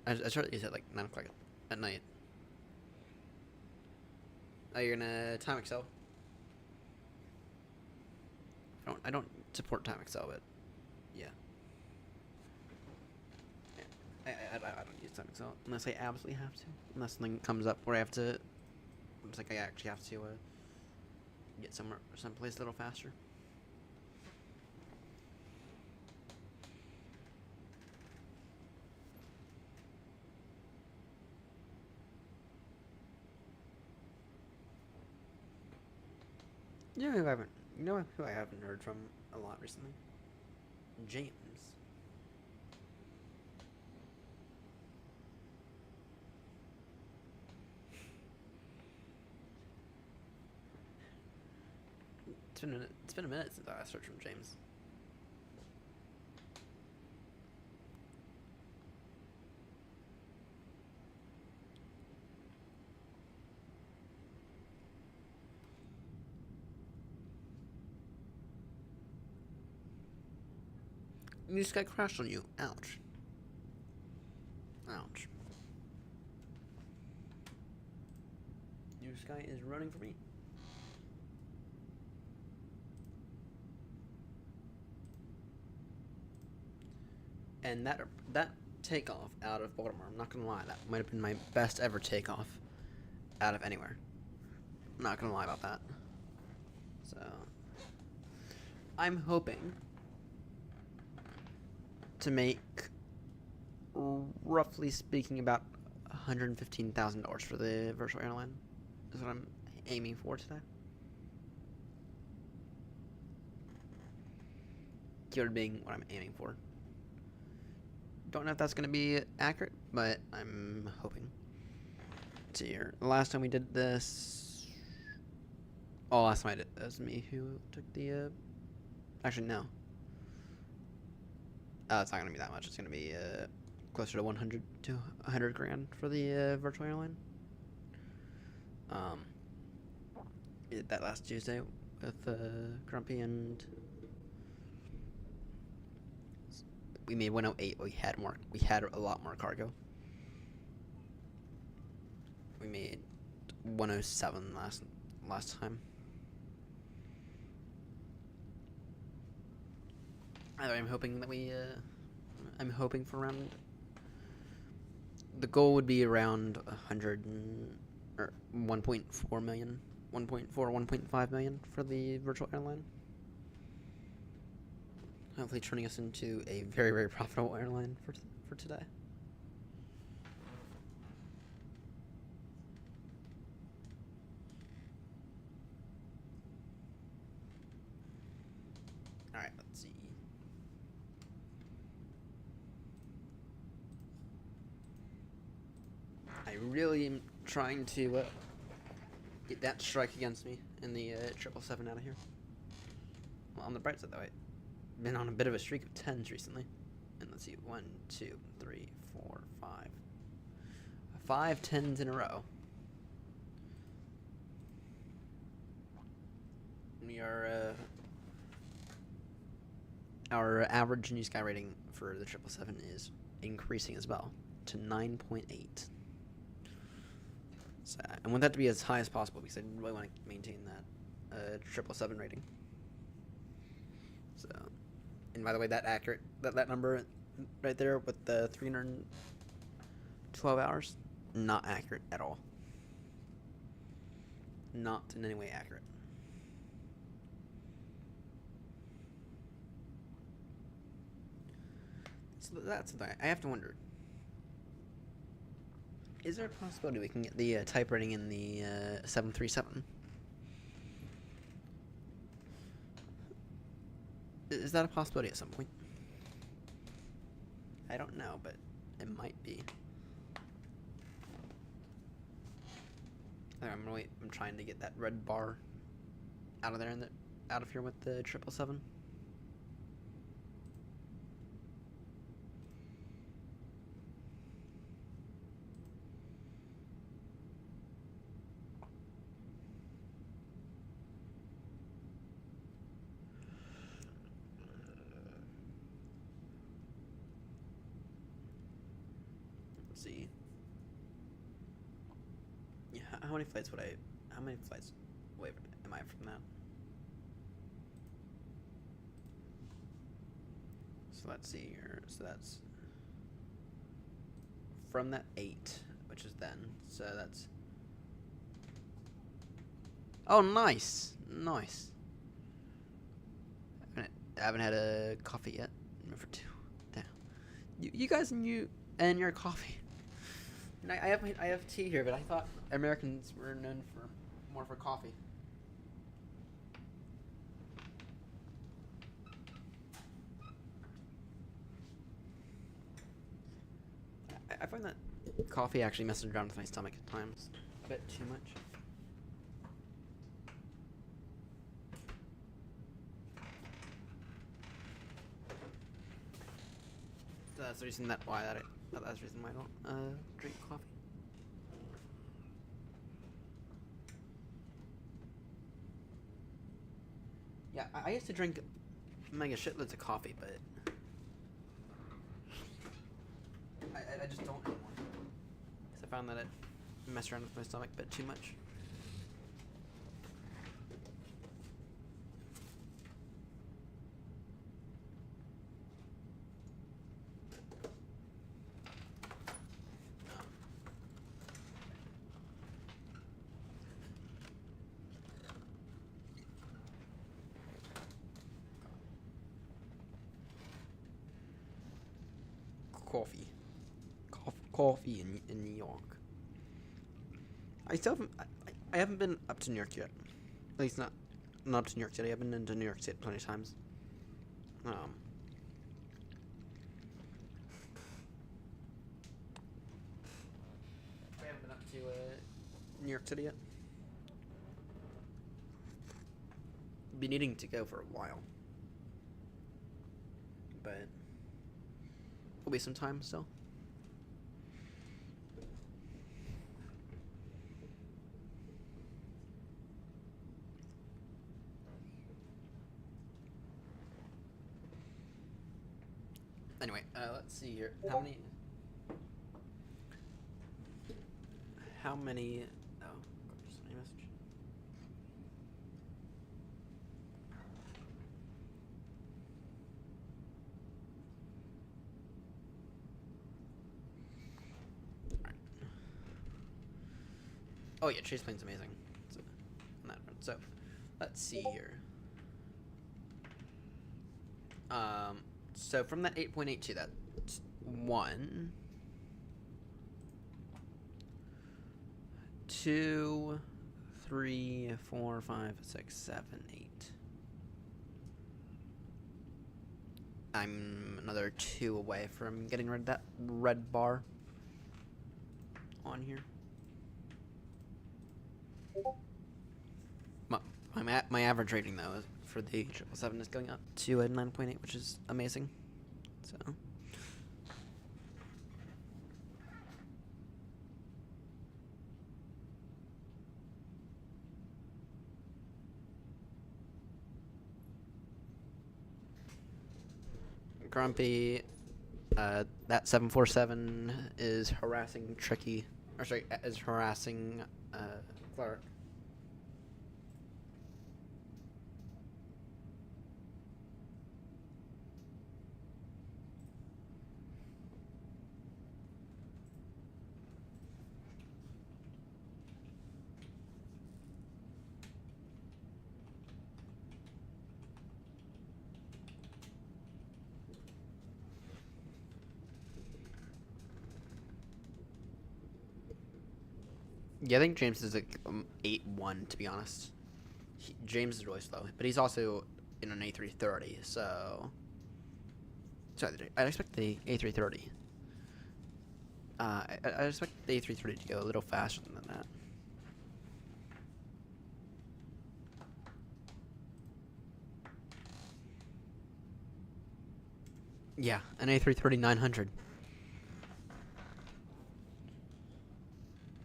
I started these at like 9 o'clock at night. Oh, you're gonna time Excel? I don't support time Excel, but yeah. I don't use time Excel unless I absolutely have to. Unless something comes up where I have to. It's like I actually have to get someplace a little faster. You know who I haven't heard from a lot recently? James. It's been a minute since I searched from James. This guy crashed on you. Ouch. Ouch. This guy is running for me. And that takeoff out of Baltimore, I'm not gonna lie, that might have been my best ever takeoff out of anywhere. I'm not gonna lie about that. So I'm hoping to make, roughly speaking, about $115,000 for the virtual airline. Is what I'm aiming for today. Keyword being what I'm aiming for. Don't know if that's going to be accurate, but I'm hoping. Let's see here. The last time we did this... Oh, last time I did this was me who took the... Actually, no. It's not going to be that much. It's going to be closer to 100 to 100 grand for the virtual airline. We did that last Tuesday with Grumpy, and we made 108. We had more. We had a lot more cargo. We made 107 last time. I'm hoping that I'm hoping for around. The goal would be around 1.4 million, 1.5 million for the virtual airline. Hopefully, turning us into a very, very profitable airline for today. All right, let's see. I really am trying to get that strike against me in the 777 out of here. Well, on the bright side, though, I've been on a bit of a streak of 10s recently. And let's see, 1, 2, 3, 4, 5. 5 10s in a row. We are, our average new sky rating for the 777 is increasing as well to 9.8. So I want that to be as high as possible because I really want to maintain that 777 rating. So, and by the way, that accurate that number right there with the 312 hours, not accurate at all. Not in any way accurate. So that's the thing. I have to wonder. Is there a possibility we can get the type rating in the 737? Is that a possibility at some point? I don't know, but it might be. I'm trying to get that red bar out of there and out of here with the 777. Let's see. Yeah, how many flights away am I from that? So let's see here. So that's from that 8, which is then. So that's. Oh, nice, nice. I haven't had a coffee yet. For 2. Damn. You guys and your coffee. And I have tea here, but I thought Americans were known for more for coffee. I find that coffee actually messes around with my stomach at times a bit too much. So that's the reason that's the reason why I don't drink coffee. Yeah, I used to drink mega shitloads of coffee, but I just don't anymore. Because I found that it messed around with my stomach a bit too much. Coffee in New York. I haven't been up to New York yet. At least not up to New York City. I've been into New York City plenty of times. I haven't been up to New York City yet. Been needing to go for a while, but will be some time still. Anyway, let's see here. How many? Oh, just a message. Alright. Oh yeah, Chase Plane's amazing. So, on that front. So, let's see here. So from that 8.82, that's 1, 2, 3, 4, 5, 6, 7, 8. I'm another 2 away from getting rid of that red bar on here. My average rating though for the 777 is going up to a 9.8, which is amazing. So Grumpy. That 747 is harassing Tricky. Or sorry, is harassing Clark. Yeah, I think James is like 8-1 to be honest. James is really slow, but he's also in an A330, so I'd expect the A330. I expect the A330 to go a little faster than that. Yeah, an A330 900.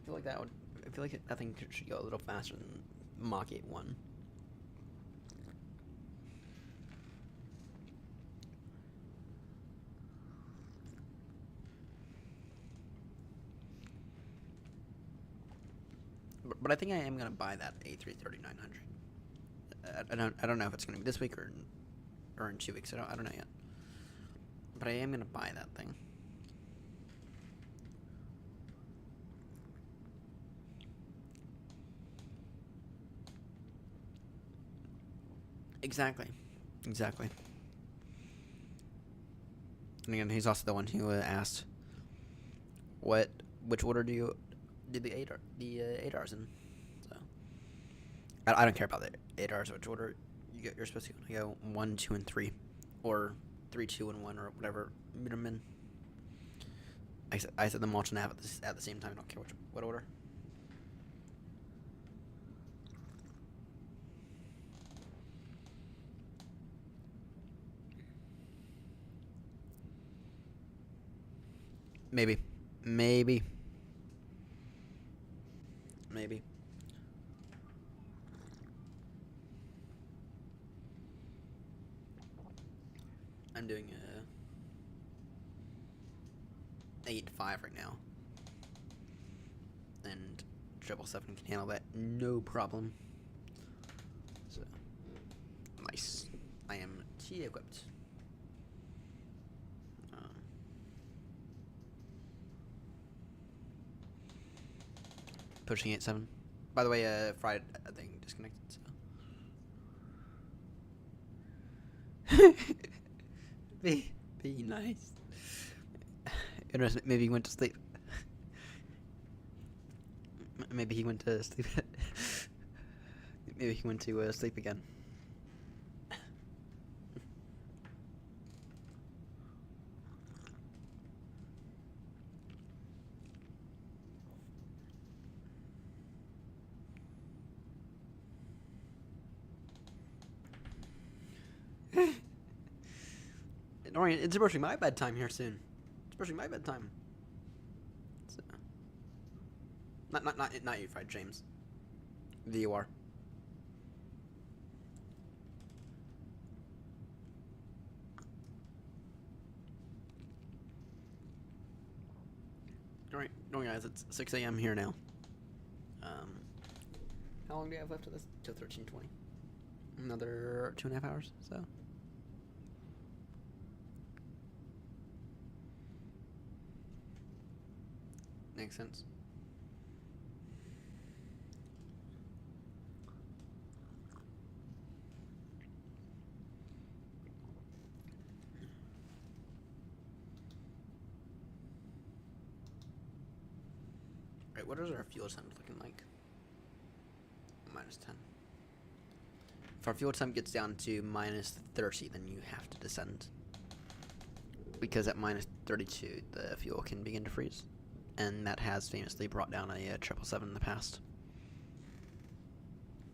I feel like that would. I feel like that thing should go a little faster than Mach 8-1. But I think I am gonna buy that A330 900. I don't know if it's gonna be this week or in 2 weeks. I don't know yet. But I am gonna buy that thing. Exactly. And again, he's also the one who asked, which order do you did the ADARs in? So I don't care about the ADARs. Which order you're supposed to go 1, 2, and 3, or 3, 2, and 1, or whatever minimum. I said them all to have at the same time. I don't care what order. Maybe. I'm doing 8.5 right now, and 777 can handle that no problem. So nice. I am T equipped. Pushing 8.7. By the way, Friday I think disconnected. So. Be nice. Maybe he went to sleep. Maybe he went to sleep. Maybe he went to sleep again. Don't worry, it's approaching my bedtime here soon. It's approaching my bedtime. So, not you, Fred James. VUR. Alright, guys, it's 6 a.m. here now. How long do you have left of this? Till 13:20. Another 2.5 hours, so. Makes sense. Right, what is our fuel time looking like? -10. If our fuel time gets down to -30, then you have to descend. Because at -32, the fuel can begin to freeze. And that has famously brought down a 777 in the past.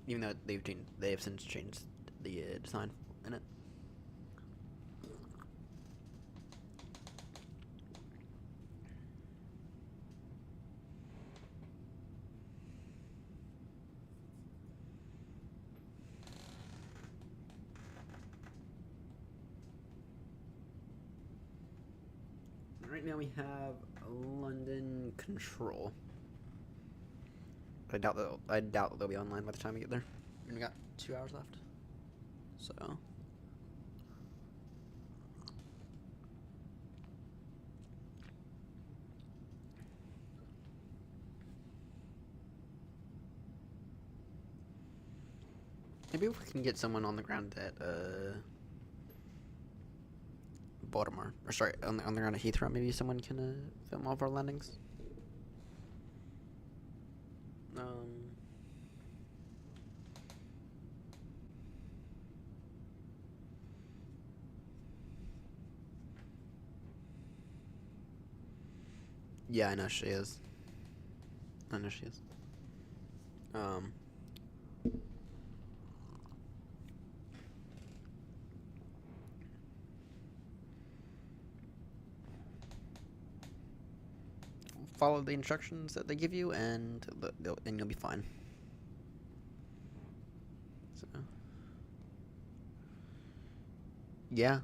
Even though they have since changed the design in it. Right now we have London Control. I doubt they'll be online by the time we get there. We only got 2 hours left. So maybe if we can get someone on the ground at Baltimore, or sorry, on the ground at Heathrow, maybe someone can film all of our landings. Yeah, I know she is. I know she is. Follow the instructions that they give you, and you'll be fine. So, yeah,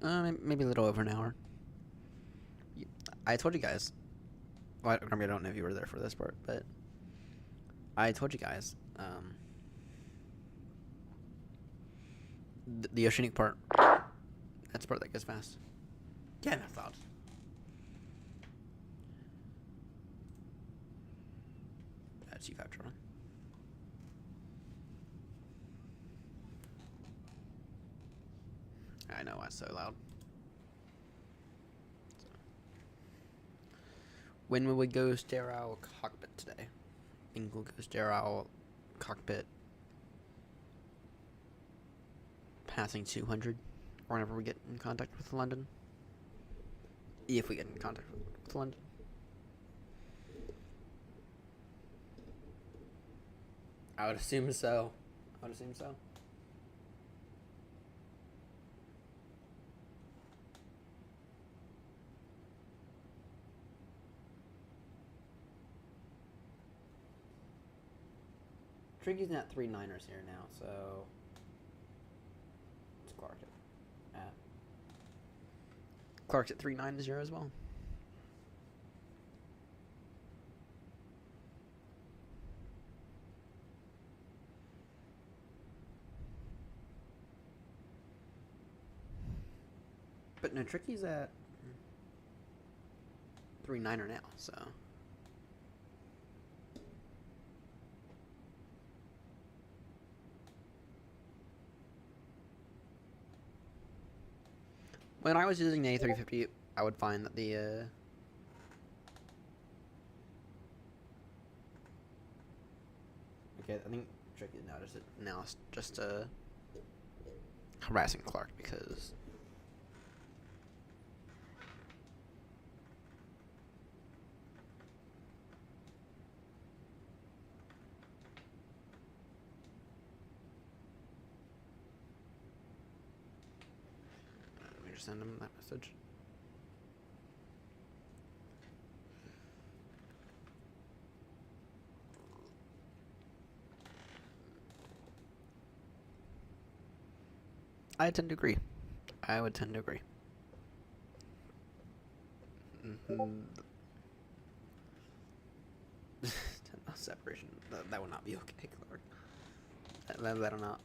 maybe a little over an hour. I told you guys. Well, I don't know if you were there for this part, but I told you guys. The oceanic part. That's the part that goes fast. Yeah, no thoughts. That's you, Captain. I know, it's so loud. When will we go sterile cockpit today? I think we'll go sterile cockpit passing 200, or whenever we get in contact with London. If we get in contact with London. I would assume so. Tricky's at 3 Niners here now, so it's Clark's at 390 as well. But no, Tricky's at 3-9 now, so. When I was using the A350, I would find that the okay, I think Tricky now just harassing Clark because let me just send him that message. I tend to agree. I would tend to agree. Separation. That would not be okay, Clark. That'll not.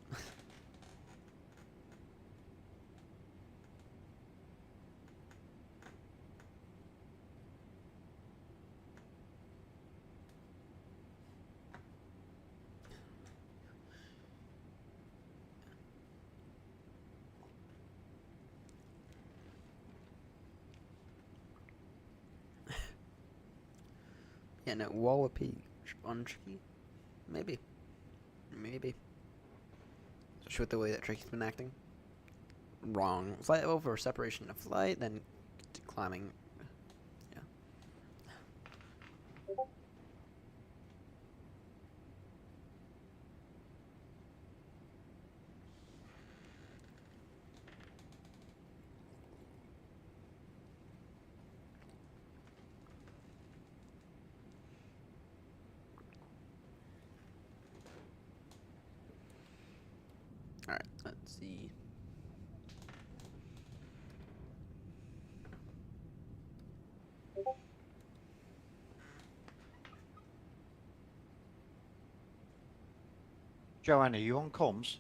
Yeah, no, Wallopy on Tricky? Maybe. Especially with the way that Tricky's been acting. Wrong. Flight over separation of flight, then climbing. Yeah. Alright, let's see. Joanna, you on comms?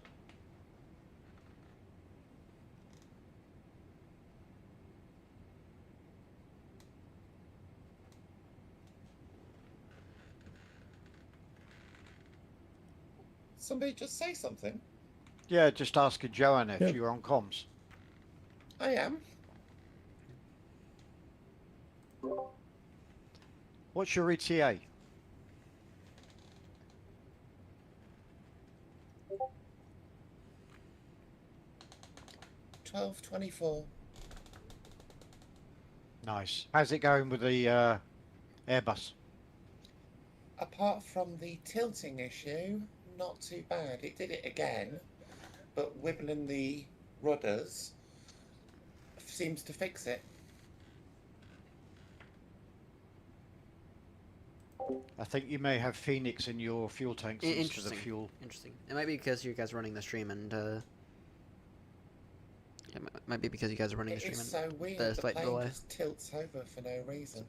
Somebody just say something. Yeah, just asking Joanna if Yep. you're on comms. I am. What's your ETA? $12.24. Nice. How's it going with the Airbus? Apart from the tilting issue, not too bad. It did it again, but wibbling the rudders seems to fix it. I think you may have Phoenix in your fuel tanks instead of Interesting. fuel. Interesting. It might be because you guys are running the stream and it might be because you guys are running the stream It's and so weird. the The slight plane delay. just tilts over for no reason.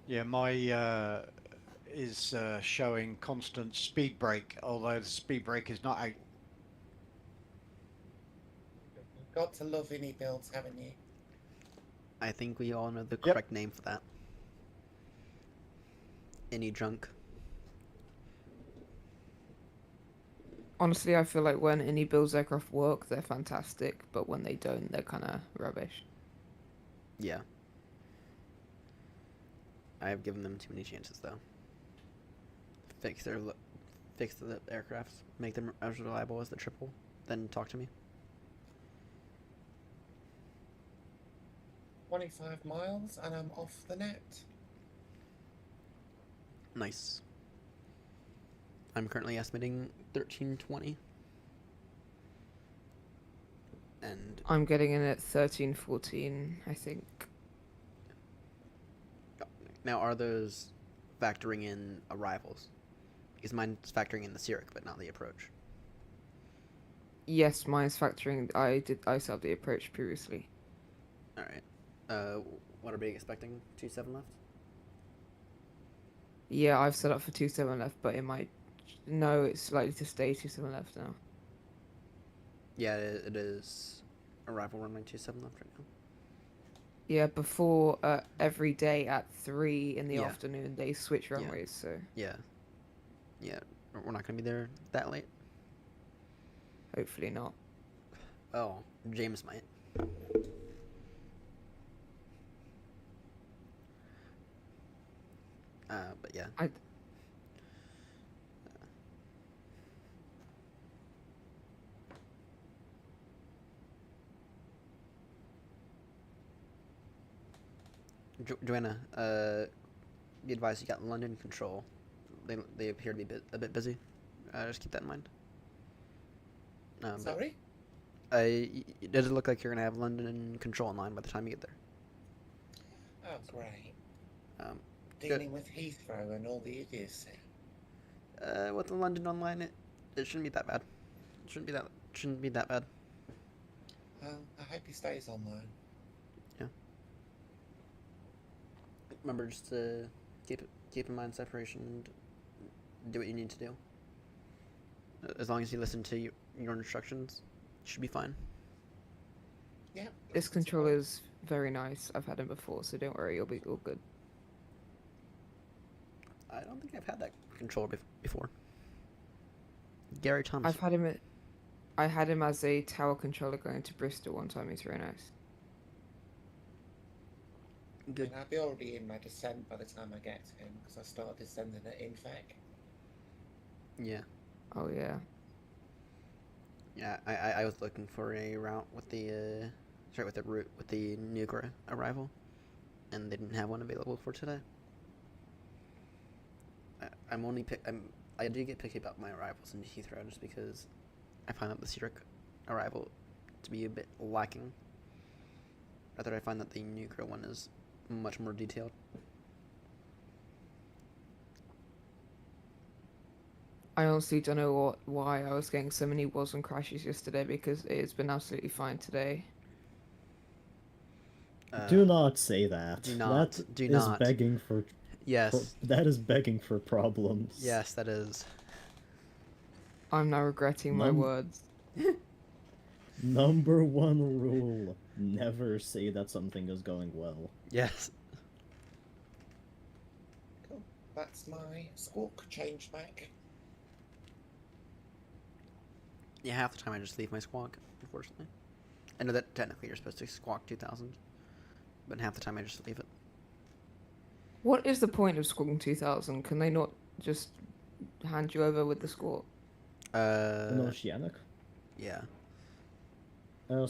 Yeah, my is showing constant speed brake, although the speed brake is not out. Got to love any builds, haven't you? I think we all know the correct name for that. Any junk. Honestly, I feel like when any builds aircraft work, they're fantastic, but when they don't, they're kind of rubbish. Yeah. I have given them too many chances, though. Fix the aircrafts, make them as reliable as the triple, then talk to me. 25 miles and I'm off the net. Nice. I'm currently estimating 1320. And I'm getting in at 13-14, I think. now, are those factoring in arrivals? Because mine's factoring in the Cyric, but not the approach. Yes, mine's factoring. I set up the approach previously. All right. What are we expecting? 27 left. Yeah, I've set up for 27 left, but it might. No, it's likely to stay 27 left now. Yeah, it is arrival runway 27 left right now. Yeah, before every day at 3 in the Yeah. afternoon they switch runways. So Yeah. Yeah, we're not gonna be there that late. hopefully not. Oh, James might. But yeah. Joanna, be advised you got London control. They appear to be a bit busy. Just keep that in mind. Sorry? Does it look like you're gonna have London control in line by the time you get there? Oh, great. Good. Dealing with Heathrow and all the idiocy. With the London online, it shouldn't be that bad. Shouldn't be that bad. Well, I hope he stays online. Yeah. Remember just to keep in mind separation and do what you need to do. As long as you listen to your instructions, you should be fine. Yeah. This controller's very nice. I've had him before, so don't worry, you'll be all good. I don't think I've had that controller before. Gary Thomas. I had him as a tower controller going to Bristol one time. He's very nice. Good. I mean, I'll be already in my descent by the time I get to him because I started descending at Infec. Yeah. Oh yeah. Yeah, I was looking for a route with the with the Nugra arrival, and they didn't have one available for today. I do get picky about my arrivals into Heathrow just because I find that the Cyric arrival to be a bit lacking. Rather, I find that the Nugra one is much more detailed. I honestly don't know why I was getting so many wobbles and crashes yesterday because it's been absolutely fine today. Do not say that. Do not. That Do is not. begging for. Yes. That is begging for problems. Yes, that is. I'm now regretting my words. Number one rule: never say that something is going well. Yes. Cool. That's my squawk change back. Yeah, half the time I just leave my squawk, unfortunately. I know that technically you're supposed to squawk 2000, but half the time I just leave it. What is the point of squawking 2000? Can they not just hand you over with the squawk? An Oceanic? Yeah. An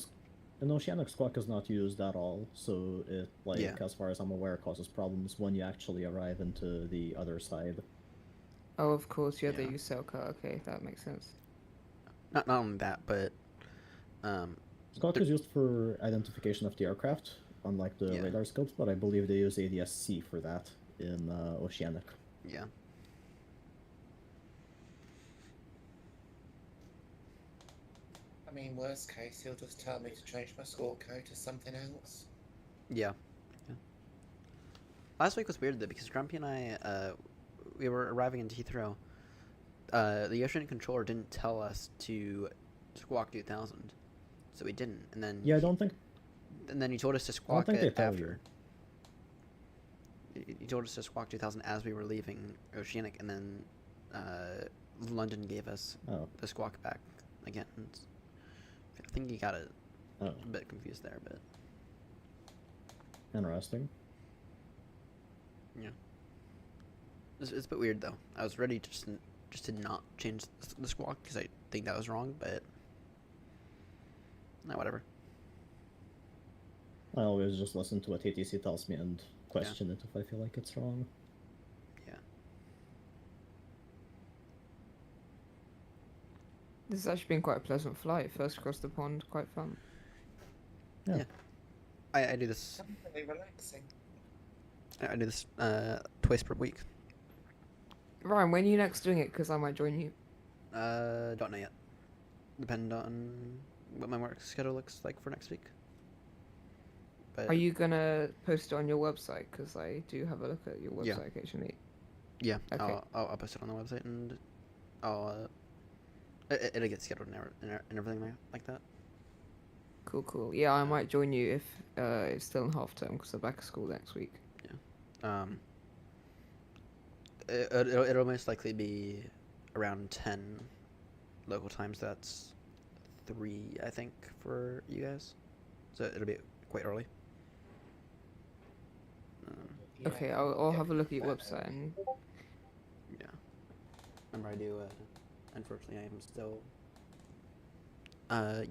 Oceanic squawk is not used at all, so it, like, Yeah. as far as I'm aware, causes problems when you actually arrive into the other side. Oh, of course, yeah, they use Selka. Okay, that makes sense. Not only that, but Squawk is used for identification of the aircraft, unlike the radar scopes, but I believe they use ADS-C for that in Oceanic. Yeah. I mean, worst case, he'll just tell me to change my squawk code to something else. Yeah. Last week was weird though because Grumpy and I, we were arriving into Heathrow. The ocean controller didn't tell us to squawk 2000, so we didn't. And then Yeah, I don't think. And then he told us to I don't squawk think they it tell after. He told us to squawk 2000 as we were leaving Oceanic, and then London gave us the squawk back again. I think he got it a bit confused there, but Interesting. yeah, it's a bit weird though. I was ready to just to not change the squawk because I think that was wrong, but no, whatever. I always just listen to what ATC tells me and question it if I feel like it's wrong. Yeah. This has actually been quite a pleasant flight. First across the pond, quite fun. Yeah. I do this. Really relaxing. I do this twice per week. Ryan, when are you next doing it? Because I might join you. Don't know yet. Depend on what my work schedule looks like for next week. But Are you gonna post it on your website? Because I do have a look at your website occasionally. Yeah, Okay. I'll post it on the website and I'll it'll get scheduled and everything like that. Cool. Yeah, I might join you if it's still in half term because I'm back at school next week. Yeah. It'll most likely be around 10 local times. That's 3, I think, for you guys. So it'll be quite early. Okay, I'll have a look at your website and. Yeah. Remember, I do. Unfortunately, I am still.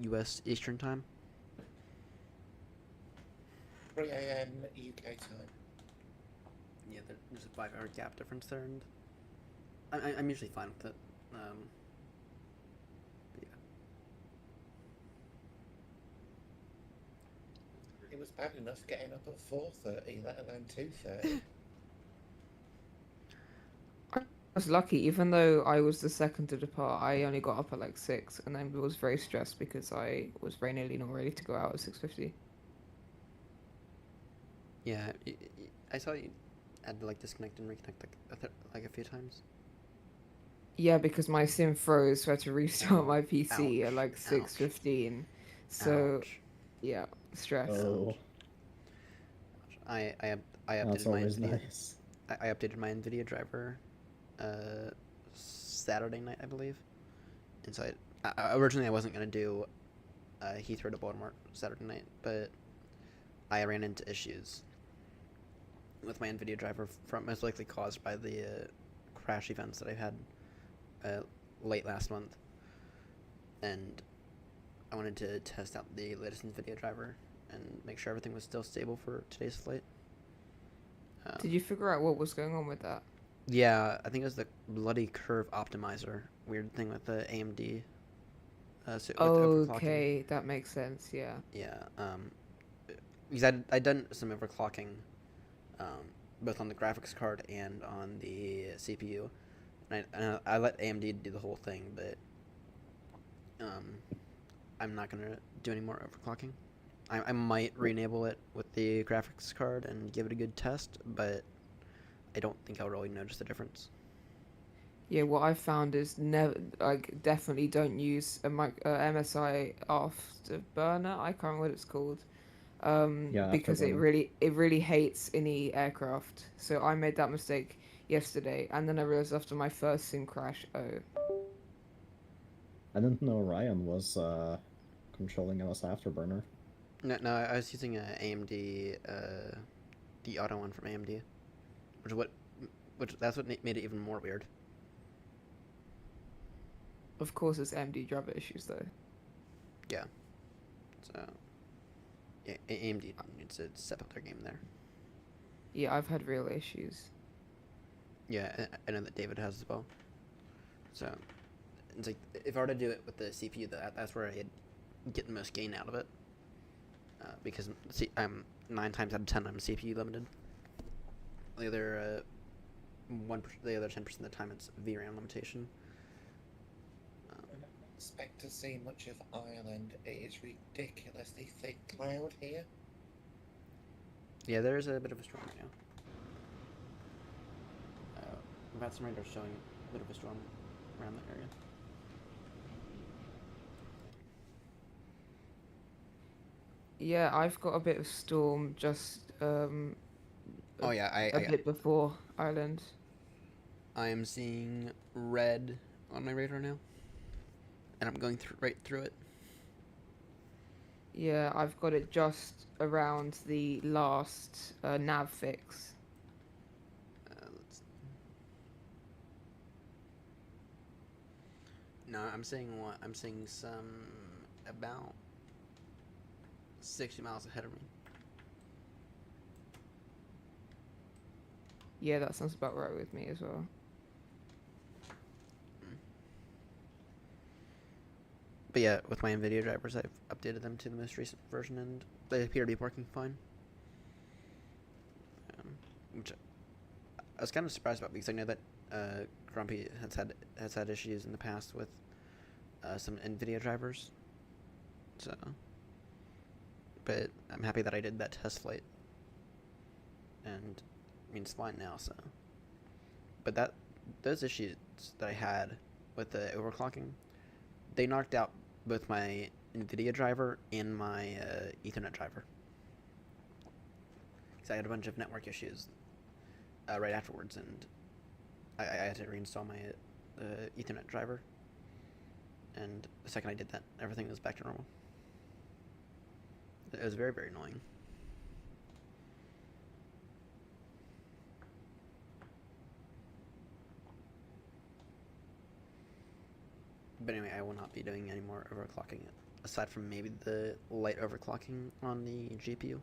U.S. Eastern time. 3 AM UK time. Yeah, there's a 5-hour gap difference there, and I'm usually fine with it. But yeah. It was bad enough getting up at 4:30, let alone 2:30. I was lucky, even though I was the second to depart, I only got up at like 6 and then was very stressed because I was very nearly not ready to go out at 6:50. Yeah, I saw you had to like disconnect and reconnect like a few times. Yeah, because my sim froze, so I had to restart my PC at like 6:15. So, yeah, stress. Oh. I That's updated my always NVIDIA. nice. I updated my NVIDIA driver Saturday night, I believe. And so originally I wasn't gonna do Heathrow to Baltimore Saturday night, but I ran into issues with my NVIDIA driver, from most likely caused by the crash events that I had late last month, and I wanted to test out the latest NVIDIA driver and make sure everything was still stable for today's flight. Did you figure out what was going on with that? Yeah, I think it was the bloody curve optimizer. Weird thing with the AMD. With overclocking. Okay, that makes sense. Yeah. Yeah. Because I'd done some overclocking, both on the graphics card and on the CPU, and I let AMD do the whole thing, but I'm not gonna do any more overclocking. I might re-enable it with the graphics card and give it a good test, but I don't think I'll really notice the difference. Yeah, what I've found is never, like, definitely don't use a MSI afterburner. I can't remember what it's called. Yeah, Because it afterburner. really hates any aircraft. So I made that mistake yesterday, and then I realized after my first sim crash, oh, I didn't know Ryan was controlling us afterburner. No, I was using a AMD, the auto one from AMD, which that's what made it even more weird. of course it's AMD driver issues though. Yeah. So, yeah, AMD needs to step up their game there. Yeah, I've had real issues. Yeah, I know that David has as well. So, it's like, if I were to do it with the CPU, that's where I'd get the most gain out of it. Because I'm 9 times out of 10 I'm CPU limited. The other 10% of the time it's VRAM limitation. Expect to see much of Ireland. It is ridiculously thick cloud here. Yeah, there is a bit of a storm right now. We've had some radars showing a bit of a storm around that area. Yeah, I've got a bit of storm just a bit before Ireland. I am seeing red on my radar now, and I'm going right through it. Yeah, I've got it just around the last nav fix. No, I'm seeing some about 60 miles ahead of me. Yeah, that sounds about right with me as well. But yeah, with my NVIDIA drivers, I've updated them to the most recent version, and they appear to be working fine. Which I was kind of surprised about, because I know that Grumpy has had issues in the past with some NVIDIA drivers. So, but I'm happy that I did that test flight, and I mean it's fine now. So, but those issues that I had with the overclocking, they knocked out both my NVIDIA driver and my Ethernet driver, because I had a bunch of network issues right afterwards, and I had to reinstall my Ethernet driver, and the second I did that, everything was back to normal. It was very, very annoying. But anyway, I will not be doing any more overclocking, aside from maybe the light overclocking on the GPU.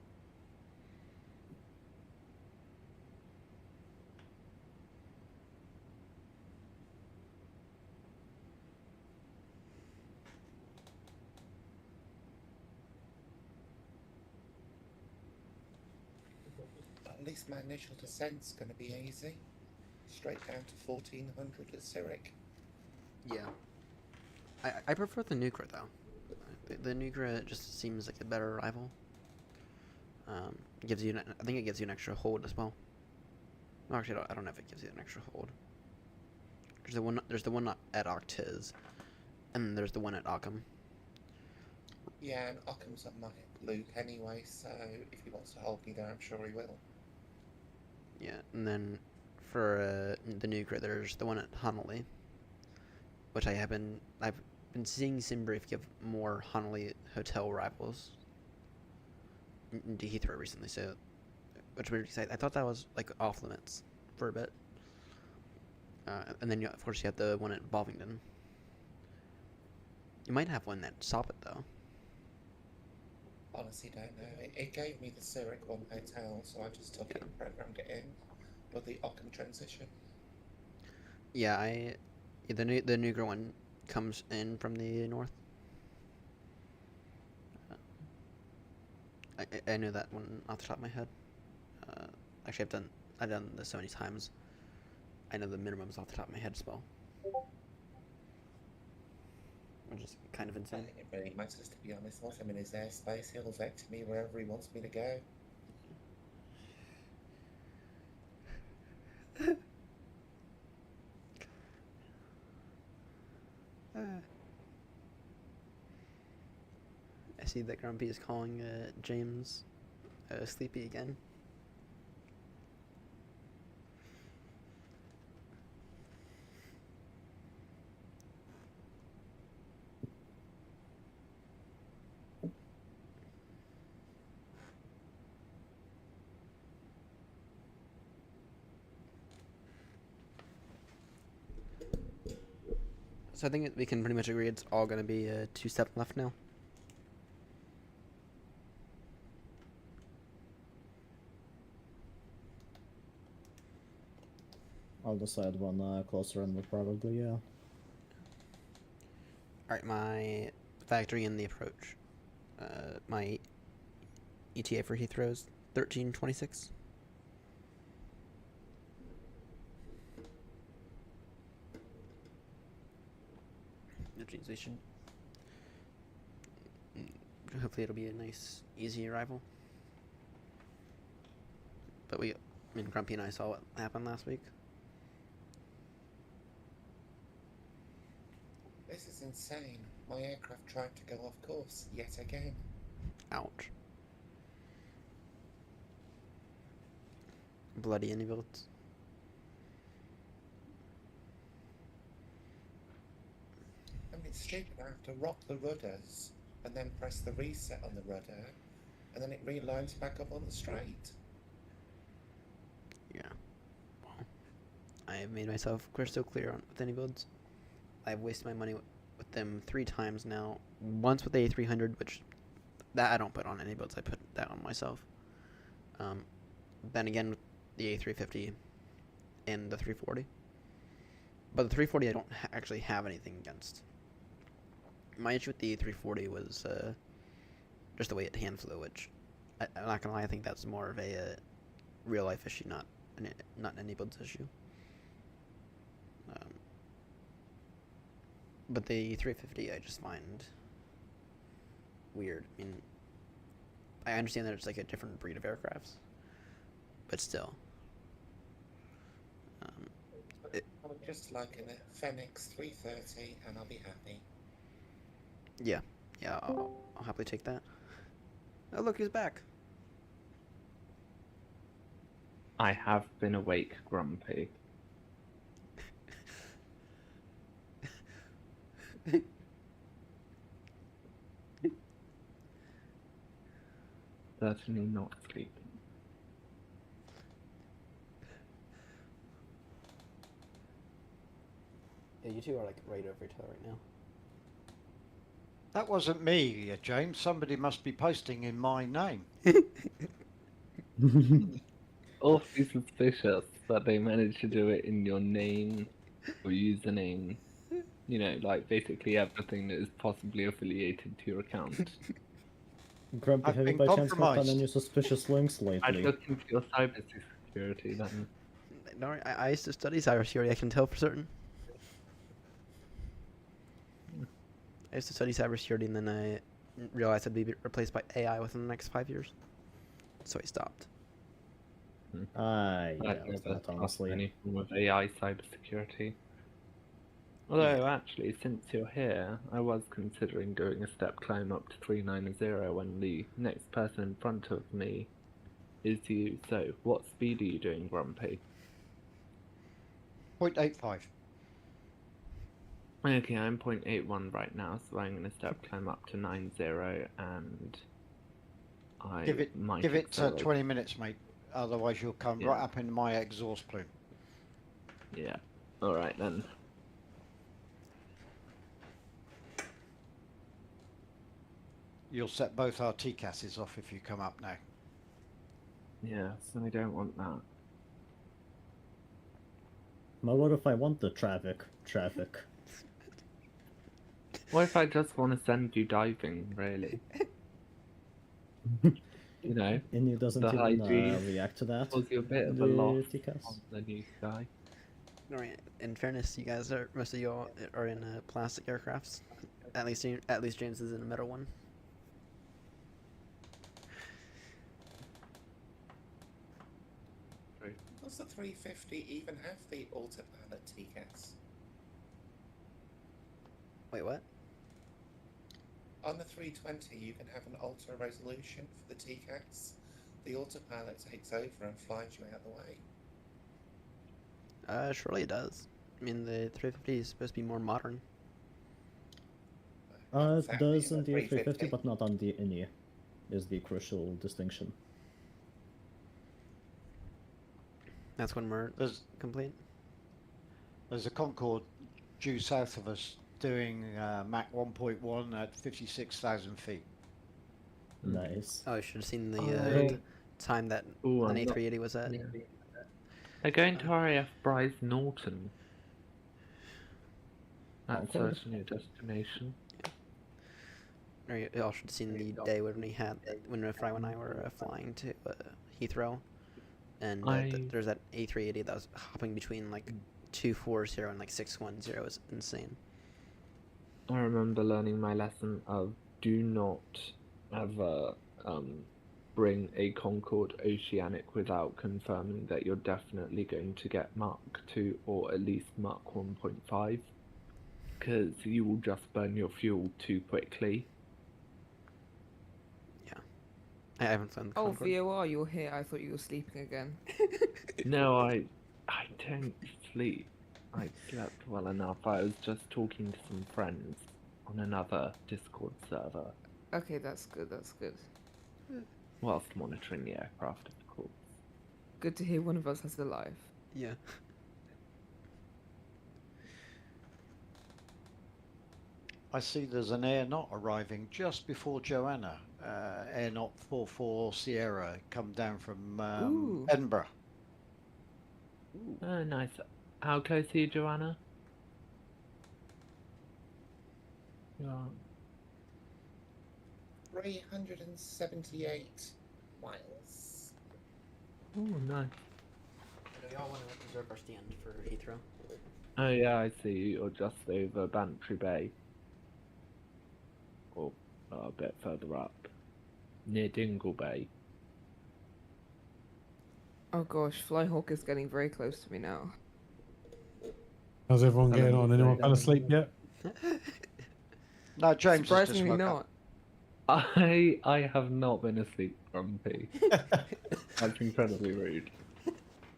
At least my initial descent's going to be easy. Straight down to 1400 at Zurich. Yeah. I prefer the Nucra, though. The Nucra just seems like a better rival. Gives you, I think it gives you an extra hold as well. Well, actually, I don't know if it gives you an extra hold. There's the one at Octiz, and there's the one at Occam. Yeah, and Occam's on my Luke anyway, so if he wants to hold me there, I'm sure he will. Yeah, and then for the Nucra, there's the one at Honolulu, which I've been seeing SimBrief give more Honolulu hotel rivals into Heathrow recently, so which weird, because I thought that was like off limits for a bit. And then of course you have the one at Bovington. You might have one at Soppet though. Honestly, don't know. It gave me the Zurich one hotel, so I just took it and programmed it in with the Occam transition. Yeah, the Nugra one comes in from the north. I know that one off the top of my head. Actually, I've done this so many times. I know the minimums off the top of my head as well. which is kind of I insane. think it really matters, to be honest. Once I'm in his airspace, he'll vector me wherever he wants me to go. I see that Grumpy is calling James sleepy again. So I think we can pretty much agree it's all going to be 2-7 left now. I'll decide one closer in, but probably, yeah. Alright, my factory in the approach. My ETA for Heathrow's 13:26. Geez, we should. Hopefully, it'll be a nice, easy arrival. But I mean, Grumpy and I saw what happened last week. This is insane. My aircraft tried to go off course yet again. Ouch. Bloody any bullets. I mean, it's stupid. I have to rock the rudders and then press the reset on the rudder, and then it relines back up on the straight. Yeah. Well, I have made myself crystal clear on with any builds. I've wasted my money with them 3 times now. Once with the A300, which that I don't put on any builds. I put that on myself. Then again with the A350 and the 340. But the 340 I don't actually have anything against. My issue with the A340 was just the way it hand flew, which I'm not gonna lie, I think that's more of a real life issue, not an any builds issue. But the 350 I just find weird. I mean, I understand that it's like a different breed of aircrafts, but still. I would just like a Fenix 330 and I'll be happy. Yeah, I'll happily take that. Oh, look, he's back. I have been awake, Grumpy. Certainly not sleeping. Yeah, you two are like right over each other right now. That wasn't me, James. Somebody must be posting in my name. Awfully suspicious that they managed to do it in your name or username. You know, like basically everything that is possibly affiliated to your account. Grumpy, have you by chance clicked on any suspicious links I'd lately? look into your cybersecurity then. Don't worry, I used to study cybersecurity, I can tell for certain. I used to study cybersecurity and then I realized I'd be replaced by AI within the next 5 years. So I stopped. Yeah, I'd that's never not trust honestly. any form of AI cybersecurity. Although, actually, since you're here, I was considering doing a step climb up to 390 when the next person in front of me is you. So, what speed are you doing, Grumpy? 0.85. Okay, I'm 0.81 right now, so I'm going to step climb up to 90 and I might Give it accelerate. 20 minutes, mate. Otherwise, you'll come right up in my exhaust plume. Yeah. Alright then. You'll set both our TCASs off if you come up now. Yeah, so I don't want that. But what if I want the traffic? What if I just want to send you diving, really? You know, Innu doesn't the high even G react to that. cause you a bit of a The loss TCAS. on the new sky. Alright, in fairness, you guys are, most of you all are in plastic aircrafts. At least James is in the middle one. Does the 350 even have the autopilot TCAS? Wait, what? On the 320, you can have an ultra resolution for the TCAS. The autopilot takes over and flies you out the way. Surely it does. I mean, the 350 is supposed to be more modern. It does on the A350, but not on the INI, is the crucial distinction. That's when we're complete. There's a Concorde due south of us doing Mach 1.1 at 56,000 feet. Nice. Oh, I should have seen the time that an A380 was at. They're going to RAF Bryce Norton. That's certainly a destination. I also should have seen the day when Fry and I were flying to Heathrow, and there's that A380 that was hopping between like 240 and like 610. It was insane. I remember learning my lesson of do not ever bring a Concorde Oceanic without confirming that you're definitely going to get Mach 2 or at least Mach 1.5, because you will just burn your fuel too quickly. I haven't flown the Concorde. VOR, you're here. I thought you were sleeping again. No, I don't sleep. I slept well enough. I was just talking to some friends on another Discord server. Okay, that's good, that's good. Whilst monitoring the aircraft, of course. Good to hear one of us has the life. Yeah. I see there's an Airnott arriving just before Joanna. Airnott 44 Sierra come down from Edinburgh. Oh, nice. How close are you, Joanna? You are. 378 miles. Oh, nice. Do y'all want to reserve our stand for Heathrow? Oh yeah, I see. You're just over Bantry Bay. Or a bit further up. Near Dingle Bay. Oh gosh, Flyhawk is getting very close to me now. How's everyone getting on? Anyone fell asleep yet? No, James surprisingly not. I have not been asleep, Grumpy. That's incredibly rude.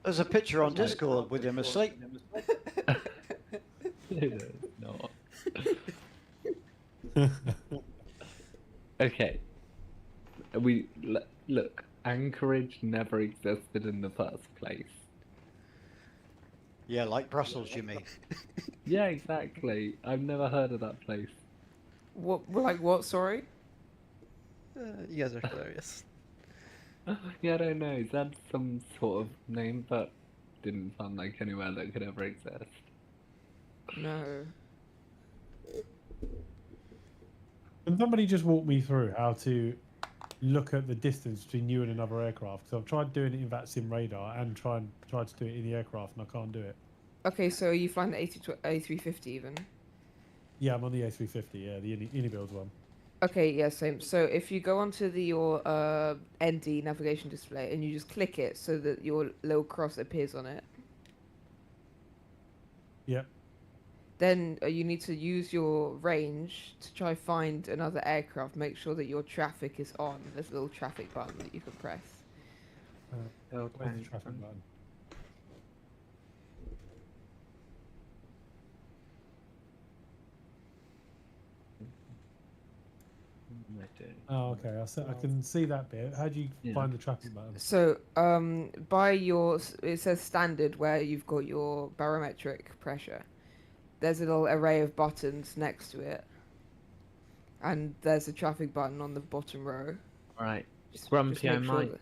There's a picture on Discord with him asleep. It is not. Okay. Look. Anchorage never existed in the first place. Yeah, like Brussels, you mean? Yeah, exactly. I've never heard of that place. What? Like what? Sorry. You guys are hilarious. Yeah, I don't know. That's some sort of name, but didn't sound like anywhere that could ever exist. No. Can somebody just walk me through how to look at the distance between you and another aircraft? So I've tried doing it in that sim radar and tried to do it in the aircraft, and I can't do it. Okay, so are you flying the A350 even? Yeah, I'm on the A350. Yeah, the Unibuild one. Okay, yeah, same. So if you go onto your ND navigation display and you just click it so that your little cross appears on it. Yep. Then you need to use your range to try find another aircraft. Make sure that your traffic is on. There's a little traffic button that you can press. Where's the traffic button? Oh, okay. I can see that bit. How do you find the traffic button? So, by your, it says standard where you've got your barometric pressure. There's a little array of buttons next to it, and there's a traffic button on the bottom row. Right. Just Grumpy, I make sure might.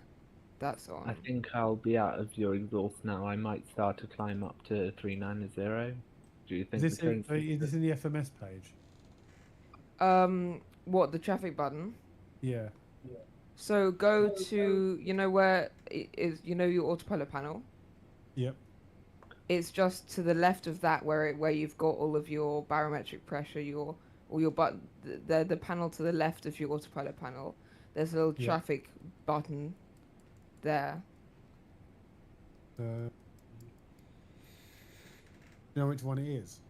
That's on. I think I'll be out of your exhaust now. I might start to climb up to 390. Do you think? Is this in the FMS page? What, the traffic button? Yeah. So go to, you know where it is, you know your autopilot panel? Yep. It's just to the left of that where you've got all of your barometric pressure, your or your the panel to the left of your autopilot panel. There's a little Yeah. traffic button there. You know which one it is?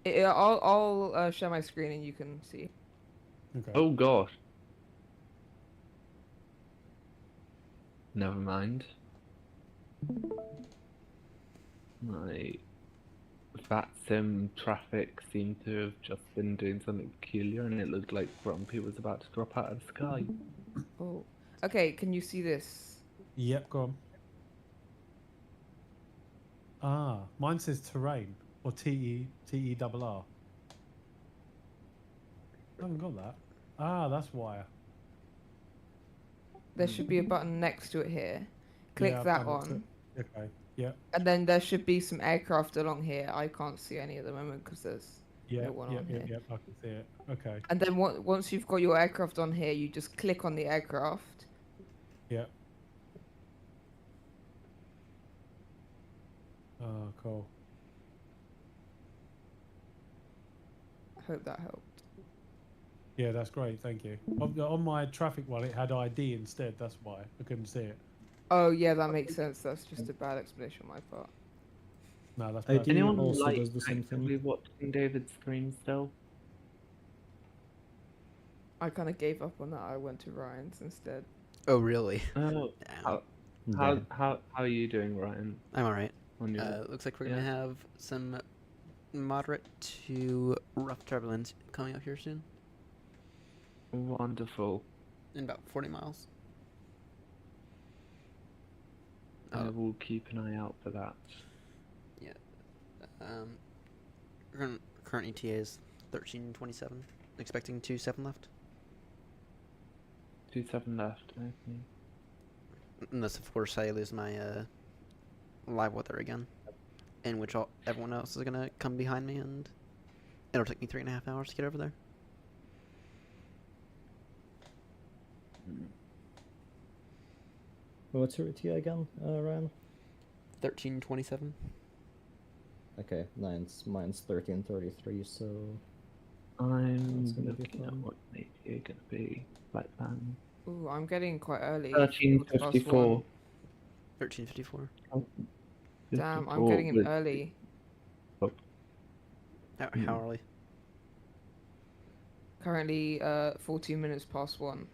I'll share my screen and you can see. Okay. Oh gosh. Never mind. My VATSIM traffic seemed to have just been doing something peculiar, and it looked like Grumpy was about to drop out of the sky. Oh, okay. Can you see this? Yep, go on. Ah, mine says terrain or TERR. I haven't got that. Ah, that's why. There should be a button next to it here. Click Yeah, that I found it. on. Okay. Yeah. And then there should be some aircraft along here. I can't see any at the moment because there's Yeah. no one Yeah. on Yeah. here. Yeah. I can see it. Okay. And then once you've got your aircraft on here, you just click on the aircraft. Yeah. Oh, cool. I hope that helped. Yeah, that's great. Thank you. On my traffic one, it had ID instead. That's why I couldn't see it. Oh yeah, that makes sense. That's just a bad explanation on my part. No, that's ID perfect. Anyone also like does the same thing. actively watching David's stream still? I kind of gave up on that. I went to Ryan's instead. Oh, really? Oh, how are you doing, Ryan? I'm alright. On your... Looks like we're gonna have some moderate to rough turbulence coming up here soon. Wonderful. In about 40 miles. I will keep an eye out for that. Yeah. Current ETA is 13:27. Expecting 27 left. 27 left. Okay. Unless, of course, I lose my live weather again, in which everyone else is gonna come behind me, and it'll take me 3.5 hours to get over there. What's your ETA again, Ryan? 13:27. Okay, mine's 13:33, so I'm that's gonna be looking at fun. what the ETA gonna be. Like that. Ooh, I'm getting quite early. 13:54. 13:54. Damn, I'm getting in early. How early? Currently, 14 minutes past 1.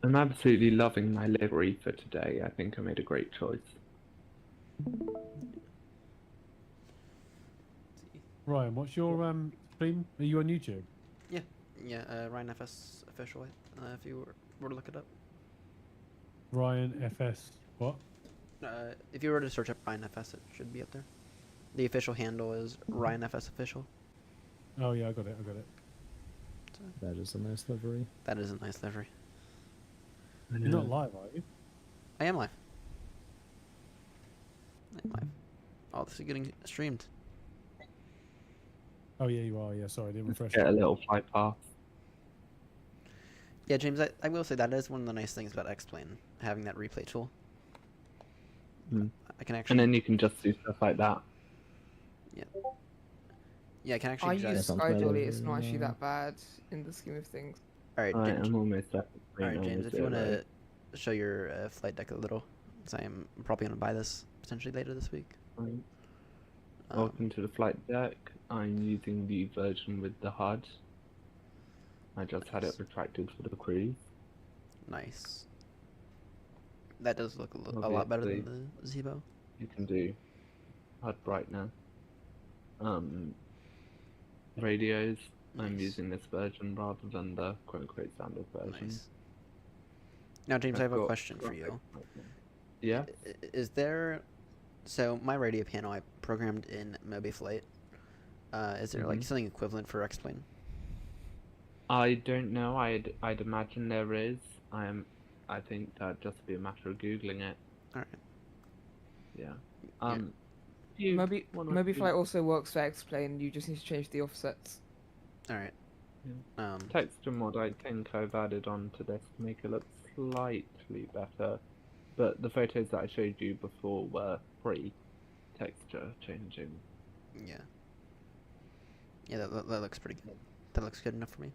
I'm absolutely loving my livery for today. I think I made a great choice. Ryan, what's your stream? Are you on YouTube? Yeah, Ryan FS official. If you were to look it up. Ryan FS. What? If you were to search up Ryan FS, it should be up there. The official handle is Ryan FS official. Oh yeah, I got it. That is a nice livery. That is a nice livery. You're not live, are you? I am live. Oh, this is getting streamed. Oh yeah, you are. Yeah, sorry, I didn't refresh. Get a little flight path. Yeah, James, I will say that is one of the nice things about X-Plane, having that replay tool. I can actually... And then you can just do stuff like that. Yeah. Yeah, I can I actually use SkyDolly. It's not actually that bad in the scheme of things. Alright, I'm almost up. Alright, James, if you want to show your flight deck a little, because I am probably going to buy this potentially later this week. Welcome to the flight deck. I'm using the version with the HUD. I just had it retracted for the cruise. Nice. That does look a lot better than the Zebo. You can do HUD brightness. Radios. I'm using this version rather than the quote-unquote standard version. Nice. Now, James, I have a question for you. Yeah? Is there... So, my radio panel I programmed in MobiFlight. Is there, like, something equivalent for X-Plane? I don't know. I'd imagine there is. I think that'd just be a matter of Googling it. Alright. Yeah. MobiFlight also works for X-Plane. You just need to change the offsets. Alright. Texture mod I think I've added onto this to make it look slightly better, but the photos that I showed you before were pre-texture changing. Yeah. Yeah, that looks pretty good. That looks good enough for me.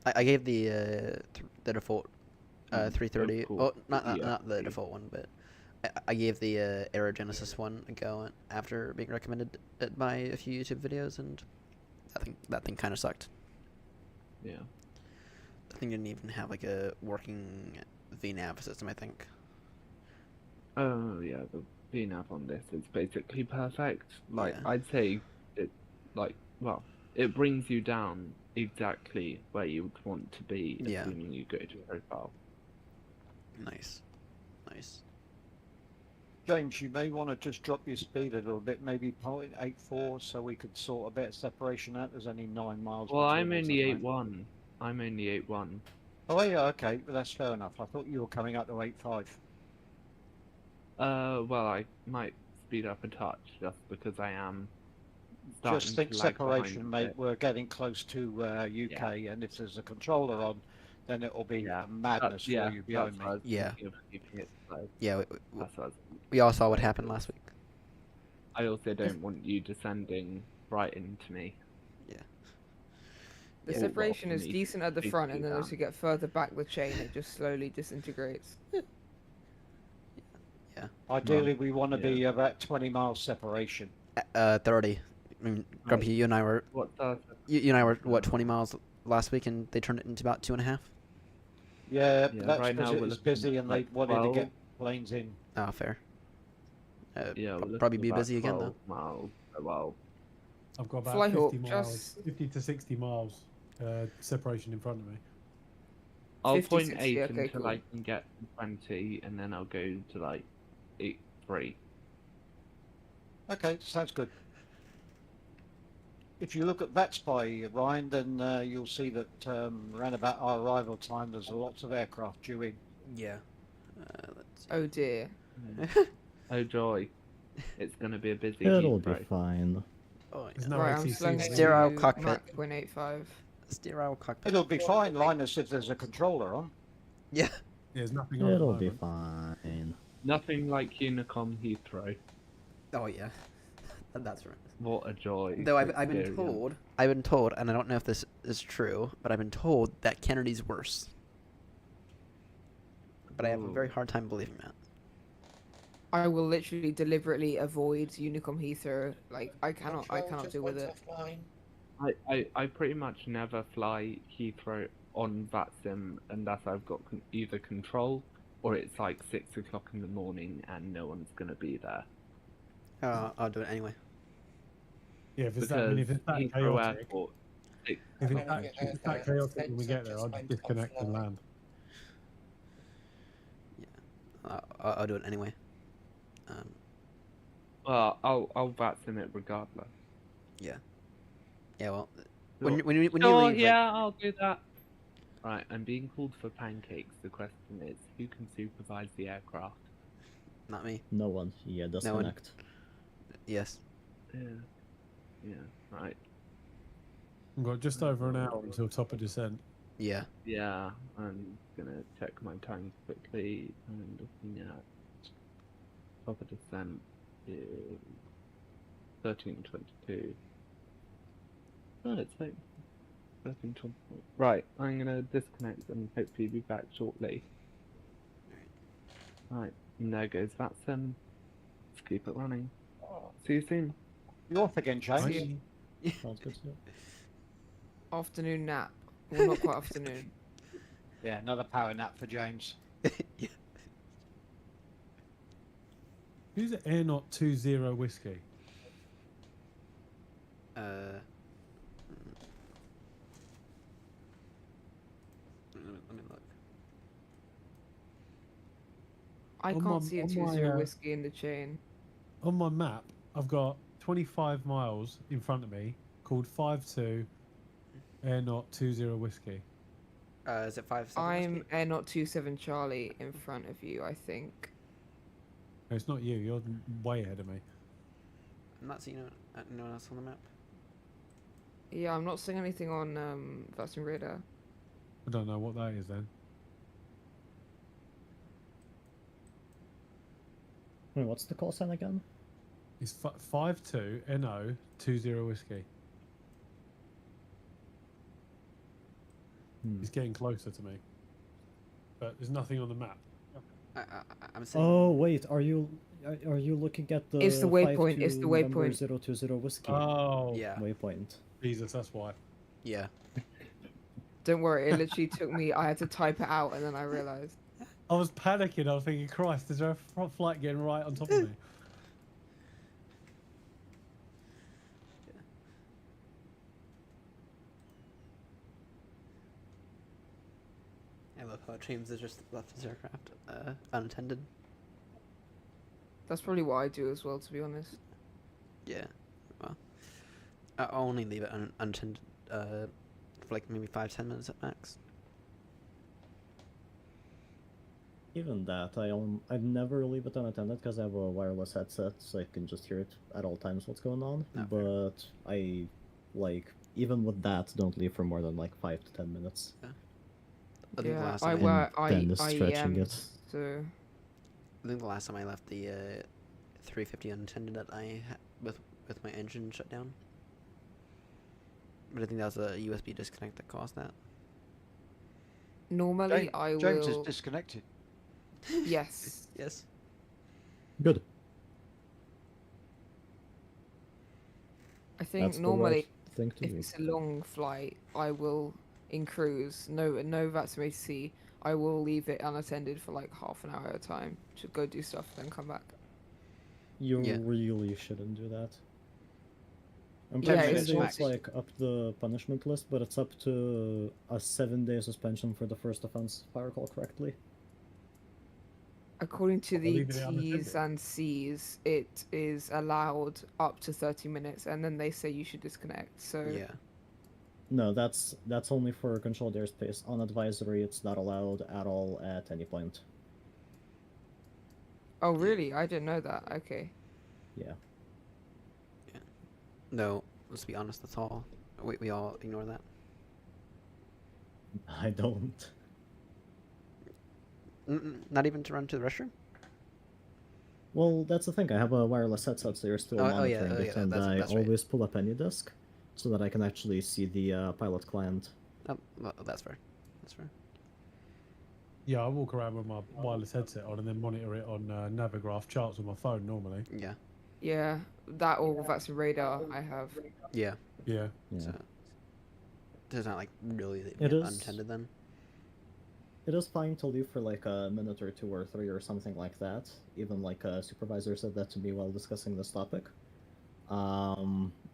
I gave the default 330. Of course, Oh, not yeah. the default one, but I gave the Aerogenesis one a go after being recommended it by a few YouTube videos, and that thing kind of sucked. Yeah. The thing didn't even have like a working VNav system, I think. Oh yeah, the VNav on this is basically perfect. Like Yeah. I'd say it, it brings you down exactly where you would want to be, Yeah. assuming you go to profile. Nice. James, you may want to just drop your speed a little bit, maybe 0.84, so we could sort a bit of separation out. There's only 9 miles. Well, I'm between us only at the moment. 8.1. I'm only 8.1. Oh yeah, okay, well, that's fair enough. I thought you were coming up to 8.5. Well, I might speed up a touch just because I am starting Just think to lag behind separation, a mate. bit. We're getting close to UK, and if there's a controller on, then it'll be madness for you behind me. Yeah. Yeah. We all saw what happened last week. I also don't want you descending right into me. Yeah. The Yeah. separation is Well, decent at the need front, to and do then that. as you get further back the chain, it just slowly disintegrates. Yeah. Ideally, we want to be about 20 miles separation. 30. I mean, Grumpy, you and I were. You and I were what 20 miles last week, and they turned it into about 2.5. Yeah, but Yeah, that's right because now it we're was looking busy at and like they wanted to 12. get planes in. Oh, fair. Yeah, we're Probably looking be about busy again though. 12 miles. Well, I've got about Flyhawk, 50 miles, just 50 to 60 miles separation in front of me. I'll 50, point 60, 8 okay, until cool. I can get to 20, and then I'll go to like 8.3. Okay, sounds good. If you look at that spy, Ryan, then you'll see that around about our arrival time, there's lots of aircraft due in. Yeah. Let's see. Oh dear. Oh joy, it's gonna be a busy It'll be Heathrow. fine. Oh, There's yeah. no Right, I'm ATC. slowing Stereo to cockpit. Mach 0.85. Stereo cockpit. It'll be fine, Linus, if there's a controller on. Yeah. There's nothing on at the It'll be moment. fine. Nothing like Unicom Heathrow. Oh yeah. That's right. What a joy. Though to I've been experience. told, and I don't know if this is true, but I've been told that Kennedy's worse. But I have a very hard time believing that. I will literally deliberately avoid Unicom Heathrow. Like I cannot deal with it. I pretty much never fly Heathrow on VATSIM unless I've got either control or it's like 6 o'clock in the morning and no one's gonna be there. I'll do it anyway. Yeah, if it's Because that, if it's that Heathrow chaotic, Airport, if it's that chaotic when we get there, I'll disconnect and land. I'll do it anyway. well, I'll VATSIM it regardless. Yeah. Yeah. Well, Sure. when you Sure, leave, yeah, I'll do that. Right, I'm being called for pancakes. The question is, who can supervise the aircraft? not me. No one. Yeah, No one. disconnect. Yes. Yeah. Yeah. Right. We've got just over an hour until top of descent. Yeah. Yeah, I'm gonna check my time quickly. I'm looking at top of descent is 13:22. Oh, it's like 13:24. Right, I'm gonna disconnect and hopefully be back shortly. Right, and there goes VATSIM. Let's keep it running. See you soon. You're off again, James. See you. Sounds good. Afternoon nap. Well, not quite afternoon. Yeah, another power nap for James. Who's it? Airnott 20 whiskey. Let me look. I On can't my- see a on 20 my, whiskey in the chain. On my map, I've got 25 miles in front of me called 52 Airnott 20 whiskey. Is it 5? I'm Airnott 27 Charlie in front of you, I think. No, it's not you. You're way ahead of me. I'm not seeing anyone else on the map. Yeah, I'm not seeing anything on VATSIM radar. I don't know what that is then. Wait, what's the call sign again? It's 52 NO 20 whiskey. He's getting closer to me. But there's nothing on the map. I'm saying. Oh wait, are you looking at the? It's the waypoint, it's the November waypoint. 020 whiskey? Oh. Yeah. Waypoint. Jesus, that's why. Yeah. Don't worry, it literally took me. I had to type it out, and then I realized. I was panicking. I was thinking, Christ, is there a flight getting right on top of me? I love how it seems there's just left his aircraft unattended. That's probably what I do as well, to be honest. Yeah. Well, I'll only leave it unattended for like maybe 5-10 minutes at max. Even that, I never leave it unattended because I have a wireless headset, so I can just hear it at all times what's going on. Oh, but I, like, even with that, don't leave for more than like 5 to 10 minutes. Yeah. I think the Yeah, last I time wear then stretching it. So I think the last time I left the 350 unattended that with my engine shut down. But I think that was a USB disconnect that caused that. normally I James is will. disconnected. Yes. Yes. Good. I think That's the normally, right thing to if do. it's a long flight, I will in cruise. No VATSIM ATC. I will leave it unattended for like half an hour at a time to go do stuff, then come back. You Yeah. really shouldn't do that. I'm Yeah, pretty it's sure just- it's like up the punishment list, but it's up to a 7-day suspension for the first offense, if I recall correctly. According to I'll the leave it T's unattended. and C's, it is allowed up to 30 minutes, and then they say you should disconnect. So Yeah. No, that's only for controlled airspace. On advisory, it's not allowed at all at any point. Oh, really? I didn't know that. Okay. Yeah. No, let's be honest, that's all. We all ignore that. I don't. Not even to run to the restroom? Well, that's the thing. I have a wireless headset, so you're still monitoring it, and I that's right. always pull up AnyDisk so that I can actually see the pilot client. Oh, well, that's fair. That's fair. Yeah, I walk around with my wireless headset on and then monitor it on Navigraph charts on my phone normally. Yeah. Yeah, that or VATSIM radar I have. Yeah. Yeah. So it's not like really It is. unattended then. It is fine to leave for like a minute or 2 or 3 or something like that. Even like a supervisor said that to me while discussing this topic.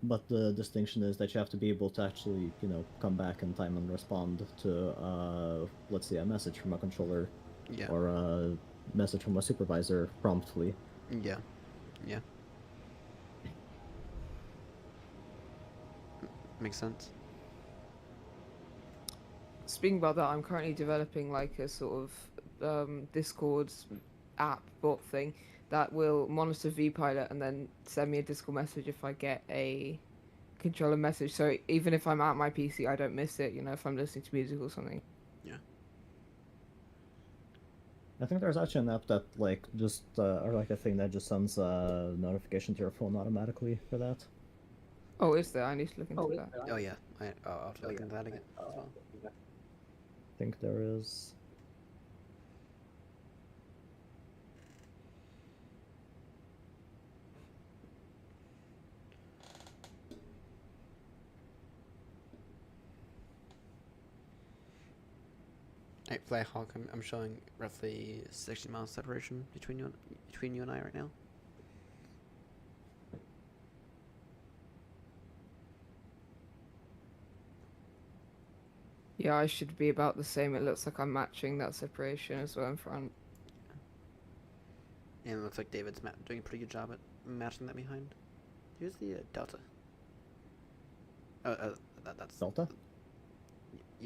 But the distinction is that you have to be able to actually, come back in time and respond to, let's say, a message from a controller Yeah. or a message from a supervisor promptly. Yeah. Yeah. Makes sense. Speaking about that, I'm currently developing like a sort of Discord app bot thing that will monitor vPilot and then send me a Discord message if I get a controller message. So even if I'm at my PC, I don't miss it. If I'm listening to music or something. Yeah. I think there's actually an app that like just or like a thing that just sends a notification to your phone automatically for that. Oh, is there? I need to look into that. Oh yeah. I'll have to look into that again as well. I think there is. Hey, Flyhawk, I'm showing roughly 60 miles separation between you and I right now. Yeah, I should be about the same. It looks like I'm matching that separation as well in front. And it looks like David's doing a pretty good job at matching that behind. Here's the Delta. That's Delta?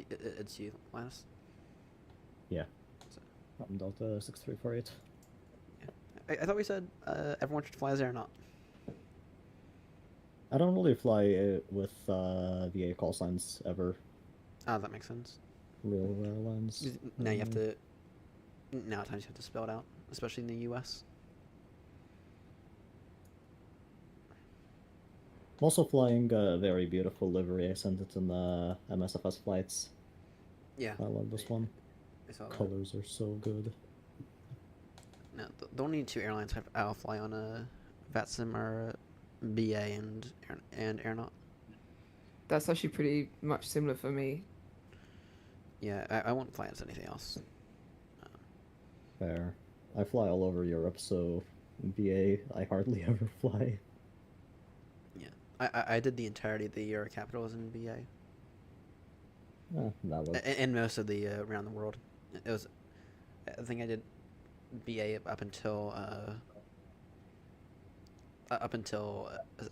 It's you, Linus. Yeah. I'm Delta 6348. I thought we said everyone should fly as Airnott. I don't really fly with VA call signs ever. Ah, that makes sense. Real airlines. Now you have to. Now at times you have to spell it out, especially in the U.S. I'm also flying a very beautiful livery. I sent it in MSFS flights. Yeah. I love this one. I saw that. Colors are so good. No, the only two airlines I'll fly on VATSIM are BA and Airnott. That's actually pretty much similar for me. Yeah, I won't fly as anything else. Fair. I fly all over Europe, so BA I hardly ever fly. Yeah, I did the entirety of the Euro capitals in BA. Oh, that was... And most of the around the world. It was, I think I did BA up until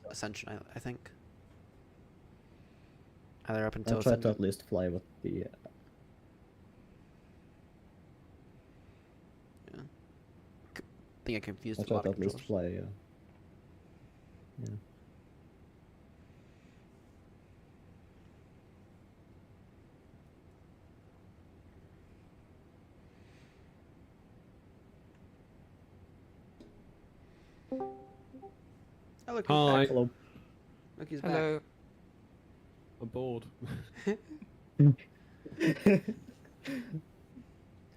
Ascension. I think. Either up until I tried to at least fly with the. Yeah. I think I confused I a tried lot to of at least controllers. fly. Yeah. Oh, look, Hi. back. Hello. Look, he's Hello. back. I'm bored.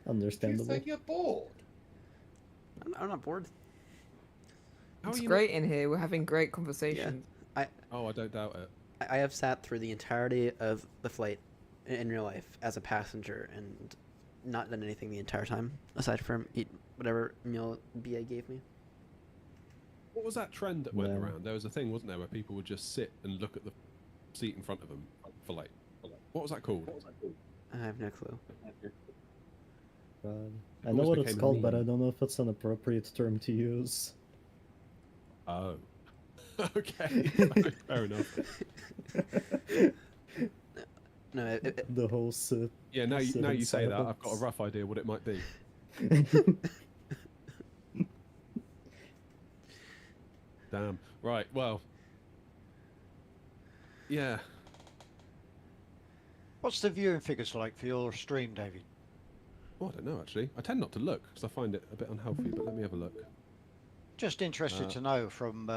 Understandable. You say you're bored? I'm not bored. It's great in here. We're having great conversations. Oh, I don't doubt it. I have sat through the entirety of the flight in real life as a passenger and not done anything the entire time aside from eat whatever meal BA gave me. What was that trend that went Yeah. around? There was a thing, wasn't there, where people would just sit and look at the seat in front of them for like, what was that called? I have no clue. God. It I know always what it's became a called, but I meme. don't know if it's an appropriate term to use. Oh. Okay. Fair enough. No, The whole sit. Yeah, now sit you in say that, I've got a silence. rough idea what it might be. Damn. Right, well. Yeah. What's the viewing figures like for your stream, David? Oh, I don't know, actually. I tend not to look, because I find it a bit unhealthy, but let me have a look. Just interested to know from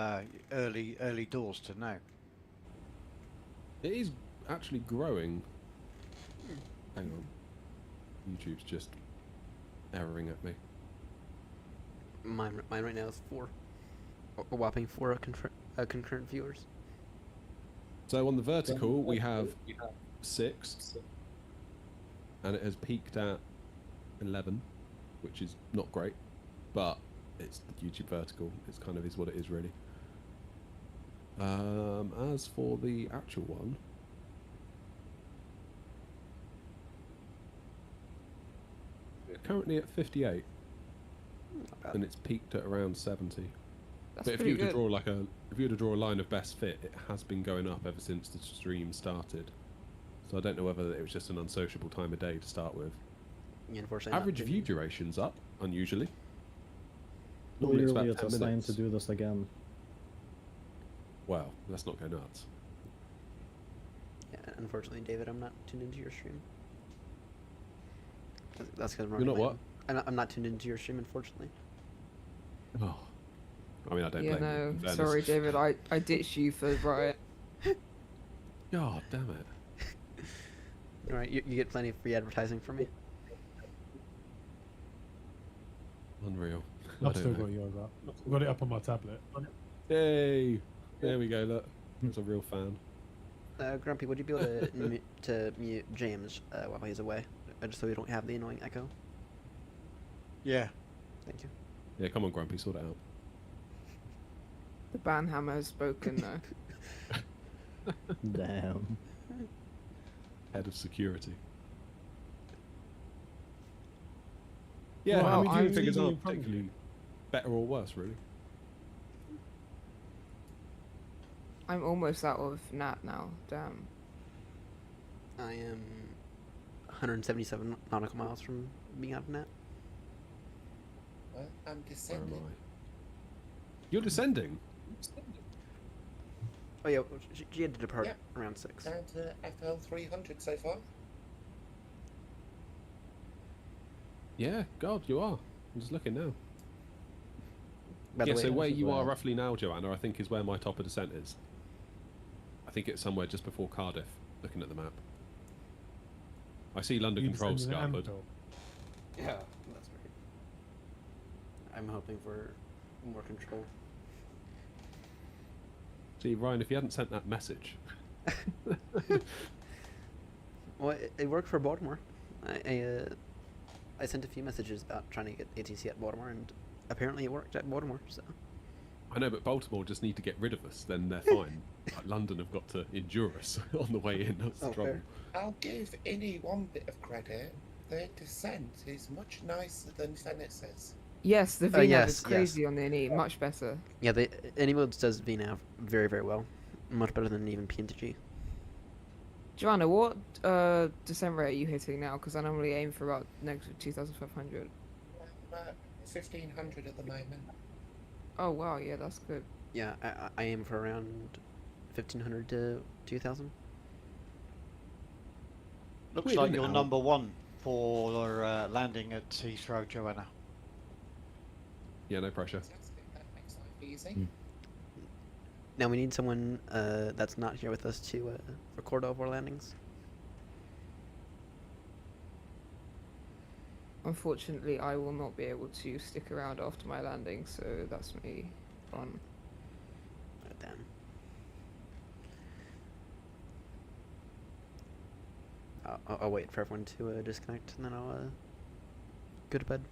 early doors to now. It is actually growing. Hang on. YouTube's just erroring at me. mine right now is 4. A whopping 4 concurrent viewers. So on the vertical, we have 6. And it has peaked at 11, which is not great. But it's the YouTube vertical. It's kind of is what it is, really. As for the actual one, we're currently at 58, and it's peaked at around 70. That's But if pretty you were to good. draw if you were to draw a line of best fit, it has been going up ever since the stream started. So I don't know whether it was just an unsociable time of day to start with. Yeah, unfortunately, Average not view duration's up, unusually. Normally it's Clearly, about it's 10 time minutes. to do this again. Well, let's not go nuts. Yeah, unfortunately, David, I'm not tuned into your stream. That's because I'm You're running not late. what? I'm not tuned into your stream, unfortunately. Oh. I mean, I don't Yeah, blame you. no. in fairness. Sorry, David. I ditched you for Riot. God damn it. Alright, you get plenty of free advertising from me. Unreal. I I've don't still know. got yours up. I've got it up on my tablet. Yay! There we go, look. There's a real fan. Grumpy, would you be able to to mute James while he's away, just so we don't have the annoying echo? Yeah. Thank you. Yeah, come on, Grumpy, sort it out. The banhammer has spoken though. Damn. Head of security. Yeah, Wow, I mean, viewing I'm figures really aren't impressed. particularly better or worse, really. I'm almost out of Nat now. Damn. I am 177 nautical miles from being out of net. Well, I'm Where am descending. I? You're descending? Oh yeah, she had to depart Yep. around 6. Down to FL 300 so far. Yeah, God, you are. I'm just looking now. By the Yeah, way, so where this is you are where- roughly now, Joanna, I think is where my top of descent is. I think it's somewhere just before Cardiff, looking at the map. I see London You Control descend in an scuppered. Amdor. Yeah, that's great. I'm hoping for more control. See, Ryan, if you hadn't sent that message. Well, it worked for Baltimore. I sent a few messages about trying to get ATC at Baltimore, and apparently it worked at Baltimore. So I know, but Baltimore just need to get rid of us, then they're fine. Like, London have got to endure us on the way in. That's the trouble. I'll give Innie one bit of credit. Their descent is much nicer than Venice's. Yes, the VNAV yes, is crazy on the NE, much better. yeah, AnyModes does VNav very, very well, much better than even PNTG. Joanna, what descent rate are you hitting now? Because I normally aim for about negative 2,500. About 1,500 at the moment. Oh wow, yeah, that's good. Yeah, I aim for around 1,500 to 2,000. Looks Weird, like isn't it, you're Al? number one for landing at Heathrow, Joanna. Yeah, no pressure. That makes life easy. Now we need someone that's not here with us to record all of our landings. Unfortunately, I will not be able to stick around after my landing, so that's me on. Oh, damn. I'll wait for everyone to disconnect, and then I'll go to bed.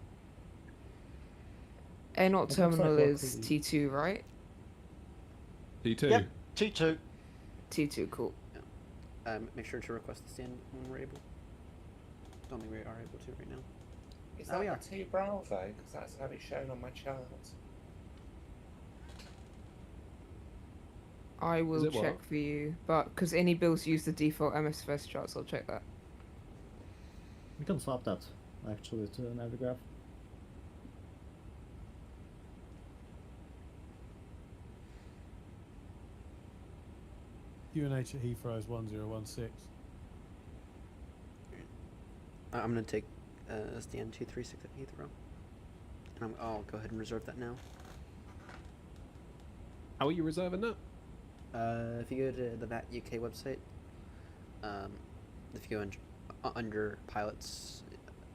Airnott Looks terminal like is luckily- T2, right? T2. Yep, T2. T2, cool. Make sure to request the stand when we're able. Don't think we are able to right now. Is Oh, that we a are. T Bravo? Because that's how it's shown on my chart. I will it what? check for you, but because any builds use the default MSFS charts, I'll check that. We can swap that, actually, to Navigraph. UNH at Heathrow is 1016. I'm gonna take stand 236 at Heathrow, and I'll go ahead and reserve that now. How are you reserving that? If you go to the VAT UK website, if you go under pilots,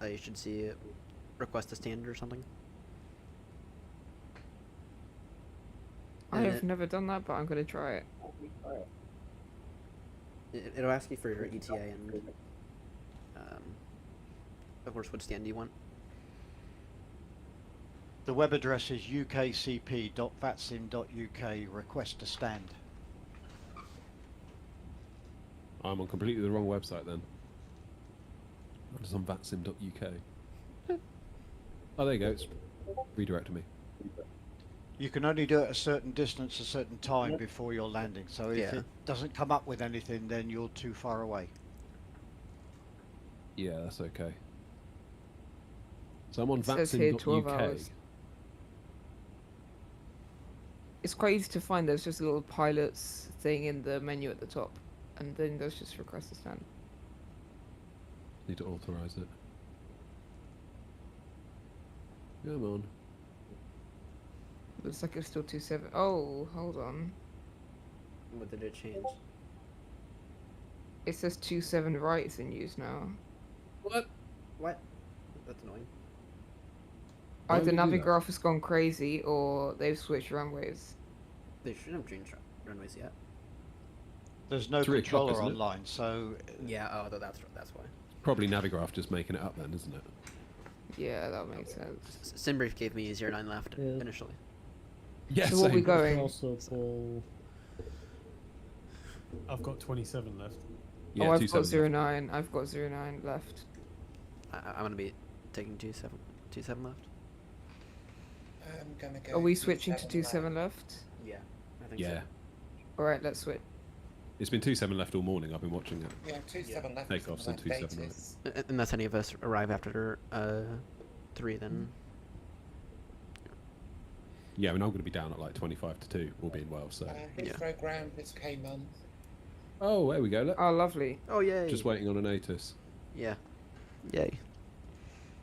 you should see request a stand or something. I And have never done that, but I'm going to try it. It'll ask you for your ETA and, of course, what stand do you want. The web address is ukcp.vatsim.uk, request a stand. I'm on completely the wrong website then. I'm just on vatsim.uk. Oh, there you go. It's redirected me. You can only do it a certain distance, a certain time before you're landing. So if Yeah. it doesn't come up with anything, then you're too far away. Yeah, that's okay. So I'm on It says here 12 vatsim.uk. hours. It's quite easy to find. There's just a little pilots thing in the menu at the top, and then there's just request a stand. Need to authorize it. Come on. Looks like it's still 27. Oh, hold on. What did it change? It says 27 rights in use now. What? What? That's annoying. Why Either would you do that? Navigraph has gone crazy or they've switched runways. They shouldn't have changed runways yet. There's no 3 o'clock, controller isn't it? online, so Yeah. Oh, that's why. Probably Navigraph just making it up then, isn't it? Yeah, that makes sense. Simbrief gave me 09 left Yeah. initially. Yes. So what we going? Also pull. I've got 27 left. Yeah, Oh, I've 27 got left. 09. I've got 09 left. I'm gonna be taking 27 left. I'm gonna go. Are we switching to 27 27 left? Yeah. I think Yeah. so. Alright, let's switch. It's been 27 left all morning. I've been watching it. Yeah, 27 left. Take is on off, so that 27 right. basis. Unless any of us arrive after 3, then Yeah, I mean, I'm going to be down at like 25 to 2, all being well, so. Heathrow ground is Cayman. Oh, there we go. Look. Oh, lovely. Oh, yay. Just waiting on an ATIS. Yeah. Yay.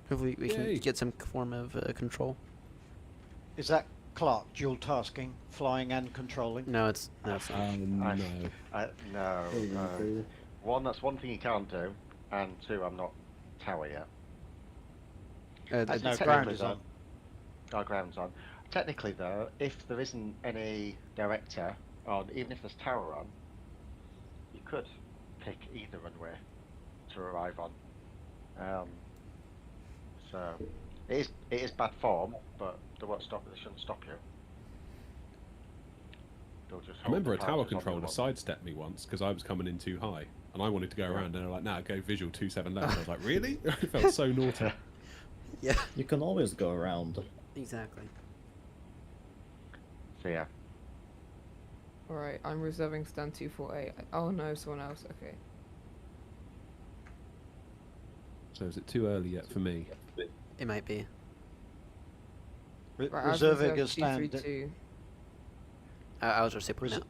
Hopefully we Yay. can get some form of control. is that Clark dual tasking, flying and controlling? No, it's not. No. No. One, that's one thing you can't do, and 2, I'm not tower yet. No, ground is on. Oh, ground's on. Technically, though, if there isn't any director on, even if there's tower on, you could pick either runway to arrive on. So it is bad form, but they shouldn't stop you. They'll just I remember a hold the tower fires on controller the one. sidestepped me once because I was coming in too high, and I wanted to go around, and they're like, "Nah, go visual 27 left." I was like, "Really?" It felt so naughty. Yeah. You can always go around. Exactly. So yeah. Alright, I'm reserving stand 248. Oh no, someone else. Okay. So is it too early yet for me? It might be. Right, I've Reserving a reserved stand. 232. I was just putting out.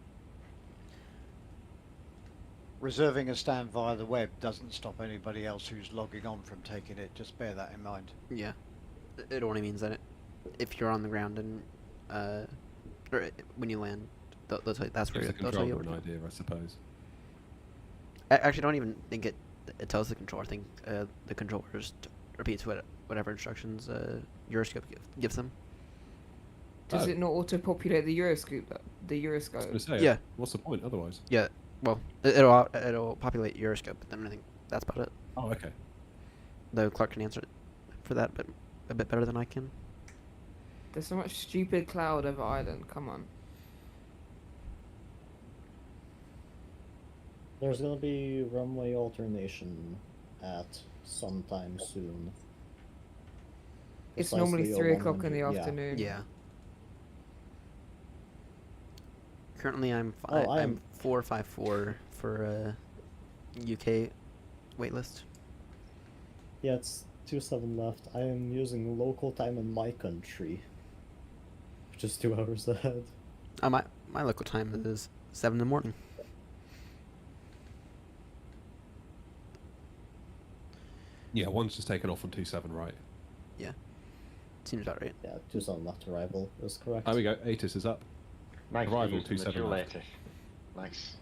Reserving a stand via the web doesn't stop anybody else who's logging on from taking it. Just bear that in mind. Yeah. It only means that if you're on the ground and or when you land, that's where Gives the they'll tell controller you. an idea, I suppose. I actually don't even think it tells the controller. I think the controller just repeats whatever instructions Euroscope gives them. Does it not auto-populate the Euroscope? The I was Euroscope? gonna say, Yeah. What's the point otherwise? Yeah. Well, it'll populate Euroscope, but then I think that's about it. Oh, okay. Though Clark can answer it for that, but a bit better than I can. There's so much stupid cloud over Ireland. Come on. There's gonna be runway alternation at sometime soon. It's normally Precisely 3 on o'clock in the 100, afternoon. Yeah. Currently, I'm Oh, I'm 454 for UK waitlist. Yeah, it's 27 left. I am using local time in my country, which is 2 hours ahead. My local time is 7 in the morning. Yeah, one's just taken off on 27, right? Yeah. Seems about right. Yeah, 27 left arrival is correct. There we go. ATIS is up. Nice. Arrival using the 27 dual left. ATIS. Nice.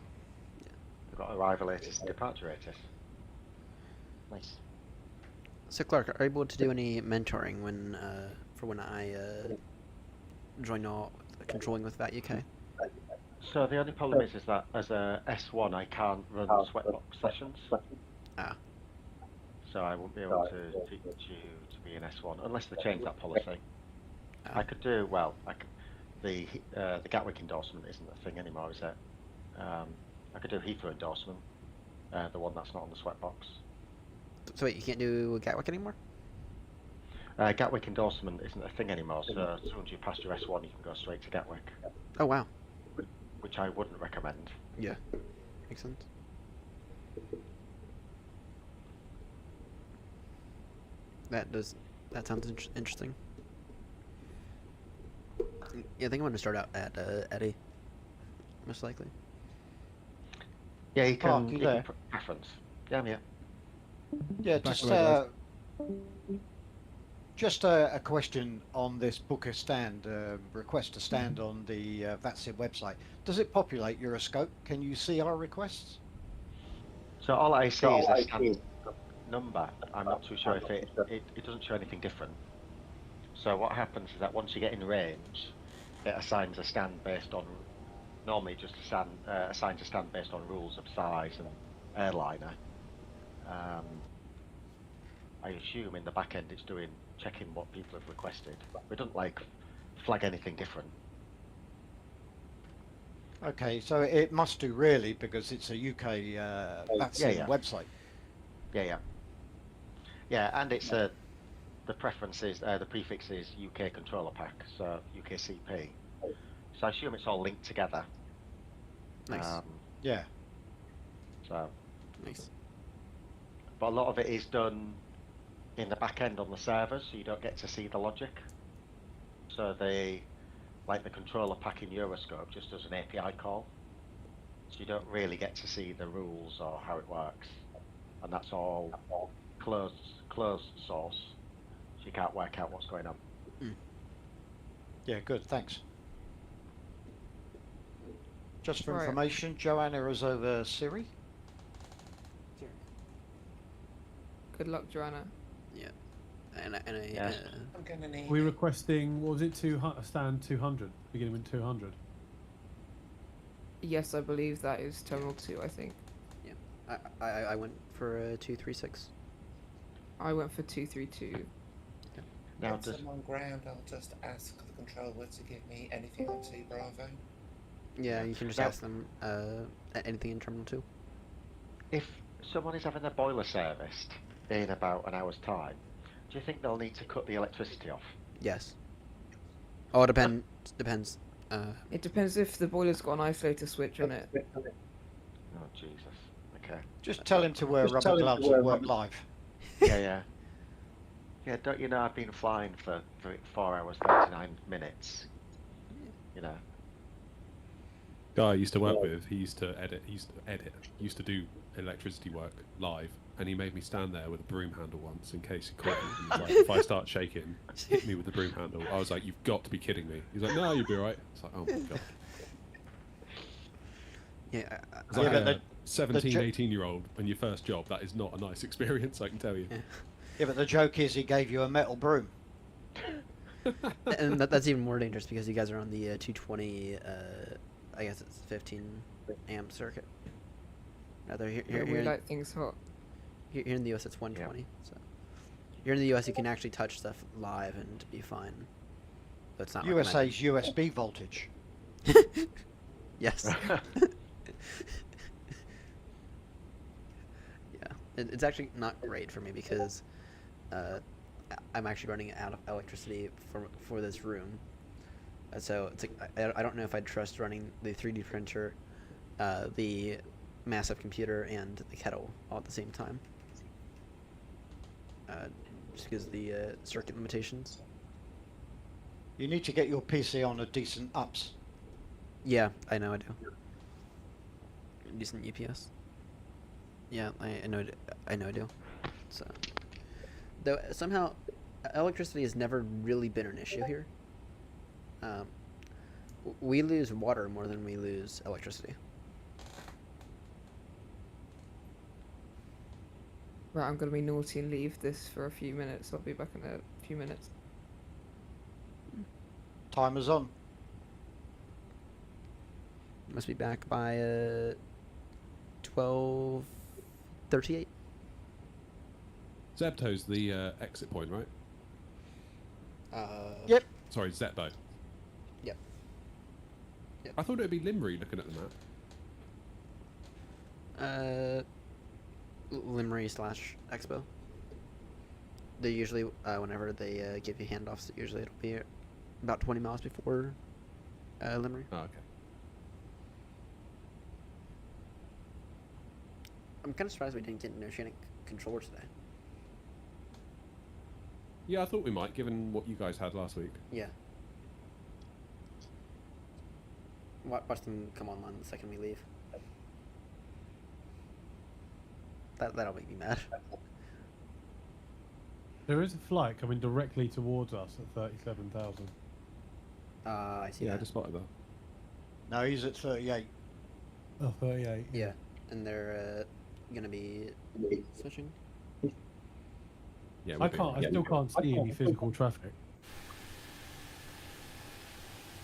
We've got arrival ATIS and departure ATIS. Nice. So Clark, are you able to do any mentoring when I join all controlling with VAT UK? So the only problem is that as a S1 I can't run sweatbox sessions. Ah. So I won't be able to teach you to be an S1 unless they change that policy. I could do the Gatwick endorsement isn't a thing anymore, is it? I could do Heathrow endorsement, the one that's not on the sweatbox. So wait, you can't do Gatwick anymore? Gatwick endorsement isn't a thing anymore. So as soon as you pass your S1, you can go straight to Gatwick. Oh wow. Which I wouldn't recommend. Yeah. Makes sense. That sounds interesting. Yeah, I think I'm going to start out at Eddie, most likely. Yeah, you Clark, can. you You can there? preference. Yeah, I'm here. Yeah, Back just away, just a question on this book a stand, request a stand on the VATSIM website. Does it populate Euroscope? Can you see our requests? So all I see is a stand number. I'm not too sure if it doesn't show anything different. So what happens is that once you get in range, it assigns a stand based on, normally just assigns a stand based on rules of size and airliner. I assume in the back end it's checking what people have requested. We don't flag anything different. Okay, so it must do really because it's a UK VATSIM website. Yeah, and it's the preference is the prefix is UK controller pack, so UKCP. So I assume it's all linked together. Nice. Yeah. So. Nice. But a lot of it is done in the back end on the servers, so you don't get to see the logic. So the controller pack in Euroscope just does an API call, so you don't really get to see the rules or how it works, and that's all closed source, so you can't work out what's going on. Yeah, good, thanks. Just for Right. information, Joanna is over Siri. Good luck, Joanna. Yeah. And I Yes. I'm gonna need. We're requesting. What was it? Stand 200. Beginning with 200. Yes, I believe that is Terminal 2, I think. Yeah. I went for 236. I went for 232. Now, once I'm on ground, I'll just ask the controller to give me anything on T Bravo. Yeah, you can just ask them anything in Terminal 2. If someone is having their boiler serviced in about an hour's time, do you think they'll need to cut the electricity off? Yes. Oh, depends. It depends if the boiler's got an isolator switch on it. Oh, Jesus. Okay. Just tell him to wear rubber gloves and work live. Yeah. Yeah, don't you know I've been flying for 4 hours, 39 minutes? You know. Guy I used to work with, he used to used to do electricity work live, and he made me stand there with a broom handle once in case he caught me. He was like, if I start shaking, hit me with the broom handle. I was like, you've got to be kidding me. He's like, no, you'll be alright. It's like, oh my god. Yeah. It's like a 17, 18-year-old on your first job. That is not a nice experience, I can tell you. Yeah, but the joke is he gave you a metal broom. And that's even more dangerous because you guys are on the 220, I guess it's 15 amp circuit. Rather We like things hot. Here in the US it's 120. Yeah. So here in the US you can actually touch stuff live and be fine. But it's not USA's USB voltage. Yes. Yeah, it's actually not great for me because I'm actually running out of electricity for this room. So it's like, I don't know if I'd trust running the 3D printer, the massive computer, and the kettle all at the same time. Just because the circuit limitations. You need to get your PC on a decent UPS. Yeah, I know I do. Decent UPS. Yeah, I know I do. So, though somehow electricity has never really been an issue here. We lose water more than we lose electricity. Right, I'm going to be naughty and leave this for a few minutes. I'll be back in a few minutes. Timer's on. Must be back by 12:38. Zebto's the exit point, right? Yep. Sorry, Zepbo. Yep. I thought it would be Limbury looking at the map. Limbury / Expo. They usually, whenever they give you handoffs, usually it'll be about 20 miles before Limbury. Oh, okay. I'm kind of surprised we didn't get an oceanic controller today. Yeah, I thought we might, given what you guys had last week. Yeah. Watch them come online the second we leave. That'll make me mad. There is a flight coming directly towards us at 37,000. I see. Yeah, that. I just spotted that. No, he's at 38. Oh, 38. Yeah, and they're gonna be switching. Yeah, I still can't see any physical traffic.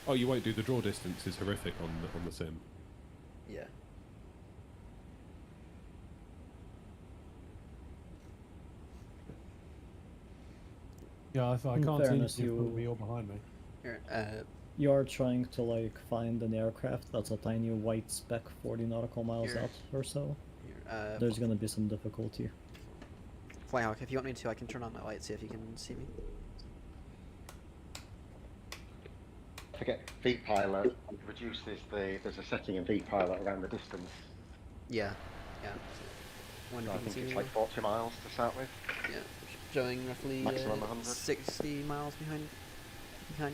Oh, you won't do the draw distance is horrific on the sim. Yeah. Yeah, I In can't fairness, see you me or behind me. Here, You are trying to like find an aircraft that's a tiny white speck 40 nautical miles Here. out or so. here, There's gonna be some difficulty. Flyhawk, if you want me to, I can turn on my light, see if you can see me. Forget V-Pilot reduces there's a setting in V-Pilot around the distance. Yeah, yeah. Wonder So I if you think can it's see like me. 40 miles to start with. Yeah, showing roughly Maximum 100. 60 miles behind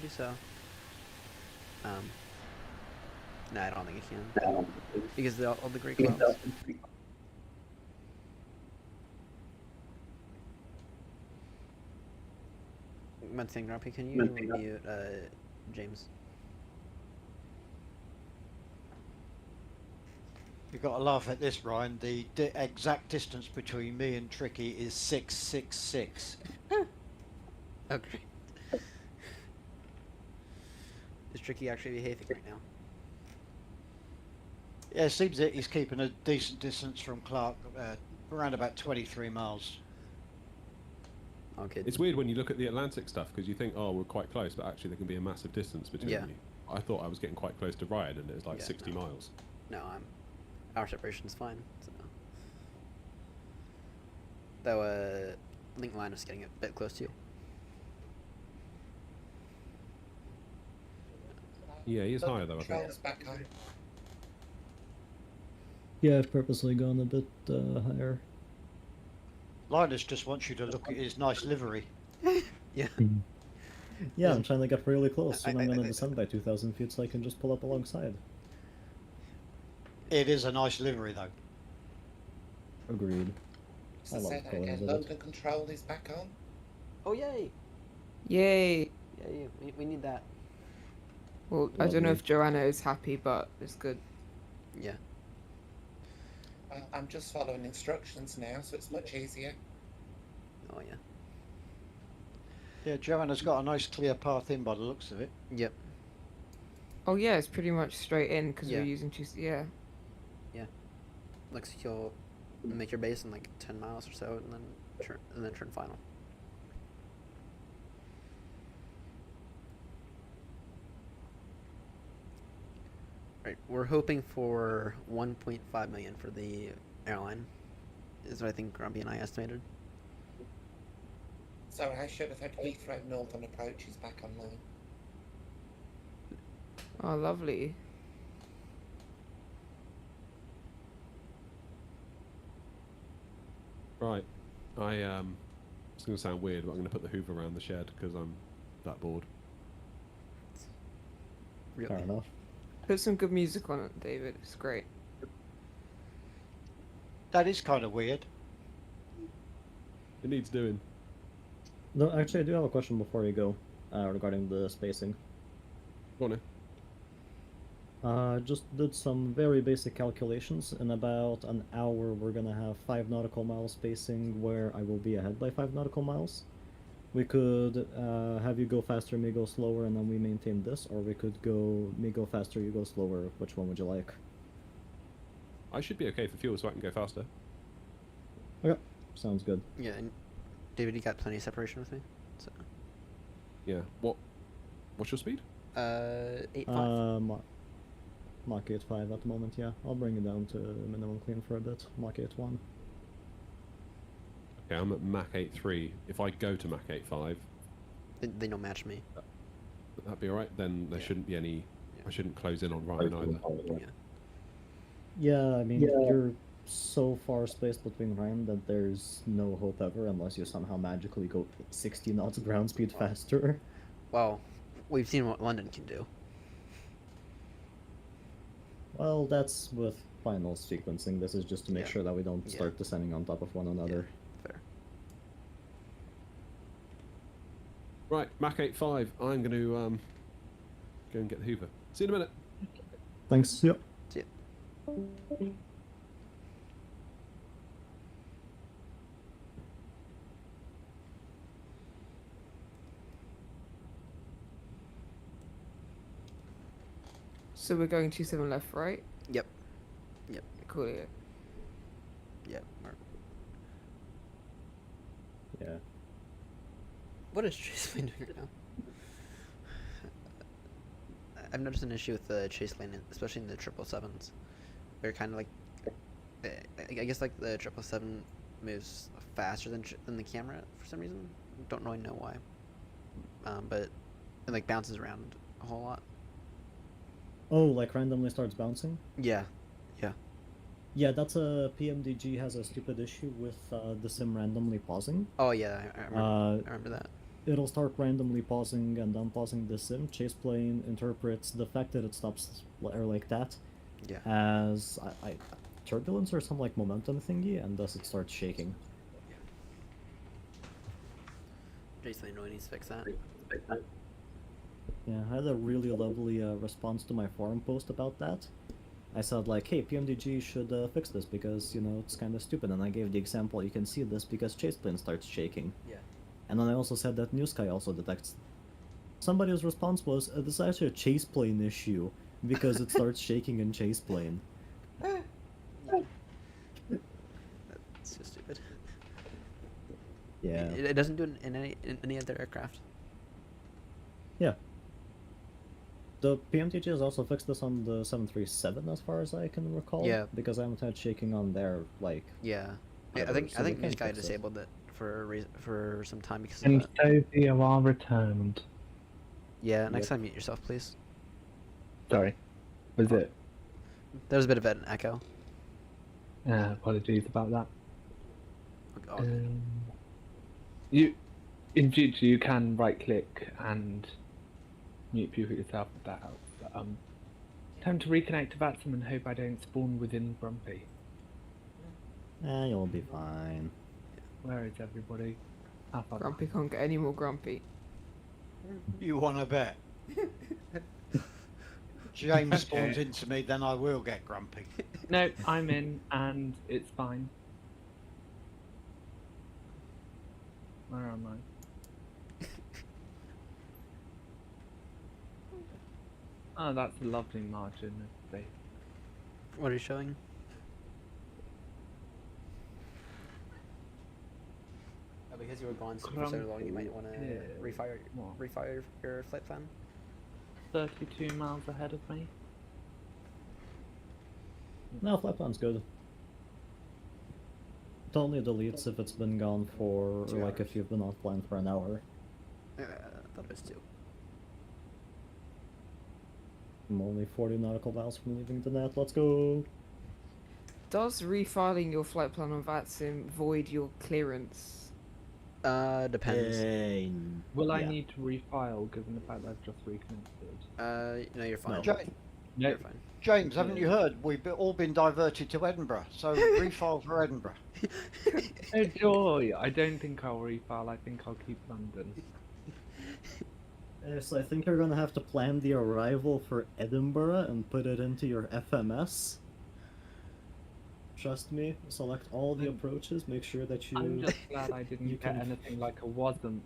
you. So, no, I don't think it can because of all the great clouds. One thing, Grumpy, can you mute James? You've got to laugh at this, Ryan. The exact distance between me and Tricky is 666. Okay. Is Tricky actually behaving right now? Yeah, it seems that he's keeping a decent distance from Clark, around about 23 miles. Okay. It's weird when you look at the Atlantic stuff because you think, oh, we're quite close, but actually there can be a massive distance between Yeah. you. I thought I was getting quite close to Ryan, and it's like Yeah, 60 miles. No, our separation's fine. So. Though, Link Line is getting a bit close to you. Yeah, he is higher though, I think. Controls back on. Yeah, I've purposely gone a bit higher. Linus just wants you to look at his nice livery. Yeah. Yeah, I'm trying to get really close, and I'm gonna descend by 2,000 feet so I can just pull up alongside. It is a nice livery, though. Agreed. So I love say that colors again. of Load it. and control is back on. Oh, yay! Yay! Yay, we need that. Well, I don't know Lovely. if Joanna is happy, but it's good. Yeah. I'm just following instructions now, so it's much easier. Oh, yeah. Yeah, Joanna's got a nice clear path in by the looks of it. Yep. Oh yeah, it's pretty much straight in because Yeah. we're using two. Yeah. Yeah. Looks like you'll make your base in like 10 miles or so, and then turn final. Right, we're hoping for 1.5 million for the airline. Is what I think Grumpy and I estimated. So I should have had Heathrow Northern approaches back online. Oh, lovely. Right. It's going to sound weird, but I'm going to put the Hoover around the shed because I'm that bored. Really? Fair enough. Put some good music on it, David. It's great. That is kind of weird. It needs doing. No, actually, I do have a question before you go regarding the spacing. Go on in. Just did some very basic calculations. In about an hour, we're gonna have 5 nautical miles spacing where I will be ahead by 5 nautical miles. We could have you go faster, me go slower, and then we maintain this, or we could go me go faster, you go slower. Which one would you like? I should be okay for fuel, so I can go faster. Okay, sounds good. Yeah, and David, you got plenty of separation with me. So. Yeah. What's your speed? 8.5. Mach 8.5 at the moment, yeah. I'll bring it down to minimum clean for a bit. Mach 8.1. Okay, I'm at Mach 8.3. If I go to Mach 8.5... They don't match me. That'd be alright, then there shouldn't be any... I shouldn't close in on Ryan either. Yeah. Yeah, I mean, you're so far spaced between Ryan that there's no hope ever unless you somehow magically go 60 knots ground speed faster. Well, we've seen what London can do. Well, that's with final sequencing. This is just to make sure that we don't Yeah. start descending on top of one another. Fair. Right, Mach 8.5. I'm going to go and get the Hoover. See you in a minute. Thanks, yep. See ya. So we're going 27 left, right? Yep. Yep. Cool. Yeah. Yep. Yeah. What is Chase Lane doing right now? I've noticed an issue with the Chase Lane, especially in the 777s. They're kind of like, I guess like the 777 moves faster than the camera for some reason. Don't really know why. But it like bounces around a whole lot. Oh, like randomly starts bouncing? Yeah. Yeah. Yeah, that's a PMDG has a stupid issue with the sim randomly pausing. Oh yeah, I remember that. It'll start randomly pausing and unpausing the sim. Chase plane interprets the fact that it stops or like that as turbulence or some like momentum thingy, and thus it starts shaking. Chase Lane really needs to fix that. Yeah, I had a really lovely response to my forum post about that. I said like, hey, PMDG should fix this because, you know, it's kind of stupid, and I gave the example, you can see this because chase plane starts shaking. Yeah. And then I also said that New Sky also detects. Somebody's response was, this is actually a chase plane issue because it starts shaking in chase plane. That's so stupid. Yeah. It doesn't do it in any other aircraft. Yeah. The PMTG has also fixed this on the 737 as far as I can recall. Yeah. Because I haven't had shaking on there, like... Yeah. ever, I think so they New can Sky fix it. disabled it for some time because of And that. so the alarm returned. Yeah, next Yep. time mute yourself, please. Sorry. Was it? There's a bit of an echo. Apologies about that. Oh, okay. In future, you can right-click and mute people yourself if that helps. But, time to reconnect to Vatsum and hope I don't spawn within Grumpy. You'll be fine. Where is everybody? Have fun. Grumpy can't get any more grumpy. You want to bet? James spawns into me, then I will get grumpy. No, I'm in and it's fine. Where am I? Oh, that's a lovely margin of space. What are you showing? Oh, because you were gone for so long, you might want to refire your flight plan. 32 miles ahead of me. No, flight plan's good. It only deletes if it's been gone for, or like if you've been offline for an hour. I thought it was 2. I'm only 40 nautical miles from leaving the net, let's go! Does refiling your flight plan on VATSIM void your clearance? Depends. Will I need to refile given the fact that I've just reconnected? No, you're fine. James, You're fine. James, haven't you heard? We've all been diverted to Edinburgh, so refile for Edinburgh. Oh joy! I don't think I'll refile, I think I'll keep London. So I think you're gonna have to plan the arrival for Edinburgh and put it into your FMS. Trust me, select all the approaches, make sure that you... I'm just glad I didn't get anything like a wasm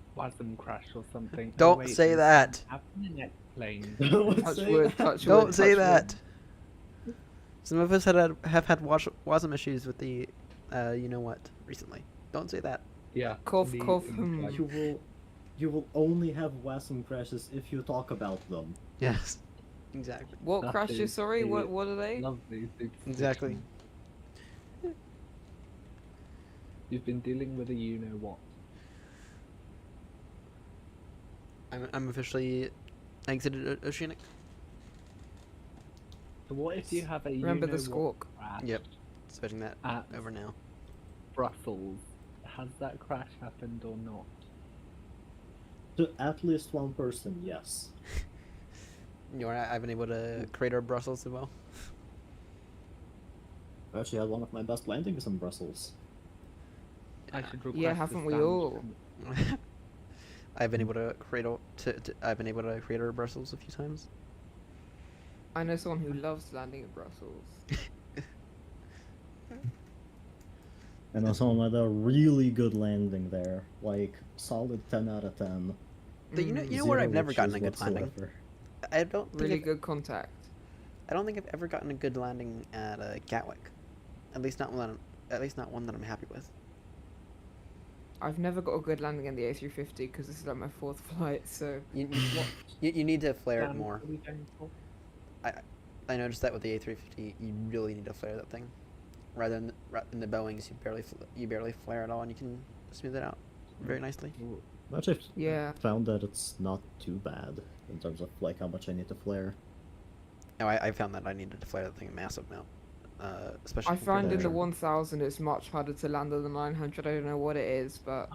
crash or something. Don't say that! Happening plane. Don't say that! Some of us have had WASM issues with the, you know what, recently. Don't say that. Yeah. Cough, cough. You will only have WASM crashes if you talk about them. Yes. Exactly. What crashes, sorry? What are they? Lovely. Exactly. You've been dealing with a you-know-what. I'm officially exited Oceanic. So what if you have a Remember the you-know-what squawk. crash Yep. Switching that over now. Brussels. Has that crash happened or not? To at least one person, yes. I've been able to crater Brussels as well. I actually had one of my best landings in Brussels. I should request Yeah, haven't we all? I've been able to I've been able to crater Brussels a few times. I know someone who loves landing in Brussels. And I saw had a really good landing there, like solid 10 out of 10. But you know where I've never gotten a good landing? whatsoever. I don't think Really good contact. I don't think I've ever gotten a good landing at Gatwick. At least not one that I'm happy with. I've never got a good landing in the A350 because this is like my 4th flight, so... You need to flare it more. I noticed that with the A350, you really need to flare that thing. Rather than the Boeings, you barely flare at all, and you can smooth it out very nicely. Actually, Yeah. found that it's not too bad in terms of like how much I need to flare. No, I found that I needed to flare that thing a massive amount. Especially I find in the compared 1000 it's much harder to land than the 900. I don't know what it is, but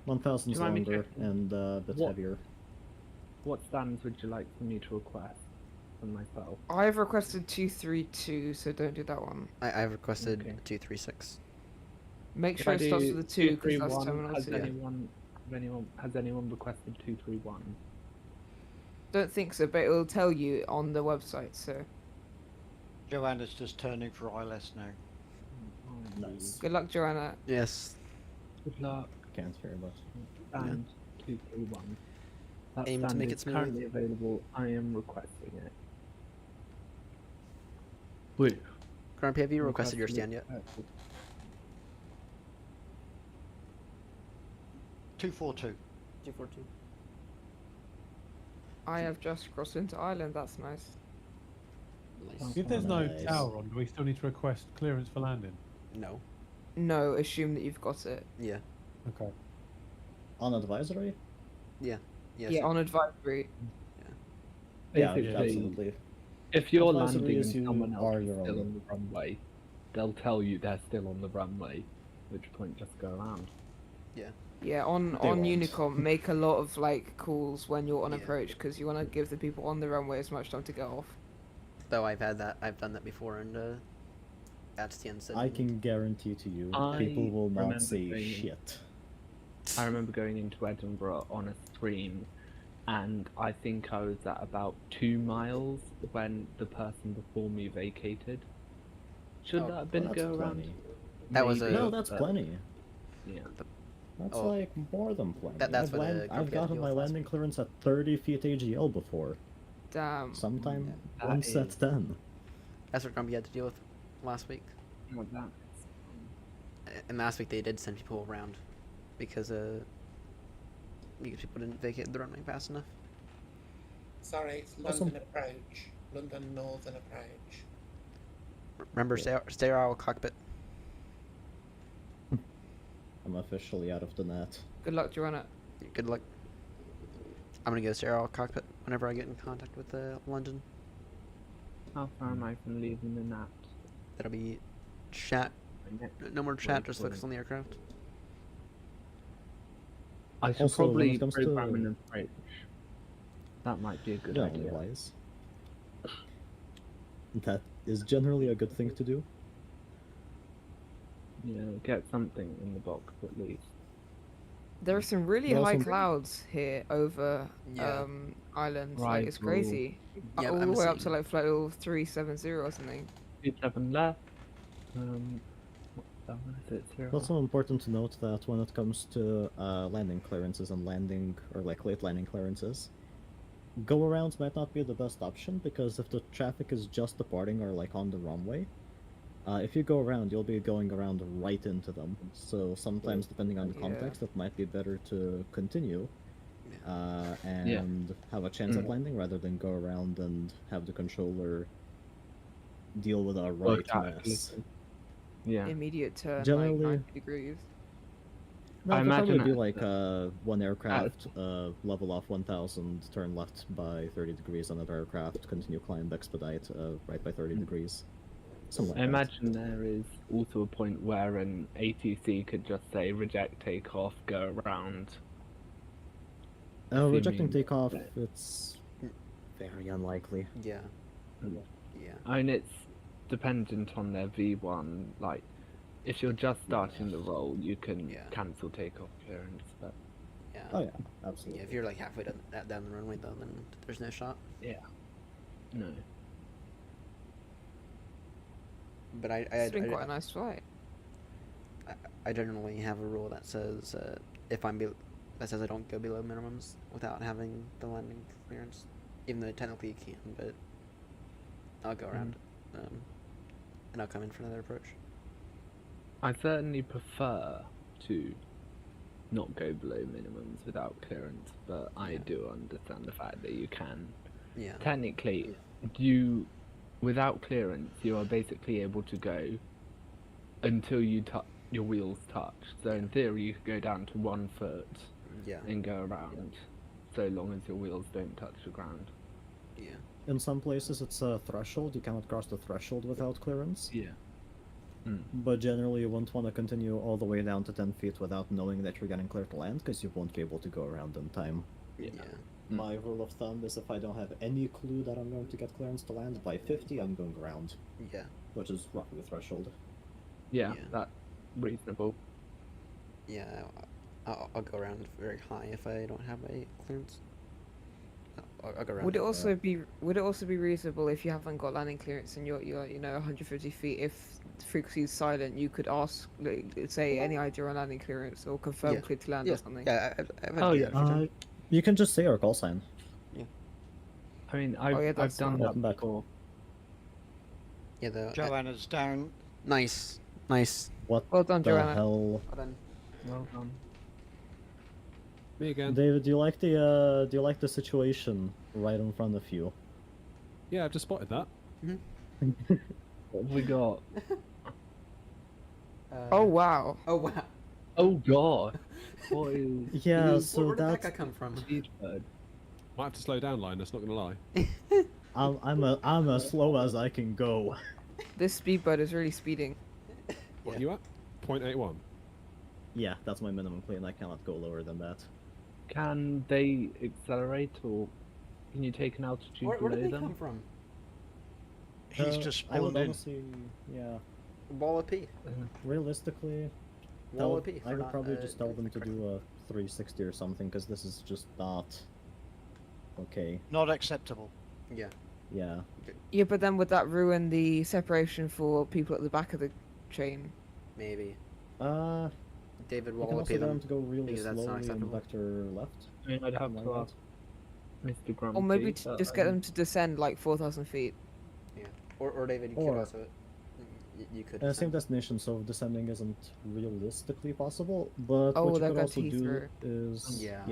1000 is Do you mind me longer checking? and a bit heavier. What stands would you like for me to request from myself? I've requested 232, so don't do that one. I've requested 236. Make If sure I it starts do with a 2 because that's 231, has terminology. anyone requested 231? Don't think so, but it'll tell you on the website, so... Joanna's just turning for ILS now. Nice. Good luck, Joanna. Yes. Good luck. Can't hear much. And 231. That Aim to stand make is it smooth. currently available. I am requesting it. Blue. Grumpy, have you requested your stand yet? 242. 242. I have just crossed into Ireland. That's nice. If there's no Nice. tower on, do we still need to request clearance for landing? No. No, assume that you've got it. Yeah. Okay. On advisory? Yeah. Yes. Yeah, on advisory. Yeah, Basically, absolutely. if you're Advisory landing is and you someone else are is your still own. on the runway, they'll tell you they're still on the runway, at which point just go around. Yeah. Yeah, on They won't. Unicom, make a lot of like calls when you're on approach because you want to give the people on the runway as much time to get off. Though I've done that before, and that's the end. I can guarantee to you, I people will remember not say going- shit. I remember going into Edinburgh on a stream, and I think I was at about 2 miles when the person before me vacated. Should Oh, that have been a that's go around? plenty. That was Maybe, a- No, that's but- plenty. Yeah. That's Oh. like more than plenty. That's what I've Grumpy had to gotten deal my with last landing week. clearance at 30 feet AGL before. Damn. Sometime That once at is- 10. That's what Grumpy had to deal with last week. Well, that's- And last week they did send people around because people didn't vacate the runway fast enough. Sorry, it's Awesome. London approach. London Northern approach. Remember, stay out cockpit. I'm officially out of the net. Good luck, Joanna. Good luck. I'm gonna go sterile cockpit whenever I get in contact with London. How far am I from leaving the NAT? That'll be chat. No more chat. Just focus on the aircraft. I should Also, when probably it comes to- program an approach. That might be a good Generally idea. wise. That is generally a good thing to do. You know, get something in the box at least. There are some really There are high some- clouds here over Yeah. islands. Right, Like it's well, crazy. Yeah, All the I'm way up to seeing- like flight level 370 or something. 27 left. What is it? It's also important to note that when it comes to landing clearances and landing, or like late landing clearances, go arounds might not be the best option because if the traffic is just departing or like on the runway, if you go around, you'll be going around right into them. So sometimes, depending on the Yeah. context, it might be better to continue and have a chance at landing rather than go around and have the controller deal with a right Work out, mess. Yeah. Immediate turn, Generally- like 90 degrees. No, I it'll probably imagine be that- like one aircraft, level off 1000, turn left by 30 degrees, another aircraft, continue climb, expedite, right by 30 degrees. Something like I that. imagine there is also a point where an ATC could just say reject takeoff, go around. Rejecting assuming- takeoff, it's very unlikely. Yeah. Yeah. I mean, it's dependent on their V1. Like, if you're just starting the roll, you can cancel takeoff clearance. But Yeah. Oh yeah, absolutely. Yeah, if you're like halfway down the runway though, then there's no shot. yeah, no. But It's been quite a nice flight. I generally have a rule that says that says I don't go below minimums without having the landing clearance, even though technically you can. But I'll go around, and I'll come in for another approach. I certainly prefer to not go below minimums without clearance, but I do understand the fact that you can. Yeah. Technically, without clearance, you are basically able to go until your wheels touch. So in theory, you could go down to 1 foot and go around, so long as your wheels don't touch the ground. Yeah. In some places, it's a threshold. You cannot cross the threshold without clearance. Yeah. But generally, you won't want to continue all the way down to 10 feet without knowing that you're getting clear to land, because you won't be able to go around in time. Yeah. My rule of thumb is if I don't have any clue that I'm going to get clearance to land by 50, I'm going around. Yeah. Which is roughly the threshold. Yeah, that's reasonable. Yeah, I'll go around very high if I don't have a clearance. I'll go around. Would it also be reasonable if you haven't got landing clearance and you're 150 feet, if the frequency is silent, you could ask, like, say, any idea on landing clearance or confirm Yeah. clear to land Yeah. or something? Yeah, I've had Oh, to do yeah. that a few times. You can just say our call sign. I mean, yeah, I've that's done fine. that Welcome back. before. Yeah, the Joanna's down. nice. What Well done, the Joanna. hell? Well done. Well done. Me again. David, do you like the situation right in front of you? Yeah, I've just spotted that. What have we got? Oh wow. Oh wow. Oh god. What is... Yeah, Where so did that that's guy come from? Speedbird. Might have to slow down, Linus. Not gonna lie. I'm as slow as I can go. This speedbird is really speeding. What are you at? 0.81. Yeah, that's my minimum clean. I cannot go lower than that. Can they accelerate, or can you take an altitude Where below did they them? come from? He's just I would spawned in. honestly, yeah. Wallopy. Realistically, Wallopy. I would probably just tell them to do a 360 or something, because this is just not okay. Not acceptable. Yeah. Yeah. Yeah, but then would that ruin the separation for people at the back of the chain? Maybe. You David can also Wallopy get them. them to go really because that's not slowly and acceptable. vector left. I mean, I'd have Why to not? ask Mr. Grumpy. Or maybe but, just get them to descend like 4,000 feet. Yeah. Or David, you could Or- also. You could. Same descend. destination, so descending isn't realistically possible. But Oh, what you they're could going also to do Heathrow. is Yeah.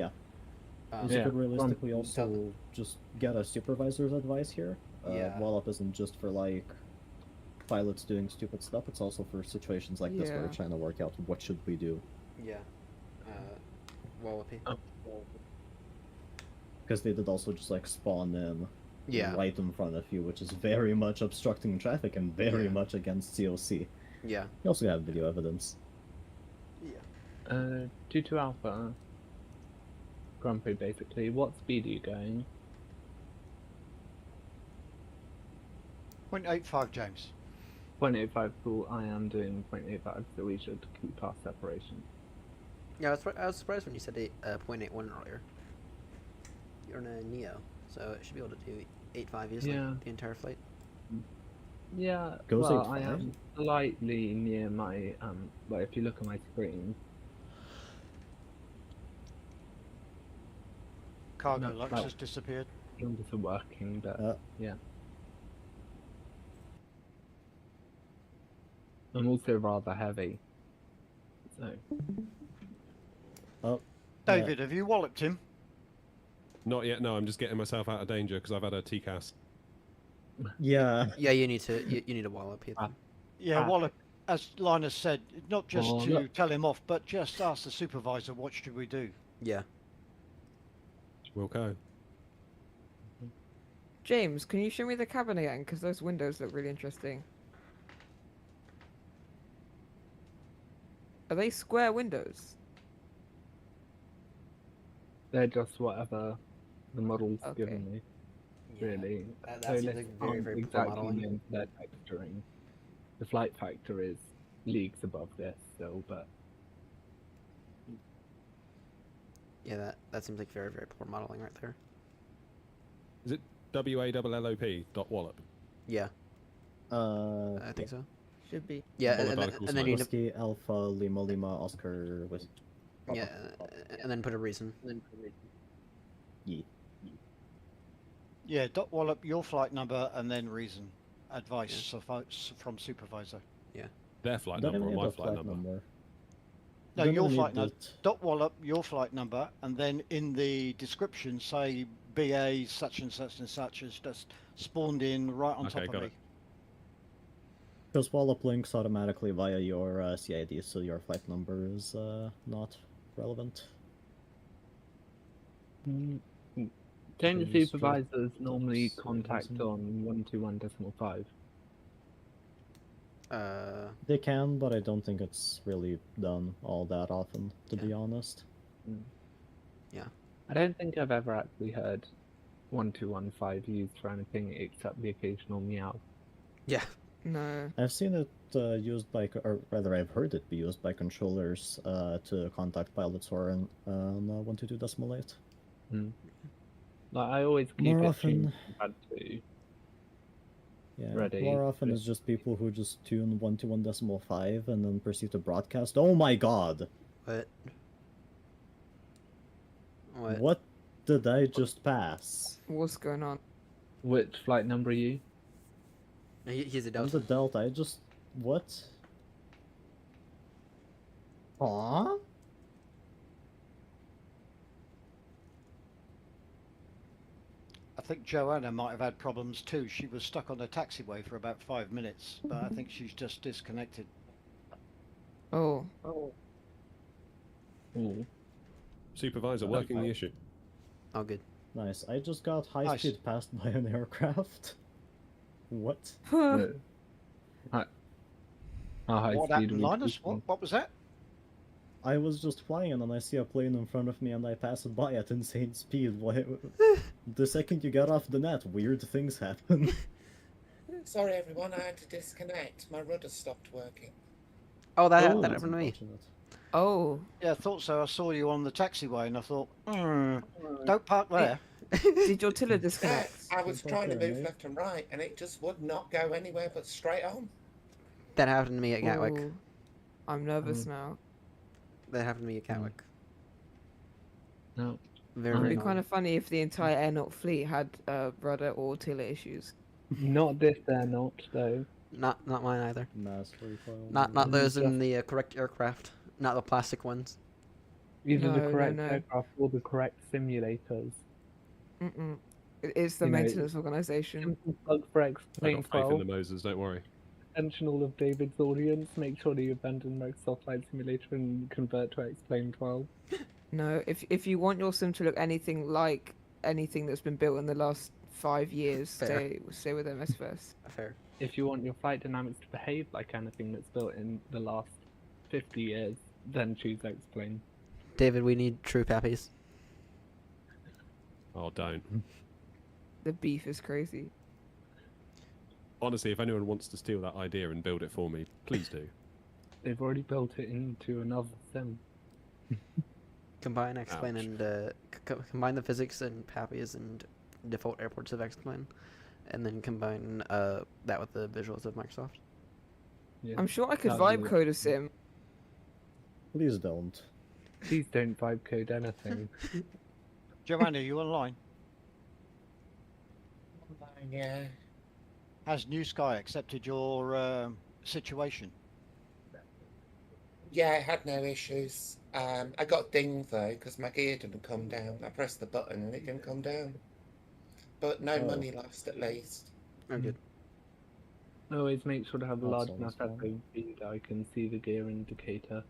is Yeah. you could realistically Tell also them. just get a supervisor's advice here. Yeah. Wallop isn't just for like pilots doing stupid stuff. It's also for situations like this where we're Yeah. trying to work out what should we do. Yeah. Wallopy. Because they did also just like spawn in Yeah. right in front of you, which is very much obstructing traffic and very Yeah. much against COC. Yeah. You also have video evidence. Yeah. 2 Alpha. Grumpy, basically. What speed are you going? 0.85, James. 0.85, cool. I am doing 0.85, so we should keep our separation. Yeah, I was surprised when you said 0.81 earlier. You're in a Neo, so it should be able to do 8.5 easily Yeah. the entire flight. Yeah, Goes well, 8.5? I am slightly near my, well, if you look at my screen, Cargo No, Lux no. has disappeared. numbers are working, but yeah. I'm also rather heavy, so. Oh, David, have you walloped him? Not yet. No, I'm just getting myself out of danger because I've had a TCAS. yeah. Yeah, you need to. You need a wallop here. Yeah, wallop. As Linus said, not just Oh, to look. tell him off, but just ask the supervisor what should we do. Yeah. Wilco. James, can you show me the cabin again? Because those windows look really interesting. Are they square windows? They're just whatever the model's Okay. given me, Yeah. really. That So seems let's like very, aren't very poor exactly modeling. known for their texturing. The flight factor is leagues above this still, but Yeah, that seems like very, very poor modeling right there. Is it WALLOP dot wallop? Yeah. I think so. Should be. Yeah, Follow and vertical then you need to, Whiskey, Alpha, Lima, Lima, Oscar, with. yeah, and then put a reason. Yeah. Yeah, dot wallop your flight number and then reason. Advice from supervisor. Yeah. Their flight Don't number or even my need the flight number? No, Don't your even flight need number. Dot wallop your flight number, and then in the description say BA such and such and such has just spawned in right on Okay, top of got me. it. Because Wallop links automatically via your CID, so your flight number is not relevant. Change Please supervisors normally stop contact using- on 121.5. They can, but I don't think it's really done all that often, to be honest. Yeah. I don't think I've ever actually heard 1215 used for anything except the occasional meow. Yeah. No. I've seen it used by, or rather, I've heard it be used by controllers to contact pilots who are on 122.8. Like I always keep More it often- tuned to pad 2. Yeah, Ready. more often it's just people who just tune 1 to 1.5 and then proceed to broadcast. Oh my god! What? What did I just pass? What's going on? Which flight number are you? He's a I'm Delta. the Delta, I just... What? Aww? I think Joanna might have had problems too. She was stuck on the taxiway for about 5 minutes, but I think she's just disconnected. Oh. Ooh. Supervisor working the issue. Oh, good. Nice, I just got high-speed passed by an aircraft. What? How high What speed happened, are we Linus? talking? What was that? I was just flying and then I see a plane in front of me and I pass it by at insane speed. Why? The second you get off the net, weird things happen. Sorry, everyone, I had to disconnect. My rudder stopped working. Oh, that Oh, happened that's to me. unfortunate. Oh. Yeah, I thought so. I saw you on the taxiway and I thought, don't park there. Did your tiller disconnect? I was trying to move left and right, and it just would not go anywhere but straight on. That happened to me at Gatwick. Ooh. I'm nervous now. That happened to me at Gatwick. No. Very, It'd very be annoying. kind of funny if the entire Airnott fleet had rudder or tiller issues. Not this Airnott though. Not mine either. Mass recoil. Not those in the correct aircraft. Not the plastic ones. Either the No, correct no. aircraft or the correct simulators. It's the You know, maintenance organization. Plug for I Explain got faith in 12. the Moses, don't worry. Attention all of David's audience, make sure that you abandon Microsoft Flight Simulator and convert to Explain 12. No, if you want your sim to look anything like anything that's been built in the last 5 years, Fair. stay with MSFS. Fair. If you want your flight dynamics to behave like anything that's built in the last 50 years, then choose Explain. David, we need true pappies. Oh, don't. The beef is crazy. Honestly, if anyone wants to steal that idea and build it for me, please do. They've already built it into another sim. Combine Explain Ouch. and combine the physics and pappies and default airports of Explain, and then combine that with the visuals of Microsoft. Yeah. I'm sure I could That'll vibe do it. code a sim. Please don't. Please don't vibe code anything. Joanna, you online? Yeah. Has New Sky accepted your situation? Yeah, I had no issues. I got dinged though because my gear didn't come down. I pressed the button and it didn't come down. But no money lost at least. Oh, good. Always make sure to have a That's large always enough fine. FOV that I can see the gear indicator.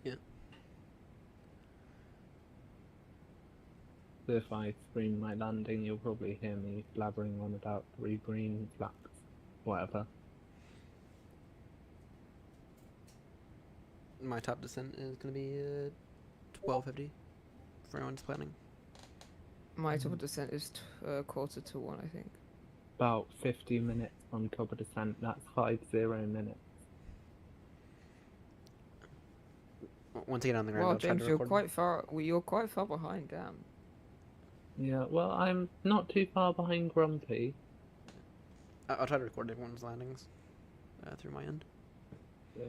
Yeah. So if I scream my landing, you'll probably hear me blabbering on about 3 green flags, whatever. My top descent is going to be 1250 for anyone's planning. My top of descent is quarter to 1, I think. About 50 minutes on top of descent, that's 50 minutes. Once I get on the ground, Well, I'll try James, to you're record. quite far. Well, you're quite far behind. Damn. Yeah, well, I'm not too far behind Grumpy. I'll try to record everyone's landings through my end. So,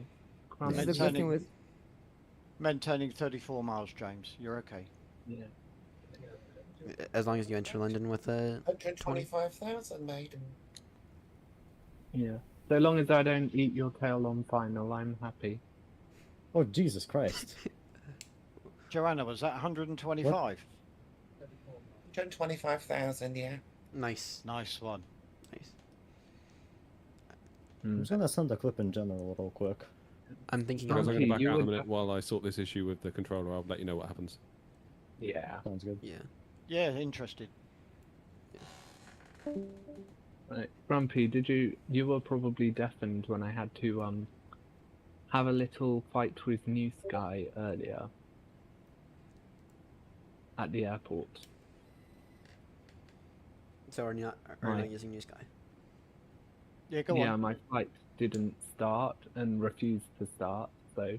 This is the good thing with. Maintaining 34 miles, James. You're okay. Yeah. As long as you enter London with 125,000 made. Yeah. So long as I don't eat your tail on final, I'm happy. Oh, Jesus Christ. Joanna, was that 125? 125,000, yeah. Nice. Nice one. Nice. I'm just gonna send a clip in general real quick. I'm thinking Guys, I'm going to back you out in a would minute while I sort this issue with the controller. I'll let you know what happens. Yeah. Sounds good. Yeah. Yeah, interested. Right. Grumpy, you were probably deafened when I had to have a little fight with New Sky earlier at the airport. So are you not Right. using New Sky? Yeah, go Yeah, on. my flight didn't start and refused to start, so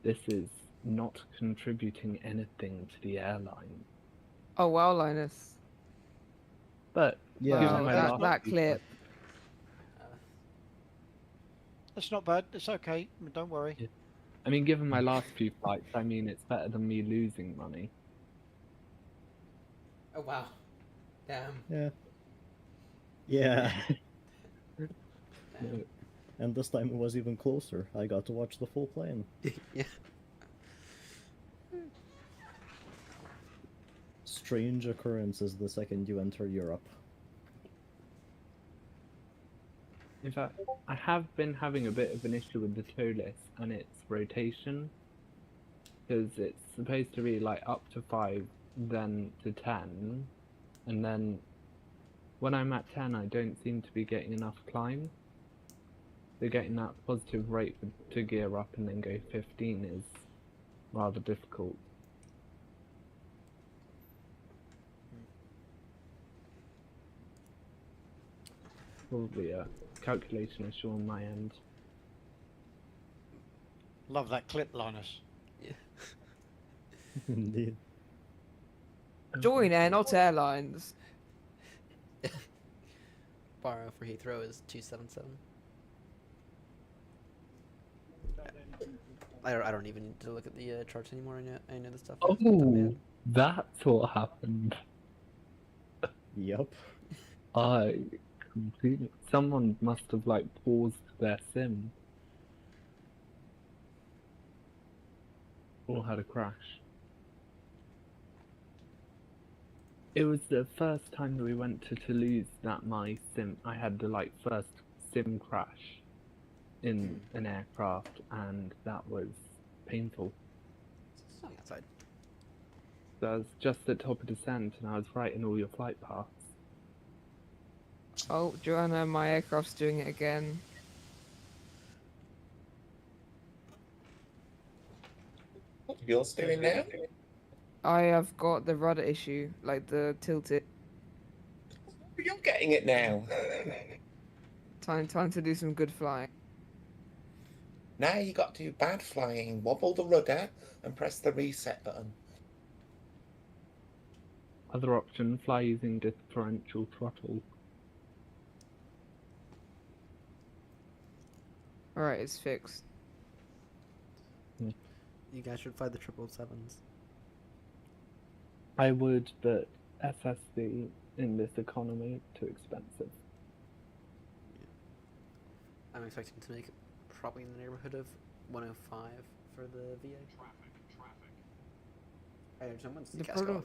this is not contributing anything to the airline. Oh wow, Linus. But Yeah, given my that last that few clip. That's not bad. It's okay. Don't worry. flights- I mean, given my last few flights, I mean, it's better than me losing money. Oh wow. Damn. yeah, yeah. No. And this time it was even closer. I got to watch the full plane. Yeah. Strange occurrences the second you enter Europe. In fact, I have been having a bit of an issue with the tow list and its rotation. Because it's supposed to be like up to 5, then to 10, and then when I'm at 10, I don't seem to be getting enough climb. So getting that positive rate to gear up and then go 15 is rather difficult. Probably a calculation issue on my end. Love that clip, Linus. Yeah. Indeed. Join Airnott Airlines. Borrow for Heathrow is 277. I don't even need to look at the charts anymore. I know the stuff. Oh, that's what happened. Yep. I completely. Someone must have like paused their sim. Or had a crash. It was the first time that we went to Toulouse that I had the like first sim crash in an aircraft, and that was painful. It's snowing outside. So I was just at top of descent, and I was right in all your flight paths. Oh, Joanna, my aircraft's doing it again. You're doing now? I have got the rudder issue, like the tilted. You're getting it now. Time to do some good flying. Now you got to do bad flying. Wobble the rudder and press the reset button. Other option: fly using differential throttle. Alright, it's fixed. You guys should fly the 777s. I would, but SSD in this economy too expensive. I'm expecting to make probably in the neighborhood of 105 for the VA. I don't know when's the gas go off.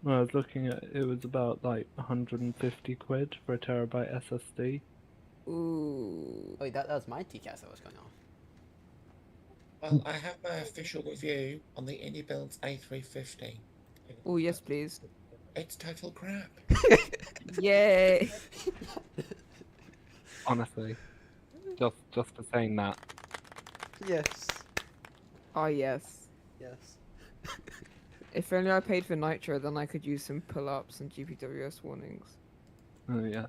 Well, I was looking at it was about like 150 quid for a terabyte SSD. Ooh. Oh, wait, that was my TCAS that was going off. Well, I have my official review on the IndyBuilds A350. Oh, yes, please. It's total crap. Yay! Honestly, just for saying that. Yes. Oh, yes. Yes. If only I paid for Nitro, then I could use some pull-ups and GPWS warnings. Oh yeah.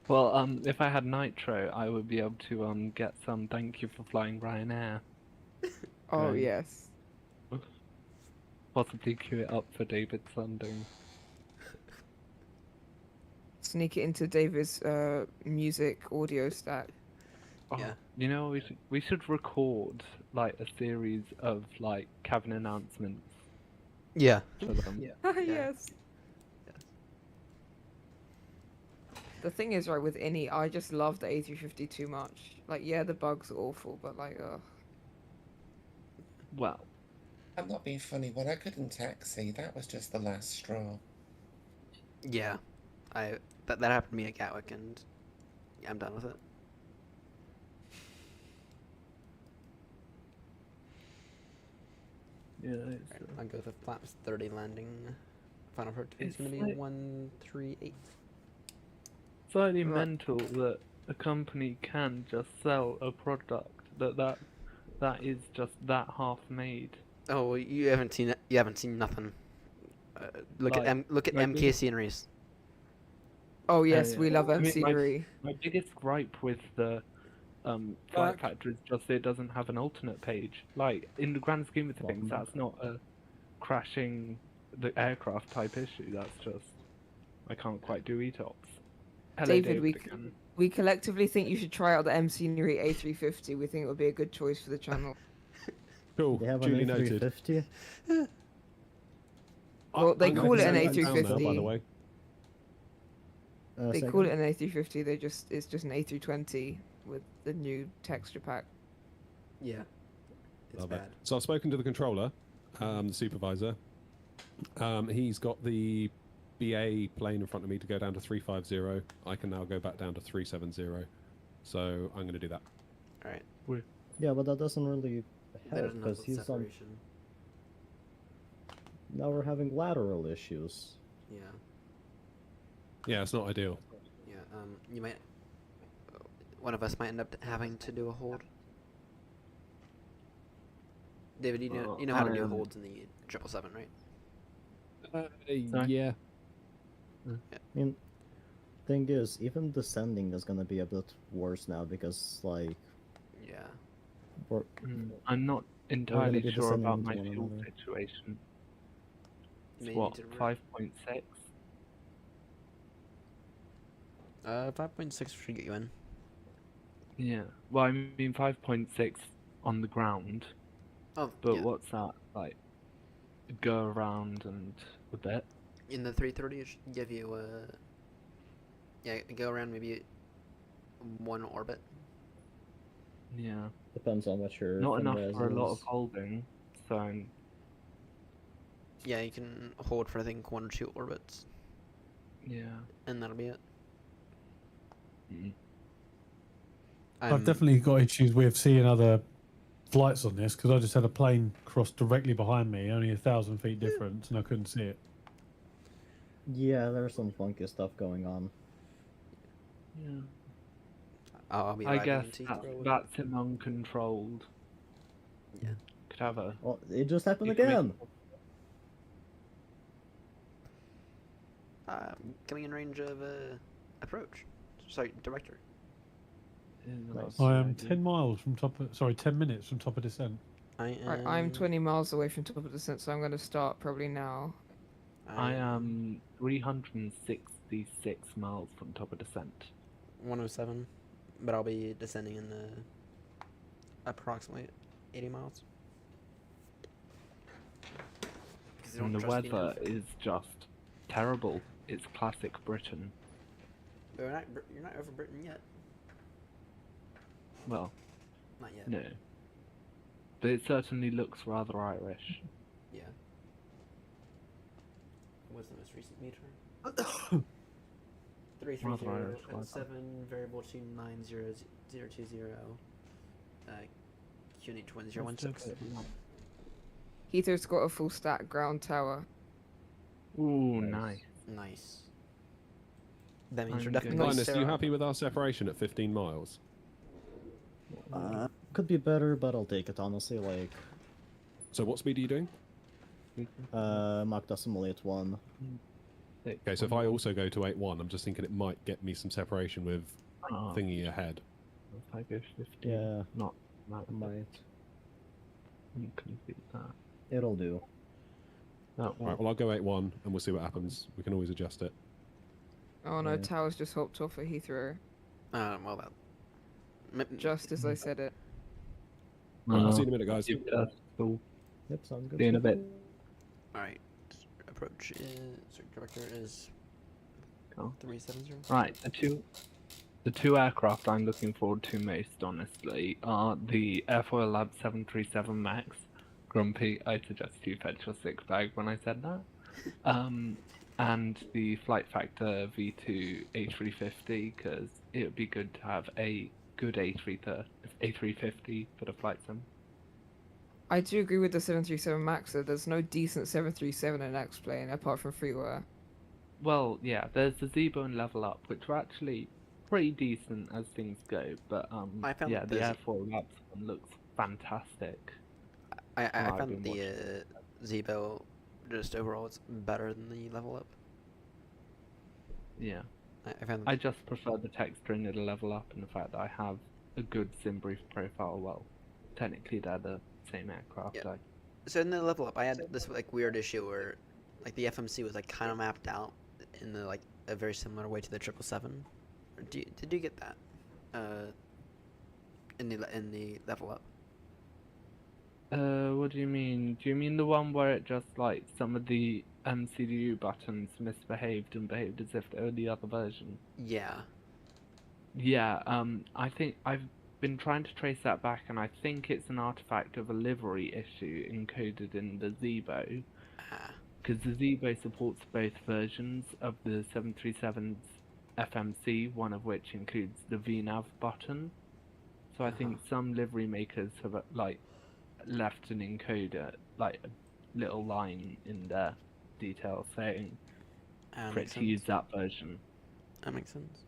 Well, if I had Nitro, I would be able to get some thank you for flying Ryanair. Oh, Right. yes. Possibly queue it up for David's Landing. Sneak it into David's music audio stack. Oh, Yeah. You know, we should record like a series of like cabin announcements. Yeah. For them. Yes. The thing is, right, with Innie, I just love the A350 too much. Like, yeah, the bugs are awful, but like, ugh. Well, I'm not being funny. When I couldn't taxi, that was just the last straw. Yeah. That happened to me at Gatwick, and yeah, I'm done with it. yeah, it's, Right, I'll go with flaps 30 landing. Final approach is It's going to be like- 138. slightly Right. mental that a company can just sell a product that is just that half made. Oh, well, you haven't seen it. You haven't seen nothing. Look Like, at look at my MK biggest- sceneries. Oh, yes, yeah. we love I M mean, scenery. My biggest gripe with the Flight Factor is just it doesn't have an alternate page. Like in the grand scheme of things, that's not a crashing the aircraft type issue. That's just I can't quite do ETOPS. Hello, David, David again. we collectively think you should try out the MC Nuri A350. We think it would be a good choice for the channel. Cool. They have Duly an noted. A350. Well, they I'm call gonna it an send that down now, by the A350. way. They call it an A350. It's just an A320 with the new texture pack. Yeah. It's Love it. bad. So I've spoken to the controller, the supervisor. He's got the BA plane in front of me to go down to 350. I can now go back down to 370. So I'm going to do that. All right. Yeah, but that doesn't really That help doesn't help because with he's on. separation. Now we're having lateral issues. Yeah. Yeah, it's not ideal. Yeah. You might. One of us might end up having to do a hold. David, you know how to do holds in the 777, right? Yeah. I mean, thing is, even descending is gonna be a bit worse now because, like, yeah, I'm not gonna entirely be sure about descending my into one fuel another. situation. You It's may what, need to 5.6? 5.6 should get you in. Yeah. Well, I mean 5.6 on the ground. Oh, But yeah. what's that like? Go around and a bit. In the 330, it should give you yeah, go around maybe one orbit. Yeah. Depends on what your Not enough fundraise for a lot is. of holding. So Yeah, you can hold for I think 1 or 2 orbits, yeah. and that'll be it. I've definitely got issues with seeing other flights on this because I just had a plane cross directly behind me, only 1,000 feet difference, and I couldn't see it. Yeah, there's some funky stuff going on. Yeah. I'll be I arriving guess in Heathrow. that's an uncontrolled. Yeah. Could have a. Well, it just happened you can make- again. Coming in range of approach. Sorry, director. I am 10 miles from top of, sorry, 10 minutes from top of descent. I Right, I'm 20 miles away from top of descent, so I'm going to start probably now. I am 366 miles from top of descent. 107, but I'll be descending in approximately 80 miles. 'Cause they don't And the trust me weather enough. is just terrible. It's classic Britain. But you're not over Britain yet. Well, Not yet. no. But it certainly looks rather Irish. Yeah. What's the most recent meter? Rather Irish, like that. 7 variable 2900020. Unit 21016. Heather's got a full stack ground tower. Ooh, nice. Nice. That means I'm you're definitely going- Linus, are you happy with our separation at 15 miles? Could be better, but I'll take it honestly. Like, So what speed are you doing? Mach decimal 81. Okay, so if I also go to 81, I'm just thinking it might get me some separation with thingy ahead. If I go 50, Yeah, not that might. You can beat that. It'll do. That Right, well I'll go 81 and we'll see what happens. We can always adjust it. Oh no, Yeah. tower's just hopped off at Heathrow. Well, that. Just as I said it. Right, I'll see you in a minute, guys. Cool. Yep, sounds good. See you in a bit. Alright. Approach is. Sorry, director is. Cool. 370. Right, the two aircraft I'm looking forward to most, honestly, are the Airfoil Lab 737 Max. Grumpy, I suggest you fetch your sick bag when I said that. And the Flight Factor V2 A350, because it would be good to have a good A350 for the flight sim. I do agree with the 737 Max, though. There's no decent 737 in X-Plane apart from freeware. Well, yeah, there's the Zebo and Level Up, which are actually pretty decent as things go, but I found yeah, the the Airfoil Labs one looks fantastic. I I've found been the Zebo just overall it's better than the level up. Yeah. I found I just prefer the texturing of the Level Up and the fact that I have a good sim brief profile. Well, technically they're the same aircraft. Yeah. So in the level up, I had this like weird issue where like the FMC was like kind of mapped out in the like a very similar way to the 777. Did you get that? In the level up. What do you mean? Do you mean the one where it just like some of the MCDU buttons misbehaved and behaved as if they were the other version? Yeah. Yeah. I think I've been trying to trace that back, and I think it's an artifact of a livery issue encoded in the Zebo. Because the Zebo supports both versions of the 737's FMC, one of which includes the VNAV button. So I think some livery makers have like left an encoder, like a little line in their details saying for it to use that version. That makes sense.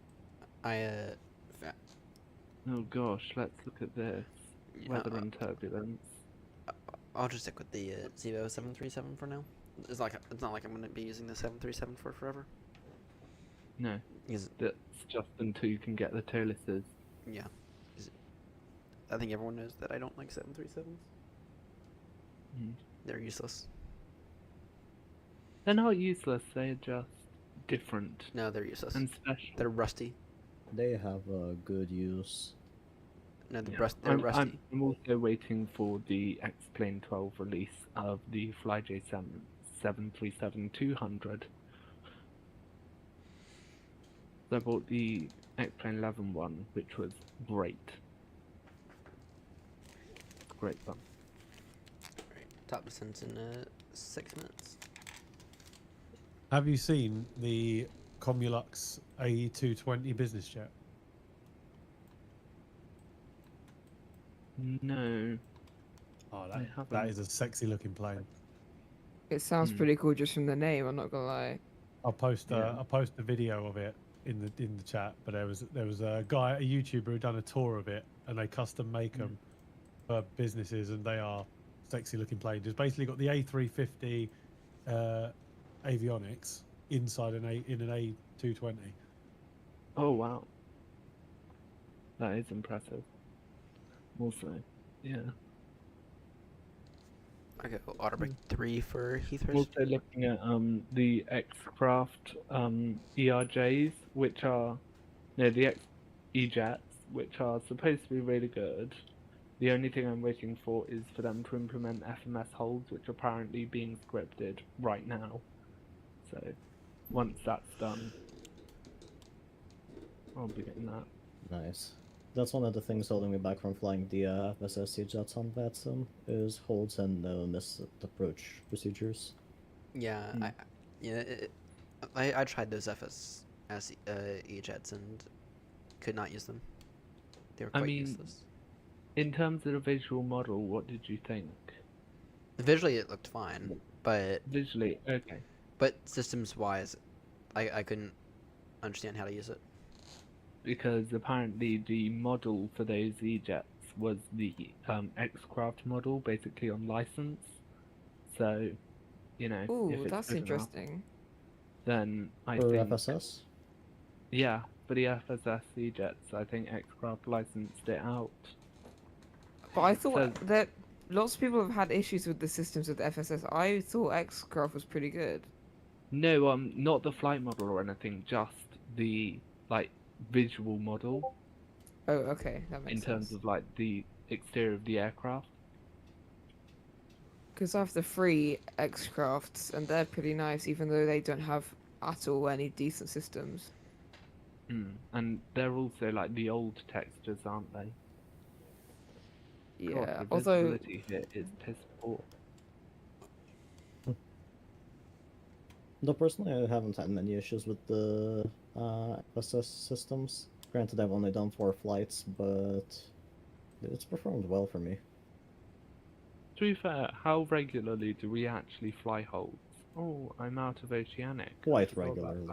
Oh gosh, let's look at this. Weather and turbulence. I'll just stick with the Zebo 737 for now. It's not like I'm gonna be using the 737 for forever. No, that's just until you can get the TOLISes. Yeah. I think everyone knows that I don't like 737s. They're useless. They're not useless, they're just different. No, they're useless. And special. They're rusty. They have a good use. No, they're rusty. I'm also waiting for the X-Plane 12 release of the FlyJ 737-200. So I bought the X-Plane 11 one, which was great. Great fun. Right, top descent in 6 minutes. Have you seen the Comulux A220 business jet? No. Oh, that is a sexy looking plane. It sounds pretty cool just from the name. I'm not gonna lie. I'll post a video of it in the chat. But there was a YouTuber who done a tour of it, and they custom make them for businesses, and they are sexy looking planes. It's basically got the A350 avionics inside in an A220. Oh wow, that is impressive. Also, yeah. Okay, Otterbeck 3 for Heathrow. Also looking at the X-Craft ERJs, which are the X-E-Jets, which are supposed to be really good. The only thing I'm waiting for is for them to implement FMS holds, which are apparently being scripted right now. So once that's done, I'll be getting that. Nice. That's one of the things holding me back from flying the FSSC jets on VATSIM, is holds and missed approach procedures. Yeah, I tried those FSSE jets and could not use them. They were quite useless. In terms of the visual model, what did you think? Visually, it looked fine, but visually, okay. But systems-wise, I couldn't understand how to use it. Because apparently the model for those E-Jets was the X-Craft model, basically on license. So, you know, ooh, if it's that's good interesting. enough, then I for think FSS? Yeah, for the FSS E-Jets, I think X-Craft licensed it out. But I thought that lots of people have had issues with the systems with FSS. I thought X-Craft was pretty good. No, not the flight model or anything, just the visual model. Oh, okay, that makes sense. In terms of the exterior of the aircraft. Because I have the free X-Crafts, and they're pretty nice, even though they don't have at all any decent systems. And they're also the old textures, aren't they? Yeah, God, the although visibility here is piss poor. Though personally, I haven't had many issues with the FSS systems. Granted, I've only done 4 flights, but it's performed well for me. To be fair, how regularly do we actually fly holds? Oh, I'm out of oceanic. Quite regularly.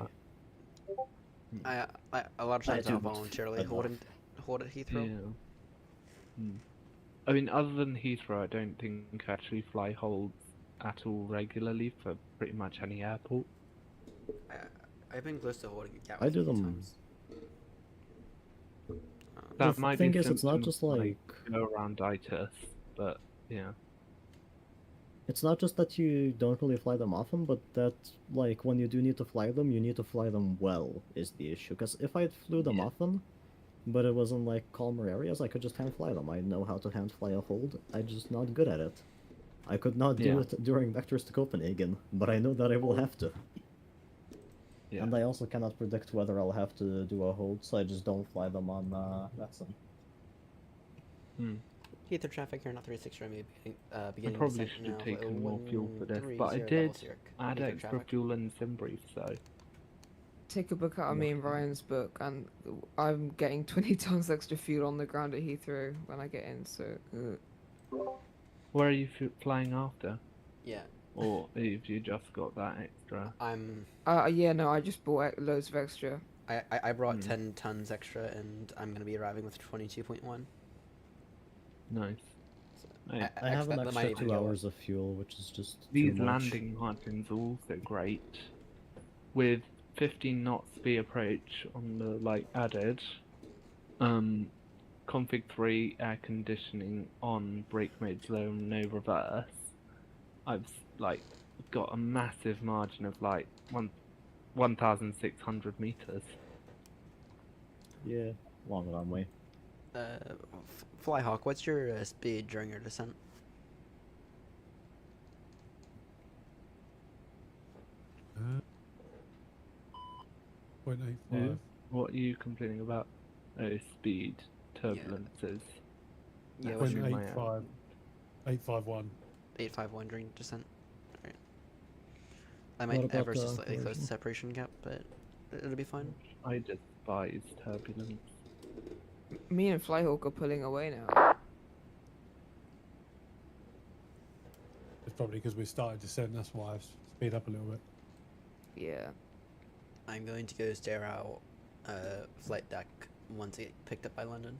A lot of times I'll voluntarily hold at Heathrow. Yeah. I mean, other than Heathrow, I don't think I actually fly holds at all regularly for pretty much any airport. I've been close to holding a I do them. That the might thing be is, it's not just go around itis, but yeah. It's not just that you don't really fly them often, but that, like, when you do need to fly them, you need to fly them well, is the issue. Because if I flew them often, but it was in, like, calmer areas, I could just hand fly them. I know how to hand fly a hold, I'm just not good at it. I could not do Yeah. it during Vectors to Copenhagen, but I know that I will have to. Yeah. And I also cannot predict whether I'll have to do a hold, so I just don't fly them on Vetsen. Heathrow traffic here, not 36 maybe beginning I probably descent should have now. taken more fuel for this, 130 but I level did. Zurich. I had Heathrow extra traffic. fuel in sim brief, so. Take a book out of me and Ryan's book, and I'm getting 20 tons extra fuel on the ground at Heathrow when I get in, so... Where are you flying after? Yeah. Or if you just got that extra? Yeah, no, I just bought loads of extra. I brought 10 tons extra, and I'm going to be arriving with 22.1. Nice. I have an extra 2 hours of fuel, which is just These too much. landing margins are also great. With 15 knots speed approach on the added, config 3 air conditioning on brake mode slow and no reverse, I've got a massive margin of 1,600 meters. Yeah, long runway. Flyhawk, what's your speed during your descent? Uh, 0.85. What are you complaining about? Oh, speed, turbulences. Yeah, That's what's your 851. 851 during descent. Alright. I What might about average just slightly close collision? the separation gap, but it'll be fine. I despise turbulence. Me and Flyhawk are pulling away now. It's probably because we started descent, that's why I've speed up a little bit. Yeah. I'm going to go stare out flight deck once I get picked up by London.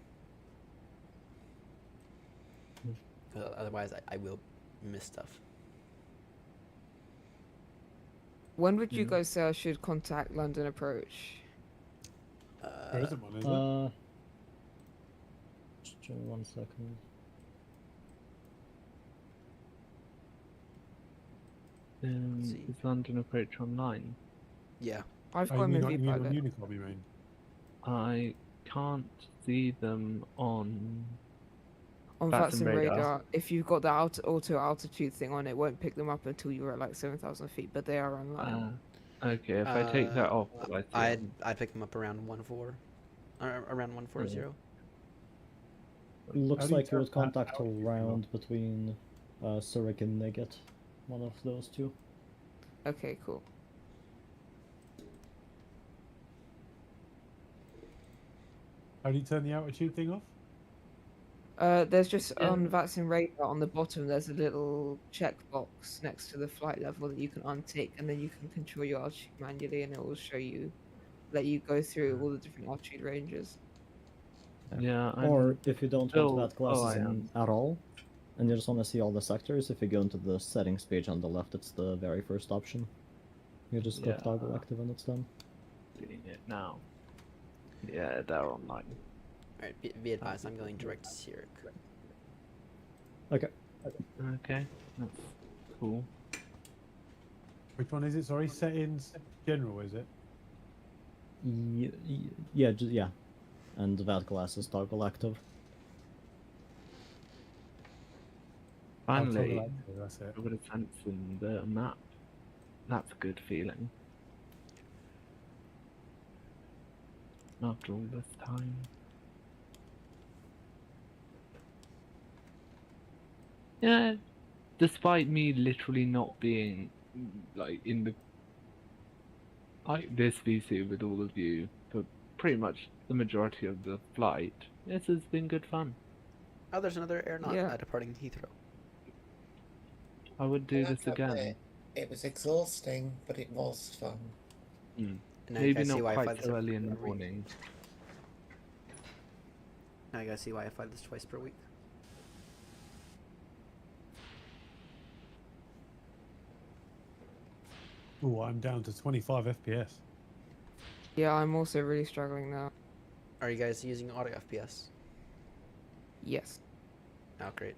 Otherwise, I will miss stuff. When would you guys say I should contact London Approach? There isn't one, is there? Just give me 1 second. Is London Approach online? Yeah. I've Oh, got you him mean in on Vpilot. Unicom, you mean? I can't see them on Vatsim radar. If you've got the auto altitude thing on, it won't pick them up until you're at like 7,000 feet, but they are online. Okay, if I take that off, will I see them? I'd pick them up around 1.4, around 140. Looks How do you like you would test that contact altitude around between Zurich and Neget. One of those two. Okay, cool. How do you turn the altitude thing off? There's just on Vatsim radar on the bottom, there's a little checkbox next to the flight level that you can untick, and then you can control your altitude manually, and it will show you, let you go through all the different altitude ranges. Yeah. Or if you don't want that glasses I in at all, and you just want to see all the sectors, if you go into the settings page on the left, it's the very first option. You just click toggle active and it's done. Doing it now. Yeah, they're online. Alright, be advised, I'm going direct to Zurich. Okay. Okay, that's cool. Which one is it? Sorry, settings general, is it? Yeah. And that glasses toggle active. Finally, that's it. a bit of sense in the map. That's a good feeling. After all this time. Yeah, despite me literally not being in the this VC with all of you for pretty much the majority of the flight, this has been good fun. Oh, there's another Airnott departing Heathrow. I would do this again. It was exhausting, but it was fun. Maybe not quite so early in the morning. Now I gotta see why I fly this twice per week. Oh, I'm down to 25 FPS. Yeah, I'm also really struggling now. Are you guys using auto FPS? Yes. Oh, great.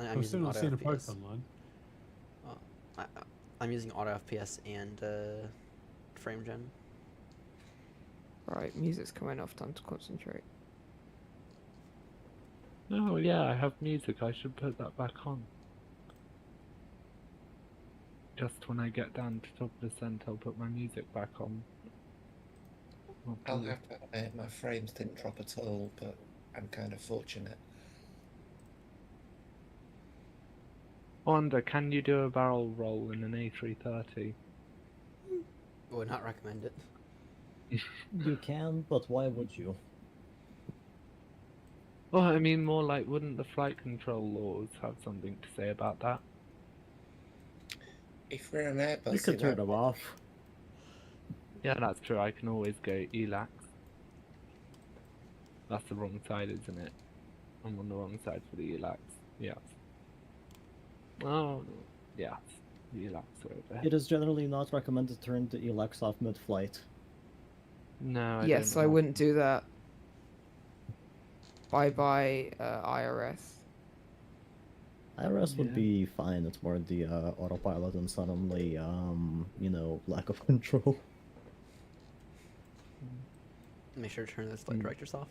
I'm I'm still using not auto seeing a FPS. post online. I'm using auto FPS and frame gen. Right, music's coming off. Time to concentrate. Oh yeah, I have music. I should put that back on. Just when I get down to top percent, I'll put my music back on. I'll have to admit, my frames didn't drop at all, but I'm kind of fortunate. I wonder, can you do a barrel roll in an A330? Would not recommend it. You can, but why would you? Well, I mean, more like, wouldn't the flight control laws have something to say about that? If we're an Airbus, You could turn them off. Yeah, that's true. I can always go ELAX. That's the wrong side, isn't it? I'm on the wrong side for the ELAX. Yes. Oh, yes. The ELAX are over. It is generally not recommended to turn the ELAX off mid-flight. No, Yes, I wouldn't do that. Bye-bye, IRS. IRS would be fine. It's more the autopilot and suddenly, you know, lack of control. Make sure to turn those flight directors off.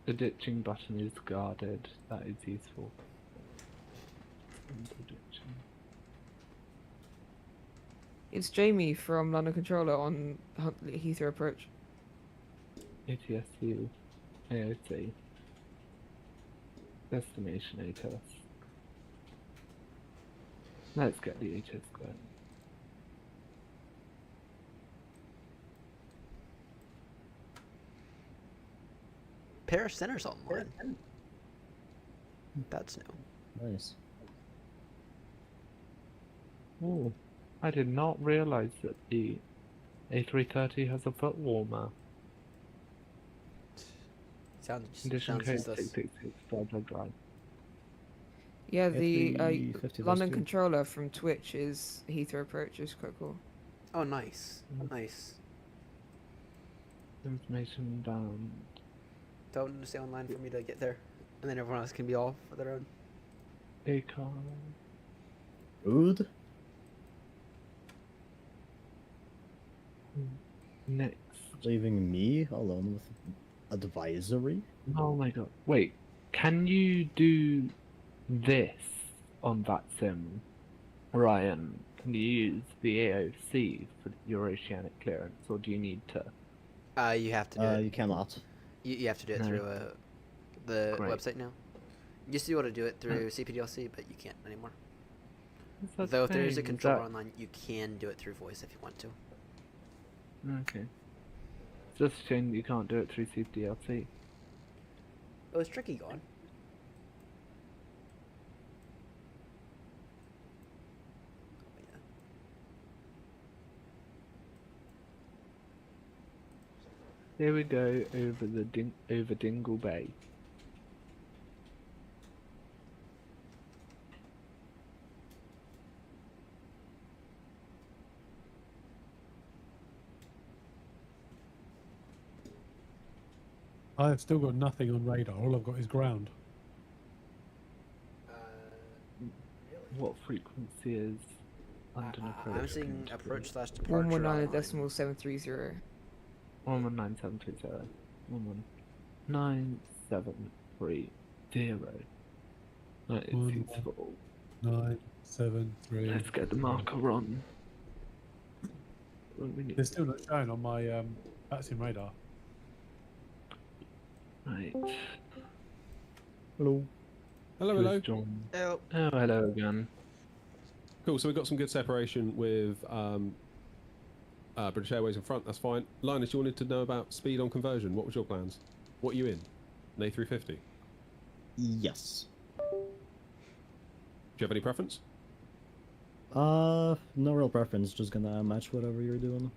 The ditching button is guarded. That is useful. It's Jamie from London Controller on Heathrow Approach. ATSU, AOC. Destination ATS. Let's get the ATS going. Paris Center's online. That's new. Nice. Oh, I did not realize that the A330 has a foot warmer. Condition code useless. 666 Bravo Drive. Yeah, If the the 50 London does too. Controller from Twitch is Heathrow Approach, is quite cool. Oh, nice. Nice. Information down. Don't stay online for me to get there. And then everyone else can be off for their own. ACON. Rude. Next. Leaving me alone with advisory? Oh my god. Wait, can you do this on that sim, Ryan? Can you use the AOC for your oceanic clearance, or do you need to? You have to do it. You cannot. You have to do it No. through the Great. website now. You used to be able to do it through CPDLC, but you can't anymore. That's Though if there is a insane. controller That- online, you can do it through voice if you want to. Okay. It's just a shame that you can't do it through CPDLC. Oh, is Tricky gone? Here we go over the over Dingle Bay. I've still got nothing on radar. All I've got is ground. What frequency is London approach? I'm seeing approach slash departure. 119.730. 119730. 119730. That is useful. 973. Let's get the marker on. What do we need? They're still not showing on my VATSIM radar. Right. Hello. Hello, Who's hello. joined? Hello. Oh, hello again. Cool. So we've got some good separation with British Airways in front. That's fine. Linus, you wanted to know about speed on conversion. What was your plans? What are you in? An A350? Yes. Do you have any preference? No real preference. Just gonna match whatever you're doing.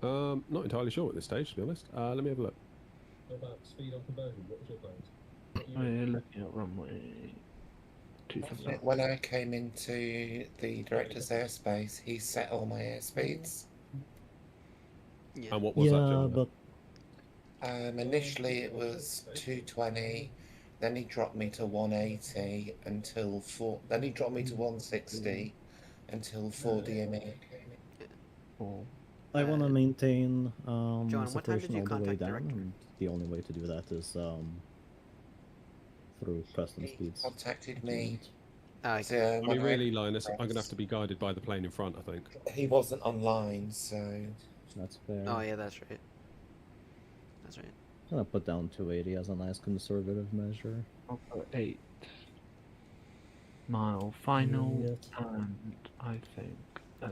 Not entirely sure at this stage, to be honest. Let me have a look. About speed on conversion. What was your plans? We're looking at runway 27. When I came into the director's airspace, he set all my airspeeds. Yeah. And what was that, Yeah, gentleman? but Initially it was 220, Then he dropped me to 180 until 4. Then he dropped me to 160 until 4 DME. I want to maintain John, what time did separation you all the way contact down, director? and the only way to do that is through Preston speeds. Contacted me. I mean, really, Linus, I'm going to have to be guided by the plane in front, I think. He wasn't online, so... That's fair. Oh yeah, that's right. That's right. I'm gonna put down 280 as a nice conservative measure. I'll put 8 mile final, and I think as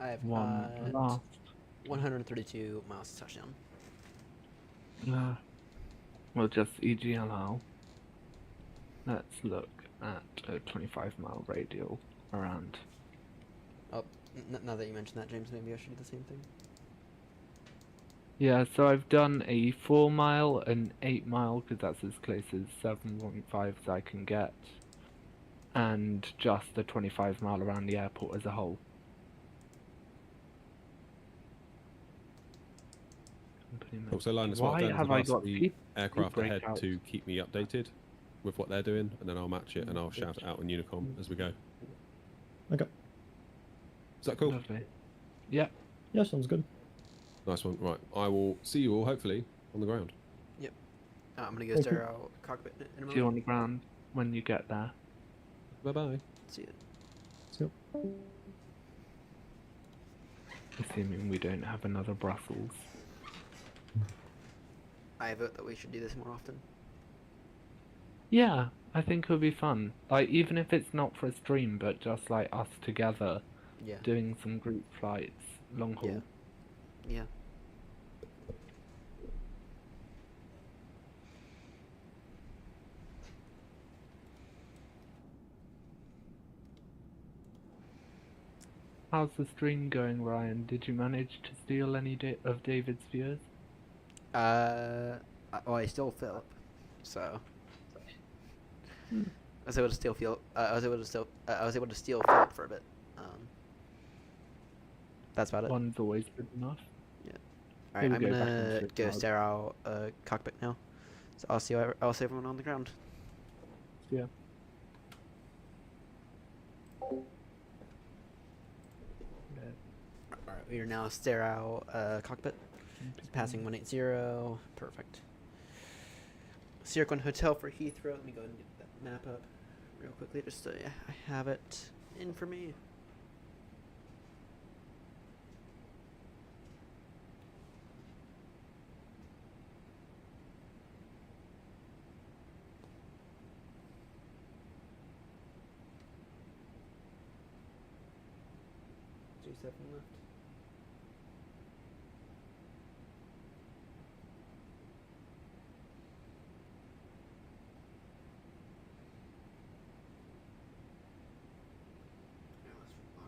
I have one last. 132 miles to touchdown. We'll just EGLL. Let's look at a 25-mile radial around. Oh, now that you mentioned that, James, maybe I should do the same thing. Yeah, so I've done a 4 mile and 8 mile because that's as close as 7.5 as I can get, and just a 25 mile around the airport as a whole. Also, Linus, Why what I've have done I is got asked the feet aircraft ahead breakout? to keep me updated with what they're doing, and then I'll match it and I'll shout it out on Unicom as we go. Okay. Is that cool? Lovely. Yeah. Yeah, sounds good. Nice one. Right, I will see you all, hopefully, on the ground. Yep. I'm gonna go Thank stare you. out cockpit in a moment. See you on the ground when you get there. Bye-bye. See you. See you. Assuming we don't have another Brussels. I vote that we should do this more often. Yeah, I think it'll be fun. Like, even if it's not for a stream, but just like us together, Yeah. doing some group flights, long haul. Yeah. How's the stream going, Ryan? Did you manage to steal any of David's viewers? I still Philip, so I was able to steal Philip. I was able to steal Philip for a bit. That's about it. One's always good enough. Yeah. All right, Maybe I'm go back gonna into the go cloud. stare out cockpit now. So I'll see everyone on the ground. Yeah. All right, we are now stare out cockpit. Passing 180. Perfect. Circle Hotel for Heathrow. Let me go and get that map up real quickly, just so I have it in for me. G7 left.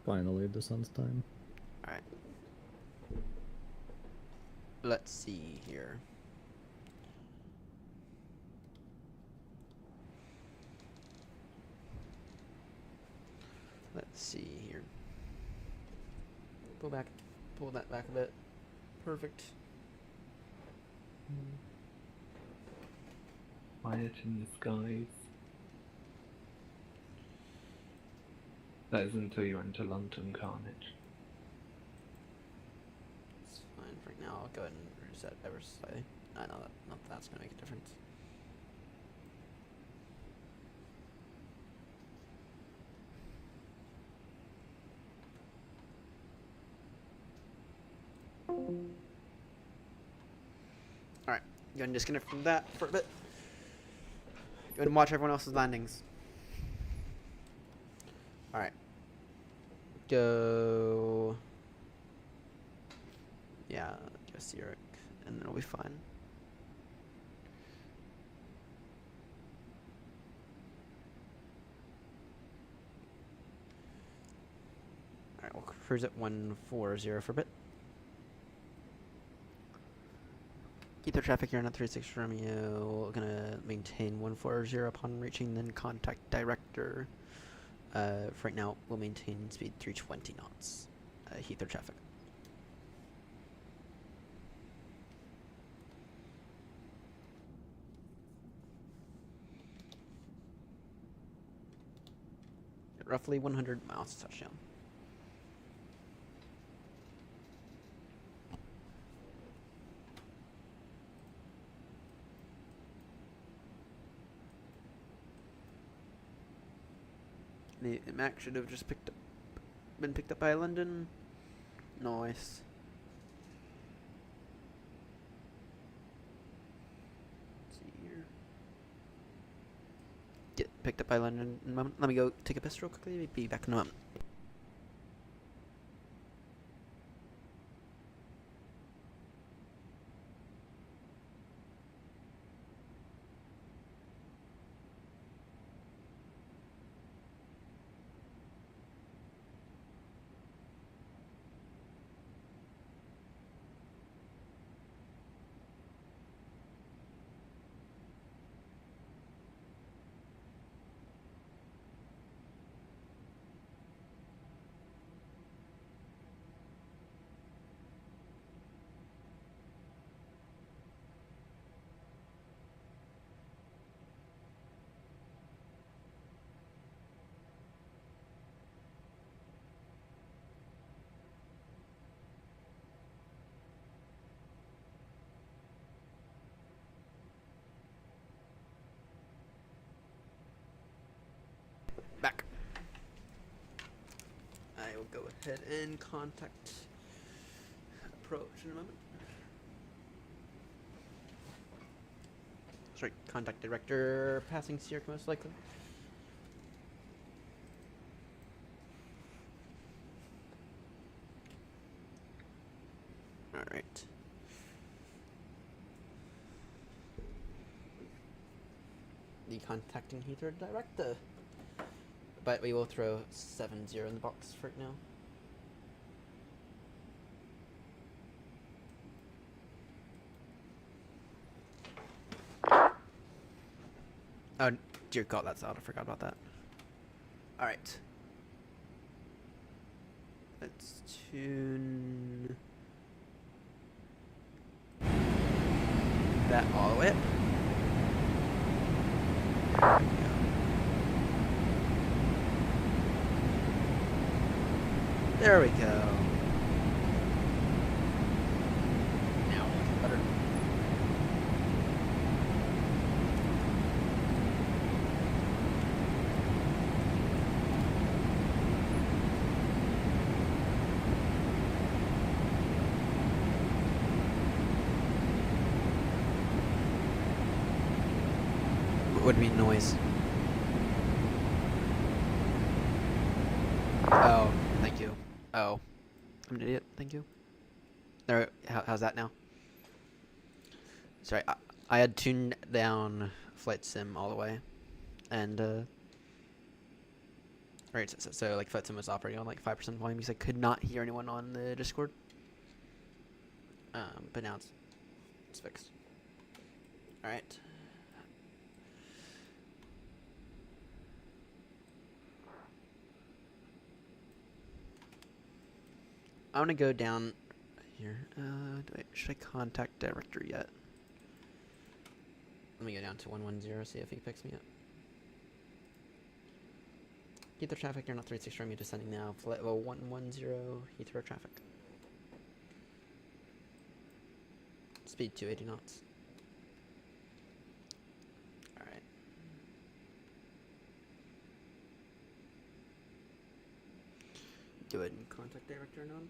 Finally, descent time. Alright. Let's see here. Let's see here. Pull that back a bit. Perfect. Quiet in the skies. That is until you enter London Carnage. It's fine for now. I'll go ahead and reset ever slightly. I know that's gonna make a difference. Alright, go ahead and disconnect from that for a bit. Go ahead and watch everyone else's landings. Alright. Go. Yeah, go Sirik, and it'll be fine. Alright, we'll cruise at 140 for a bit. Keep the traffic here on 36 Romeo. Gonna maintain 140 upon reaching, then contact director. For right now, we'll maintain speed 320 knots. Heathrow traffic. roughly 100 miles to touchdown. The Mac should have just been picked up by London. Nice. Let's see here. Get picked up by London in a moment. Let me go take a piss real quickly. Be back in a moment. Back. I will go ahead and contact approach in a moment. Sorry, contact director passing Sierra most likely. Alright. The contacting Heathrow director. But we will throw 7-0 in the box for it now. Oh, dear God, that's out. I forgot about that. Alright. Let's tune that all the way up. There we go. Now looking better. What would be noise? Oh, thank you. Oh, I'm an idiot. Thank you. There. How's that now? Sorry, I had tuned down Flight Sim all the way, and right. So like Flight Sim was operating on like 5% volume because I could not hear anyone on the Discord. But now it's fixed. All right. I'm gonna go down here. Should I contact director yet? Let me go down to 110, see if he picks me up. Heathrow traffic, Airnott 36 from you descending now. Flight level 110, Heathrow traffic. Speed 280 knots. Alright. Go ahead and contact director now.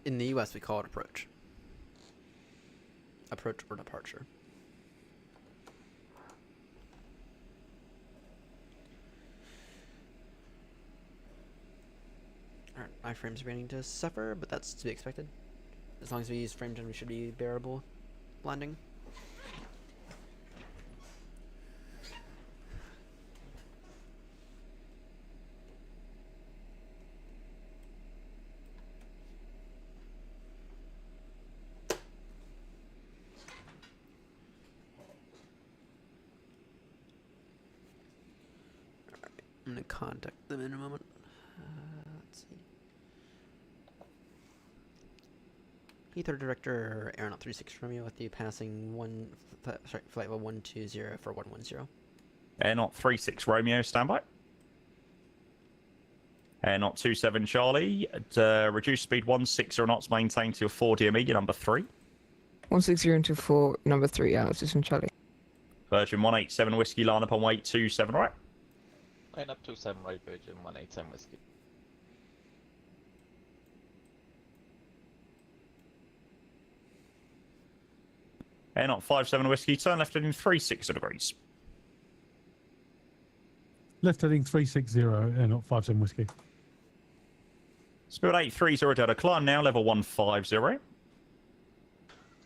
In the US, we call it approach. Approach or departure. Alright, my frame's beginning to suffer, but that's to be expected. As long as we use frame gen, we should be bearable landing. I'm gonna contact them in a moment. Let's see. Heathrow Director, Airnott 36 Romeo with you passing flight level 120 for 110. Airnott 36 Romeo, standby. Airnott 27 Charlie, reduce speed 160 knots, maintain till 4 DME, your number 3. 160 into 4, number 3, Alex is from Charlie. Virgin 187 Whiskey, line up on weight 27 right. Line up 27 right, Virgin 187 Whiskey. Airnott 57 Whiskey, turn left heading 360 degrees. Left heading 360, Airnott 57 Whiskey. Spirit 830 Delta, climb now, level 150.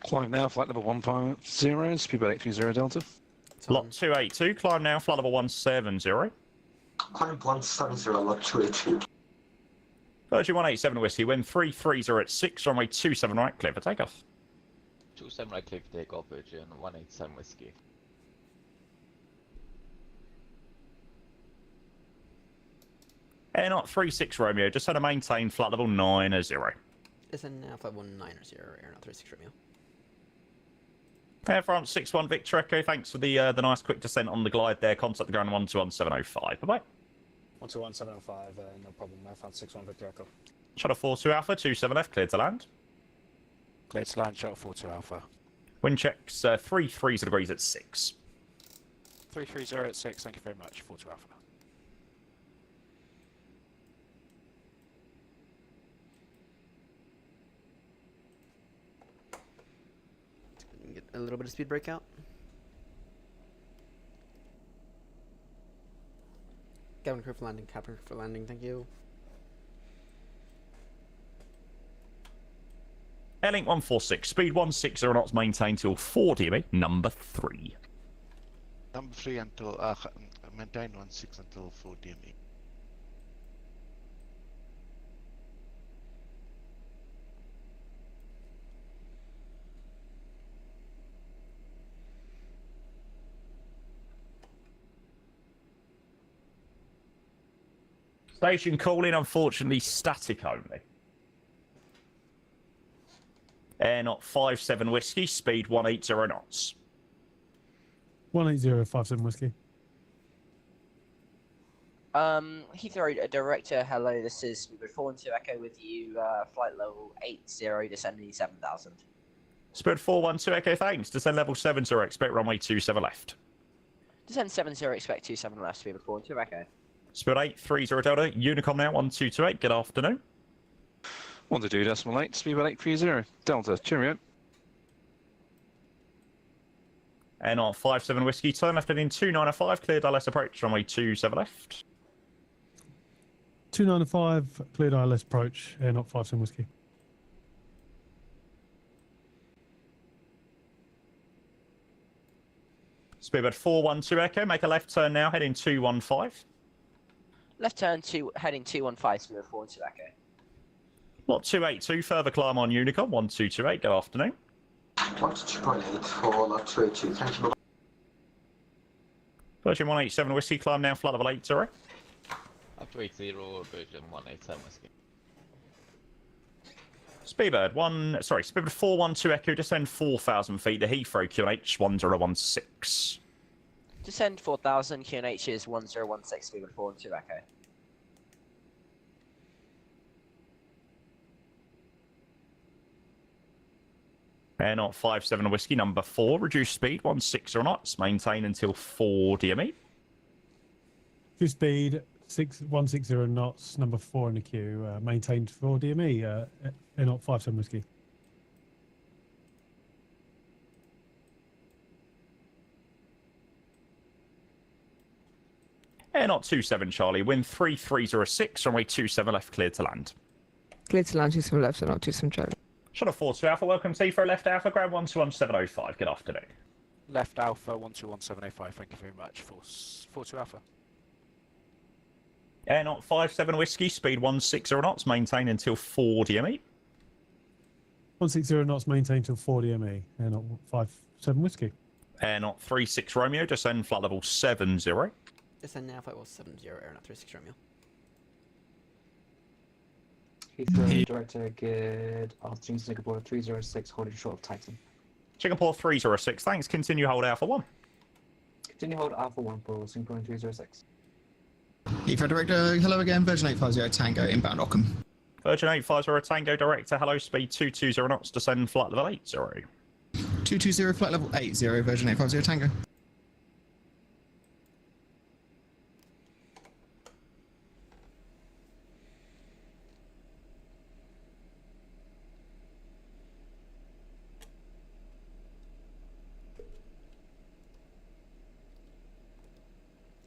Climb now, flight level 150, speedboat 830 Delta. Lot 282, climb now, flight level 170. Climb 170, lot 282. Virgin 187 Whiskey, wind 330 at 6, runway 27 right, clear for takeoff. 27 right, clear for takeoff, Virgin 187 Whiskey. Airnott 36 Romeo, just had to maintain flight level 90. Descend now, flight 190, Airnott 36 Romeo. Air France 61 Victor Echo, thanks for the nice quick descent on the glide there. Contact the ground 121705. Bye-bye. 121705, no problem. Air France 61 Victor Echo. Shuttle 42 Alpha, 27F, cleared to land. Cleared to land, shuttle 42 Alpha. Wind checks 330 degrees at 6. 330 at 6, thank you very much. 42 Alpha. Get a little bit of speed breakout. Cabin crew for landing, cabin crew for landing, thank you. Airlink 146, speed 160 knots, maintain till 4 DME, number 3. Number 3 until, maintain 16 until 4 DME. Station calling, unfortunately, static only. Airnott 57 Whiskey, speed 180 knots. 18057 Whiskey. Heathrow Director, hello, this is Speedbird 412 Echo with you, flight level 80, descending 7000. Spirit 412 Echo, thanks. Descend level 70, expect runway 27 left. Descend 70, expect 27 left, Speedbird 412 Echo. Spirit 830 Delta, Unicom now, 1228, good afternoon. 122.8, speedboat 830 Delta, cheerio. Airnott 57 Whiskey, turn left heading 295, cleared ILS approach, runway 27 left. 295, cleared ILS approach, Airnott 57 Whiskey. Speedbird 412 Echo, make a left turn now, heading 215. Left turn to heading 215, Speedbird 412 Echo. Lot 282, further climb on Unicom, 1228, good afternoon. Lot 2.8 for lot 282, thank you. Virgin 187 Whiskey, climb now, flight level 80. Up to 80, Virgin 187 Whiskey. Speedbird 412 Echo, descend 4,000 feet to Heathrow QNH 1016. Descend 4000, QNH is 1016, Speedbird 412 Echo. Airnott 57 Whiskey, number 4, reduce speed 160 knots, maintain until 4 DME. Reduce speed 160 knots, number 4 in the queue, maintained 4 DME, Airnott 57 Whiskey. Airnott 27 Charlie, wind 3306, runway 27 left, cleared to land. Clear to land, 27 left, so not 27 Charlie. Shuttle 42 Alpha, welcome to Heathrow left Alpha, ground 121705, good afternoon. Left Alpha 121705, thank you very much. 42 Alpha. Airnott 57 Whiskey, speed 160 knots, maintain until 4 DME. 160 knots, maintained till 4 DME, Airnott 57 Whiskey. Airnott 36 Romeo, descend flight level 70. Descend now, flight level 70, Airnott 36 Romeo. Heathrow Director, good afternoon, Singapore 306, holding short of Titan. Singapore 306, thanks. Continue hold Alpha 1. Continue hold Alpha 1 for Singapore 306. Heathrow Director, hello again, Virgin 850 Tango, inbound Ockham. Virgin 850 Tango Director, hello, speed 220 knots, descend flight level 80. 220, flight level 80, Virgin 850 Tango.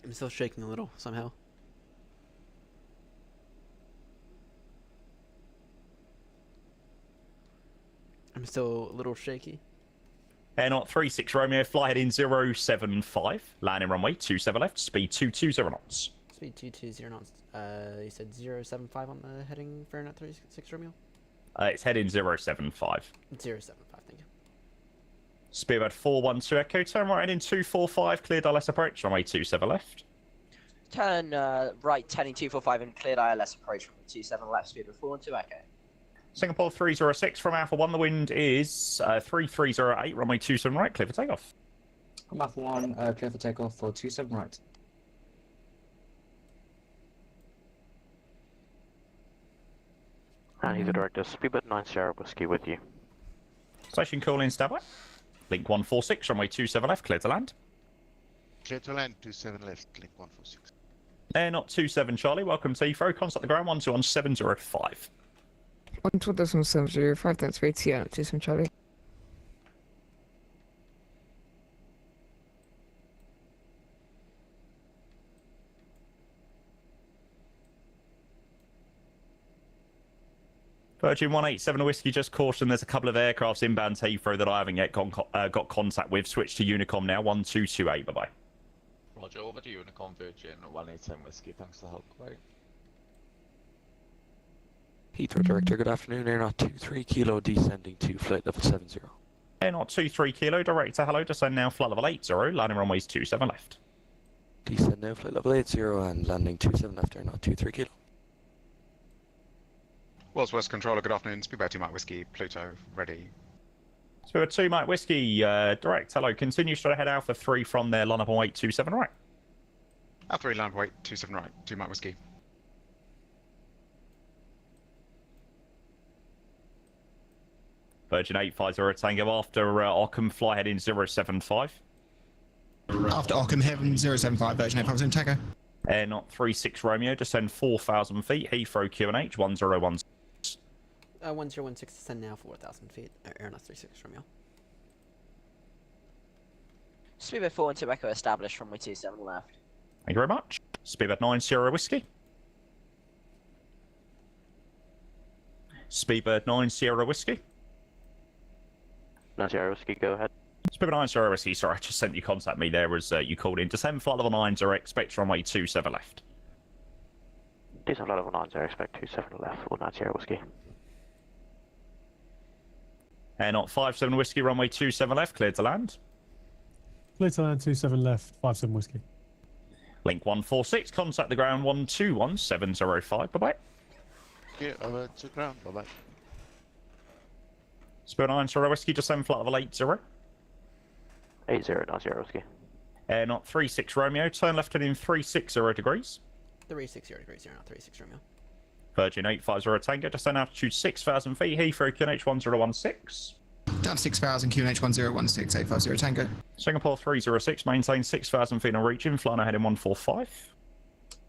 I'm still shaking a little somehow. I'm still a little shaky. Airnott 36 Romeo, fly heading 075, landing runway 27 left, speed 220 knots. Speed 220 knots. You said 075 on the heading for Airnott 36 Romeo? It's heading 075. 075, thank you. Speed about 412 Echo, turn right heading 245, cleared ILS approach, runway 27 left. Turn right, turning 245 and cleared ILS approach from 27 left, speed of 412 Echo. Singapore 306 from Alpha 1, the wind is 3308, runway 27 right, clear for takeoff. From Alpha 1, clear for takeoff for 27 right. And he's the director, Speedbird 9 Sierra Whiskey with you. Station calling standby. Link 146, runway 27 left, clear to land. Clear to land, 27 left, link 146. Airnott 27 Charlie, welcome to Heathrow, contact the ground 121-705. 121-705, that's very Sierra 27 Charlie. Virgin 187 Whiskey, just caution, there's a couple of aircrafts inbound to Heathrow that I haven't yet got contact with. Switch to Unicom now, 1228, bye-bye. Roger, over to Unicom Virgin 187 Whiskey, thanks for the help, bye. Heathrow Director, good afternoon. Airnott 23 Kilo descending to flight level 70. Airnott 23 Kilo, Director, hello, descend now, flight level 80, landing runways 27 left. Descend now, flight level 80 and landing 27 left, Airnott 23 Kilo. Wells West Controller, good afternoon. Speedbird 2 Mike Whiskey, Pluto, ready. Speedbird 2 Mike Whiskey, Direct, hello, continue straight ahead Alpha 3 from there, line up on 827 right. Alpha 3, line up on 827 right, 2 Mike Whiskey. Virgin 850 Tango after Ockham, fly heading 075. After Ockham, Heaven 075, Virgin 850 Tango. Airnott 36 Romeo, descend 4,000 feet, Heathrow QNH 1016. 1016, descend now 4,000 feet, Airnott 36 Romeo. Speedbird 412 Echo established from 27 left. Thank you very much. Speedbird 9 Sierra Whiskey. Speedbird 9 Sierra Whiskey. 9 Sierra Whiskey, go ahead. Speedbird 9 Sierra Whiskey, sorry, I just sent you contact me there as you called in. Descend flight level 9 expect runway 27 left. Descend flight level 9 expect 27 left for 9 Sierra Whiskey. Airnott 57 Whiskey, runway 27 left, cleared to land. Clear to land 27 left, 57 Whiskey. Link 146, contact the ground 121705, bye-bye. Yeah, over to ground, bye-bye. Speedbird 9 Sierra Whiskey, descend flight level 80. 80, 9 Sierra Whiskey. Airnott 36 Romeo, turn left heading 360 degrees. 360 degrees, Airnott 36 Romeo. Virgin 850 Tango, descend altitude 6,000 feet, Heathrow QNH 1016. Down to 6,000, QNH 1016, 850 Tango. Singapore 306, maintain 6,000 feet on region, flying ahead in 145.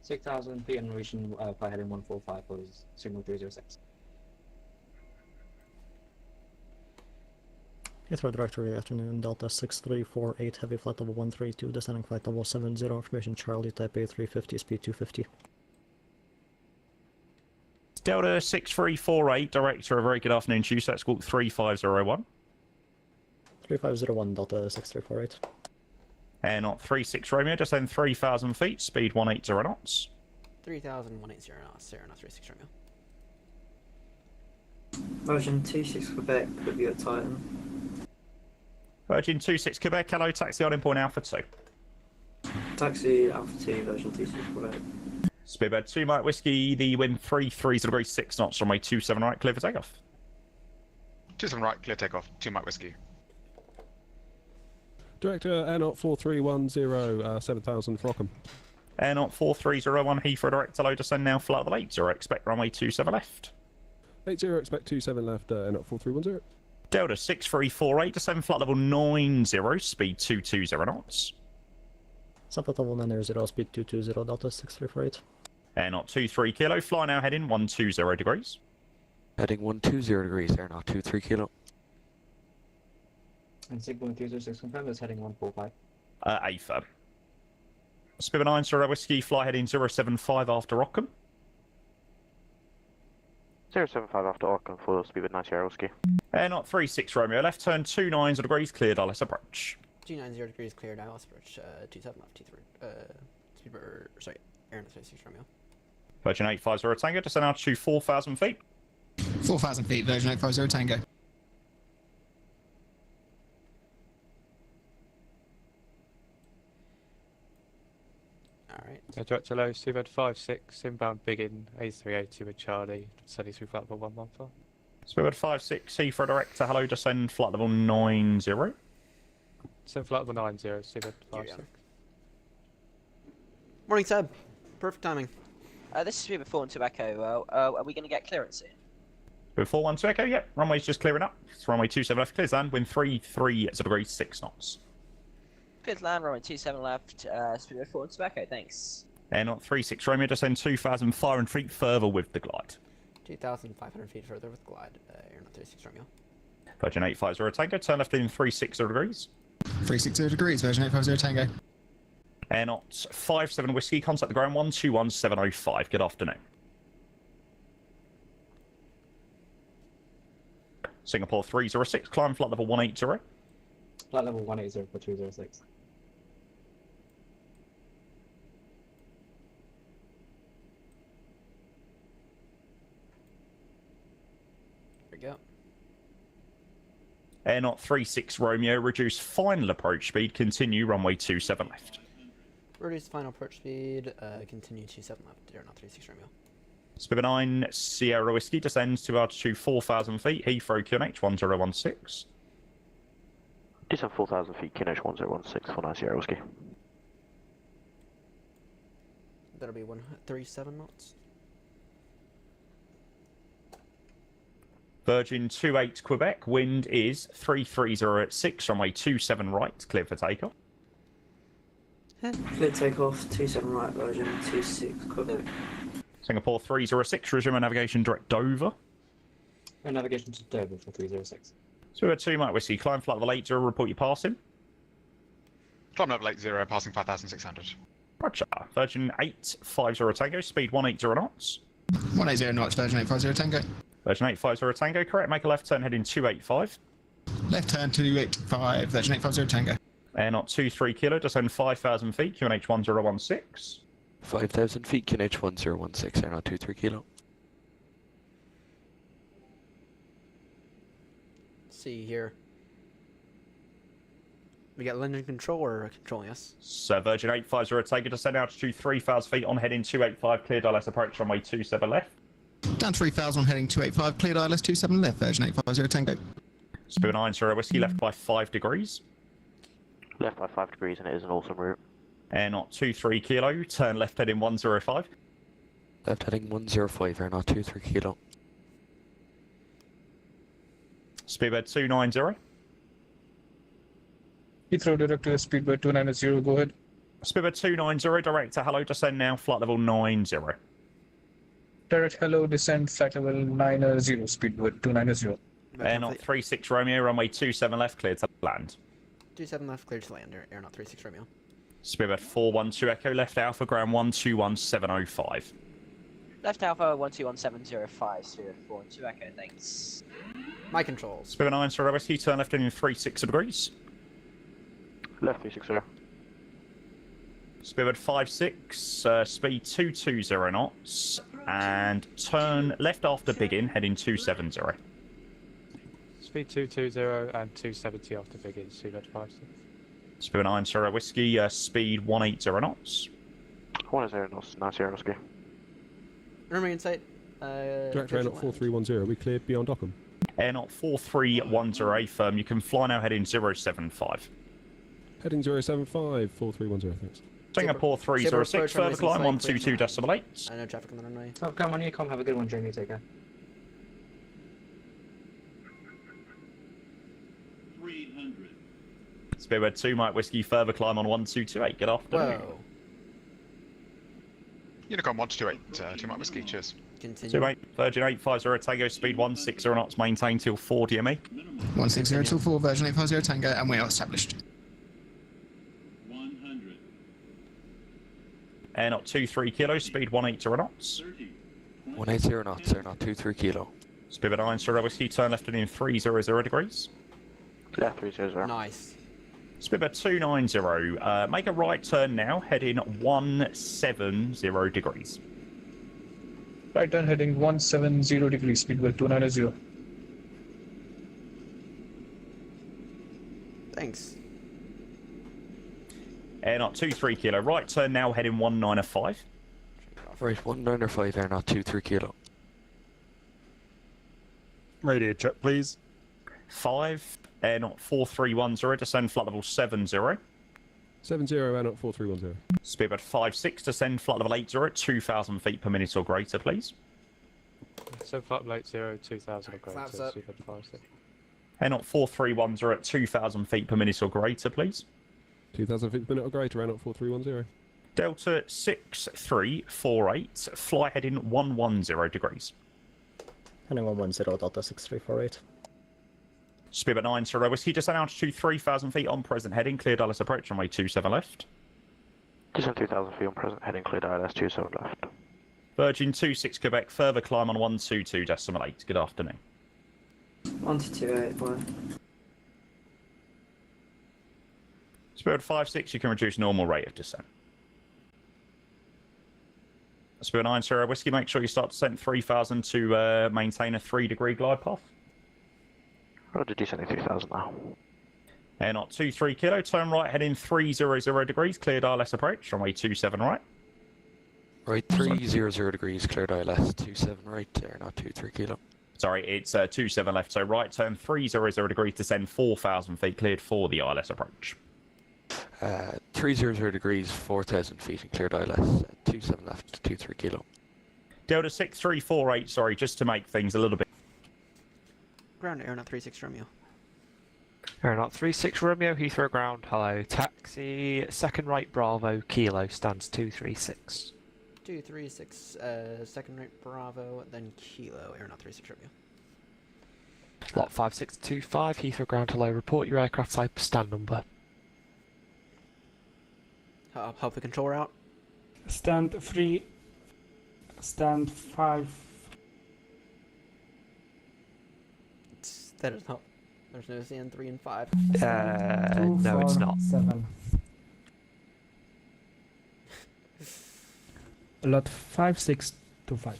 6,000 feet in region, fly heading 145 for signal 306. Heathrow Director, good afternoon. Delta 6348, heavy flight level 132, descending flight level 70, information Charlie, type A350, speed 250. Delta 6348, Director, a very good afternoon to you, so that's called 3501. 3501, Delta 6348. Airnott 36 Romeo, descend 3,000 feet, speed 180 knots. 3,180 knots, Airnott 36 Romeo. Version 26 Quebec, could be a Titan. Virgin 26 Quebec, hello, taxi on in point Alpha 2. Taxi Alpha 2, version 26 Quebec. Speedbird 2 Mike Whiskey, the wind 330 degrees 6 knots, runway 27 right, clear for takeoff. 27 right, clear takeoff. 2 Mike Whiskey. Director, Airnott 4310, 7000 for Ockham. Airnott 4301, Heathrow direct, hello, descend now, flight level 80, expect runway 27 left. 80, expect 27 left, Airnott 4310. Delta 6348, descend flight level 90, speed 220 knots. Summit level 90, speed 220, Delta 6348. Airnott 23 kilo, fly now heading 120 degrees. Heading 120 degrees, Airnott 23 kilo. And Sigma 306 confirmed is heading 145. A firm. Spiver 9, Sierra Whiskey, fly heading 075 after Ockham. 075 after Ockham for Spiver 9 Sierra Whiskey. Airnott 36 Romeo, left turn 29 degrees, cleared, Dallas approach. 290 degrees clear, Dallas approach, 27 left, T3, Speedbird, sorry, Airnott 36 Romeo. Virgin 850 Tango, descend altitude 4,000 feet. 4,000 feet, Virgin 850 Tango. Alright. Director Low, Seabird 56, inbound Biggin, A380 with Charlie, descending through flight level 115. Spirit 56, Heathrow director, hello, descend flight level 90. Descend flight level 90, Seabird 56. Morning, Seb. Perfect timing. This is Speedbird 4 into Echo. Are we going to get clearance soon? With 412 Echo, yep, runway's just clearing up. It's runway 27 left, clears land, wind 33 degrees 6 knots. Cleared land, runway 27 left, Speedbird 4 into Echo, thanks. Airnott 36 Romeo, descend 2,500 feet further with the glide. 2,500 feet further with glide, Airnott 36 Romeo. Virgin 850 Tango, turn left in 360 degrees. 360 degrees, Virgin 850 Tango. Airnott 57 Whiskey, contact the ground 121705. Good afternoon. Singapore 306, climb flight level 180. Flight level 180 for 206. There we go. Airnott 36 Romeo, reduce final approach speed, continue runway 27 left. Reduce final approach speed, continue 27 left, Airnott 36 Romeo. Spiver 9 Sierra Whiskey, descends to altitude 4,000 feet, Heathrow QNH 1016. Descend 4,000 feet, QNH 1016 for 9 Sierra Whiskey. That'll be 137 knots. Virgin 28 Quebec, wind is 330 at 6, runway 27 right, clear for takeoff. Clear takeoff, 27 right, Virgin 26 Quebec. Singapore 306, resume navigation direct Dover. And navigation to Dover for 306. So we're 2 Mike Whiskey, climb flight level 80, report you passing. Climb level 80, passing 5,600. Roger. Virgin 850 Tango, speed 180 knots. 180 knots, Virgin 850 Tango. Virgin 850 Tango, correct, make a left turn heading 285. Left turn 285, Virgin 850 Tango. Airnott 23 kilo, descend 5,000 feet, QNH 1016. 5,000 feet, QNH 1016, Airnott 23 kilo. Let's see here. We got London control or controlling us? So Virgin 850 Tango, descend altitude 3,000 feet, on heading 285, cleared ILS approach runway 27 left. Down 3,000 heading 285, cleared ILS 27 left, Virgin 850 Tango. Spiver 9 Sierra Whiskey, left by 5 degrees. Left by 5 degrees, and it is an awesome route. Airnott 23 kilo, turn left heading 105. Left heading 105, Airnott 23 kilo. Speedbird 290. Heathrow director, Speedbird 290, go ahead. Speedbird 290, director, hello, descend now, flight level 90. Direct hello, descend, flight level 90, Speedbird 290. Airnott 36 Romeo, runway 27 left, cleared to land. 27 left, clear to land, Airnott 36 Romeo. Speedbird 412 Echo, left Alpha, ground 121705. Left Alpha 121705, Speedbird 4 into Echo, thanks. My controls. Speedbird 9 Sierra Whiskey, turn left in 360 degrees. Left 360. Speedbird 56, speed 220 knots, and turn left after Biggin, heading 270. Speed 220 and 270 after Biggin, Speedbird 56. Speedbird 9 Sierra Whiskey, speed 180 knots. 180 knots, 9 Sierra Whiskey. Remain in sight. Director Airnott 4310, we cleared beyond Ockham. Airnott 4310, firm. You can fly now heading 075. Heading 075, 4310, thanks. Singapore 306, further climb 122.8. I know traffic on the runway. Oh, come on, you come. Have a good one, Jamie. Take care. 300. Speedbird 2, Mike Whiskey, further climb on 1228. Good afternoon. Whoa. Unicom 1228, 2 Mike Whiskey, cheers. Continue. 28, Virgin 850 Tango, speed 160 knots, maintain till 4 DME. 160 till 4, Virgin 850 Tango, and we are established. 100. Airnott 23 kilo, speed 180 knots. 180 knots, Airnott 23 kilo. Speedbird 9, Sierra Whiskey, turn left and in 300 degrees. Yeah, 300. Nice. Speedbird 290, make a right turn now, heading 170 degrees. Right turn heading 170 degrees, speedbird 290. Thanks. Airnott 23 kilo, right turn now, heading 195. Right, 195 Airnott 23 kilo. Radio check, please. 5, Airnott 4310, descend flight level 70. 70, Airnott 4310. Speedbird 56, descend flight level 80 at 2,000 feet per minute or greater, please. So flight level 80, 2,000 or greater. Flaps up. Speedbird 56. Airnott 4310 at 2,000 feet per minute or greater, please. 2,000 feet per minute or greater, Airnott 4310. Delta 6348, fly heading 110 degrees. Heading 110, Delta 6348. Speedbird 9, Sierra Whiskey, just at altitude 3,000 feet on present heading, cleared ILS approach, runway 27 left. Descend 2,000 feet on present heading, cleared ILS 27 left. Virgin 26 Quebec, further climb on 122.8. Good afternoon. 1228, boy. Spirit 56, you can reduce normal rate of descent. Spirit 9, Sierra Whiskey, make sure you start descent 3,000 to maintain a 3-degree glide path. Roger, descending 3,000 now. Airnott 23 kilo, turn right, heading 300 degrees, cleared ILS approach, runway 27 right. Right, 300 degrees, cleared ILS 27 right, Airnott 23 kilo. Sorry, it's 27 left, so right turn 300 degrees, descend 4,000 feet, cleared for the ILS approach. 300 degrees, 4,000 feet, and cleared ILS 27 left, 23 kilo. Delta 6348, sorry, just to make things a little bit. Ground Airnott 36 Romeo. Airnott 36 Romeo, Heathrow ground, hello. Taxi, second right Bravo, Kilo, stands 236. 236, second right Bravo, then Kilo, Airnott 36 Romeo. Lot 5625, Heathrow ground, hello. Report your aircraft type, stand number. Help the control route. Stand 3, stand 5. That doesn't help. There's no stand 3 and 5. No, it's not. 7. Lot 5625.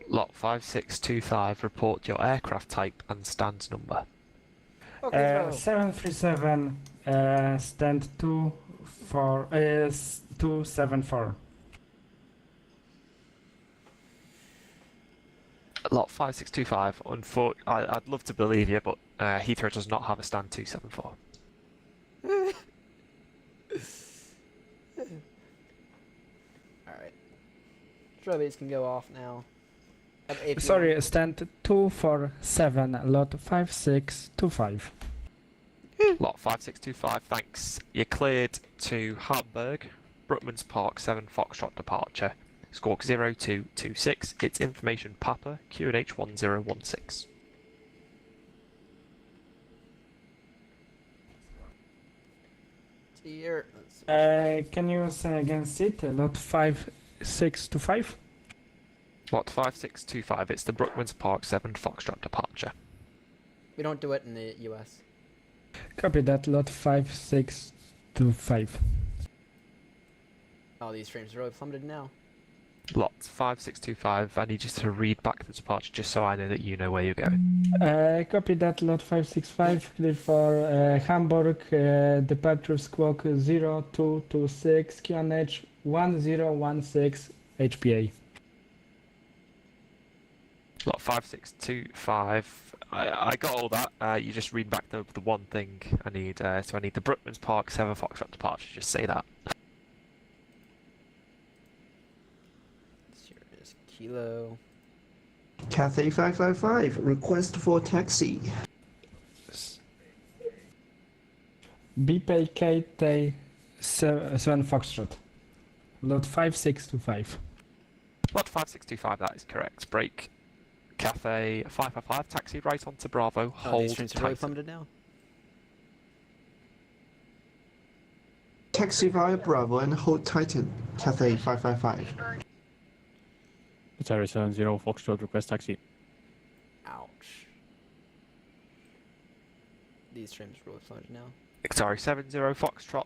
Lot 5625, report your aircraft type and stand number. 737, stand 274. Lot 5625, I'd love to believe you, but Heathrow does not have a stand 274. Alright. Strobies can go off now. Sorry, stand 247, lot 5625. Lot 5625, thanks. You're cleared to Hamburg, Brookmans Park 7 Foxtrot departure. Squawk 0226, it's information Papa, QNH 1016. Here. Can you say again sit, lot 5625? Lot 5625, it's the Brookmans Park 7 Foxtrot departure. We don't do it in the US. Copy that, lot 5625. Oh, these frames are really plummeted now. Lot 5625, I need you to read back the departure just so I know that you know where you're going. Copy that, lot 565, clear for Hamburg, departure squawk 0226, QNH 1016, HPA. Lot 5625. I got all that. You just read back the one thing I need. So I need the Brookman's Park 7 Foxtrot departure. Just say that. Here is Kilo. Cathay 555, request for taxi. BPK 7 Foxtrot. Lot 5625. Lot 5625. That is correct. Break. Cathay 555. Taxi right onto Bravo. Oh, these Hold trains are really Titan. plummeted now. Taxi via Bravo and hold Titan. Cathay 555. Qatari 70 Foxtrot, request taxi. Ouch. These trains are really plummeted now. Sorry, 70 Foxtrot.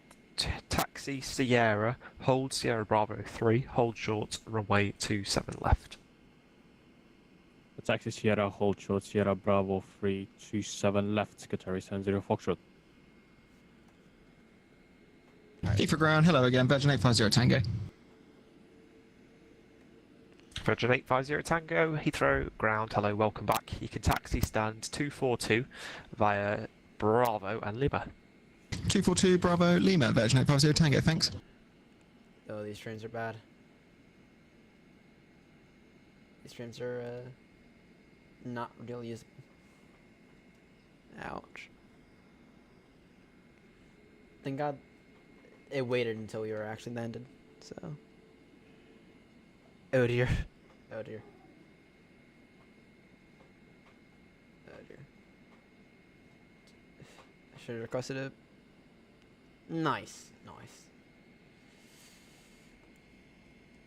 Taxi Sierra. Hold Sierra Bravo 3. Hold short. Runway 27 left. Taxi Sierra, hold short, Sierra Bravo 327 left, Qatari 70 Foxtrot. Heathrow ground, hello again, Virgin 850 Tango. Virgin 850 Tango, Heathrow, ground, hello, welcome back. You can taxi stand 242 via Bravo and Lima. 242 Bravo Lima, Virgin 850 Tango, thanks. Oh, these trains are bad. These trains are not really usable. Ouch. Thank God it waited until we were actually landed, so. Oh dear. Oh dear. Oh dear. I should have requested it. Nice. Nice.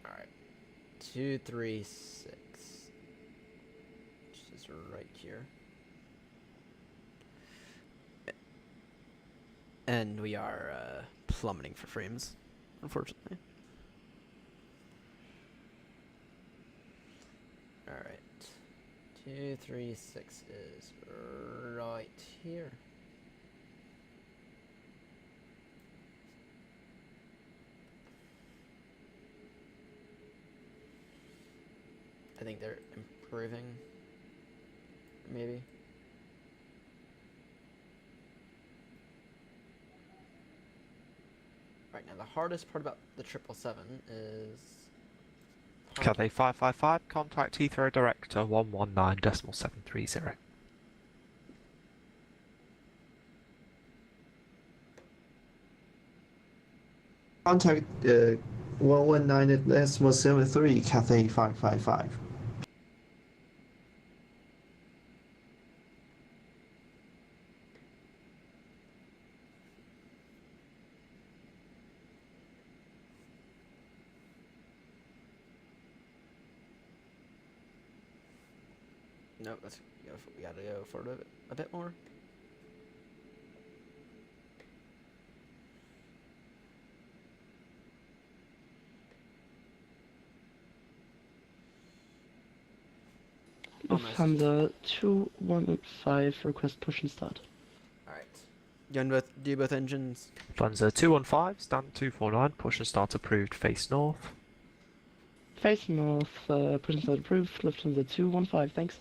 Alright. 236. Which is right here. And we are plummeting for frames, unfortunately. Alright. 236 is right here. I think they're improving. Maybe. Right, now the hardest part about the 777 is... Cathay 555, contact Heathrow Director 119.730. Contact 119.73 Cathay 555. No, we gotta go for a bit more. Lufthansa 215, request push and start. Alright. Do both engines. Lufthansa 215, stand 249, push and start approved, face north. Face north, push and start approved, Lufthansa 215, thanks.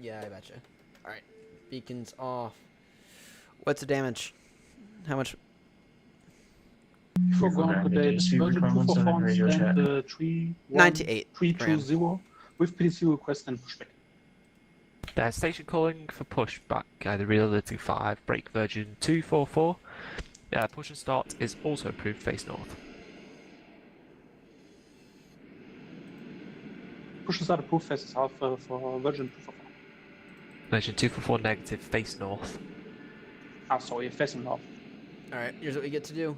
Yeah, I betcha. Alright. Beacons off. What's the damage? How much? Foregone today, this Virgin 244 stand 98 320 with PDC request and pushback. Station calling for pushback, the reliability 5, break Virgin 244. Push and start is also approved, face north. Push and start approved, face south for Virgin 244. Virgin 244 negative, face north. Ah, sorry, facing north. Alright, here's what we get to do.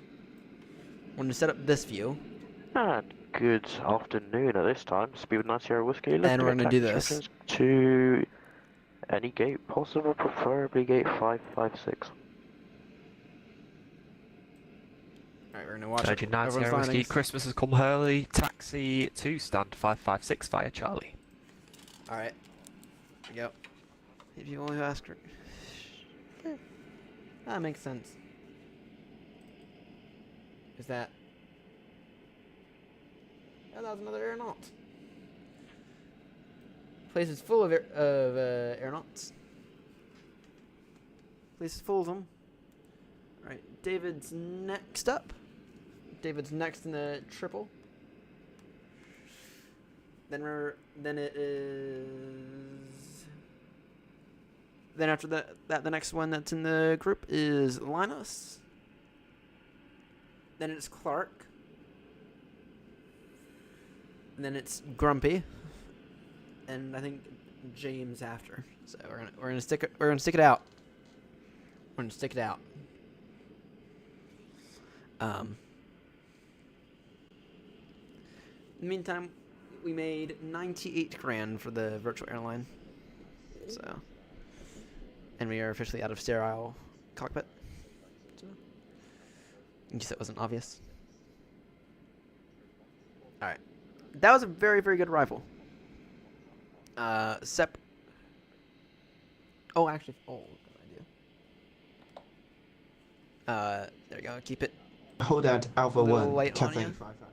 I'm going to set up this view. And good afternoon at this time. Speed with 90 Whiskey. And we're going to do this. To any gate possible, preferably gate 556. Alright, we're going to watch Virgin 90 Whiskey, Christmas has come early. Taxi to stand 556 via Charlie. Alright. Here we go. If you only ask her. That makes sense. Is that? Oh, that was another Airnott. Place is full of Airnotts. Place is full of them. All right, David's next up. David's next in the triple. Then it is. Then after that, the next one that's in the group is Linus. Then it's Clark. And then it's Grumpy. And I think James after. So we're gonna stick it out. We're gonna stick it out. In the meantime, we made 98 grand for the virtual airline. So, and we are officially out of sterile cockpit. So, in case that wasn't obvious. All right, that was a very, very good rifle. Oh, actually, good idea. There you go. Keep it. Hold out Alpha a little 1, light on Cathay you. 555.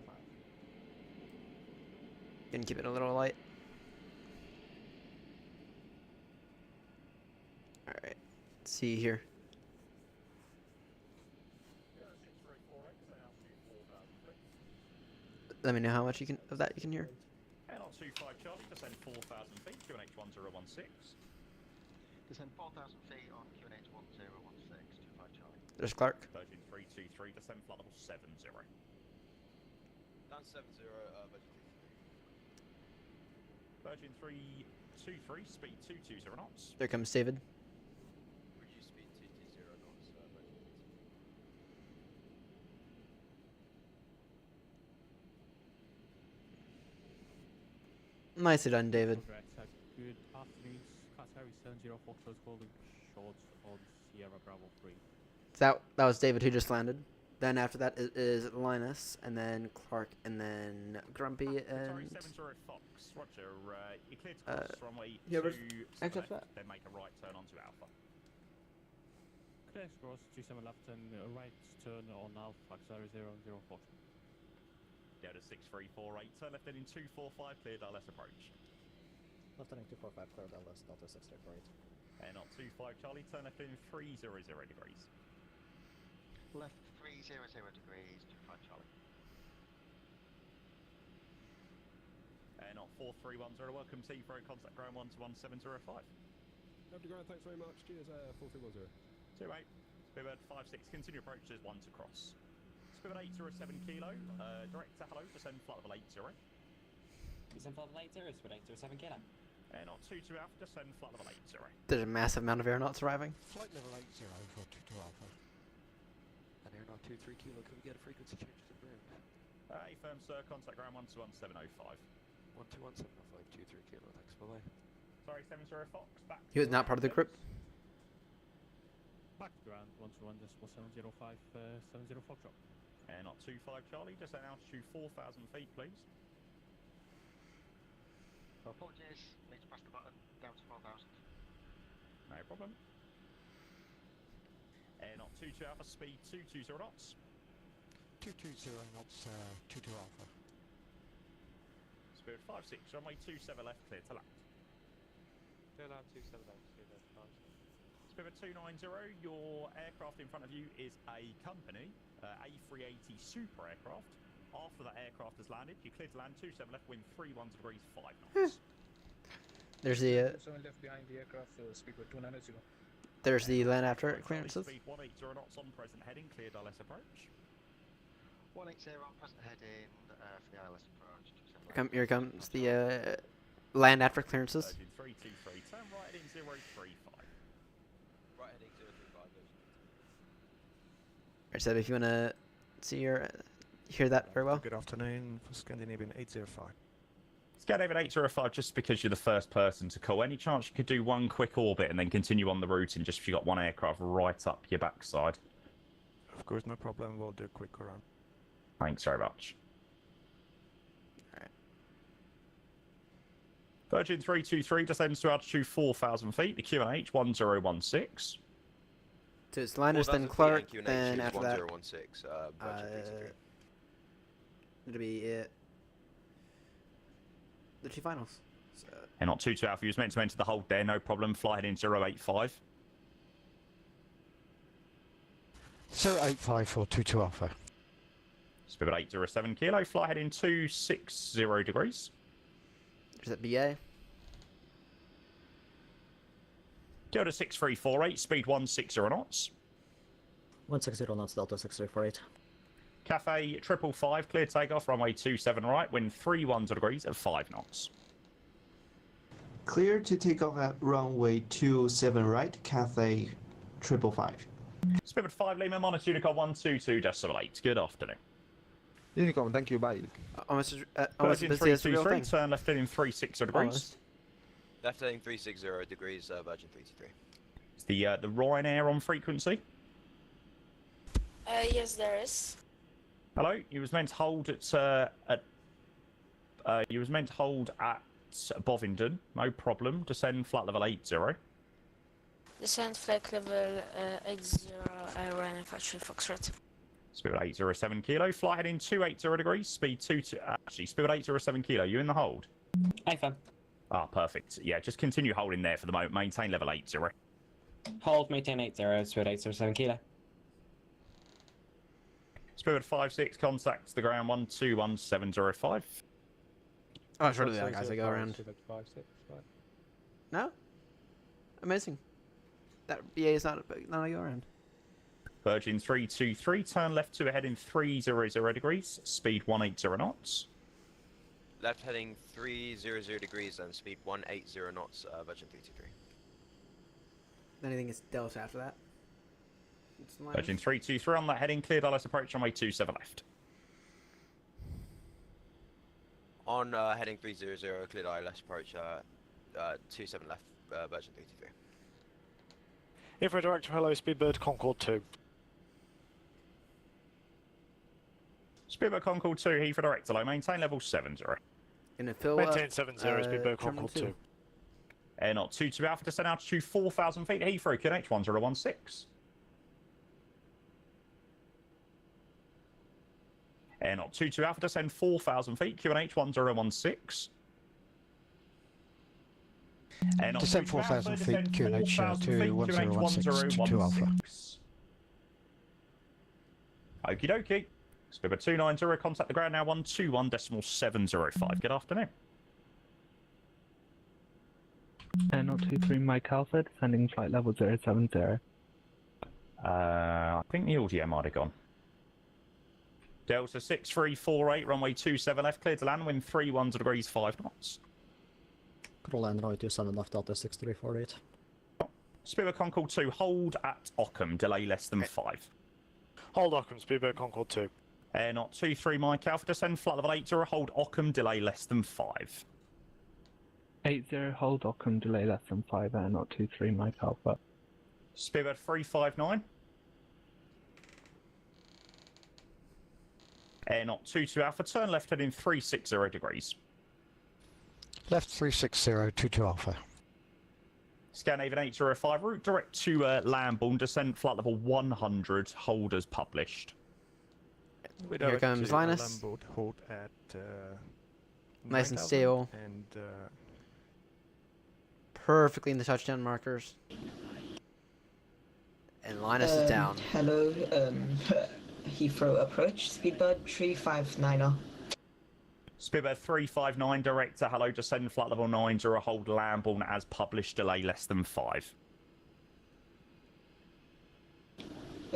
Gonna keep it a little light. All right. Let's see here. Let me know how much you can of that you can hear. Airnott 25 Charlie, descend 4,000 feet, QNH 1016. Descend 4,000 feet on QNH 1016, 25 Charlie. There's Clark. Virgin 323, descend flight level 70. Down 70, Virgin 323, speed 220 knots. There comes David. Reduce speed 220 knots, Virgin. Nicely done, David. Good afternoon, Qatari 704 close calling shorts on Sierra Bravo 3. So that was David who just landed. Then after that is Linus, and then Clark, and then Grumpy, and... 70 Fox, roger, you cleared to cross runway whoever's 2 accept left, that. then make a right turn onto Alpha. Clear cross 27 left and right turn on Alpha 0004. Delta 6348, turn left heading 245, cleared LS approach. Left heading 245, cleared LS, Delta 648. Airnott 25 Charlie, turn left heading 300 degrees. Left 300 degrees, 25 Charlie. Airnott 4310, welcome to Heathrow, contact ground 121-705. Up to ground, thanks very much. Cheers, 4310. 28, Spirit 56, continue approach, there's 1 to cross. Spirit 807 kilo, direct to hello, descend flight level 80. Descend flight level 80, Spirit 807 kilo. Airnott 22 Alpha, descend flight level 80. There's a massive amount of Airnotts arriving. Flight level 80 for 22 Alpha. And Airnott 23 kilo, can we get a frequency change to the ground? Affirm sir, contact ground 121-705. 121-705, 23 kilo, thanks, bye bye. Sorry, 70 Fox, back. He was not part of the group. Back to ground 121.705, 70 Foxtrot. Airnott 25 Charlie, descend altitude 4,000 feet, please. Apologies, need to press the button, down to 4,000. No problem. Airnott 22 Alpha, speed 220 knots. 220 knots, 22 Alpha. Spirit 56, runway 27 left, clear to land. Clear land 27 left, clear to land. Spirit 290, your aircraft in front of you is a company, A380 super aircraft. After that aircraft has landed, you clear to land 27 left, wind 31 degrees 5 knots. There's the 7 left behind the aircraft, speed 290. there's the land after clearances. Speed 180 knots on present heading, cleared ILS approach. 180 on present heading for the ILS approach. Here comes the land after clearances. 323, turn right heading 035. Right heading 035. Alright, so if you wanna see or hear that very well. Good afternoon for Scandinavian 805. Scandinavian 805, just because you're the first person to call, any chance you could do one quick orbit and then continue on the route, and just if you got one aircraft right up your backside? Of course, no problem. We'll do a quick run. Thanks very much. Virgin 323 descends to altitude 4,000 feet, the QNH 1016. So it's Linus, then 4,000 feet Clark, and Q&H then is after that, 1016, Virgin 323. it'll be the two finals. So, Airnott 22 Alpha, you was meant to enter the hold there, no problem. Fly heading 085. 085 for 22 Alpha. Speedbird 807 kilo, fly heading 260 degrees. is that BA? Delta 6348, speed 160 knots. 160 knots, Delta 6348. Cafe 555, clear takeoff, runway 27 right, wind 31 degrees at 5 knots. Clear to take off at runway 27 right, Cathay 555. Speedbird 5 Lima, monitor Unicorn 122.8. Good afternoon. Unicorn, thank you, bye. Almost Virgin as busy as the real 323, thing. turn left heading 360 degrees. Almost. Left heading 360 degrees, Virgin 323. It's the Ryanair on frequency. Yes, there is. Hello, you was meant to hold at Bovingdon, no problem. Descend flat level 80. Descent flight level 80, Ryanair Factory Foxtrot. Speed 807 kilo, fly heading 280 degrees, speed 22. Actually, speed 807 kilo. You in the hold? Hey, fam. Ah, perfect. Yeah, just continue holding there for the moment. Maintain level 80. Hold, maintain 80, speed 807 kilo. Speed 56, contacts the ground 121705. Oh, it's really that guys that go around. No? Amazing. That BA is not a go around. Virgin 323, turn left to heading 300 degrees, speed 180 knots. Left heading 300 degrees and speed 180 knots, Virgin 323. Anything is Delta after that? Virgin 323 on that heading, clear Dallas approach runway 27 left. On heading 300, cleared ILS approach 27 left, Virgin 323. Infra director, hello, Speedbird Concorde 2. Speedbird Concorde 2, Heathrow direct hello, maintain level 70. Gonna fill maintain 70, Speedbird Terminal Concorde 2. Airnott 22 Alpha, descend altitude 4,000 feet, Heathrow, QNH 1016. Airnott 22 Alpha, descend 4,000 feet, QNH 1016. Descend 4,000 feet, QNH to 1016 to Alpha. Okie dokie. Speedbird 290, contact the ground now 121.705. Good afternoon. Airnott 23 Mike Alpha, descending flight level 070. I think the audio might have gone. Delta 6348, runway 27 left, clear to land, wind 31 degrees 5 knots. Control land runway 27 left, Delta 6348. Speedbird Concorde 2, hold at Ockham, delay less than 5. Hold Ockham, Speedbird Concorde 2. Airnott 23 Mike Alpha, descend flight level 80, hold Ockham, delay less than 5. 80, hold Ockham, delay less than 5, Airnott 23 Mike Alpha. Speedbird 359. Airnott 22 Alpha, turn left heading 360 degrees. Left 360, 22 Alpha. Scandinavian 805, route direct to Lambourne, descent flight level 100, hold as published. Here comes Linus. Hold at Nice and stable. And perfectly in the touchdown markers. And Linus is down. Hello, Heathrow approach, Speedbird 359er. Speedbird 359, director, hello, descend flight level 90, hold Lambourne as published, delay less than 5.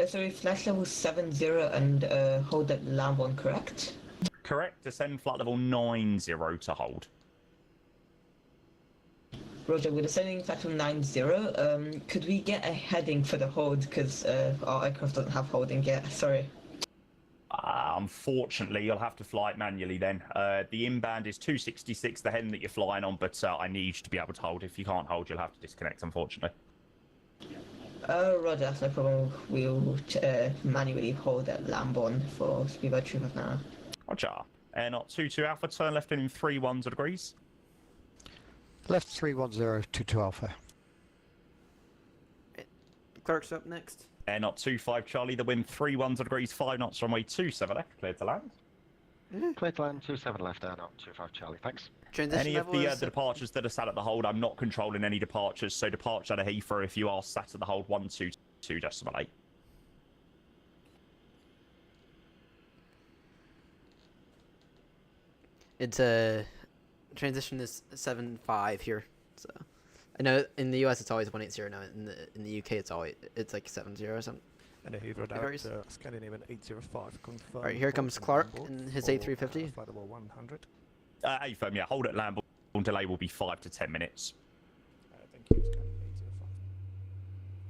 Sorry, flight level 70 and hold at Lambourne, correct? Correct, descend flight level 90 to hold. Roger, we're descending flight level 90. Could we get a heading for the hold? Because our aircraft doesn't have holding yet, sorry. Unfortunately, you'll have to fly it manually then. The inbound is 266, the heading that you're flying on, but I need you to be able to hold. If you can't hold, you'll have to disconnect, unfortunately. Roger, that's no problem. We'll manually hold at Lambourne for Speedbird 359. Roger. Airnott 22 Alpha, turn left in 31 degrees. Left 310, 22 Alpha. Clerk's up next. Airnott 25 Charlie, the wind 31 degrees, 5 knots, runway 27 left, cleared to land. Clear to land, 27 left, Airnott 25 Charlie, thanks. Transition Any of level the is... departures that are sat at the hold, I'm not controlling any departures, so departure out of Heathrow if you are sat at the hold 122.8. It's a transition is 7.5 here, so I know in the US it's always 180. Now in the UK it's like 7.0 or something. And a Heathrow director, Scandinavian 805, confirmed. All right, here comes Clark in his A350. Flight level 100. A-firm, yeah, hold at land. Delay will be 5 to 10 minutes. Thank you, Scandinavian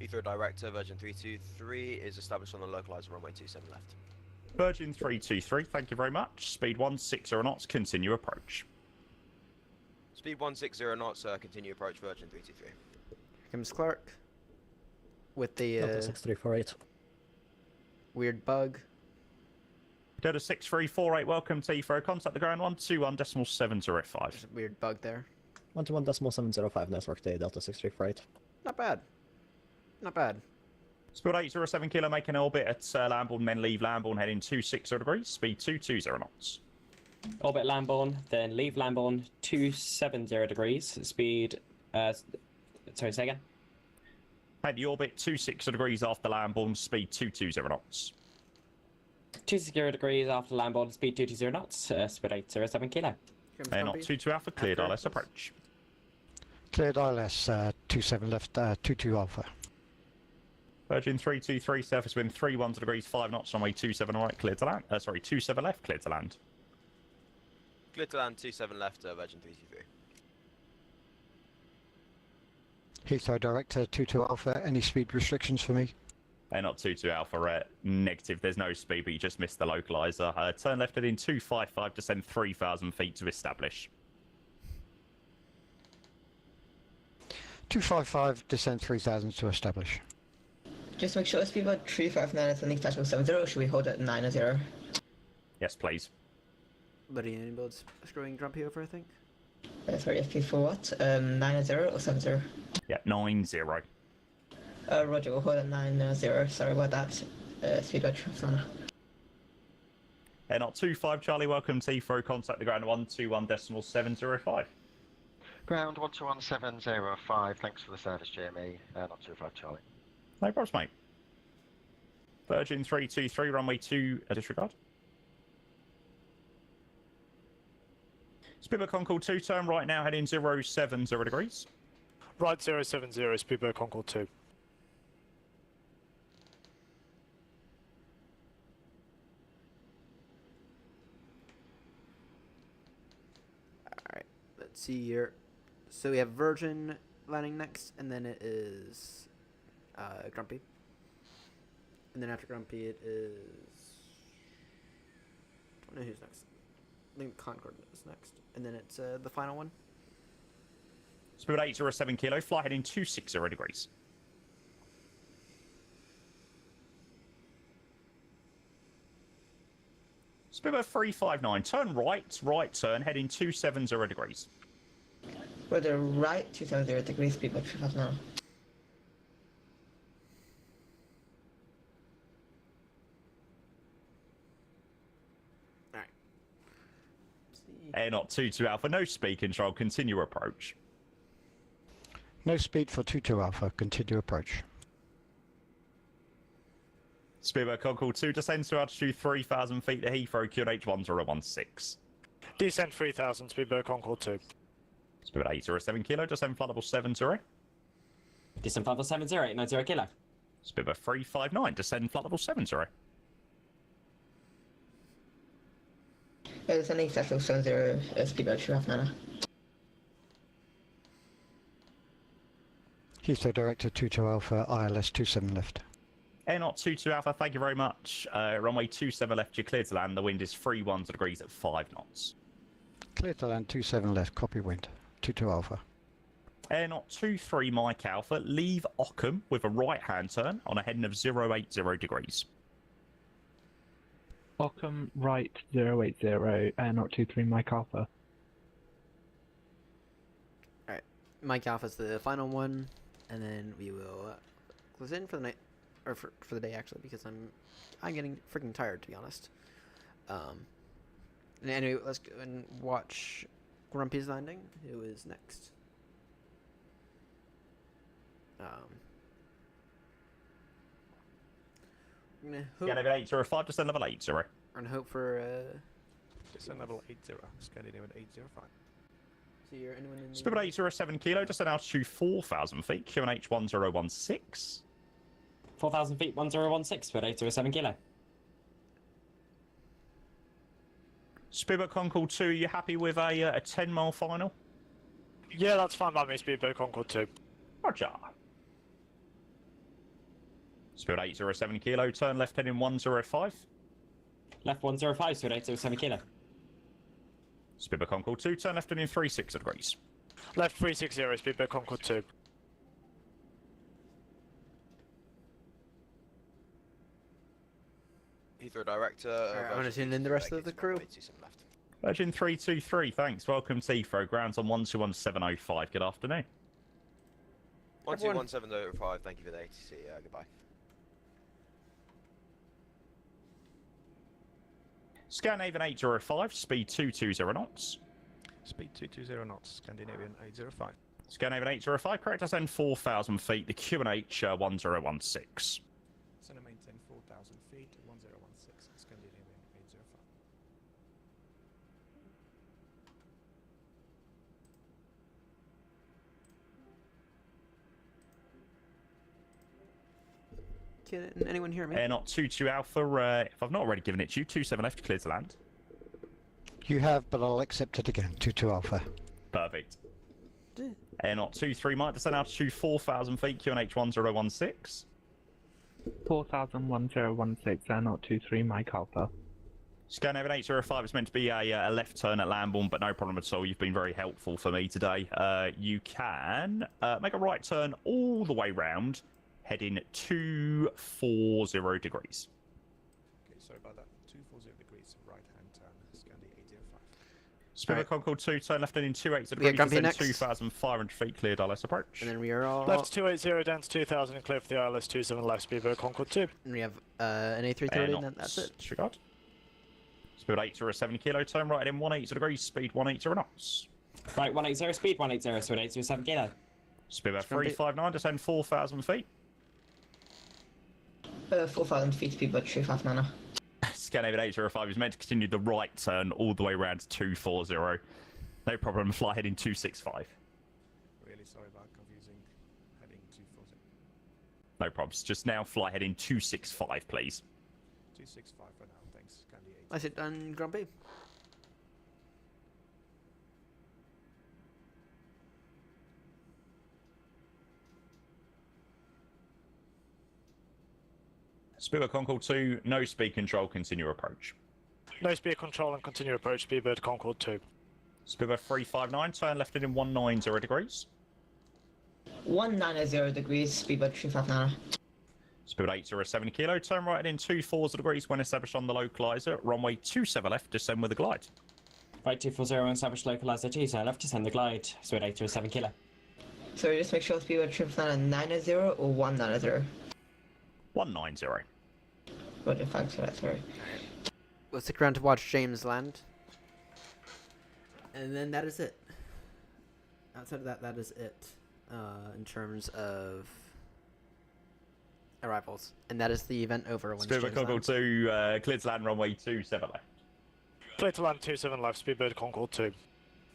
805. Heathrow director, Virgin 323 is established on the localizer runway 27 left. Virgin 323, thank you very much. Speed 160 knots, continue approach. Speed 160 knots, continue approach, Virgin 323. Here comes Clark with the Delta 6348. weird bug. Delta 6348, welcome to Heathrow. Contact the ground 121.705. There's a weird bug there. 121.705 network day, Delta 6348. Not bad. Not bad. Speed 807 kilo, making an orbit at Lambourne, then leave Lambourne, heading 260 degrees, speed 220 knots. Orbit Lambourne, then leave Lambourne 270 degrees, speed. Sorry, say again. Head the orbit 260 degrees after Lambourne, speed 220 knots. 260 degrees after Lambourne, speed 220 knots, speed 807 kilo. Airnott 22 Alpha, cleared ILS approach. Cleared ILS 27 left, 22 Alpha. Virgin 323, surface wind 31 degrees, 5 knots, runway 27 right, cleared to land. Sorry, 27 left, cleared to land. Cleared to land, 27 left, Virgin 323. Heathrow director, 22 Alpha, any speed restrictions for me? Airnott 22 Alpha, negative, there's no speed, but you just missed the localizer. Turn left heading 255, descend 3,000 feet to establish. 255, descend 3,000 to establish. Just make sure speed about 359 is landing flash 70, or should we hold at 90? Yes, please. Buddy, anybody's screwing Grumpy over, I think? Sorry, FP for what? 90 or 70? Yeah, 90. Roger, we'll hold at 90. Sorry about that. Speed about 359. Airnott 25 Charlie, welcome to Heathrow. Contact the ground 121.705. Ground 121.705, thanks for the service, GME. Not 25 Charlie. No problems, mate. Virgin 323, runway 2, disregard. Speedbird Concord 2, turn right now, heading 070 degrees. Right 070, Speedbird Concord 2. Alright, let's see here. So we have Virgin landing next, and then it is Grumpy. And then after Grumpy it is... I don't know who's next. I think Concord is next. And then it's the final one. Speed 807 kilo, fly heading 260 degrees. Speedbird 359, turn right turn, heading 270 degrees. Weather right 270 degrees, speed about 359. Airnott 22 Alpha, no speed control, continue approach. No speed for 22 Alpha, continue approach. Speedbird Concord 2, descend to altitude 3,000 feet to Heathrow, QNH 1016. Descend 3000, Speedbird Concord 2. Speedbird 807 kilo, descend flight level 70. Descend flight level 70, 890 kilo. Speedbird 359, descend flight level 70. Descending flash level 70, speed about 359. Heathrow director, 22 Alpha, ILS 27 left. Airnott 22 Alpha, thank you very much. Runway 27 left, you're clear to land. The wind is 31 degrees at 5 knots. Clear to land, 27 left, copy wind, 22 Alpha. Airnott 23 Mike Alpha, leave Ockham with a right-hand turn on a heading of 080 degrees. Ockham right 080, Airnott 23 Mike Alpha. Alright, Mike Alpha's the final one, and then we will close in for the night, or for the day actually, because I'm getting freaking tired, to be honest. And anyway, let's go and watch Grumpy's Landing, who is next. I'm gonna hope. Yeah, level 805, descend level 80. We're gonna hope for. Descend level 80, Scandinavian 805. So you're anyone in the. Speed 807 kilo, descend altitude 4,000 feet, QNH 1016. 4,000 feet, 1016, speed 807 kilo. Speedboat Concord 2, are you happy with a 10-mile final? Yeah, that's fine by me, Speedboat Concord 2. Roger. Speed 807 kilo, turn left heading 105. Left 105, speed 807 kilo. Speedboat Concord 2, turn left heading 36 degrees. Left 360, Speedboat Concord 2. Heathrow director. Alright, I'm gonna tune in the rest of the crew. Virgin 323, thanks. Welcome to Heathrow. Grounds on 121705. Good afternoon. 121705, thank you for the ATC. Goodbye. Scandinavian 805, speed 220 knots. Speed 220 knots, Scandinavian 805. Scandinavian 805, correct ascend 4,000 feet, the QNH 1016. Center maintain 4,000 feet, 1016, Scandinavian 805. Can anyone hear me? Airnott 22 Alpha, if I've not already given it to you, 27 left, clear to land. You have, but I'll accept it again. 22 Alpha. Perfect. Airnott 23 Mike, descend altitude 4,000 feet, QNH 1016. 4,1016, Airnott 23, Mike Alpha. Scandinavian 805 is meant to be a left turn at Lambourne, but no problem at all. You've been very helpful for me today. You can make a right turn all the way round, heading 240 degrees. Okay, sorry about that. 240 degrees, right-hand turn, Scandi 805. Speedboat Concord 2, turn left heading 28 degrees, descend 2,500 feet, cleared ILS approach. And then we are all... Left 280 down to 2,000 and clear for the ILS 27 left, Speedboat Concord 2. And we have an A330 and then that's it. Disregard. Speed 807 kilo, turn right in 180 degrees, speed 180 knots. Right, 180, speed 180, speed 807 kilo. Speedboat 359, descend 4,000 feet. 4,000 feet, Speedboat 359. Scandinavian 805 is meant to continue the right turn all the way around to 240. No problem, fly heading 265. Really sorry about confusing heading 240. No problems, just now fly heading 265, please. 265 for now, thanks. Scandi 8. I sit done, Grumpy. Speedboat Concord 2, no speed control, continue approach. No speed control and continue approach, Speedboat Concord 2. Speedboat 359, turn left heading 190 degrees. 190 degrees, Speedboat 359. Speedboat 807 kilo, turn right heading 240 degrees when established on the localizer. Runway 27 left, descend with a glide. Right, 240, established localizer G, so left, descend the glide, speed 807 kilo. Sorry, just make sure Speedboat 359 90 or 190? 190. Roger, thanks for that, sorry. We'll stick around to watch James land. And then that is it. Outside of that, that is it. In terms of arrivals. And that is the event over. Speedboat Concord 2, clear to land runway 27 left. Clear to land 27 left, Speedboat Concord 2.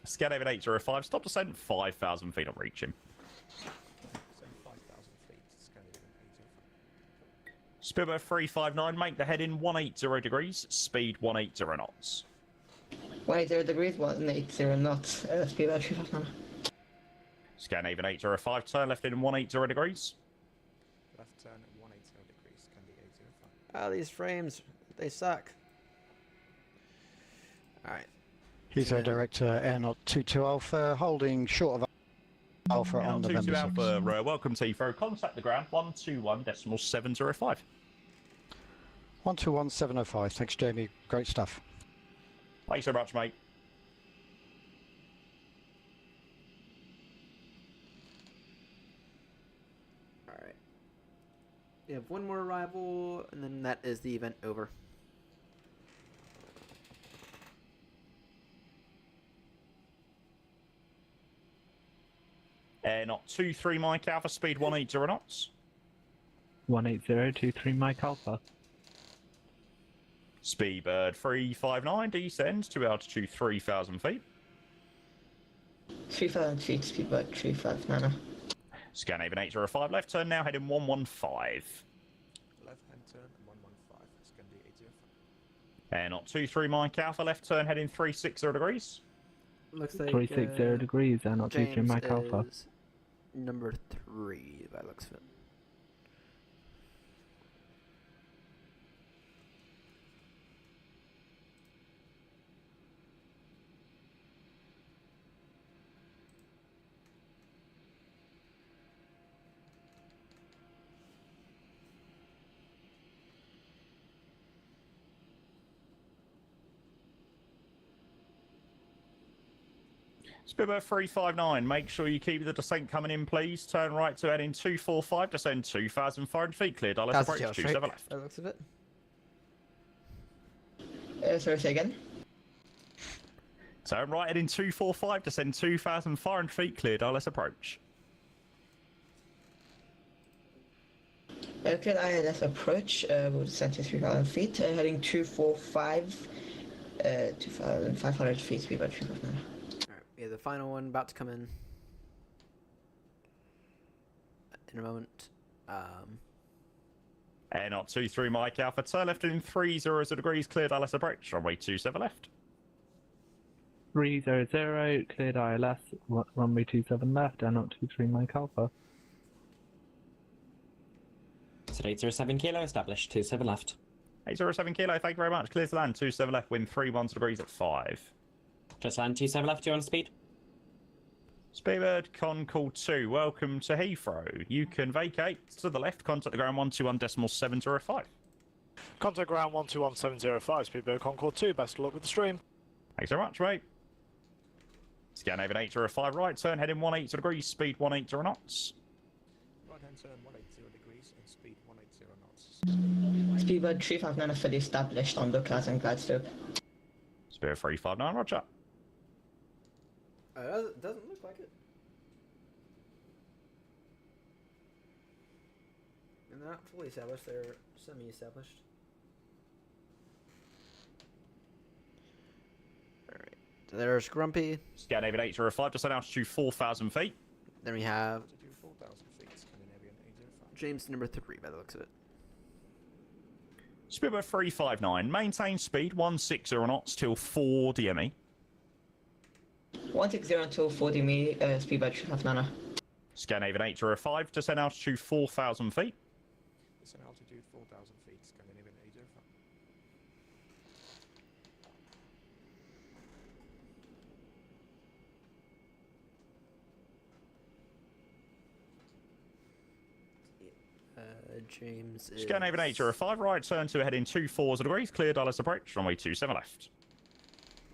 Scandinavian 805, stop descent 5,000 feet on reaching. Speedboat 359, make the heading 180 degrees, speed 180 knots. 180 degrees, 180 knots, Speedboat 359. Scandinavian 805, turn left in 180 degrees. Left turn 180 degrees, Scandi 805. Ah, these frames, they suck. Alright. Heathrow Director, Airnott 22 Alpha, holding short of Alpha on November 6. Alpha, welcome to Heathrow. Contact the ground 121.705. 121705. Thanks, Jamie. Great stuff. Thanks so much, mate. Alright. We have one more arrival, and then that is the event over. Airnott 23 Mike Alpha, speed 180 knots. 18023 Mike Alpha. Speedbird 359, descends to altitude 3,000 feet. 3,000 feet, speedbird 359. Scandinavian 805, left turn now, heading 115. Left hand turn and 115. Scandi 805. Airnott 23 Mike Alpha, left turn heading 360 degrees. Looks like 360 degrees, Airnott 23 James Mike Alpha. is number 3 by the looks of it. Speedbird 359, make sure you keep the descent coming in, please. Turn right to heading 245, descend 2,500 feet, cleared. Let's That's approach straight 27 left. by the looks of it. Sorry, say again? Turn right heading 245, descend 2,500 feet, cleared. Let's approach. Okay, let's approach. We'll descend to 3,000 feet, heading 245, 2,500 feet, speedbird 359. Yeah, the final one about to come in a moment. Airnott 23 Mike Alpha, turn left in 300 degrees, cleared. Let's approach. Runway 27 left. 300, cleared ILS, runway 27 left, Airnott 23 Mike Alpha. So 807 kilo, established, 27 left. 807 kilo, thank you very much. Clear to land, 27 left, wind 31 degrees at 5. Just land 27 left, you on speed? Speedbird Concall 2, welcome to Heathrow. You can vacate to the left, contact the ground 121.705. Contact ground 121.705, Speedbird Concall 2. Best of luck with the stream. Thanks very much, mate. Scandinavian 805 right, turn heading 180 degrees, speed 180 knots. Right hand turn 180 degrees and speed 180 knots. Speedbird 359 fully established on the class and glide slope. Speedbird 359, roger. It doesn't look like it. And they're not fully established, they're semi-established. Alright, so there's Grumpy. Scandinavian 805, descend altitude 4,000 feet. Then we have Altitude 4,000 feet, Scandinavian 805. James number 3 by the looks of it. Speedbird 359, maintain speed 160 knots till 4 DME. 160 until 40 me, speedbird 359. Scandinavian 805, descend altitude 4,000 feet. Descend altitude 4,000 feet, Scandinavian 805. James is... Scandinavian 805, right turn to heading 240 degrees, cleared ILS approach, runway 27 left.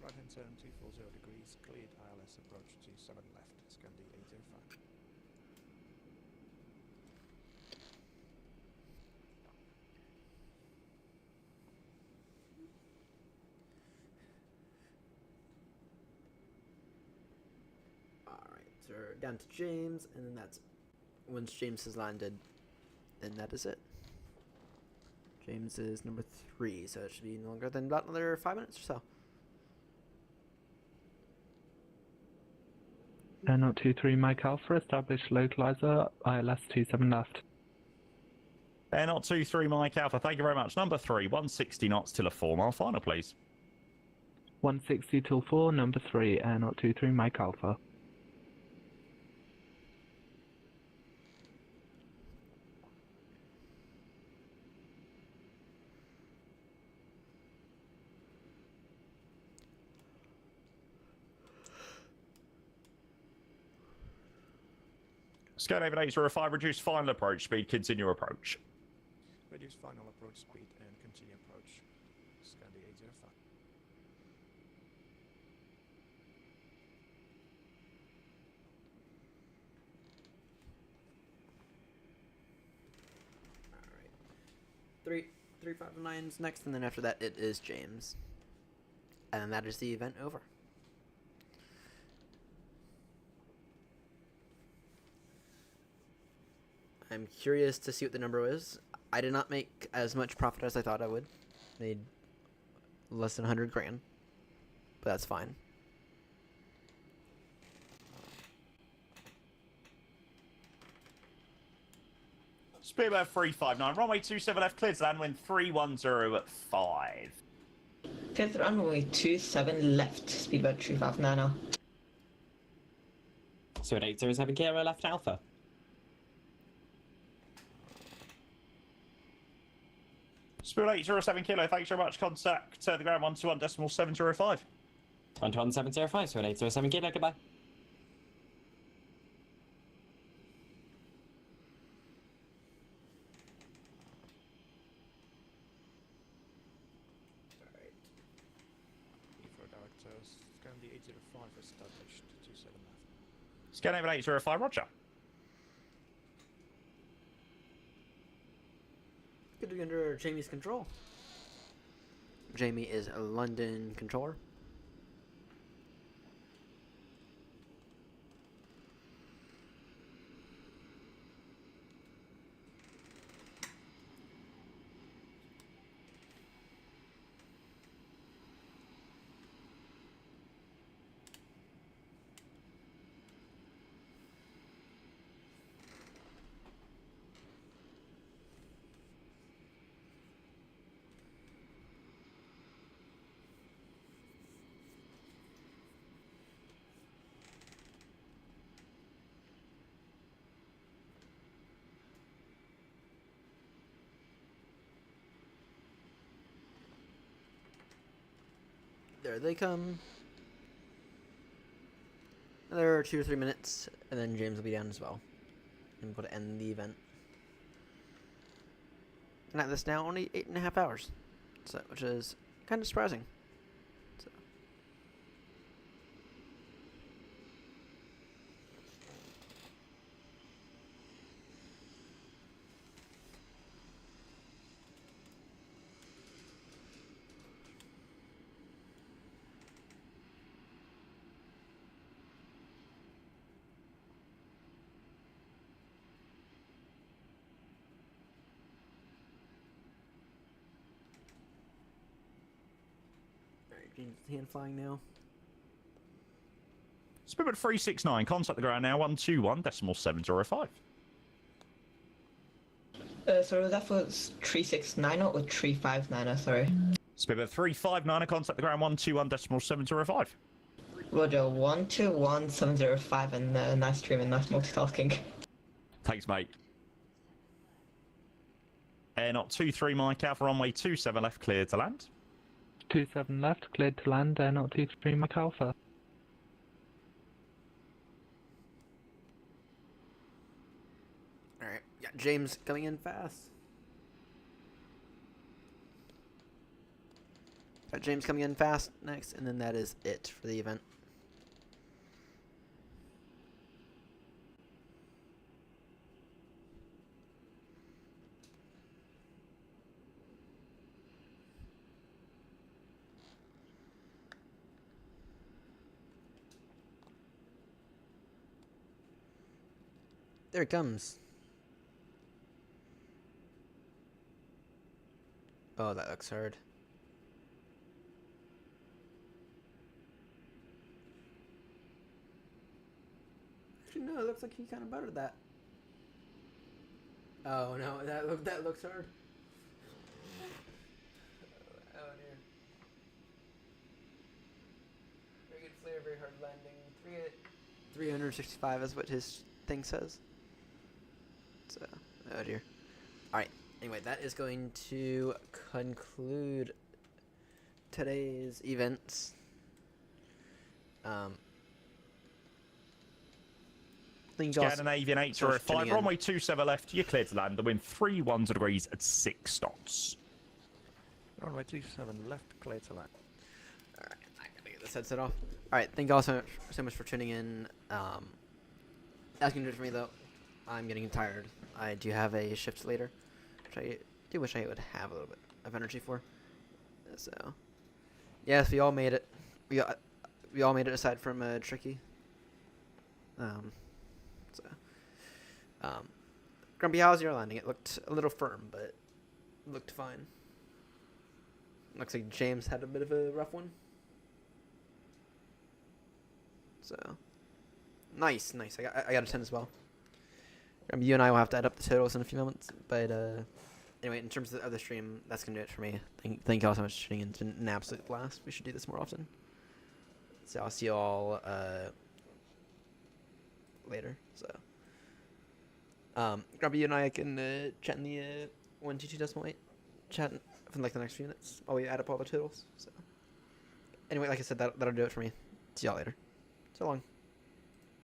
Right hand turn 240 degrees, cleared ILS approach 27 left, Scandi 805. Alright, so we're down to James, and then that's... Once James has landed, then that is it. James is number 3, so it should be no longer than about another 5 minutes or so. Airnott 23 Mike Alpha, established localizer, ILS 27 left. Airnott 23 Mike Alpha, thank you very much. Number 3, 160 knots till a 4-mile final, please. 160 till 4, number 3, Airnott 23 Mike Alpha. Scandinavian 805, reduce final approach speed, continue approach. Reduce final approach speed and continue approach, Scandi 805. Alright, 359's next, and then after that it is James. And then that is the event over. I'm curious to see what the number is. I did not make as much profit as I thought I would. Made less than 100 grand. But that's fine. Speedbird 359, runway 27 left, cleared to land, wind 310 at 5. Clear to runway 27 left, speedbird 359 now. So at 807 Kilo left Alpha. Speedbird 807 Kilo, thanks very much. Contact the ground 121.705. 121.705, so at 807 Kilo, goodbye. Heathrow director, scan the 805 established, 27 left. Scan over 805, roger. Good to be under Jamie's control. Jamie is a London controller. There they come. Another 2 or 3 minutes, and then James will be down as well. And we'll end the event. And at this now, only 8.5 hours. So, which is kind of surprising. So. James is hand flying now. Speedbird 369, contact the ground now 121.705. Sorry, that was 369 or 359, sorry. Speedbird 359, contact the ground 121.705. Roger, 121.705, and nice stream and nice multitasking. Thanks, mate. Airnott 23 Mike Alpha, runway 27 left, cleared to land. 27 left, cleared to land, Airnott 23 Mike Alpha. Alright, got James coming in fast. Got James coming in fast next, and then that is it for the event. There it comes. Oh, that looks hard. Actually, no, it looks like he kind of buttered that. Oh no, that looks hard. Oh dear. Very good flare, very hard landing. 365 is what his thing says. So, oh dear. Alright, anyway, that is going to conclude today's events. Scandinavian 805, runway 27 left, you're cleared to land. The wind 310 degrees at 6 knots. Runway 27 left, clear to land. Alright, I gotta get this headset off. Alright, thank you all so much for tuning in. That's gonna do it for me though. I'm getting tired. I do have a shift later, which I do wish I would have a little bit of energy for. So, yes, we all made it. We all made it aside from Tricky. So, Grumpy, how's your landing? It looked a little firm, but it looked fine. Looks like James had a bit of a rough one. So, nice. I got a 10 as well. You and I will have to add up the totals in a few moments, but anyway, in terms of the stream, that's gonna do it for me. Thank you all so much for tuning in. It's been an absolute blast. We should do this more often. So I'll see you all later. So, Grumpy, you and I can chat in the 122.8 chat for like the next few minutes while we add up all the totals. So, anyway, like I said, that'll do it for me. See y'all later. So long.